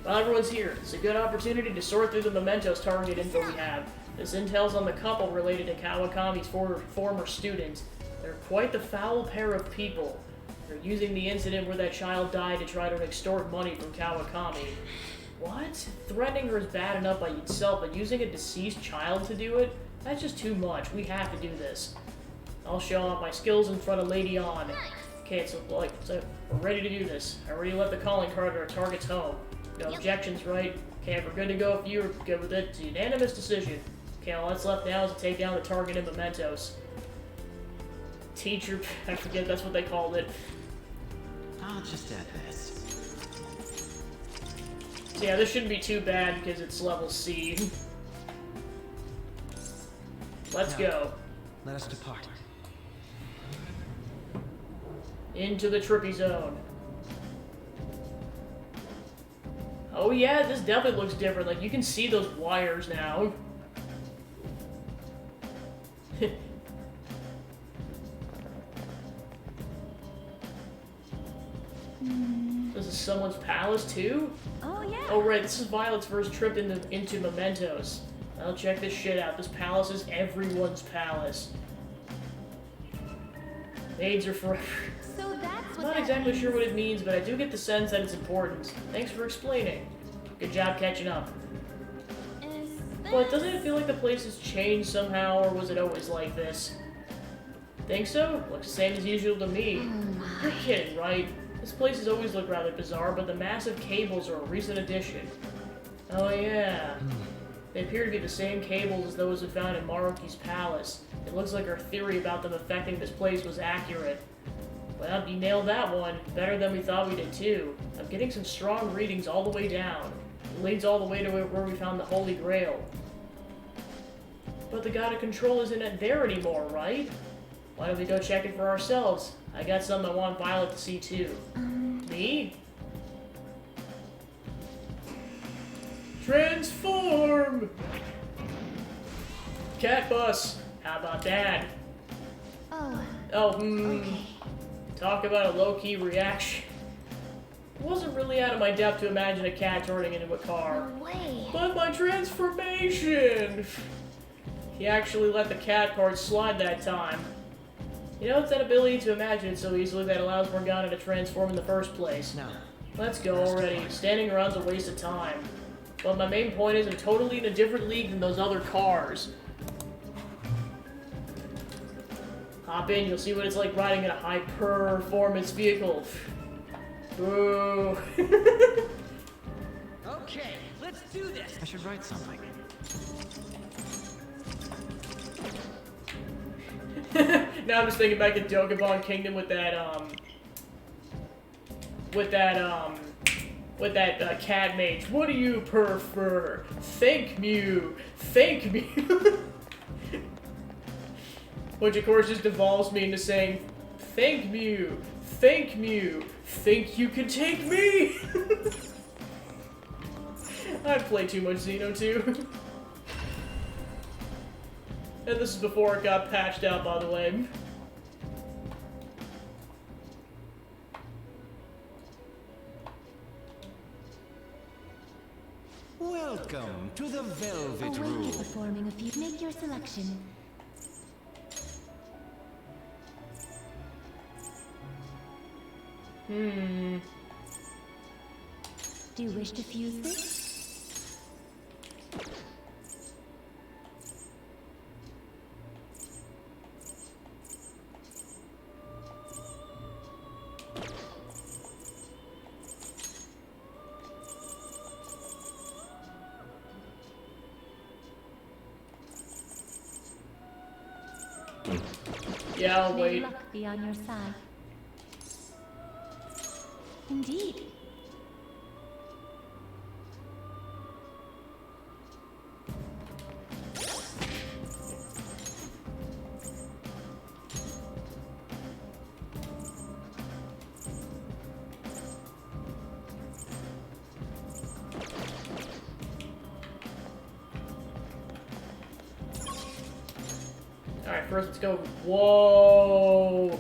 Well, everyone's here. It's a good opportunity to sort through the Mementos target info we have. This intel's on the couple related to Kawakami's former student. They're quite the foul pair of people. They're using the incident where that child died to try to extort money from Kawakami. What? Threatening her is bad enough by itself, but using a deceased child to do it? That's just too much. We have to do this. I'll show off my skills in front of Lady On. Okay, so we're ready to do this. I already left the calling card at our target's home. No objections, right? Okay, if we're good to go, if you're good with it, it's a unanimous decision. Okay, all that's left now is to take down the target in Mementos. Teacher, I forget that's what they called it. I'll just add this. So yeah, this shouldn't be too bad because it's level C. Let's go. Let us depart. Into the trippy zone. Oh yeah, this definitely looks different. Like, you can see those wires now. This is someone's palace, too? Oh, yeah. Oh, right, this is Violet's first trip into Mementos. I'll check this shit out. This palace is everyone's palace. Maids are forever. So that's what I'm not exactly sure what it means, but I do get the sense that it's important. Thanks for explaining. Good job catching up. But doesn't it feel like the place has changed somehow, or was it always like this? Think so? Looks the same as usual to me. You're kidding, right? This place has always looked rather bizarre, but the massive cables are a recent addition. Oh yeah. They appear to be the same cables as those we found in Maruki's palace. It looks like our theory about them affecting this place was accurate. Well, you nailed that one. Better than we thought we did too. I'm getting some strong readings all the way down. It leads all the way to where we found the Holy Grail. But the God of Control isn't there anymore, right? Why don't we go check it for ourselves? I got something I want Violet to see too. Me? Transform! Cat bus! How about that? Okay. Talk about a low-key reaction. It wasn't really out of my depth to imagine a cat turning into a car. No way. But my transformation! He actually let the cat part slide that time. You know, it's that ability to imagine it so easily that allows Morgana to transform in the first place. No. Let's go already. Standing around's a waste of time. But my main point is I'm totally in a different league than those other cars. Hop in, you'll see what it's like riding in a high-performance vehicle. Boo. Okay, let's do this. I should write something. Now I'm just thinking back to Dokapon Kingdom with that, cat mage. What do you prefer? Thank Mew. Thank Mew. Which of course just devolves me into saying, thank Mew. Thank Mew. Think you can take me? I play too much Xeno 2. And this is before it got patched out, by the way. Welcome to the Velvet Await Room. you performing if you'd make your selection. Do you wish to fuse this? Yeah, I'll May wait. luck be on your side. Indeed. Alright, first let's go. Whoa!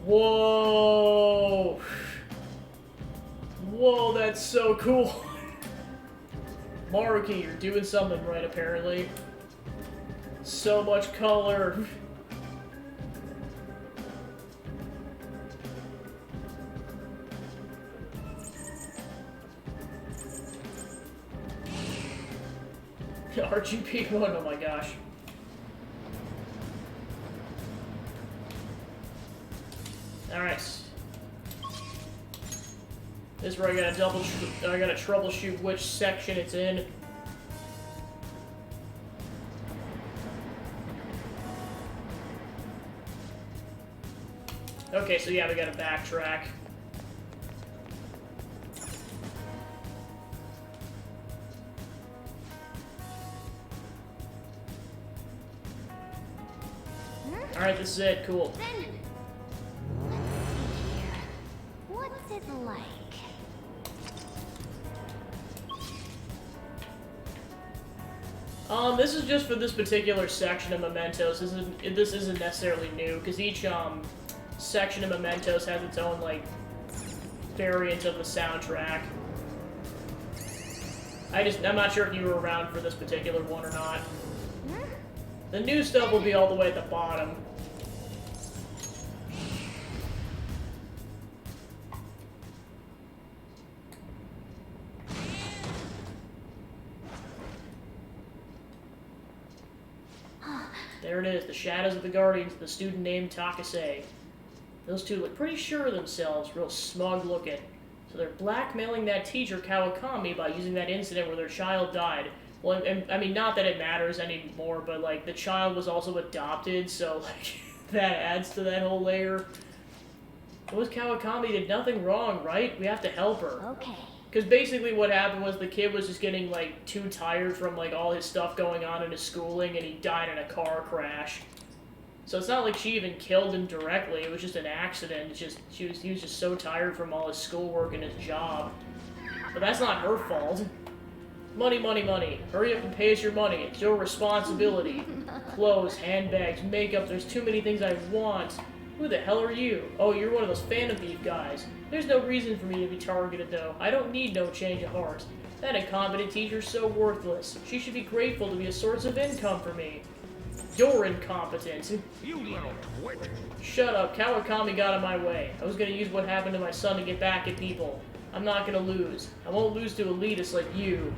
Whoa! Whoa, that's so cool! Maruki, you're doing something right, apparently. So much color. RGP mode, oh my gosh. Alright. This is where I gotta troubleshoot which section it's in. Okay, so yeah, we gotta backtrack. Alright, this is it, cool. What's it like? This is just for this particular section of Mementos. This isn't necessarily new, because each, section of Mementos has its own, like, variant of the soundtrack. I'm not sure if you were around for this particular one or not. The new stuff will be all the way at the bottom. There it is, the Shadows of the Guardians, the student named Takase. Those two look pretty sure of themselves, real smug looking. So they're blackmailing that teacher, Kawakami, by using that incident where their child died. Well, and, I mean, not that it matters anymore, but, like, the child was also adopted, so, like, that adds to that whole layer. Those Kawakami did nothing wrong, right? We have to help her. Okay. Because basically what happened was the kid was just getting, like, too tired from, like, all his stuff going on in his schooling, and he died in a car crash. So it's not like she even killed him directly, it was just an accident. It's just, he was just so tired from all his schoolwork and his job. But that's not her fault. Money, money, money. Hurry up and pay us your money. It's your responsibility. Clothes, handbags, makeup, there's too many things I want. Who the hell are you? Oh, you're one of those Phantom Thief guys. There's no reason for me to be targeted, though. I don't need no change of heart. That incompetent teacher's so worthless. She should be grateful to be a source of income for me. You're incompetent. You little twit. Shut up. Kawakami got in my way. I was gonna use what happened to my son to get back at people. I'm not gonna lose. I won't lose to elitists like you.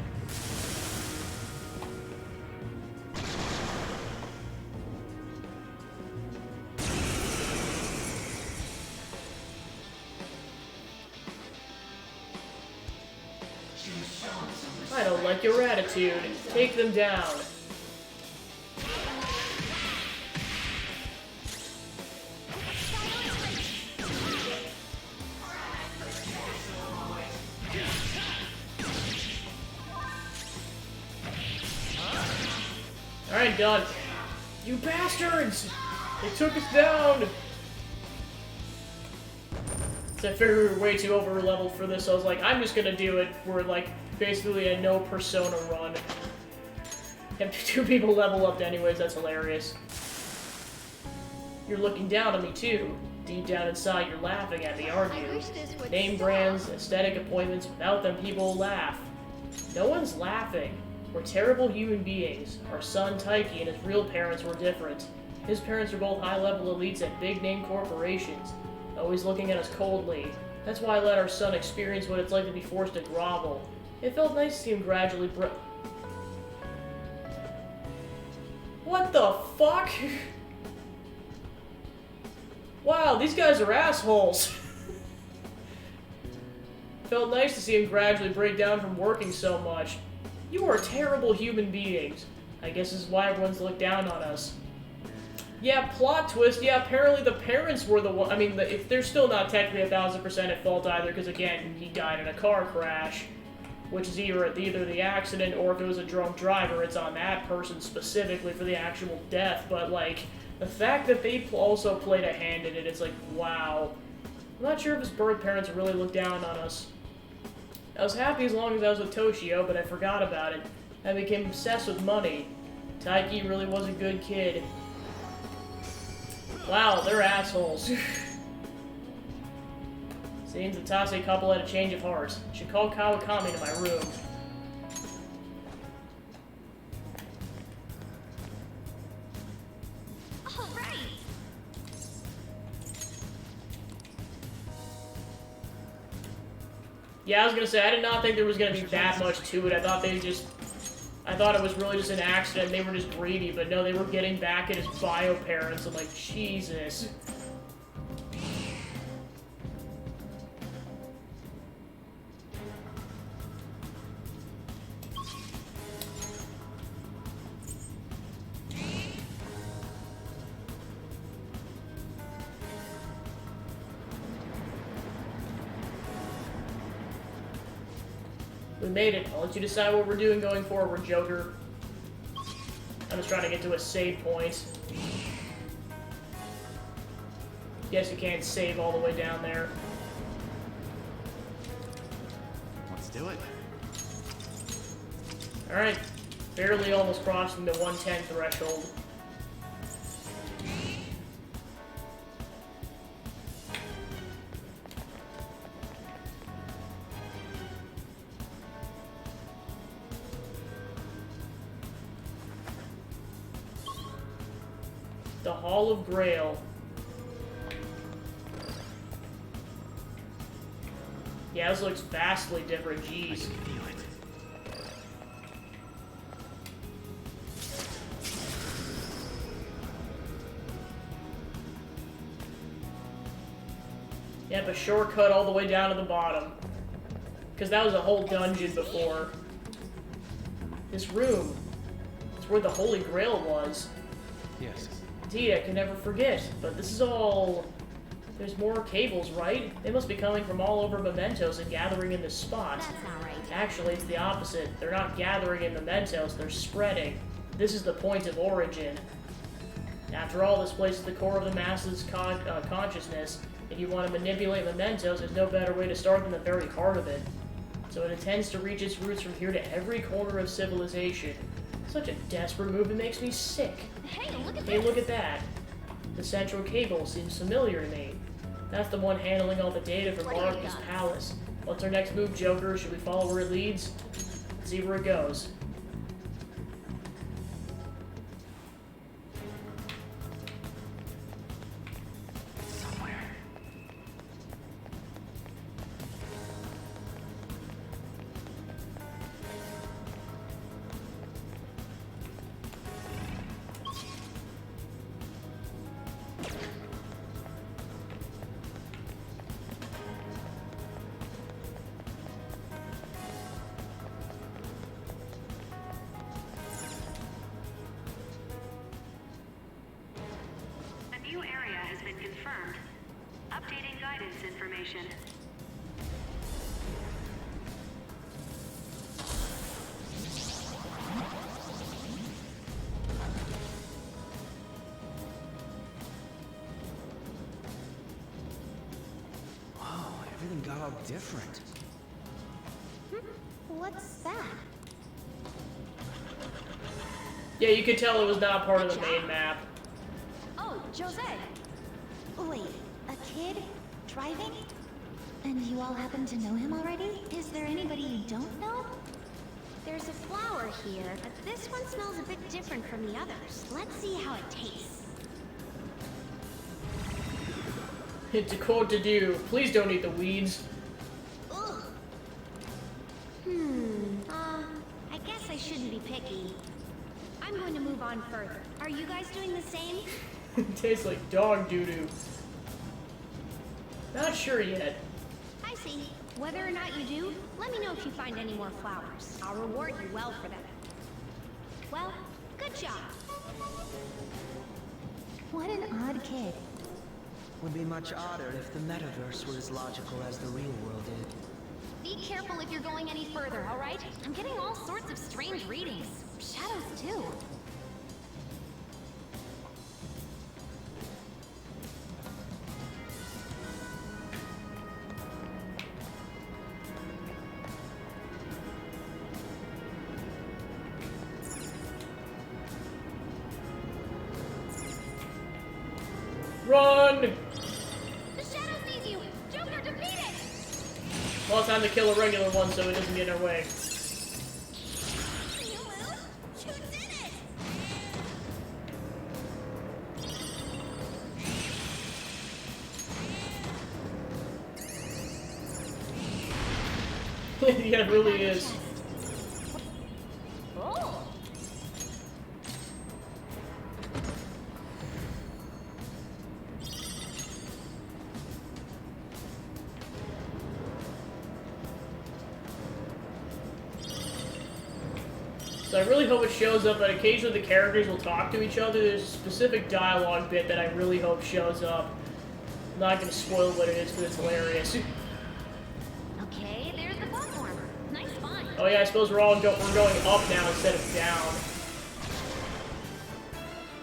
I don't like your attitude. Take them down. Alright, done. You bastards! They took us down! So I figured we were way too over-leveled for this, so I was like, I'm just gonna do it. We're like, basically a no Persona run. And 2 people level up anyways, that's hilarious. You're looking down at me too. Deep down inside, you're laughing at me, aren't you? Name brands, aesthetic appointments, without them people will laugh. No one's laughing. We're terrible human beings. Our son, Taiki, and his real parents were different. His parents are both high-level elites at big-name corporations, always looking at us coldly. That's why I let our son experience what it's like to be forced to grovel. It felt nice to see him gradually What the fuck? Wow, these guys are assholes. Felt nice to see him gradually break down from working so much. You are terrible human beings. I guess this is why everyone's looked down on us. Yeah, plot twist. Yeah, apparently the parents were the one. I mean, if they're still not technically 1000% at fault either, because again, he died in a car crash, which is either the accident or if it was a drunk driver, it's on that person specifically for the actual death. But like, the fact that they also played a hand in it, it's like, wow. I'm not sure if his birth parents really looked down on us. I was happy as long as I was with Toshio, but I forgot about it. I became obsessed with money. Taiki really was a good kid. Wow, they're assholes. Seems the Tase couple had a change of heart. Should call Kawakami to my room. Yeah, I was gonna say, I did not think there was gonna be that much to it. I thought it was really just an accident, they were just greedy, but no, they were getting back at his bio parents. I'm like, Jesus. We made it. I'll let you decide what we're doing going forward, Joker. I'm just trying to get to a save point. Guess you can't save all the way down there. Let's do it. Alright. Barely almost crossing the 110 threshold. The Hall of Grail. Yeah, this looks vastly different, jeez. Yep, a shortcut all the way down to the bottom. Because that was a whole dungeon before. This room. It's where the Holy Grail was. Yes. Indeed, I can never forget. But this is all... There's more cables, right? They must be coming from all over Mementos and gathering in this spot. That's not right. Actually, it's the opposite. They're not gathering in Mementos, they're spreading. This is the point of origin. After all, this place is the core of the masses' consciousness. If you want to manipulate Mementos, there's no better way to start than the very heart of it. So it intends to reach its roots from here to every corner of civilization. Such a desperate move, it makes me sick. Hey, look at Hey, this! look at that. The central cable seems familiar to me. That's the one handling all the data from What do you Marcus got? Palace. What's our next move, Joker? Should we follow where it leads? Let's see where it goes. A new area has been confirmed. Updating guidance information. Wow, everything got all different. What's that? Yeah, you could tell it was not part of the main map. Oh, Jose! Wait, a kid? Driving? And you all happen to know him already? Is there anybody you don't know? There's a flower here, but this one smells a bit different from the others. Let's see how it tastes. To quote to do, please don't eat the weeds. Ugh. I guess I shouldn't be picky. I'm going to move on further. Are you guys doing the same? It tastes like dog doo-doo. Not sure yet. I see. Whether or not you do, let me know if you find any more flowers. I'll reward you well for them. Well, good job. What an odd kid. Would be much odder if the metaverse were as logical as the real world is. Be careful if you're going any further, all right? I'm getting all sorts of strange readings. Shadows, too. Run! The shadow sees you! Joker, defeat it! Well, it's time to kill a regular one so it doesn't get in our way. Yeah, it really is. Oh! So I really hope it shows up, but occasionally the characters will talk to each other. There's a specific dialogue bit that I really hope shows up. I'm not going to spoil what it is because it's hilarious. Okay, there's the platform. Nice find. Oh yeah, I suppose we're going up now instead of down.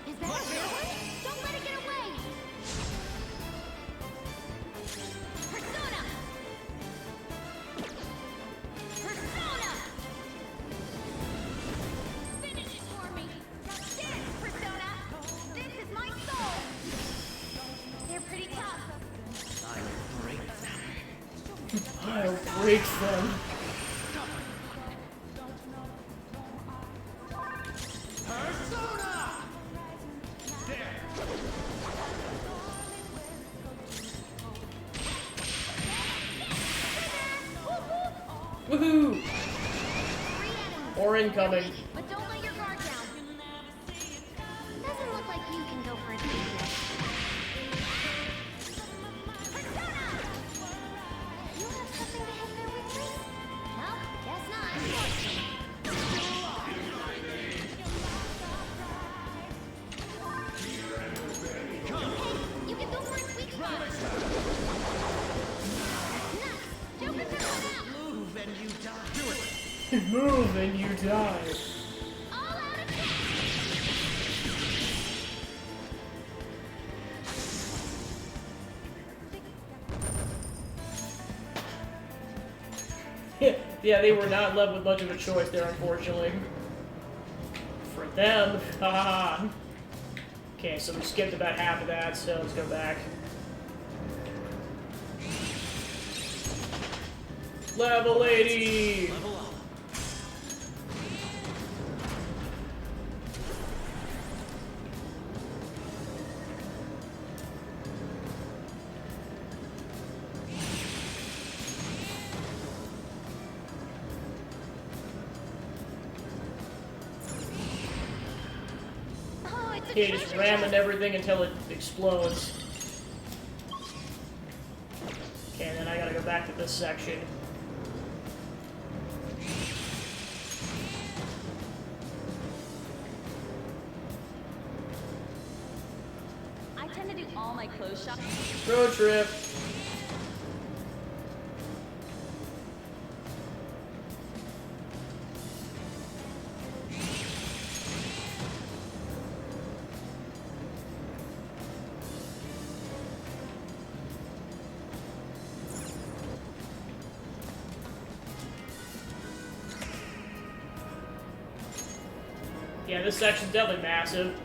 Is that a real one? Don't let it get away! Persona! Persona! fix them. Woohoo! Or incoming. But don't let your guard down. Doesn't look like you can go for a deep. Persona! You have something to hit their weak link? Well, guess not. Hey, you can go for a weak spot. Nuts! Joker Persona out! Move and you die. Do it. Move and you die. All out of Yeah, they were not left with much of a choice there, unfortunately. For them, haha. Okay, so we skipped about half of that, so let's go back. Level 80! Level up. Oh, it's a Okay, just ramming everything until it explodes. Okay, and then I gotta go back to this section. I tend to do all my clothes shopping. Road trip. Yeah, this section's definitely massive.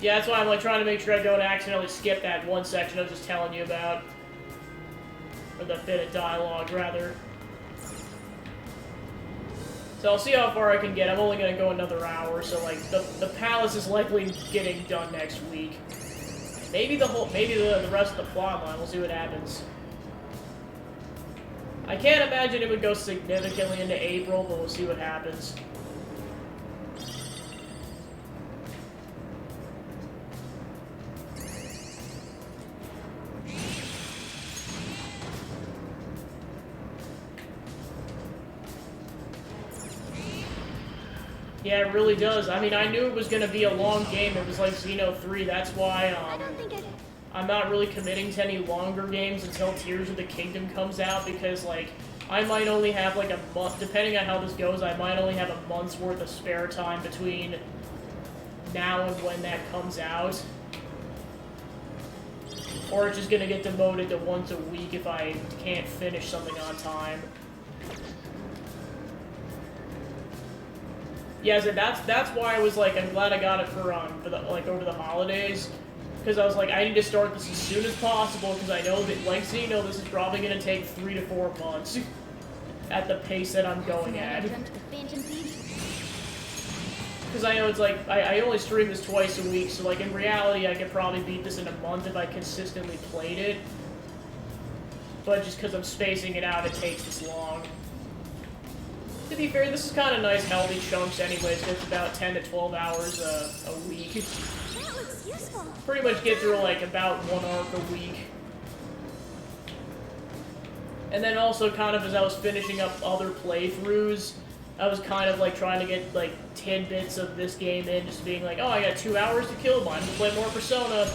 Yeah, that's why I'm like trying to make sure I don't accidentally skip that one section I was just telling you about. Or the bit of dialogue, rather. So I'll see how far I can get. I'm only gonna go another hour, so like the palace is likely getting done next week. Maybe the rest of the plot line. We'll see what happens. I can't imagine it would go significantly into April, but we'll see what happens. Yeah, it really does. I mean, I knew it was going to be a long game. It was like Xeno 3. That's why I'm not really committing to any longer games until Tears of the Kingdom comes out, because, like, I might only have, like, a month. Depending on how this goes, I might only have a month's worth of spare time between now and when that comes out. Or it's just going to get demoted to once a week if I can't finish something on time. Yeah, so that's why I was like, I'm glad I got it for the, like, over the holidays, because I was like, I need to start this as soon as possible, because I know that, like Xeno, this is probably going to take 3 to 4 months at the pace that I'm going at. Because I know it's like, I only stream this twice a week, so like in reality I could probably beat this in a month if I consistently played it. But just because I'm spacing it out, it takes this long. To be fair, this is kind of nice, healthy chunks anyways. It's about 10 to 12 hours a week. That looks useful. Pretty much get through, like, about 1 arc a week. And then also, kind of, as I was finishing up other playthroughs, I was kind of, like, trying to get, like, tidbits of this game in, just being like, oh, I got 2 hours to kill, mine to play more Persona.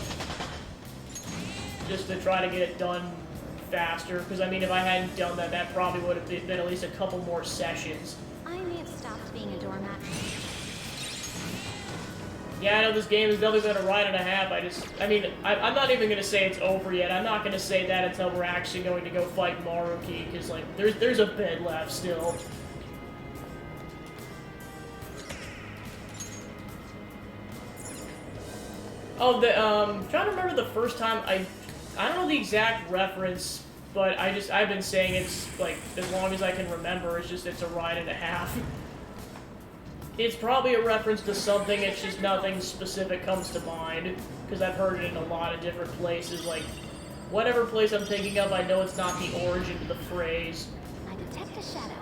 Just to try to get it done faster, because I mean, if I hadn't done that, that probably would have been at least a couple more sessions. I may have stopped being a doormat. Yeah, I know this game has definitely been a ride and a half. I'm not even going to say it's over yet. I'm not going to say that until we're actually going to go fight Maruki, because, like, there's a bit left still. Oh, trying to remember the first time I don't know the exact reference But I've been saying it's, like, as long as I can remember, it's a ride and a half. It's probably a reference to something, it's just nothing specific comes to mind. Because I've heard it in a lot of different places, like, whatever place I'm thinking of, I know it's not the origin of the phrase. I detect a shadow.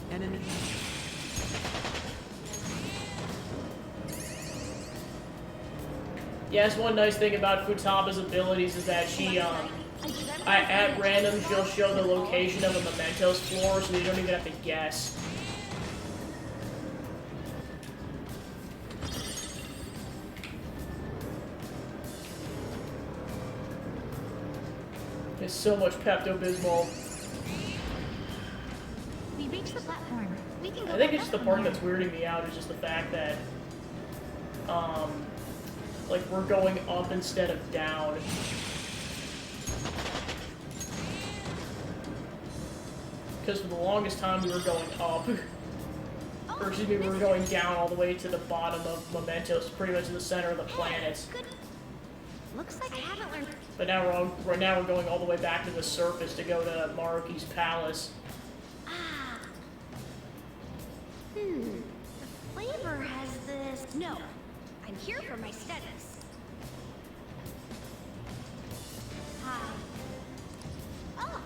Enemy. Yes, one nice thing about Futaba's abilities is that she, at random, she'll show the location of a Mementos floor, so you don't even have to guess. There's so much Pepto-Bismol. We reached the platform. We can go I think back it's just the up part from that's weirding me out is just the fact that, like, we're going up instead of down. Because for the longest time we were going up. Or excuse me, we were going down all the way to the bottom of Mementos, pretty much in the center of the planet. Looks like I haven't learned. But now we're going all the way back to the surface to go to Maruki's palace. The flavor has this. No, I'm here for my studies. Hi. Oh.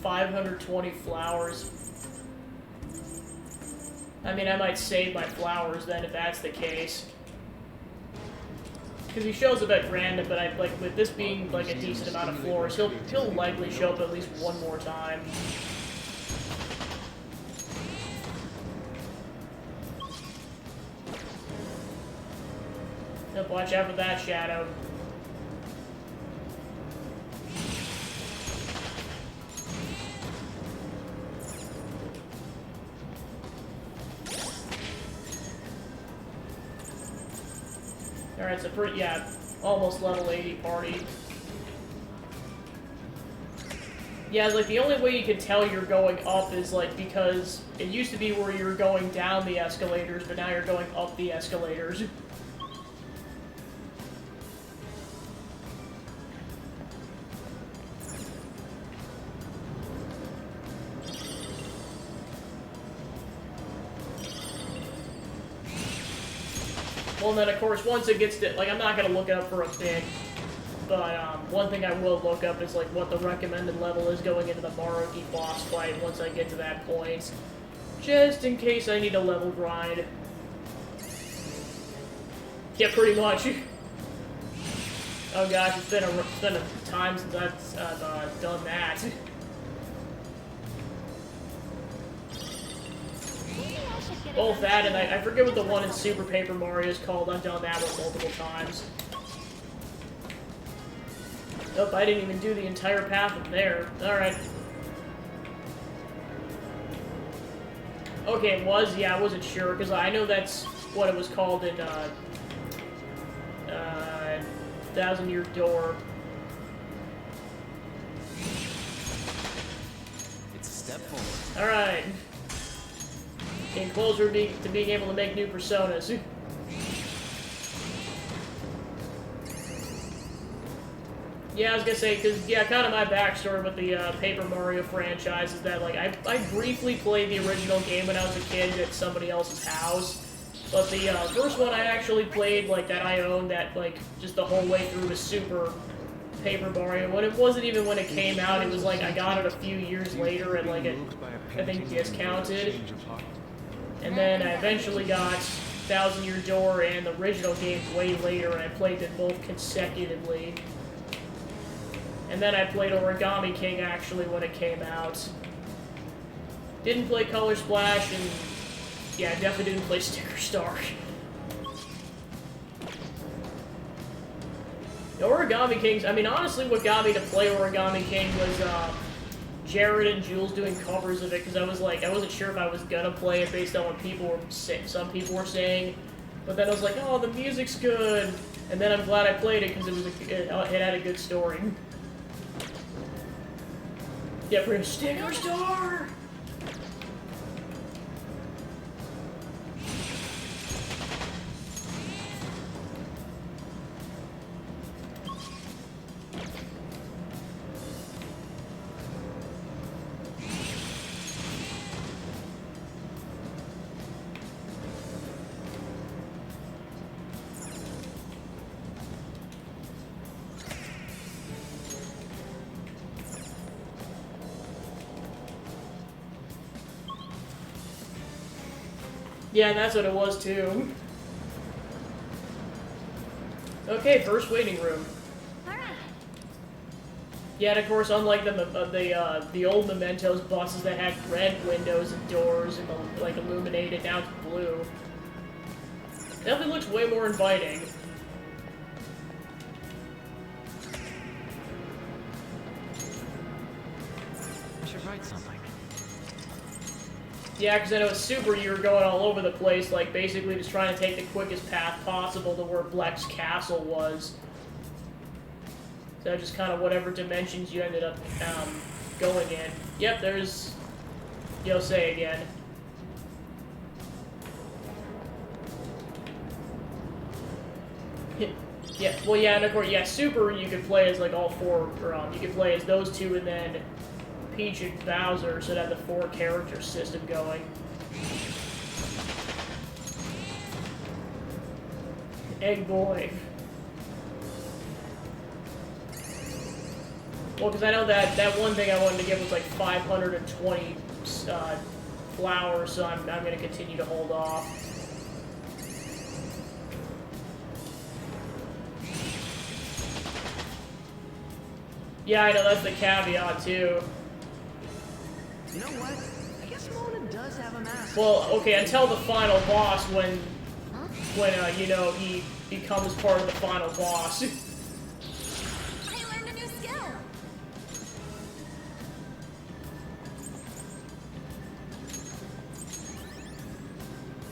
520 flowers. I mean, I might save my flowers then if that's the case. Because he shows up at random, but I like with this being like a decent amount of floors, he'll likely show up at least one more time. Yep, watch out for that shadow. Alright, so pretty, yeah, almost level 80 party. Yeah, like, the only way you can tell you're going up is, like, because it used to be where you were going down the escalators, but now you're going up the escalators. Well, and then, of course, once it gets to, like, I'm not going to look it up for a bit, but, one thing I will look up is, like, what the recommended level is going into the Maruki boss fight once I get to that point. Just in case I need a level grind. Yeah, pretty much. Oh gosh, it's been a time since I've done that. Both that and I forget what the one in Super Paper Mario is called. I've done that one multiple times. Nope, I didn't even do the entire path up there. Alright. Okay, it was? Yeah, I wasn't sure, because I know that's what it was called in, Thousand Year Door. It's a step forward. Alright. Getting closer to being able to make new personas. Yeah, I was gonna say, because, yeah, kind of my backstory with the Paper Mario franchise is that, like, I briefly played the original game when I was a kid at somebody else's house, but the first one I actually played, like, that I owned, that, like, just the whole way through was Super Paper Mario. When it wasn't even when it came out, it was, like, I got it a few years later at, like, I think discounted. And then I eventually got Thousand Year Door and the original game way later, and I played them both consecutively. And then I played Origami King, actually, when it came out. Didn't play Color Splash, and Yeah, I definitely didn't play Sticker Star. The Origami Kings, I mean, honestly, what got me to play Origami King was, Jared and Jules doing covers of it, because I was like, I wasn't sure if I was gonna play it based on what people were some people were saying, but then I was like, oh, the music's good, and then I'm glad I played it, because it had a good story. Yeah, for a Sticker Star! Yeah, and that's what it was too. Okay, first waiting room. Yeah, and of course, unlike the old Mementos buses that had red windows and doors and like illuminated, now it's blue. Definitely looks way more inviting. I should write something. Yeah, because I know it's Super, you were going all over the place, like, basically just trying to take the quickest path possible to where Bleck's castle was. So just kind of whatever dimensions you ended up going in. Yep, there's Yosei again. Yeah, well, yeah, and of course, yeah, Super, you could play as, like, all four, or, you could play as those two, and then Peach and Bowser, so it had the 4-character system going. Egg Boy. Well, because I know that one thing I wanted to get was like 520 flowers, so I'm going to continue to hold off. Yeah, I know, that's the caveat, too. You know what? I guess Mona does have a mask. Well, okay, until the final boss, when you know, he becomes part of the final boss. I learned a new skill.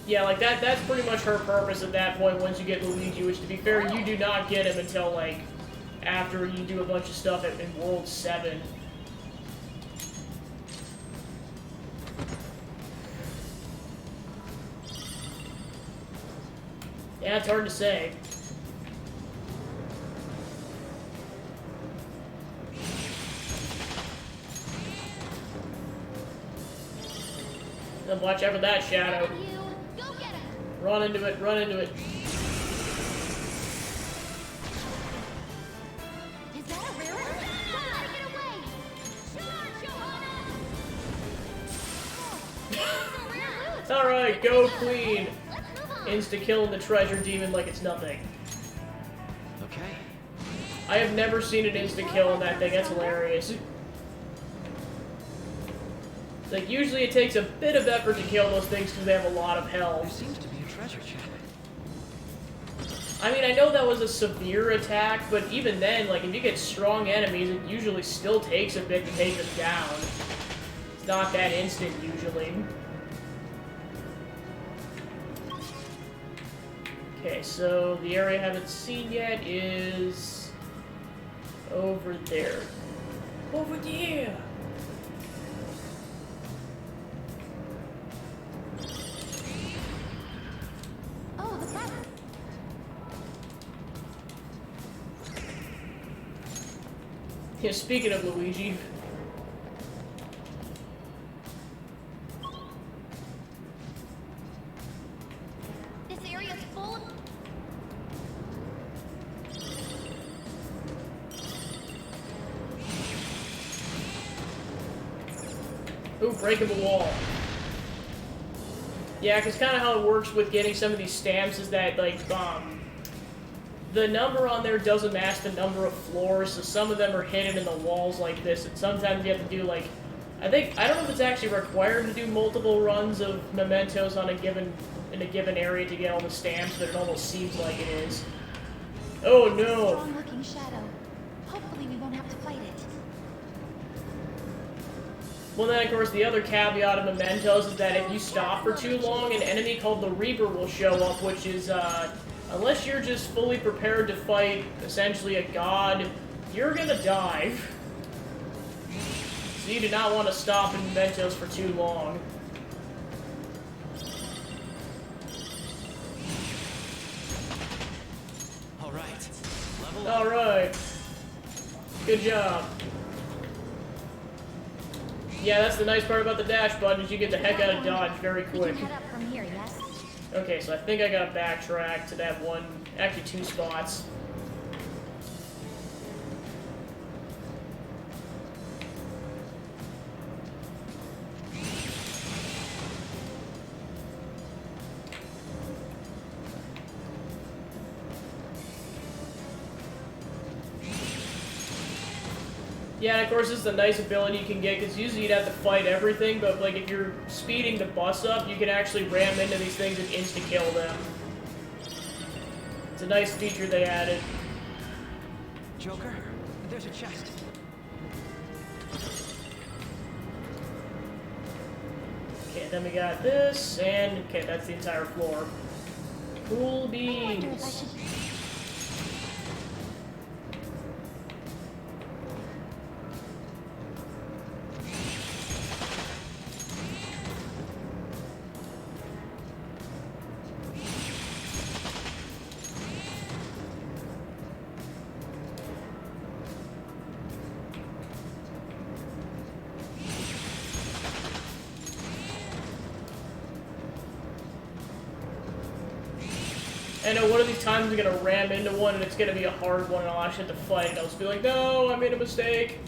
Yeah, like, that's pretty much her purpose at that point once you get Luigi, which, to be fair, you do not get him until, like, after you do a bunch of stuff in World 7. Yeah, it's hard to say. Then watch out for that shadow. Run into it, run into it. Is that a rare one? Gotta get away! Johanna! Alright, go Queen! Insta-killing the treasure demon like it's nothing. Okay. I have never seen an insta-kill in that thing, that's hilarious. Like, usually it takes a bit of effort to kill those things because they have a lot of health. There seems to be a treasure chest. I mean, I know that was a severe attack, but even then, like, if you get strong enemies, it usually still takes a bit to take them down. It's not that instant, usually. Okay, so the area I haven't seen yet is over there. Over there! Oh, the cat. Yeah, speaking of Luigi. This area's full of... Ooh, breakable wall. Yeah, because kind of how it works with getting some of these stamps is that, like, the number on there doesn't match the number of floors, so some of them are hidden in the walls like this, and sometimes you have to do, like, I don't know if it's actually required to do multiple runs of mementos on in a given area to get all the stamps, but it almost seems like it is. Oh no! Strong-looking shadow. Hopefully we won't have to fight it. Well, then, of course, the other caveat of mementos is that if you stop for too long, an enemy called the Reaper will show up, which is, unless you're just fully prepared to fight, essentially, a god, you're gonna die. So you do not want to stop in mementos for too long. Alright. Good job. Yeah, that's the nice part about the dash button, is you get the heck out of dodge very quick. We can head up from here, yes? Okay, so I think I gotta backtrack to that one, actually 2 spots. Yeah, and of course this is a nice ability you can get, because usually you'd have to fight everything, but like if you're speeding the bus up, you can actually ram into these things and insta-kill them. It's a nice feature they added. Joker, there's a chest. Okay, then we got this, and okay, that's the entire floor. Cool beans. I know one of these times I'm gonna ram into one and it's gonna be a hard one and I'll actually have to fight and I'll just be like, no, I made a mistake.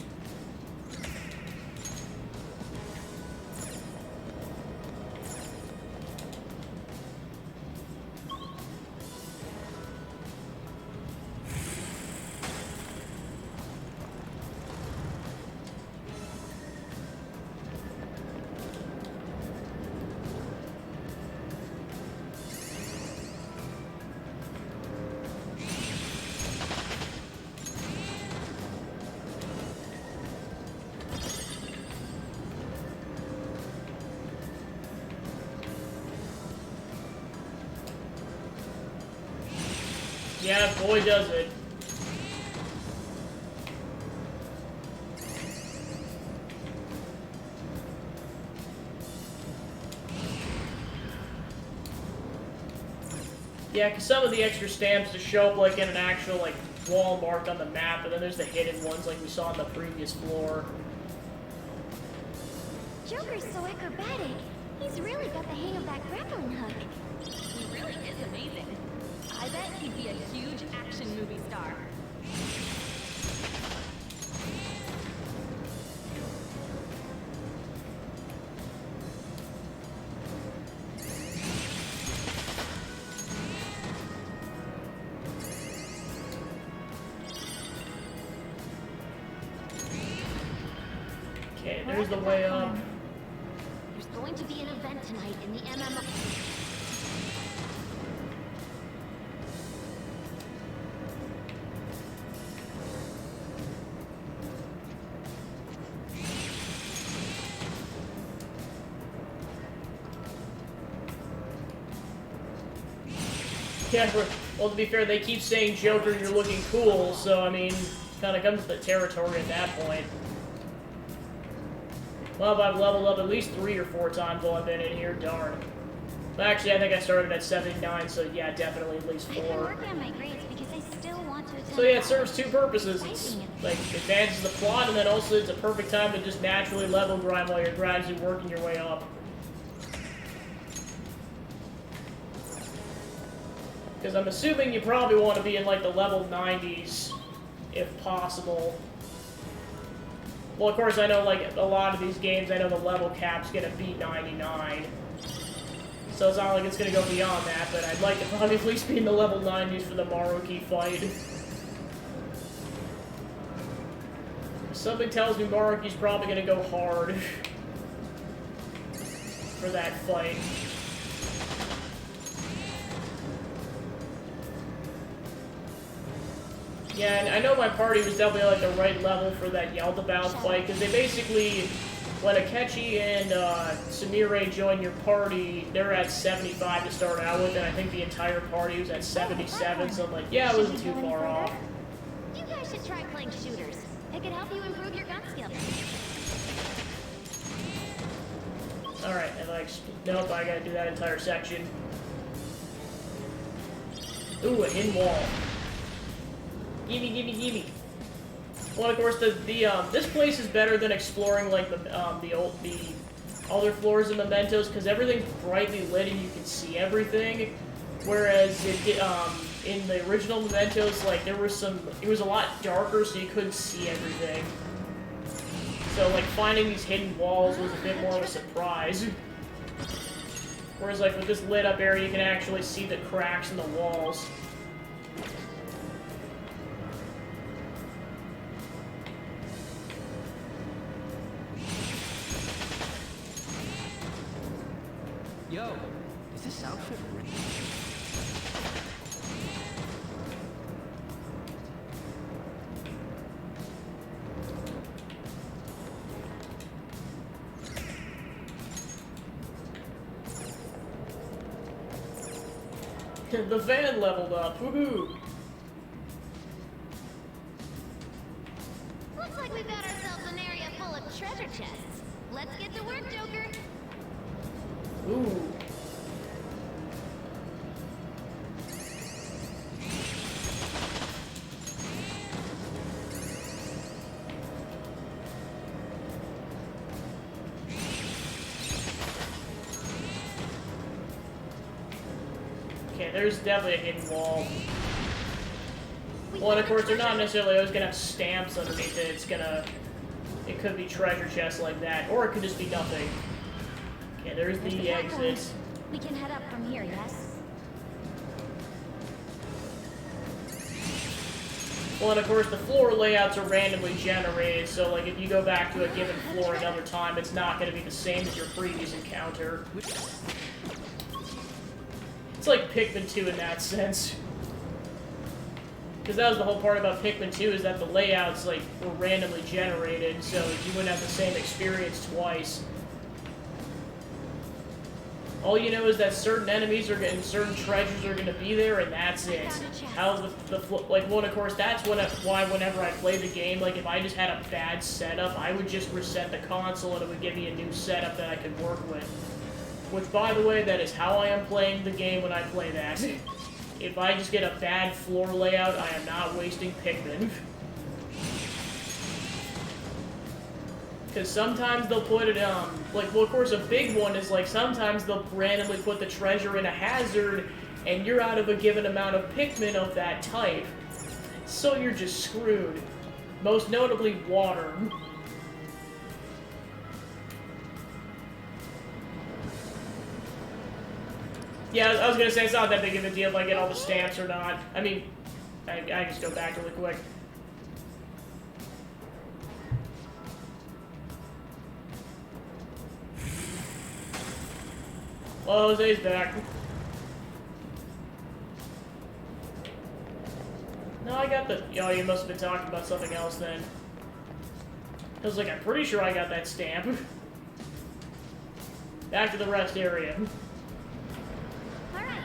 Yeah, boy does it. Yeah, because some of the extra stamps just show up like in an actual like wall marked on the map, and then there's the hidden ones like we saw on the previous floor. Joker's so acrobatic. He's really got the hang of that grappling hook. He really is amazing. I bet he'd be a huge action movie star. Okay, there's the way up. There's going to be an event tonight in the MMO. Yeah, well, to be fair, they keep saying Joker, you're looking cool, so, I mean, kind of comes with the territory at that point. Well, I've leveled up at least 3 or 4 times while I've been in here, darn. But actually, I think I started at 79, so yeah, definitely at least 4. I've been working on my grades because I still want to attend. So yeah, it serves 2 purposes. It's, like, advances the plot, and then also it's a perfect time to just naturally level grind while you're gradually working your way up. Because I'm assuming you probably want to be in, like, the level 90s, if possible. Well, of course, I know, like, a lot of these games, I know the level cap's gonna be 99. So it's not like it's gonna go beyond that, but I'd like to probably at least be in the level 90s for the Maruki fight. Something tells me Maruki's probably gonna go hard for that fight. Yeah, and I know my party was definitely like the right level for that Yaldabaoth fight, because they basically, when Akechi and Sumire join your party, they're at 75 to start out with, and I think the entire party was at 77, so I'm like, yeah, it wasn't too far off. You guys should try playing shooters. It could help you improve your gun skills. Alright, and like, nope, I gotta do that entire section. Ooh, a hidden wall. Gimme, gimme, gimme. Well, of course, this place is better than exploring like the other floors in Mementos, because everything's brightly lit and you can see everything. Whereas in the original Mementos, like it was a lot darker, so you couldn't see everything. So like finding these hidden walls was a bit more of a surprise. Whereas like with this lit up area, you can actually see the cracks in the walls. Yo, is this outfit real? The van leveled up, woohoo! Looks like we've got ourselves an area full of treasure chests. Let's get to work, Joker. Ooh. Okay, there's definitely a hidden wall. Well, and of course, they're not necessarily always gonna have stamps underneath it. It could be treasure chests like that, or it could just be nothing. Okay, there's the exit. We can head up from here, yes? Well, and of course, the floor layouts are randomly generated, so like if you go back to a given floor another time, it's not going to be the same as your previous encounter. It's like Pikmin 2 in that sense. Because that was the whole part about Pikmin 2, is that the layouts like were randomly generated, so you wouldn't have the same experience twice. All you know is that certain enemies are and certain treasures are going to be there, and that's it. How like, well, of course, that's why whenever I play the game, like, if I just had a bad setup, I would just reset the console and it would give me a new setup that I could work with. Which, by the way, that is how I am playing the game when I play that. If I just get a bad floor layout, I am not wasting Pikmin. Because sometimes they'll put it, like, well, of course, a big one is, like, sometimes they'll randomly put the treasure in a hazard, and you're out of a given amount of Pikmin of that type. So you're just screwed. Most notably, water. Yeah, I was gonna say, it's not that big of a deal if I get all the stamps or not. I mean, I just go back really quick. Oh, Jose's back. No, I got the... Oh, you must have been talking about something else then. I was like, I'm pretty sure I got that stamp. Back to the rest area. Alright.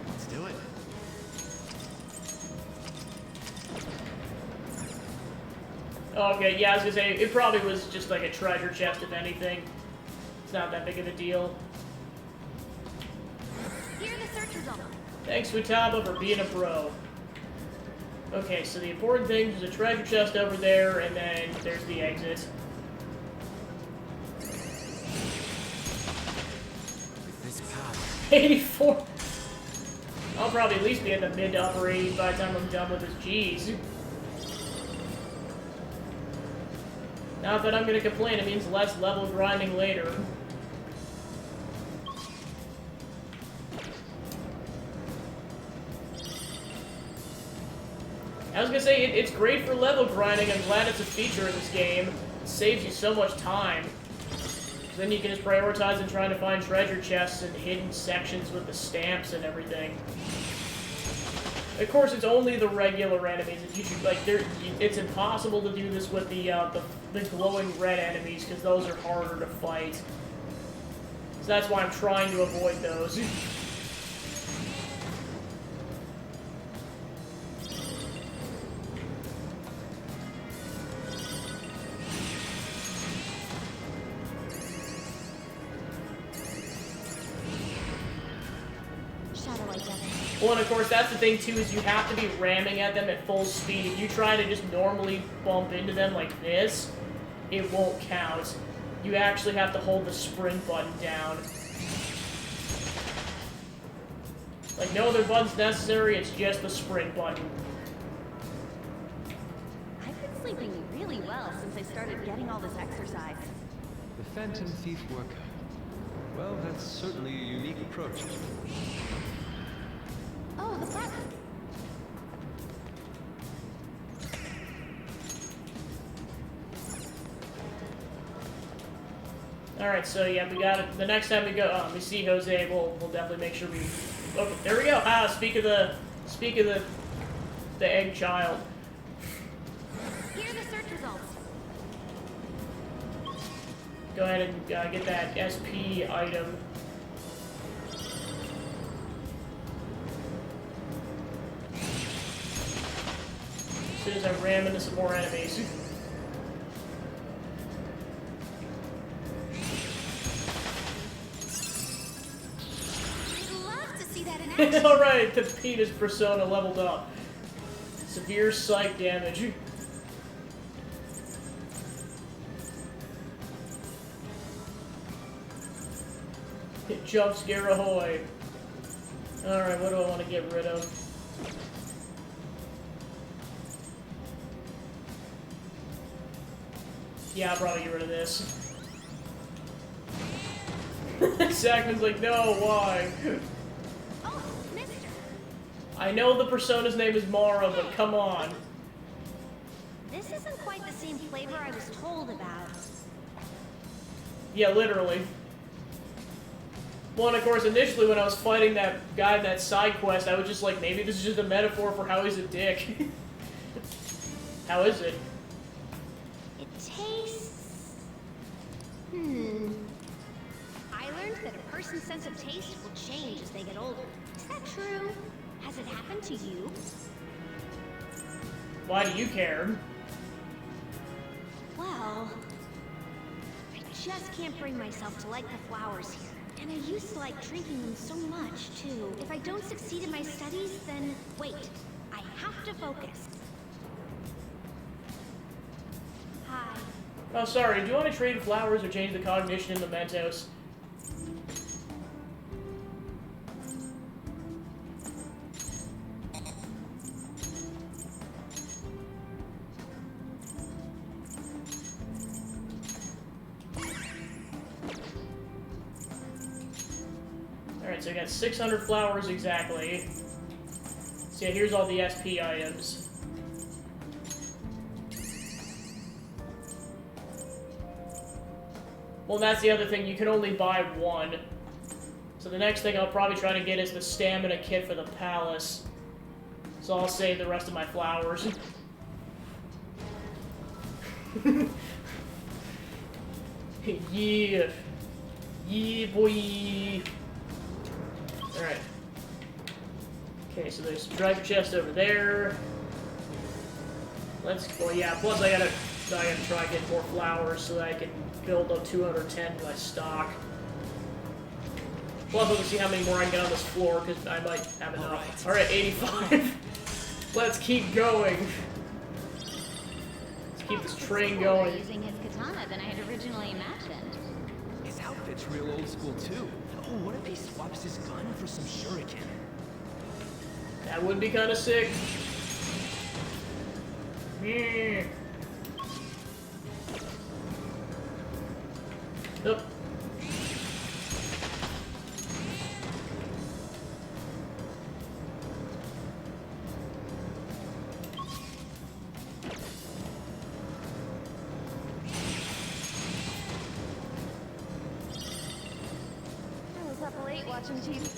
Let's do it. Okay, yeah, I was gonna say, it probably was just like a treasure chest, if anything. It's not that big of a deal. Here are the search results. Thanks, Futaba, for being a bro. Okay, so the important thing is a treasure chest over there, and then there's the exit. This path. 84! I'll probably at least be in the mid to upper 80s by the time I'm done with this. Jeez. Not that I'm gonna complain, it means less level grinding later. was gonna say, it's great for level grinding. I'm glad it's a feature in this game. It saves you so much time. Then you can just prioritize in trying to find treasure chests and hidden sections with the stamps and everything. Of course, it's only the regular enemies. It's impossible to do this with the glowing red enemies, because those are harder to fight. So that's why I'm trying to avoid those. Well, and of course, that's the thing, too, is you have to be ramming at them at full speed. If you try to just normally bump into them like this, it won't count. You actually have to hold the sprint button down. Like, no other button's necessary, it's just the sprint button. I've been sleeping really well since I started getting all this exercise. The Phantom Thief workout. Well, that's certainly a unique approach. Oh, the front. Alright, so yeah, we got it. The next time we see Jose, we'll definitely make sure we... Okay, there we go. Speak of the egg child. Here are the search results. Go ahead and get that SP item. As soon as I ram into some more enemies. I'd love to see that in action. Alright, the penis persona leveled up. Severe psych damage. Jump scare ahoy. Alright, what do I want to get rid of? Yeah, I'll probably get rid of this. Sackman's like, no, why? Oh, mister. I know the persona's name is Mara, but come on. This isn't quite the same flavor I was told about. Yeah, literally. Well, and of course, initially when I was fighting that guy in that side quest, I was just like, maybe this is just a metaphor for how he's a dick. How is it? It tastes... I learned that a person's sense of taste will change as they get older. Is that true? Has it happened to you? Why do you care? Well... I just can't bring myself to like the flowers here. And I used to like drinking them so much, too. If I don't succeed in my studies, then... Wait. I have to focus. Hi. Oh, sorry, do you want to trade flowers or change the cognition in mementos? Alright, so I got 600 flowers exactly. So yeah, here's all the SP items. Well, that's the other thing, you can only buy one. So the next thing I'll probably try to get is the stamina kit for the palace. So I'll save the rest of my flowers. Yeah. Yeah, boy. Alright. Okay, so there's a treasure chest over there. Well, yeah, plus I gotta try and get more flowers so that I can build up 210 to my stock. We'll have to see how many more I can get on this floor, because I might have enough. Alright, 85. Let's keep going. Let's keep this train going. Using his katana than I had originally imagined. His outfit's real old school, too. Oh, what if he swaps his gun for some shuriken? That would be kind of sick. Nope. up late watching TV.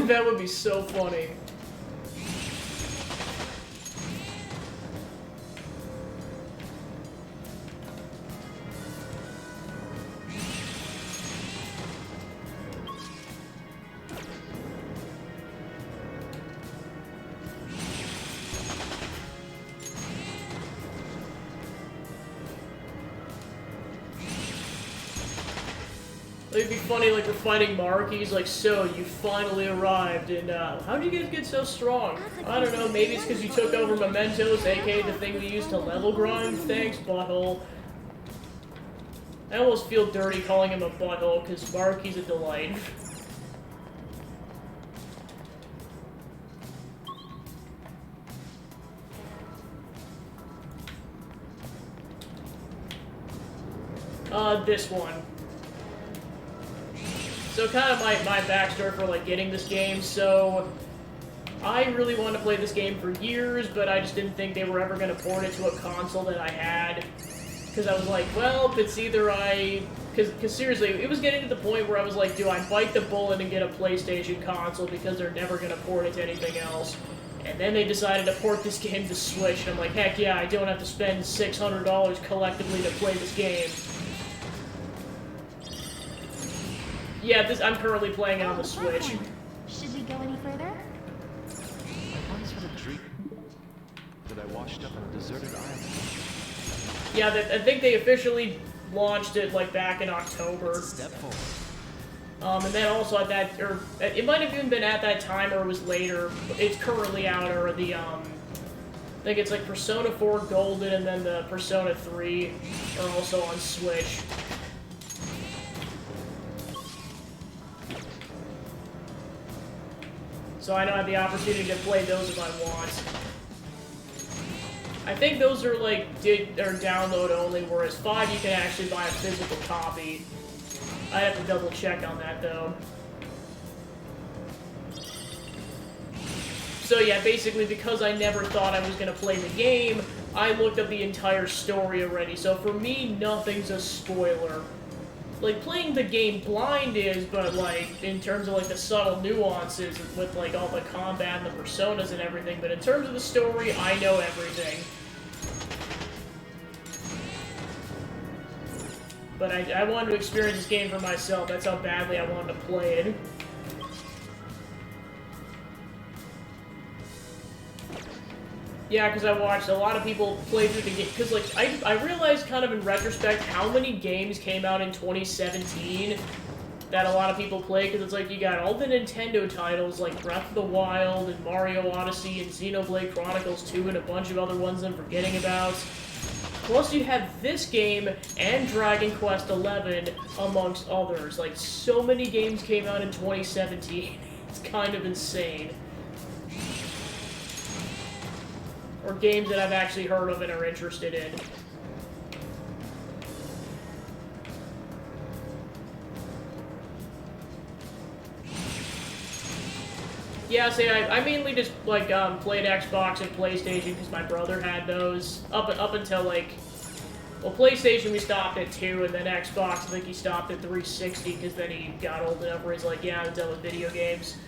That would be so funny. It'd be funny, like, we're fighting Mark, he's like, so, you finally arrived, and, how'd you guys get so strong? I don't know, maybe it's because you took over Mementos, aka the thing we used to level grind? Thanks, butthole. I almost feel dirty calling him a butthole, because Mark, he's a delight. This one. So kind of my backstory for like getting this game, so I really wanted to play this game for years, but I just didn't think they were ever going to port it to a console that I had, because I was like, well, if it's either because seriously, it was getting to the point where I was like, do I bite the bullet and get a PlayStation console because they're never going to port it to anything else? And then they decided to port this game to Switch, and I'm like, heck yeah, I don't have to spend $600 collectively to play this game. Yeah, I'm currently playing it on the Switch. Should we go any further? I once had a dream that I washed up on a deserted island. Yeah, I think they officially launched it like back in October. Step forward. And then also at that, or it might have even been at that time or it was later. It's currently out, or the I think it's like Persona 4 Golden and then the Persona 3 are also on Switch. So I know I have the opportunity to play those if I want. I think those are like download only, whereas 5 you can actually buy a physical copy. I have to double check on that though. So yeah, basically because I never thought I was gonna play the game, I looked up the entire story already. So for me, nothing's a spoiler. Like, playing the game blind is, but, like, in terms of, like, the subtle nuances with, like, all the combat and the personas and everything, but in terms of the story, I know everything. But I wanted to experience this game for myself. That's how badly I wanted to play it. Yeah, because I watched a lot of people play through the game, because, like, I realized kind of in retrospect how many games came out in 2017 that a lot of people play, because it's like, you got all the Nintendo titles, like Breath of the Wild, and Mario Odyssey, and Xenoblade Chronicles 2, and a bunch of other ones I'm forgetting about. Plus, you have this game, and Dragon Quest XI, amongst others. Like, so many games came out in 2017. It's kind of insane. Or games that I've actually heard of and are interested in. Yeah, see, I mainly just, like, played Xbox and PlayStation because my brother had those. Up until, like... Well, PlayStation we stopped at 2, and then Xbox, I think he stopped at 360 because then he got old enough where he's like, yeah, I'm done with video games.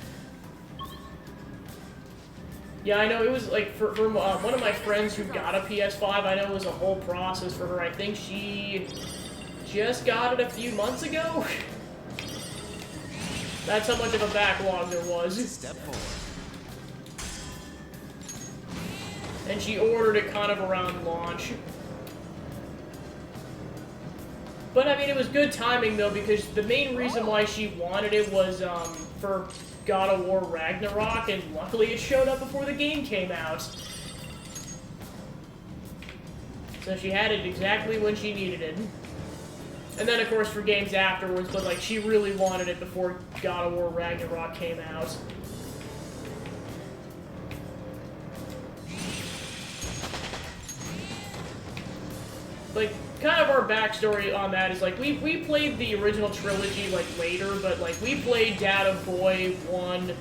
Yeah, I know, it was, like, for one of my friends who got a PS5, I know it was a whole process for her. I think she just got it a few months ago? That's how much of a backlog there was. Step forward. And she ordered it kind of around launch. But, I mean, it was good timing, though, because the main reason why she wanted it was, for God of War Ragnarok, and luckily it showed up before the game came out. So she had it exactly when she needed it. And then, of course, for games afterwards, but, like, she really wanted it before God of War Ragnarok came out. like, kind of our backstory on that is, like, we played the original trilogy, like, later, but, like, we played Dad of Boy 1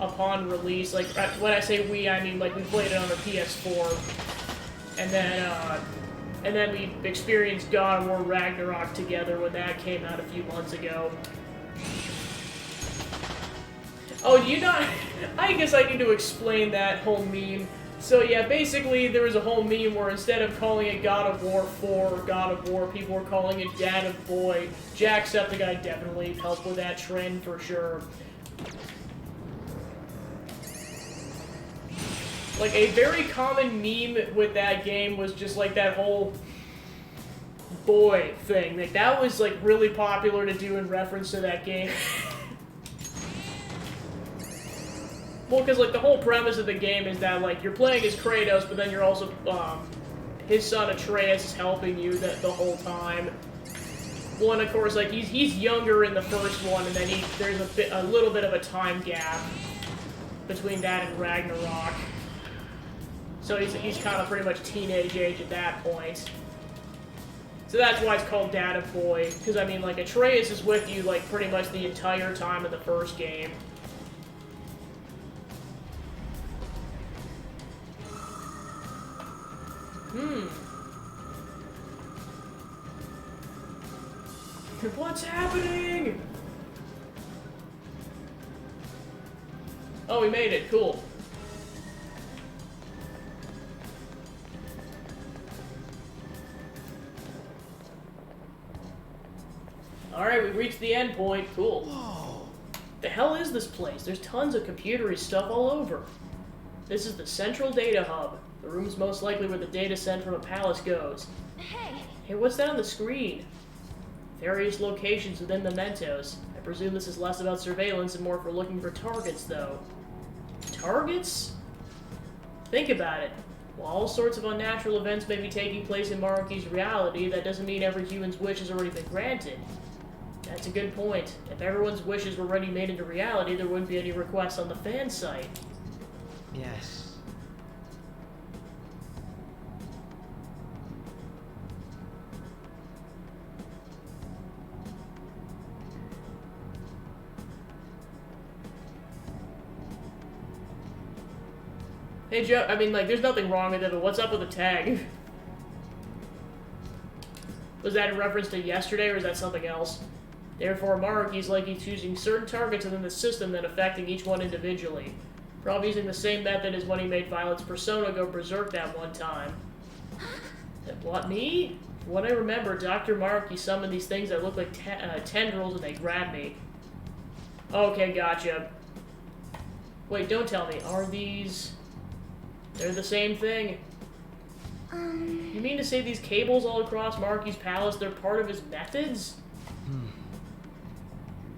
upon release. Like, when I say we, I mean, like, we played it on the PS4, and then we experienced God of War Ragnarok together when that came out a few months ago. Oh, do you not? I guess I need to explain that whole meme. So yeah, basically there was a whole meme where instead of calling it God of War 4 or God of War, people were calling it Dad of Boy. Jacksepticeye definitely helped with that trend for sure. Like, a very common meme with that game was just like that whole boy thing. Like, that was like really popular to do in reference to that game. Well, because, like, the whole premise of the game is that, like, you're playing as Kratos, but then you're also, his son Atreus is helping you the whole time. Well, and of course, like, he's younger in the first one, and then there's a little bit of a time gap between that and Ragnarok. So he's kind of pretty much teenage age at that point. So that's why it's called Dad of Boy, because, I mean, like, Atreus is with you, like, pretty much the entire time of the first game. What's happening? Oh, we made it. Cool. Alright, we reached the end point. Cool. Whoa. The hell is this place? There's tons of computery stuff all over. This is the central data hub. The room's most likely where the data sent from a palace goes. Hey, what's that on the screen? Various locations within Mementos. I presume this is less about surveillance and more for looking for targets, though. Targets? Think about it. While all sorts of unnatural events may be taking place in Maruki's reality, that doesn't mean every human's wish has already been granted. That's a good point. If everyone's wishes were already made into reality, there wouldn't be any requests on the fan site. Yes. Hey, Joe, I mean, like, there's nothing wrong with it, but what's up with the tag? Was that in reference to yesterday, or is that something else? Therefore, Maruki's likely choosing certain targets within the system then affecting each one individually. Probably using the same method as when he made Violet's persona go berserk that one time. What, me? From what I remember, Dr. Maruki summoned these things that look like tendrils and they grabbed me. Okay, gotcha. Wait, don't tell me. Are these... They're the same thing. You mean to say these cables all across Maruki's palace, they're part of his methods?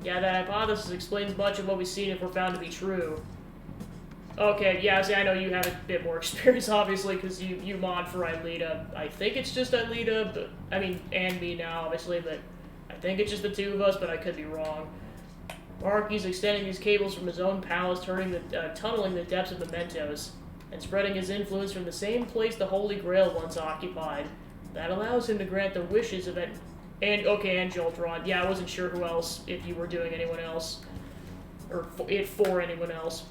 Yeah, that hypothesis explains much of what we've seen if we're found to be true. Okay, yeah, see, I know you have a bit more experience, obviously, because you mod for Aelita. I think it's just Aelita, but, I mean, and me now, obviously, but I think it's just the two of us, but I could be wrong. Maruki's extending these cables from his own palace, tunneling the depths of Mementos, and spreading his influence from the same place the Holy Grail once occupied. That allows him to grant the wishes of and Jolteron. Yeah, I wasn't sure who else, if you were doing anyone else, or for anyone else.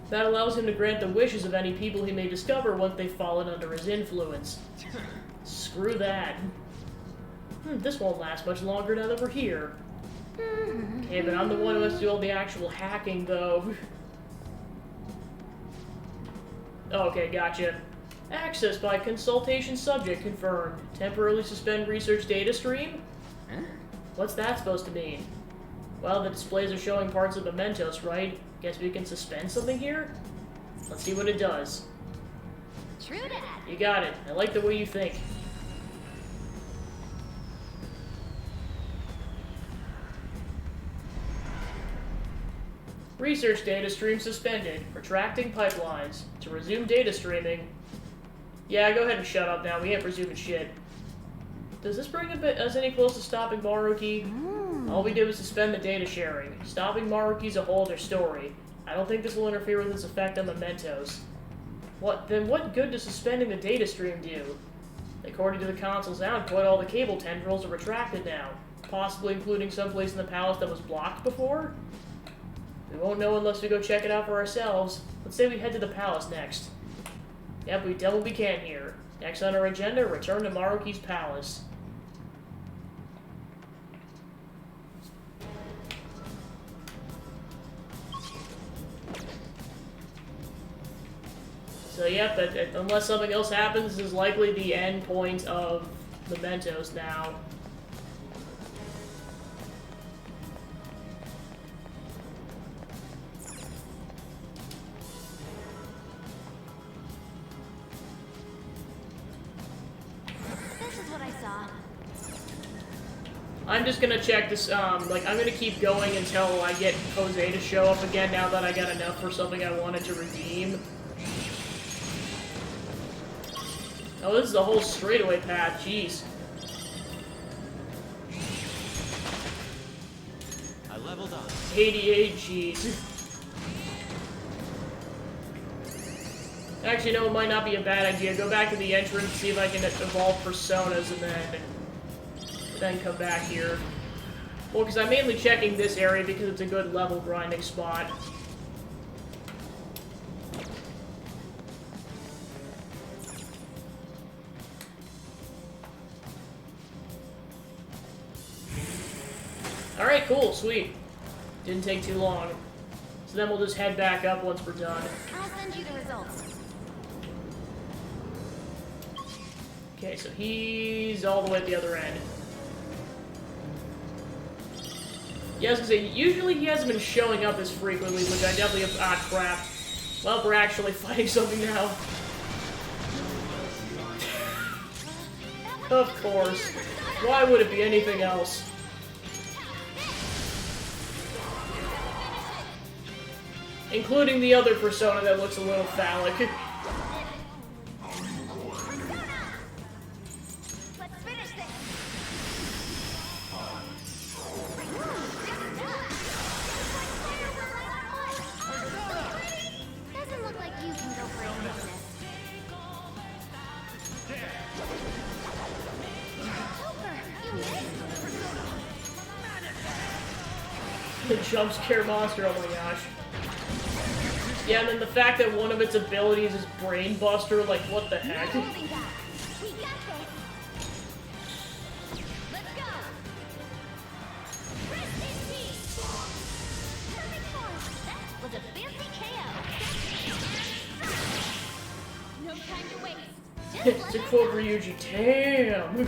That allows him to grant the wishes of any people he may discover once they've fallen under his influence. Screw that. This won't last much longer now that we're here. Okay, but I'm the one who has to do all the actual hacking, though. Okay, gotcha. Access by consultation subject confirmed. Temporarily suspend research data stream? What's that supposed to mean? Well, the displays are showing parts of Mementos, right? Guess we can suspend something here? Let's see what it does. True that. You got it. I like the way you think. Research data stream suspended. Retracting pipelines. To resume data streaming. Yeah, go ahead and shut up now. We ain't resuming shit. Does this bring us any close to stopping Maruki? All we did was suspend the data sharing. Stopping Maruki's a whole other story. I don't think this will interfere with its effect on Mementos. Then what good does suspending the data stream do? According to the console's output, all the cable tendrils are retracted now, possibly including someplace in the palace that was blocked before? We won't know unless we go check it out for ourselves. Let's say we head to the palace next. Yep, we done what we can here. Next on our agenda, return to Maruki's palace. So yep, unless something else happens, this is likely the end point of Mementos now. This is what I saw. I'm just gonna check this, like, I'm gonna keep going until I get Jose to show up again now that I got enough for something I wanted to redeem. Oh, this is the whole straightaway path, jeez. I leveled up. 88, jeez. Actually, no, it might not be a bad idea. Go back to the entrance, see if I can evolve personas, and then come back here. Well, because I'm mainly checking this area because it's a good level grinding spot. Alright, cool, sweet. Didn't take too long. So then we'll just head back up once we're done. I'll send you the results. Okay, so he's all the way at the other end. Yeah, I was gonna say, usually he hasn't been showing up as frequently, which I definitely have. Ah, crap. Well, we're actually fighting something now. Of course. Why would it be anything else? Including the other persona that looks a little phallic. Doesn't look like you can go for a business. The jump scare monster, oh my gosh. Yeah, and then the fact that one of its abilities is Brain Buster, like, what the heck? Was a fancy KO. No time to waste. To quote Ryuji, damn!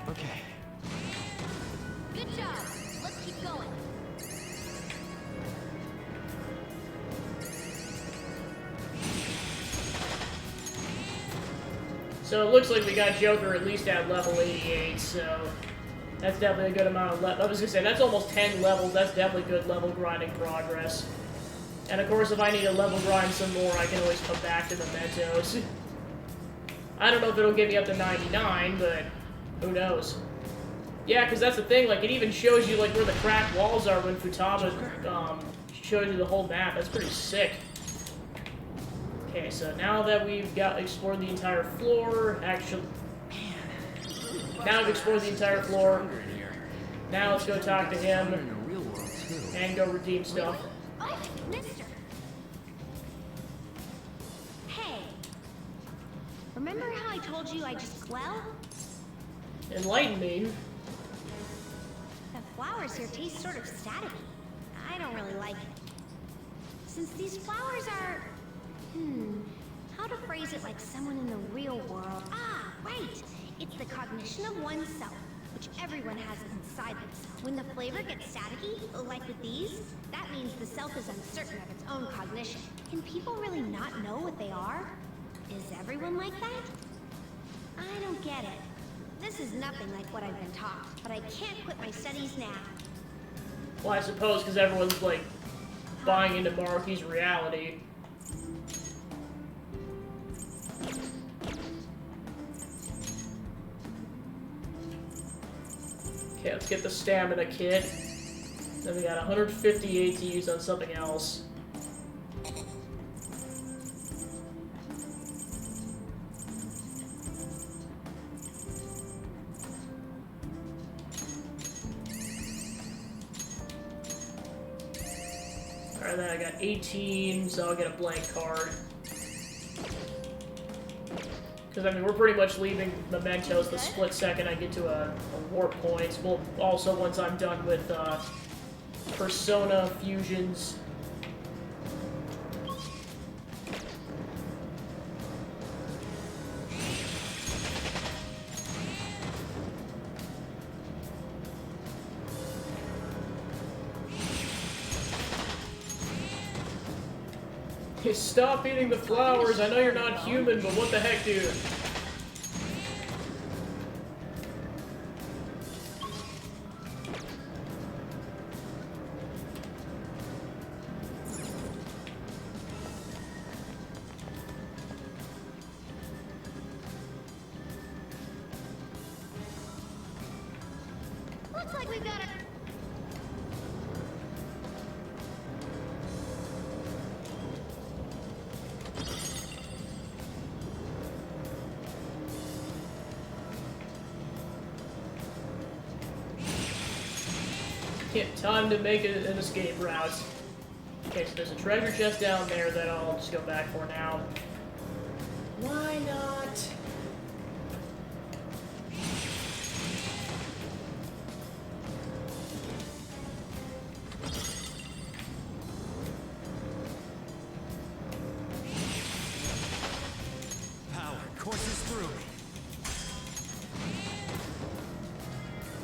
Okay. Good job. Let's keep going. So it looks like we got Joker at least at level 88, so that's definitely a good amount of I was gonna say, that's almost 10 levels, that's definitely good level grinding progress. And of course, if I need to level grind some more, I can always come back to Mementos. I don't know if it'll get me up to 99, but who knows. Yeah, because that's the thing, like, it even shows you, like, where the cracked walls are when Futaba, shows you the whole map. That's pretty sick. Okay, so now that we've explored the entire floor, actually... Now we've explored the entire floor. Now let's go talk to him and go redeem stuff. Oh, mister. Hey. Remember how I told you I just, well, Enlighten me. the flowers here taste sort of staticky. I don't really like it. Since these flowers are... how to phrase it like someone in the real world? Ah, right! It's the cognition of oneself, which everyone has inside themselves. When the flavor gets staticky, like with these, that means the self is uncertain of its own cognition. Can people really not know what they are? Is everyone like that? I don't get it. This is nothing like what I've been taught, but I can't quit my studies now. Well, I suppose because everyone's, like, buying into Maruki's reality. Okay, let's get the stamina kit. Then we got 158 to use on something else. Alright, then I got 18, so I'll get a blank card. Because, I mean, we're pretty much leaving Mementos the split second I get to a warp point. Well, also once I'm done with Persona fusions. Stop eating the flowers. I know you're not human, but what the heck, dude? Looks like we've got a... Yeah, time to make an escape route. Okay, so there's a treasure chest down there that I'll just go back for now. Why not? Power courses through me.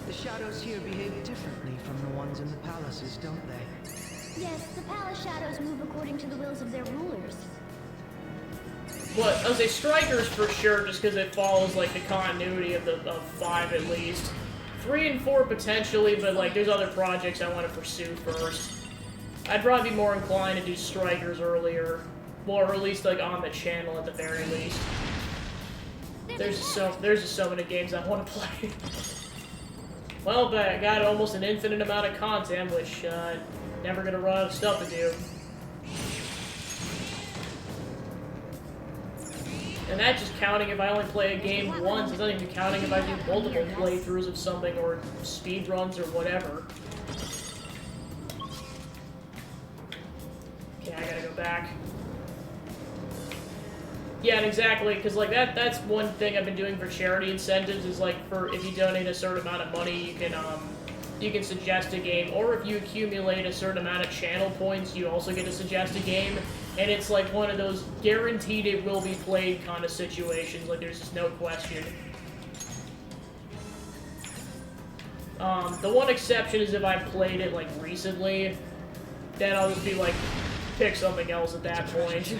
The shadows here behave differently from the ones in the palaces, don't they? Yes, the palace shadows move according to the wills of their rulers. What? I would say Strikers for sure, just because it follows like the continuity of 5 at least. 3 and 4 potentially, but like there's other projects I want to pursue first. I'd probably be more inclined to do Strikers earlier, or at least like on the channel at the very least. There's just so many games I want to play. Well, but I got almost an infinite amount of content, which never gonna run out of stuff to do. And that's just counting if I only play a game once. It's not even counting if I do multiple playthroughs of something or speed runs or whatever. Okay, I gotta go back. Yeah, and exactly, because like that's one thing I've been doing for charity incentives is like for if you donate a certain amount of money, you can suggest a game, or if you accumulate a certain amount of channel points, you also get to suggest a game, and it's like one of those guaranteed it will be played kind of situations, like there's just no question. The one exception is if I played it like recently, then I'll just be like, pick something else at that point.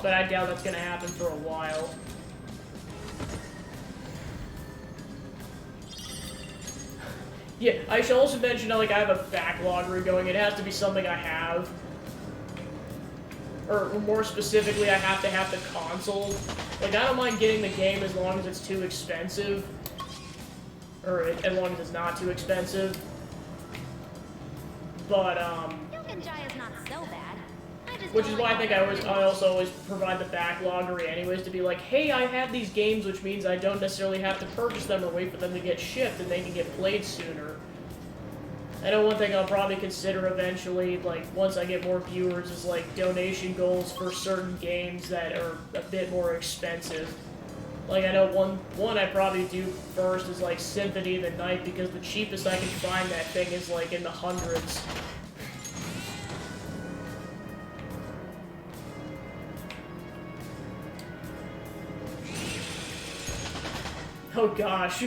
But I doubt that's gonna happen for a while. Yeah, I should also mention that, like, I have a backlogger going. It has to be something I have. Or, more specifically, I have to have the console. Like, I don't mind getting the game as long as it's too expensive. Or, as long as it's not too expensive. But, Yokenjai is not so bad. which is why I think I also always provide the backloggery anyways, to be like, hey, I have these games, which means I don't necessarily have to purchase them or wait for them to get shipped, and they can get played sooner. I know one thing I'll probably consider eventually, like, once I get more viewers, is, like, donation goals for certain games that are a bit more expensive. Like, I know one I probably do first is, like, Symphony of the Night, because the cheapest I can find that thing is, like, in the hundreds. Oh gosh.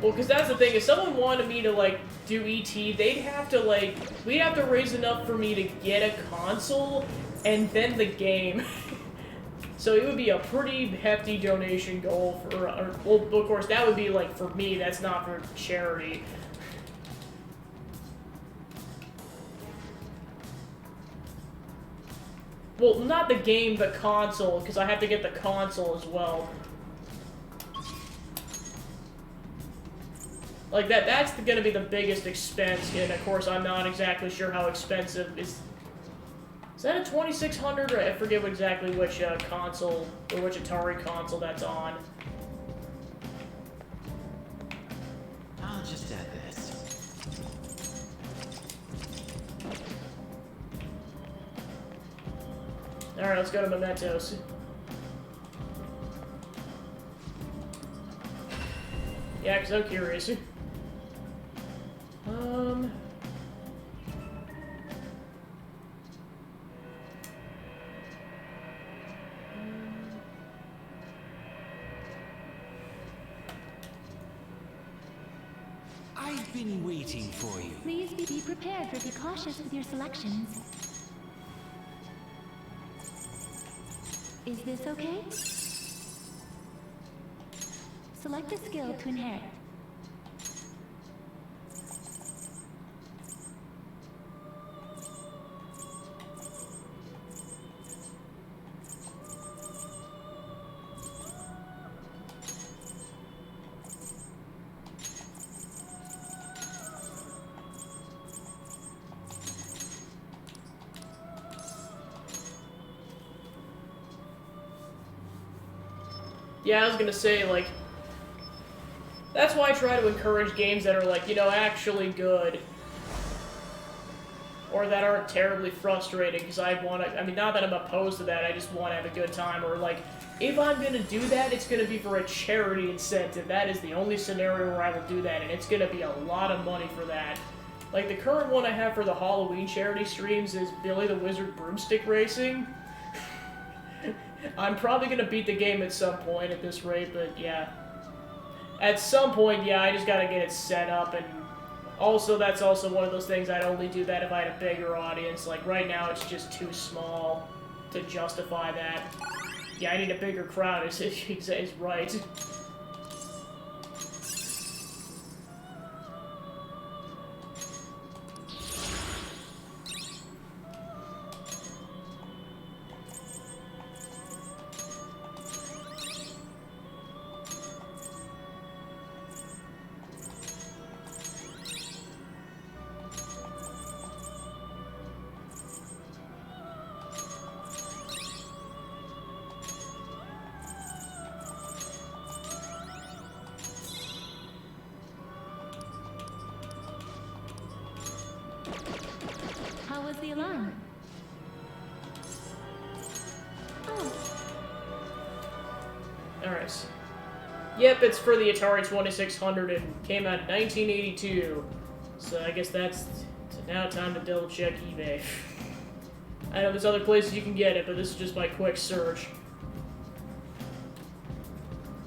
Well, because that's the thing, if someone wanted me to, like, do ET, they'd have to, like, we'd have to raise enough for me to get a console, and then the game. So it would be a pretty hefty donation goal for, well, of course, that would be, like, for me, that's not for charity. Well, not the game, the console, because I have to get the console as well. Like, that's gonna be the biggest expense, and of course I'm not exactly sure how expensive is that a 2600, or I forget exactly which console, or which Atari console that's on. I'll just at this. Alright, let's go to Mementos. Yeah, because I'm curious. I've been waiting for you. Please be prepared, but be cautious with your selections. Is this okay? Select a skill to inherit. Yeah, I was gonna say, like, that's why I try to encourage games that are, like, you know, actually good. Or that aren't terribly frustrating, because I want to, I mean, not that I'm opposed to that, I just want to have a good time. Or, like, if I'm gonna do that, it's gonna be for a charity incentive. That is the only scenario where I will do that, and it's gonna be a lot of money for that. Like, the current one I have for the Halloween charity streams is Billy the Wizard Broomstick Racing. I'm probably gonna beat the game at some point at this rate, but yeah. At some point, yeah, I just gotta get it set up, and also, that's also one of those things I'd only do that if I had a bigger audience. Like, right now, it's just too small to justify that. Yeah, I need a bigger crowd, is right. How was the alarm? Oh. Alright. Yep, it's for the Atari 2600 and came out in 1982. So I guess that's now time to double check eBay. I know there's other places you can get it, but this is just my quick search.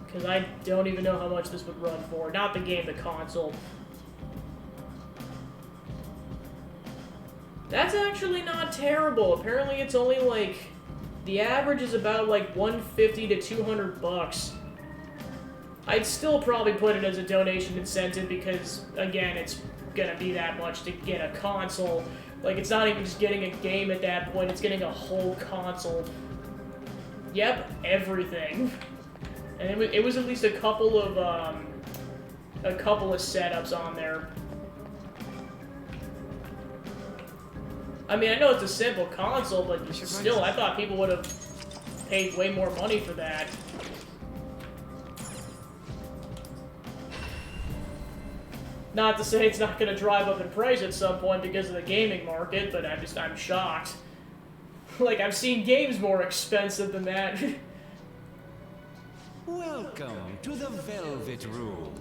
Because I don't even know how much this would run for. Not the game, the console. That's actually not terrible. Apparently it's only like... The average is about like $150 to $200. I'd still probably put it as a donation incentive because, again, it's gonna be that much to get a console. Like, it's not even just getting a game at that point, it's getting a whole console. Yep, everything. And it was at least a couple of setups on there. I mean, I know it's a simple console, but still, I thought people would have paid way more money for that. Not to say it's not going to drive up in price at some point because of the gaming market, but I'm shocked. Like, I've seen games more expensive than that. Welcome to the Velvet Room.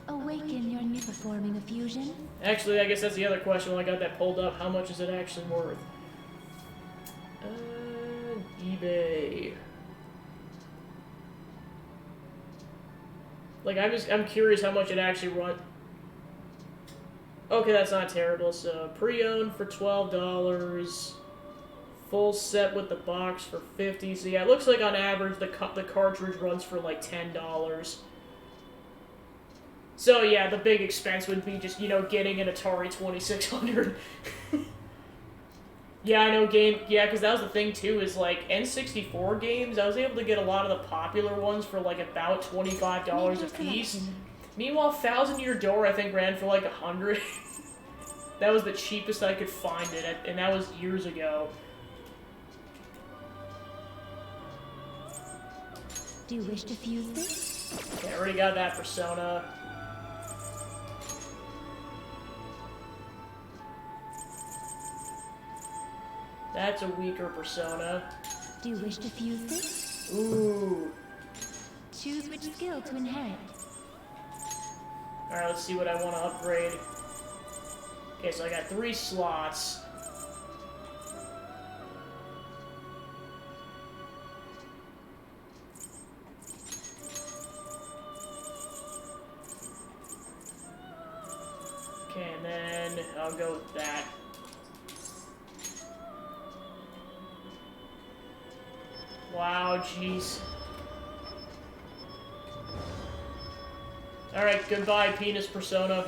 Awaken your new performing a fusion. Actually, I guess that's the other question when I got that pulled up. How much is it actually worth? eBay. Like, I'm curious how much it actually run. Okay, that's not terrible. So, pre-owned for $12. Full set with the box for $50. So yeah, it looks like on average the cartridge runs for like $10. So yeah, the big expense would be just, you know, getting an Atari 2600. Yeah, I know yeah, because that was the thing too, is like N64 games, I was able to get a lot of the popular ones for like about $25 a piece. Meanwhile, Thousand Year Door I think ran for like $100. That was the cheapest I could find it, and that was years ago. Do you wish to fuse this? Yeah, I already got that Persona. That's a weaker persona. Do you wish to fuse this? Ooh. Choose which skill to inherit. Alright, let's see what I want to upgrade. Okay, so I got 3 slots. Okay, and then I'll go with that. Wow, jeez. Alright, goodbye, penis persona.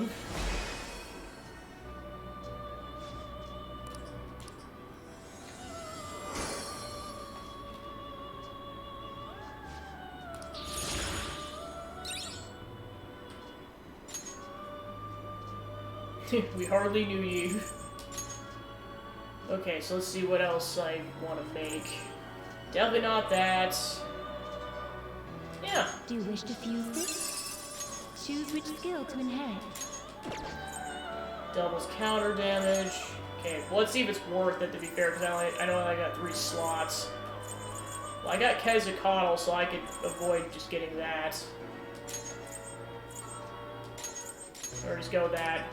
We hardly knew you. Okay, so let's see what else I want to make. Definitely not that. Yeah. Do you wish to fuse this? Choose which skill to inherit. Doubles counter damage. Okay, well, let's see if it's worth it, to be fair, because I know I got 3 slots. Well, I got Quetzalcoatl, so I could avoid just getting that. Or just go with that.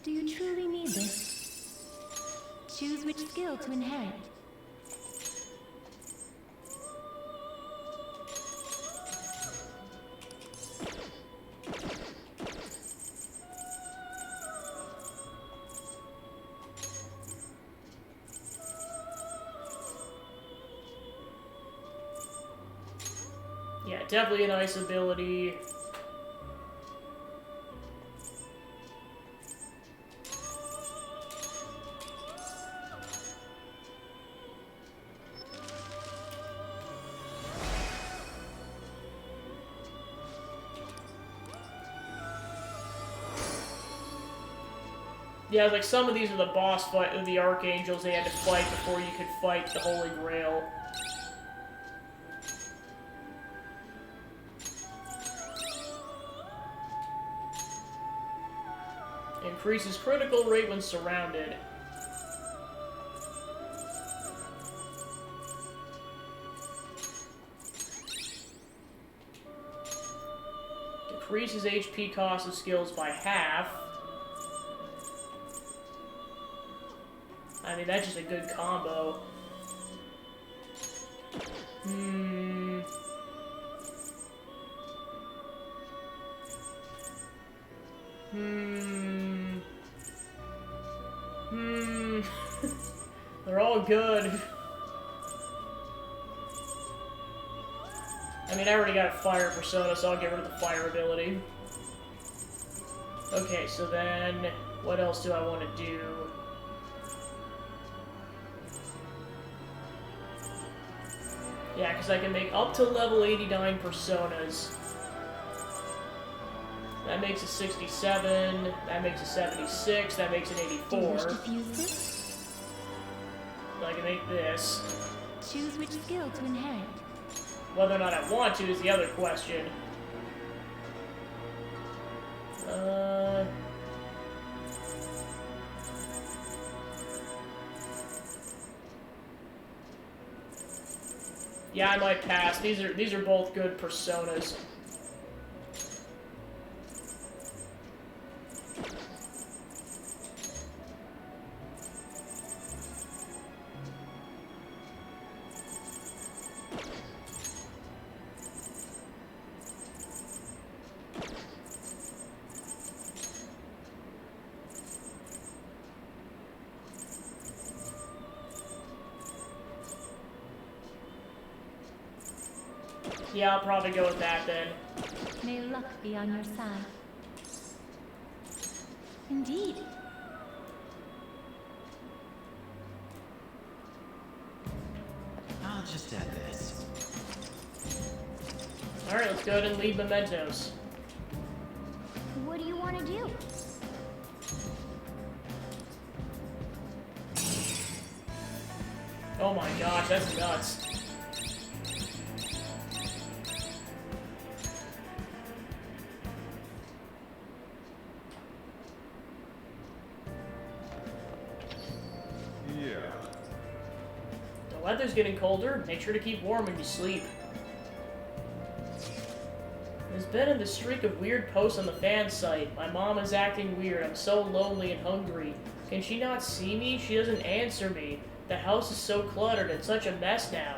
Do you truly need this? Choose which skill to inherit. Yeah, definitely a nice ability. Yeah, like some of these are the boss fight of the Archangels they had to fight before you could fight the Holy Grail. Increases critical rate when surrounded. Decreases HP cost of skills by half. I mean, that's just a good combo. They're all good. I mean, I already got a fire persona, so I'll get rid of the fire ability. Okay, so then, what else do I want to do? Yeah, because I can make up to level 89 personas. That makes a 67, that makes a 76, that makes an 84. Do you wish to fuse this? So I can make this. Choose which skill to inherit. Whether or not I want to is the other question. Yeah, I might pass. These are both good personas. Yeah, I'll probably go with that then. May luck be on your side. Indeed. I'll just add this. Alright, let's go ahead and leave mementos. What do you want to do? Oh my gosh, that's nuts. Yeah. The weather's getting colder. Make sure to keep warm when you sleep. There's been the streak of weird posts on the fan site. My mom is acting weird. I'm so lonely and hungry. Can she not see me? She doesn't answer me. The house is so cluttered. It's such a mess now.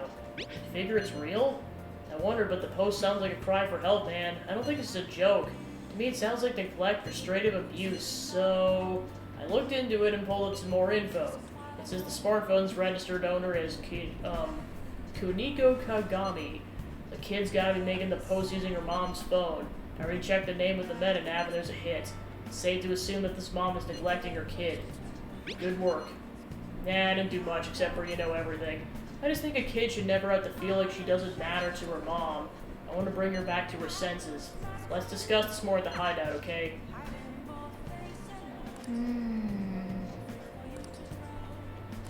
Figure it's real? I wonder, but the post sounds like a cry for help, man. I don't think it's a joke. To me, it sounds like neglect or straight up abuse, so... I looked into it and pulled up some more info. It says the smartphone's registered owner is Kuniko Kagami. The kid's gotta be making the post using her mom's phone. I already checked the name of the meta nav and there's a hit. It's safe to assume that this mom is neglecting her kid. Good work. Nah, I didn't do much except for, everything. I just think a kid should never have to feel like she doesn't matter to her mom. I want to bring her back to her senses. Let's discuss this more at the hideout, okay?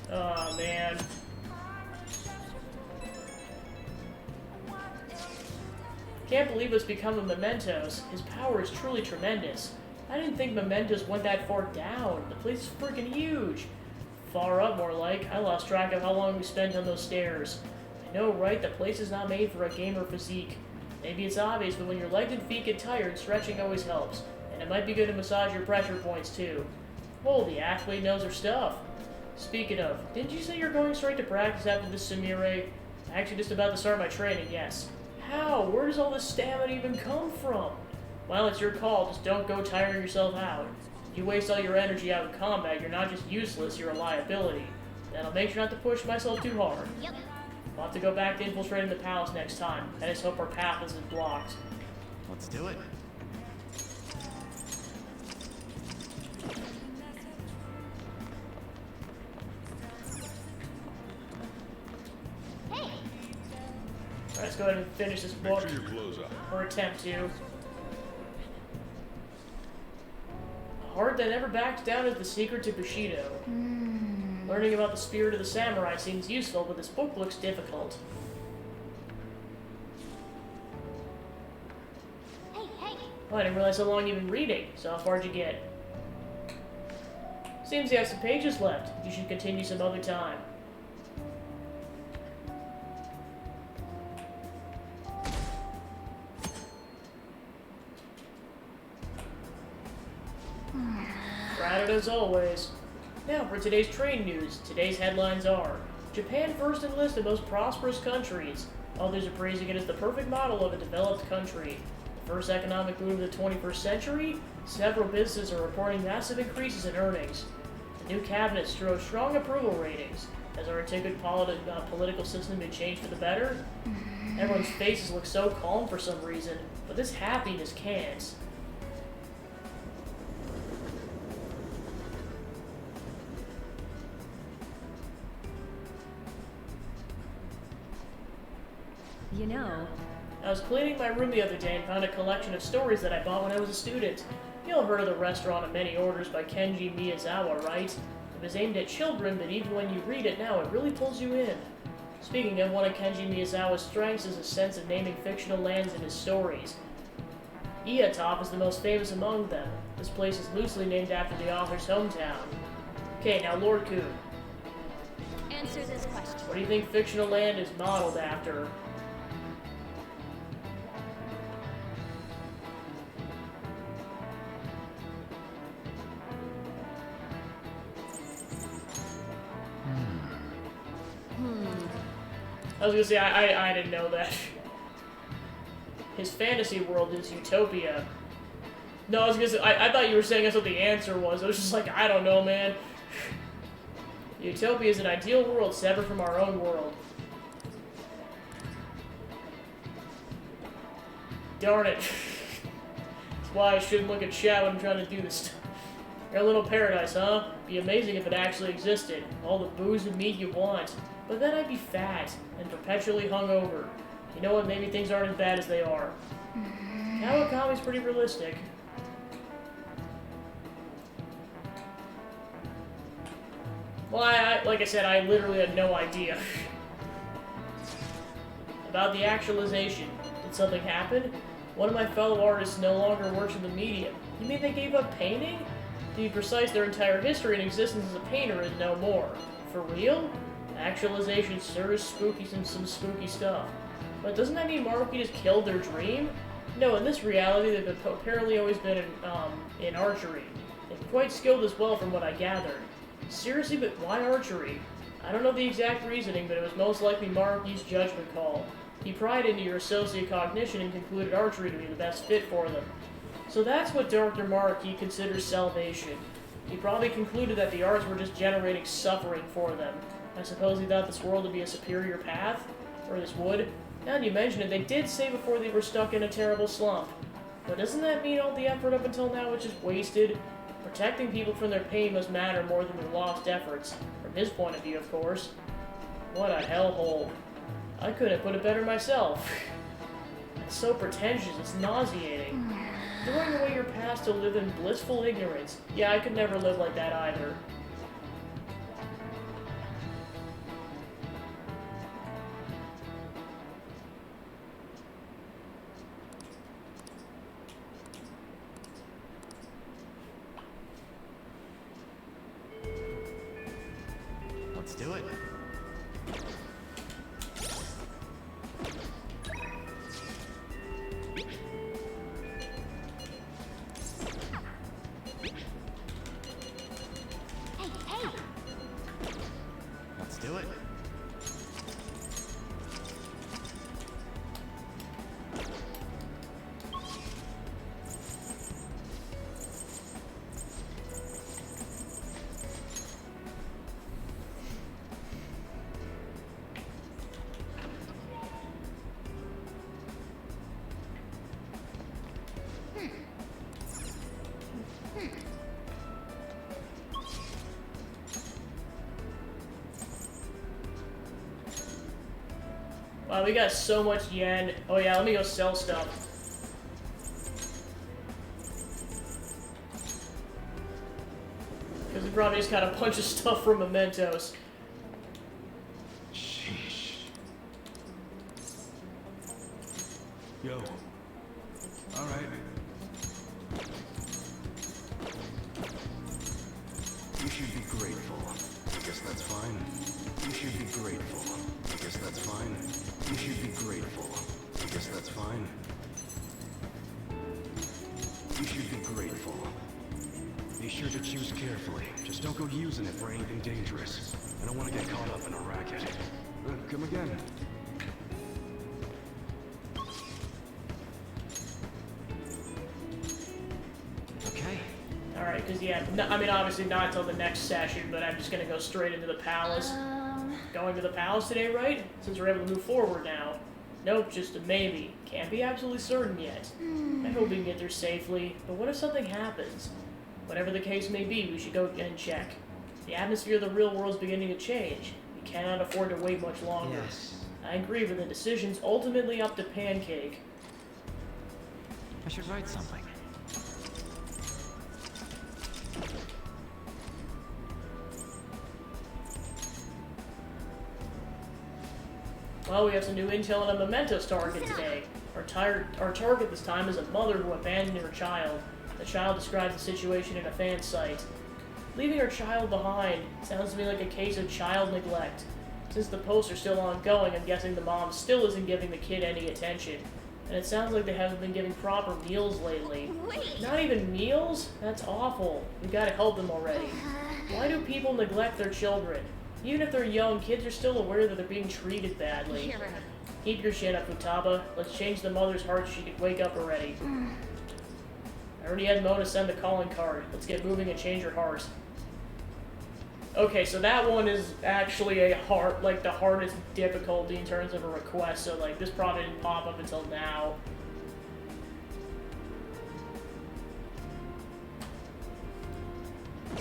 Oh, man. Can't believe it's become a Mementos. His power is truly tremendous. I didn't think Mementos went that far down. The place is freaking huge. Far up, more like. I lost track of how long we spent on those stairs. I know, right? The place is not made for a gamer physique. Maybe it's obvious, but when your legs and feet get tired, stretching always helps. And it might be good to massage your pressure points, too. Oh, the athlete knows her stuff. Speaking of, didn't you say you're going straight to practice after this, Sumire? I'm actually just about to start my training, yes. How? Where does all this stamina even come from? Well, it's your call. Just don't go tiring yourself out. If you waste all your energy out in combat, you're not just useless, you're a liability. Then I'll make sure not to push myself too hard. Yep. I'll have to go back to infiltrating the palace next time. I just hope our path isn't blocked. Let's do it. Alright, let's go ahead and finish this book. Make sure your clothes up. Or attempt to. A heart that never backs down is the secret to Bushido. Learning about the spirit of the samurai seems useful, but this book looks difficult. Hey, hey! Oh, I didn't realize how long you've been reading. So how far'd you get? Seems you have some pages left. You should continue some other time. Right as always. Now for today's trade news. Today's headlines are: Japan first in list of most prosperous countries. Others are praising it as the perfect model of a developed country. The first economic boom of the 21st century. Several businesses are reporting massive increases in earnings. The new cabinet shows strong approval ratings. Has our antiquated political system been changed for the better? Everyone's faces look so calm for some reason, but this happiness can't. You know, I was cleaning my room the other day and found a collection of stories that I bought when I was a student. You all heard of the Restaurant of Many Orders by Kenji Miyazawa, right? It was aimed at children, but even when you read it now, it really pulls you in. Speaking of, one of Kenji Miyazawa's strengths is a sense of naming fictional lands in his stories. Iatop is the most famous among them. This place is loosely named after the author's hometown. Okay, now Lord Kuhn. Answer this question. What do you think fictional land is modeled after? I was gonna say, I didn't know that. His fantasy world is Utopia. No, I was gonna say, I thought you were saying that's what the answer was. I was just like, I don't know, man. Utopia is an ideal world separate from our own world. Darn it. That's why I shouldn't look at chat when I'm trying to do this stuff. Your little paradise, huh? Be amazing if it actually existed. All the booze and meat you want. But then I'd be fat and perpetually hungover. You know what? Maybe things aren't as bad as they are. Kawakami's pretty realistic. Well, like I said, I literally had no idea. About the actualization. Did something happen? One of my fellow artists no longer works in the medium. You mean they gave up painting? To be precise, their entire history and existence as a painter is no more. For real? Actualization sure is spooky, some spooky stuff. But doesn't that mean Maruki just killed their dream? No, in this reality, they've apparently always been in archery. And quite skilled as well from what I gathered. Seriously, but why archery? I don't know the exact reasoning, but it was most likely Maruki's judgment call. He pried into your associate cognition and concluded archery to be the best fit for them. So that's what Dr. Maruki considers salvation. He probably concluded that the arts were just generating suffering for them. I suppose he thought this world would be a superior path? Or this would? Now that you mention it, they did say before they were stuck in a terrible slump. But doesn't that mean all the effort up until now was just wasted? Protecting people from their pain must matter more than their lost efforts. From his point of view, of course. What a hellhole. I couldn't put it better myself. It's so pretentious, it's nauseating. Throwing away your past to live in blissful ignorance. Yeah, I could never live like that either. Let's do it. Let's do it. Wow, we got so much yen. Oh yeah, let me go sell stuff. Because we probably just got a bunch of stuff from Mementos. Sheesh. Yo. Alright. You should be grateful. I guess that's fine. You should be grateful. I guess that's fine. You should be grateful. I guess that's fine. You should be grateful. Be sure to choose carefully. Just don't go using it for anything dangerous. I don't want to get caught up in a racket. Come again. Okay. Alright, because yeah, I mean obviously not until the next session, but I'm just going to go straight into the palace. Going to the palace today, right? Since we're able to move forward now. Nope, just a maybe. Can't be absolutely certain yet. I hope we can get there safely, but what if something happens? Whatever the case may be, we should go and check. The atmosphere of the real world is beginning to change. We cannot afford to wait much longer. Yes. I agree, but the decision's ultimately up to Pancake. I should write something. Well, we have some new intel on a Mementos target today. Our target this time is a mother who abandoned her child. The child describes the situation in a fan site. Leaving her child behind sounds to me like a case of child neglect. Since the posts are still ongoing, I'm guessing the mom still isn't giving the kid any attention. And it sounds like they haven't been giving proper meals lately. Not even meals? That's awful. We've got to help them already. Why do people neglect their children? Even if they're young, kids are still aware that they're being treated badly. Keep your shit up, Futaba. Let's change the mother's heart so she can wake up already. I already had Mona send the calling card. Let's get moving and change her heart. Okay, so that one is actually a hard, like the hardest difficulty in terms of a request, so like this probably didn't pop up until now.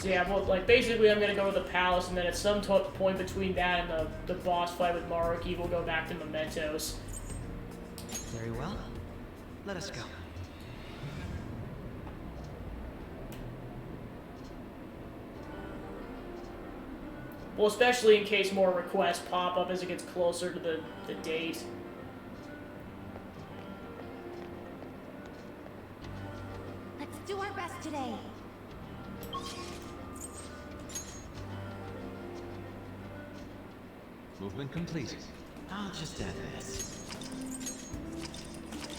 So yeah, well, like, basically I'm gonna go to the palace, and then at some point between that and the boss fight with Maruki, we'll go back to Mementos. Very well. Let us go. Well, especially in case more requests pop up as it gets closer to the date. Let's do our best today. Movement complete. I'll just add this.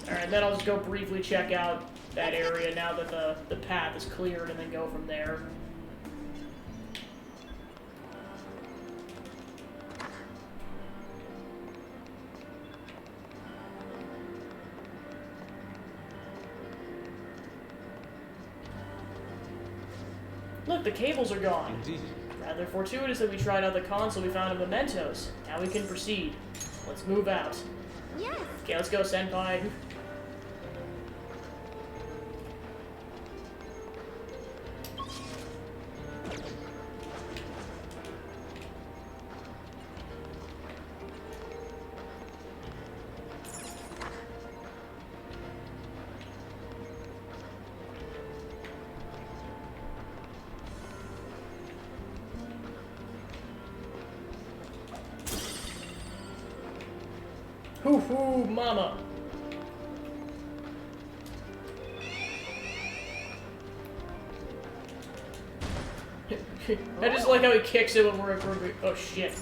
Alright, then I'll just go briefly check out that area now that the path is cleared, and then go from there. Look, the cables are gone. Indeed. Rather fortuitous that we tried out the console we found in Mementos. Now we can proceed. Let's move out. Yes. Okay, let's go, Senpai. Hoo hoo, mama. I just like how he kicks it when we're approving. Oh shit.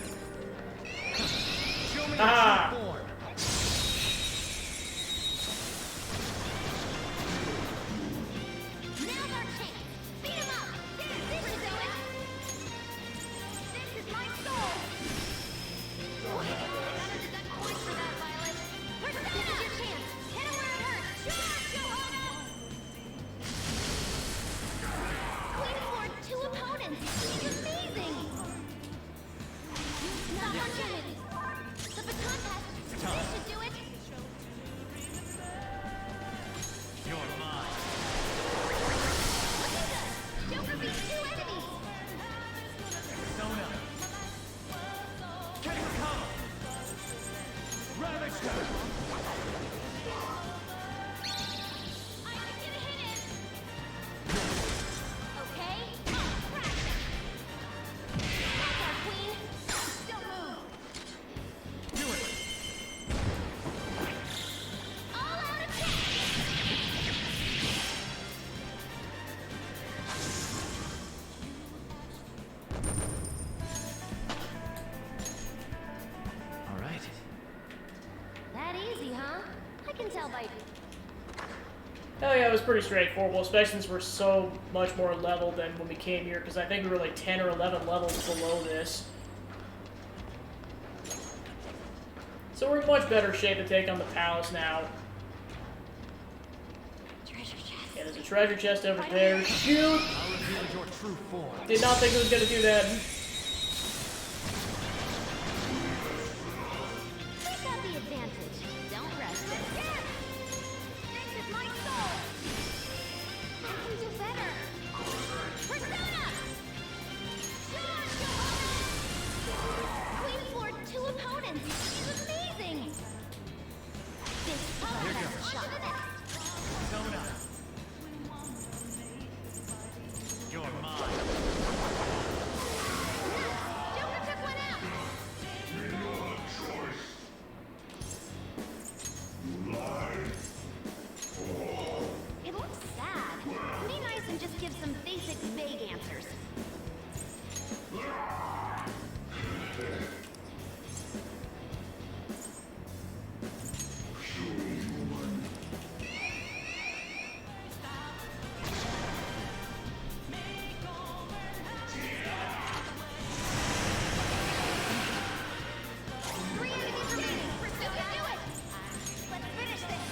Ah! Now's our chance. Beat him up. This is it. This is my soul. None of the duck points for that, Violet. Persona! This is your chance. Hit him where it hurts. Charge, Johanna! Queen floored 2 opponents. She's amazing. Not much in it. The baton pass. This should do it. You're mine. Look at this. Joker beat 2 enemies. Persona. Take cover. Ravage them. I can get a hit in. Okay. Crash it. That's our queen. Don't move. Do it. All out attack. All right. That easy, huh? I can tell by... Hell yeah, it was pretty straightforward, especially since we're so much more leveled than when we came here, because I think we were like 10 or 11 levels below this. So we're in much better shape to take on the palace now. Treasure chest. Yeah, there's a treasure chest over there. Shoot! I'll reveal your true form. Did not think it was gonna do that. We got the advantage. Don't rush this. Yes! This is my soul. I can do better. Persona! Charge, Johanna! Queen floored 2 opponents. She's amazing. This power has a shot at it. Persona. You're mine. Joker took one out. It looks sad. Be nice and just give some basic vague answers. Three enemies remaining. Pursue it. Do it. Let's finish this.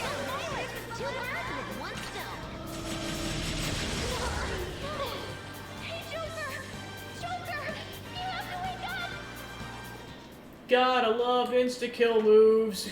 Don't Violet. 2 birds with 1 stone. Hey, Joker! Joker! You have to wake up! God, I love insta-kill moves.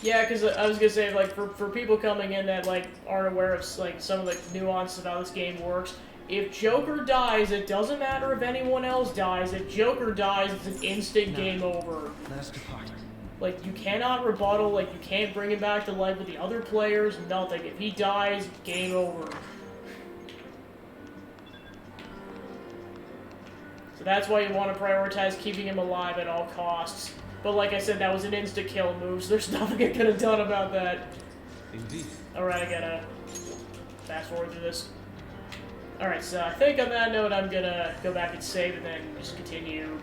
Yeah, because I was gonna say, like, for people coming in that, like, aren't aware of, like, some of the nuances of how this game works, if Joker dies, it doesn't matter if anyone else dies. If Joker dies, it's an instant game over. Let us depart. Like, you cannot rebuttal, like, you can't bring him back to life with the other players, nothing. If he dies, game over. So that's why you want to prioritize keeping him alive at all costs. But like I said, that was an insta-kill move, so there's nothing I could have done about that. Indeed. Alright, I gotta fast forward through this. Alright, so I think on that note, I'm gonna go back and save and then just continue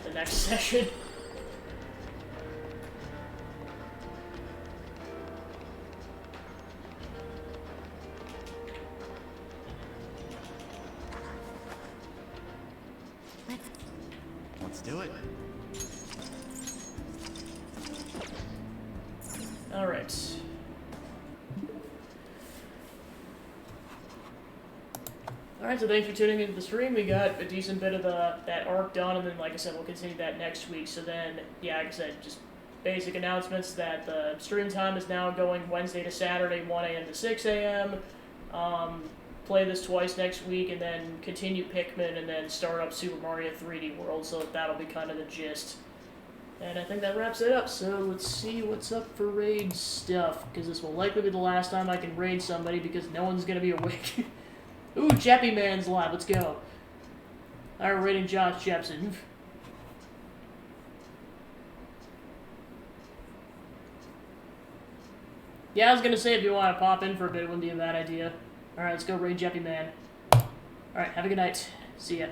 the next session. Let's do it. Alright. Alright, so thanks for tuning into the stream. We got a decent bit of that arc done, and then, like I said, we'll continue that next week. So then, yeah, like I said, just basic announcements that the stream time is now going Wednesday to Saturday, 1 a.m. to 6 a.m. Play this twice next week, and then continue Pikmin, and then start up Super Mario 3D World, so that'll be kind of the gist. And I think that wraps it up, so let's see what's up for raid stuff, because this will likely be the last time I can raid somebody, because no one's going to be awake. Ooh, Jeppy Man's live, let's go. Alright, we're raiding Josh Jepson. Yeah, I was going to say if you want to pop in for a bit, it wouldn't be a bad idea. Alright, let's go raid Jeppy Man. Alright, have a good night. See ya.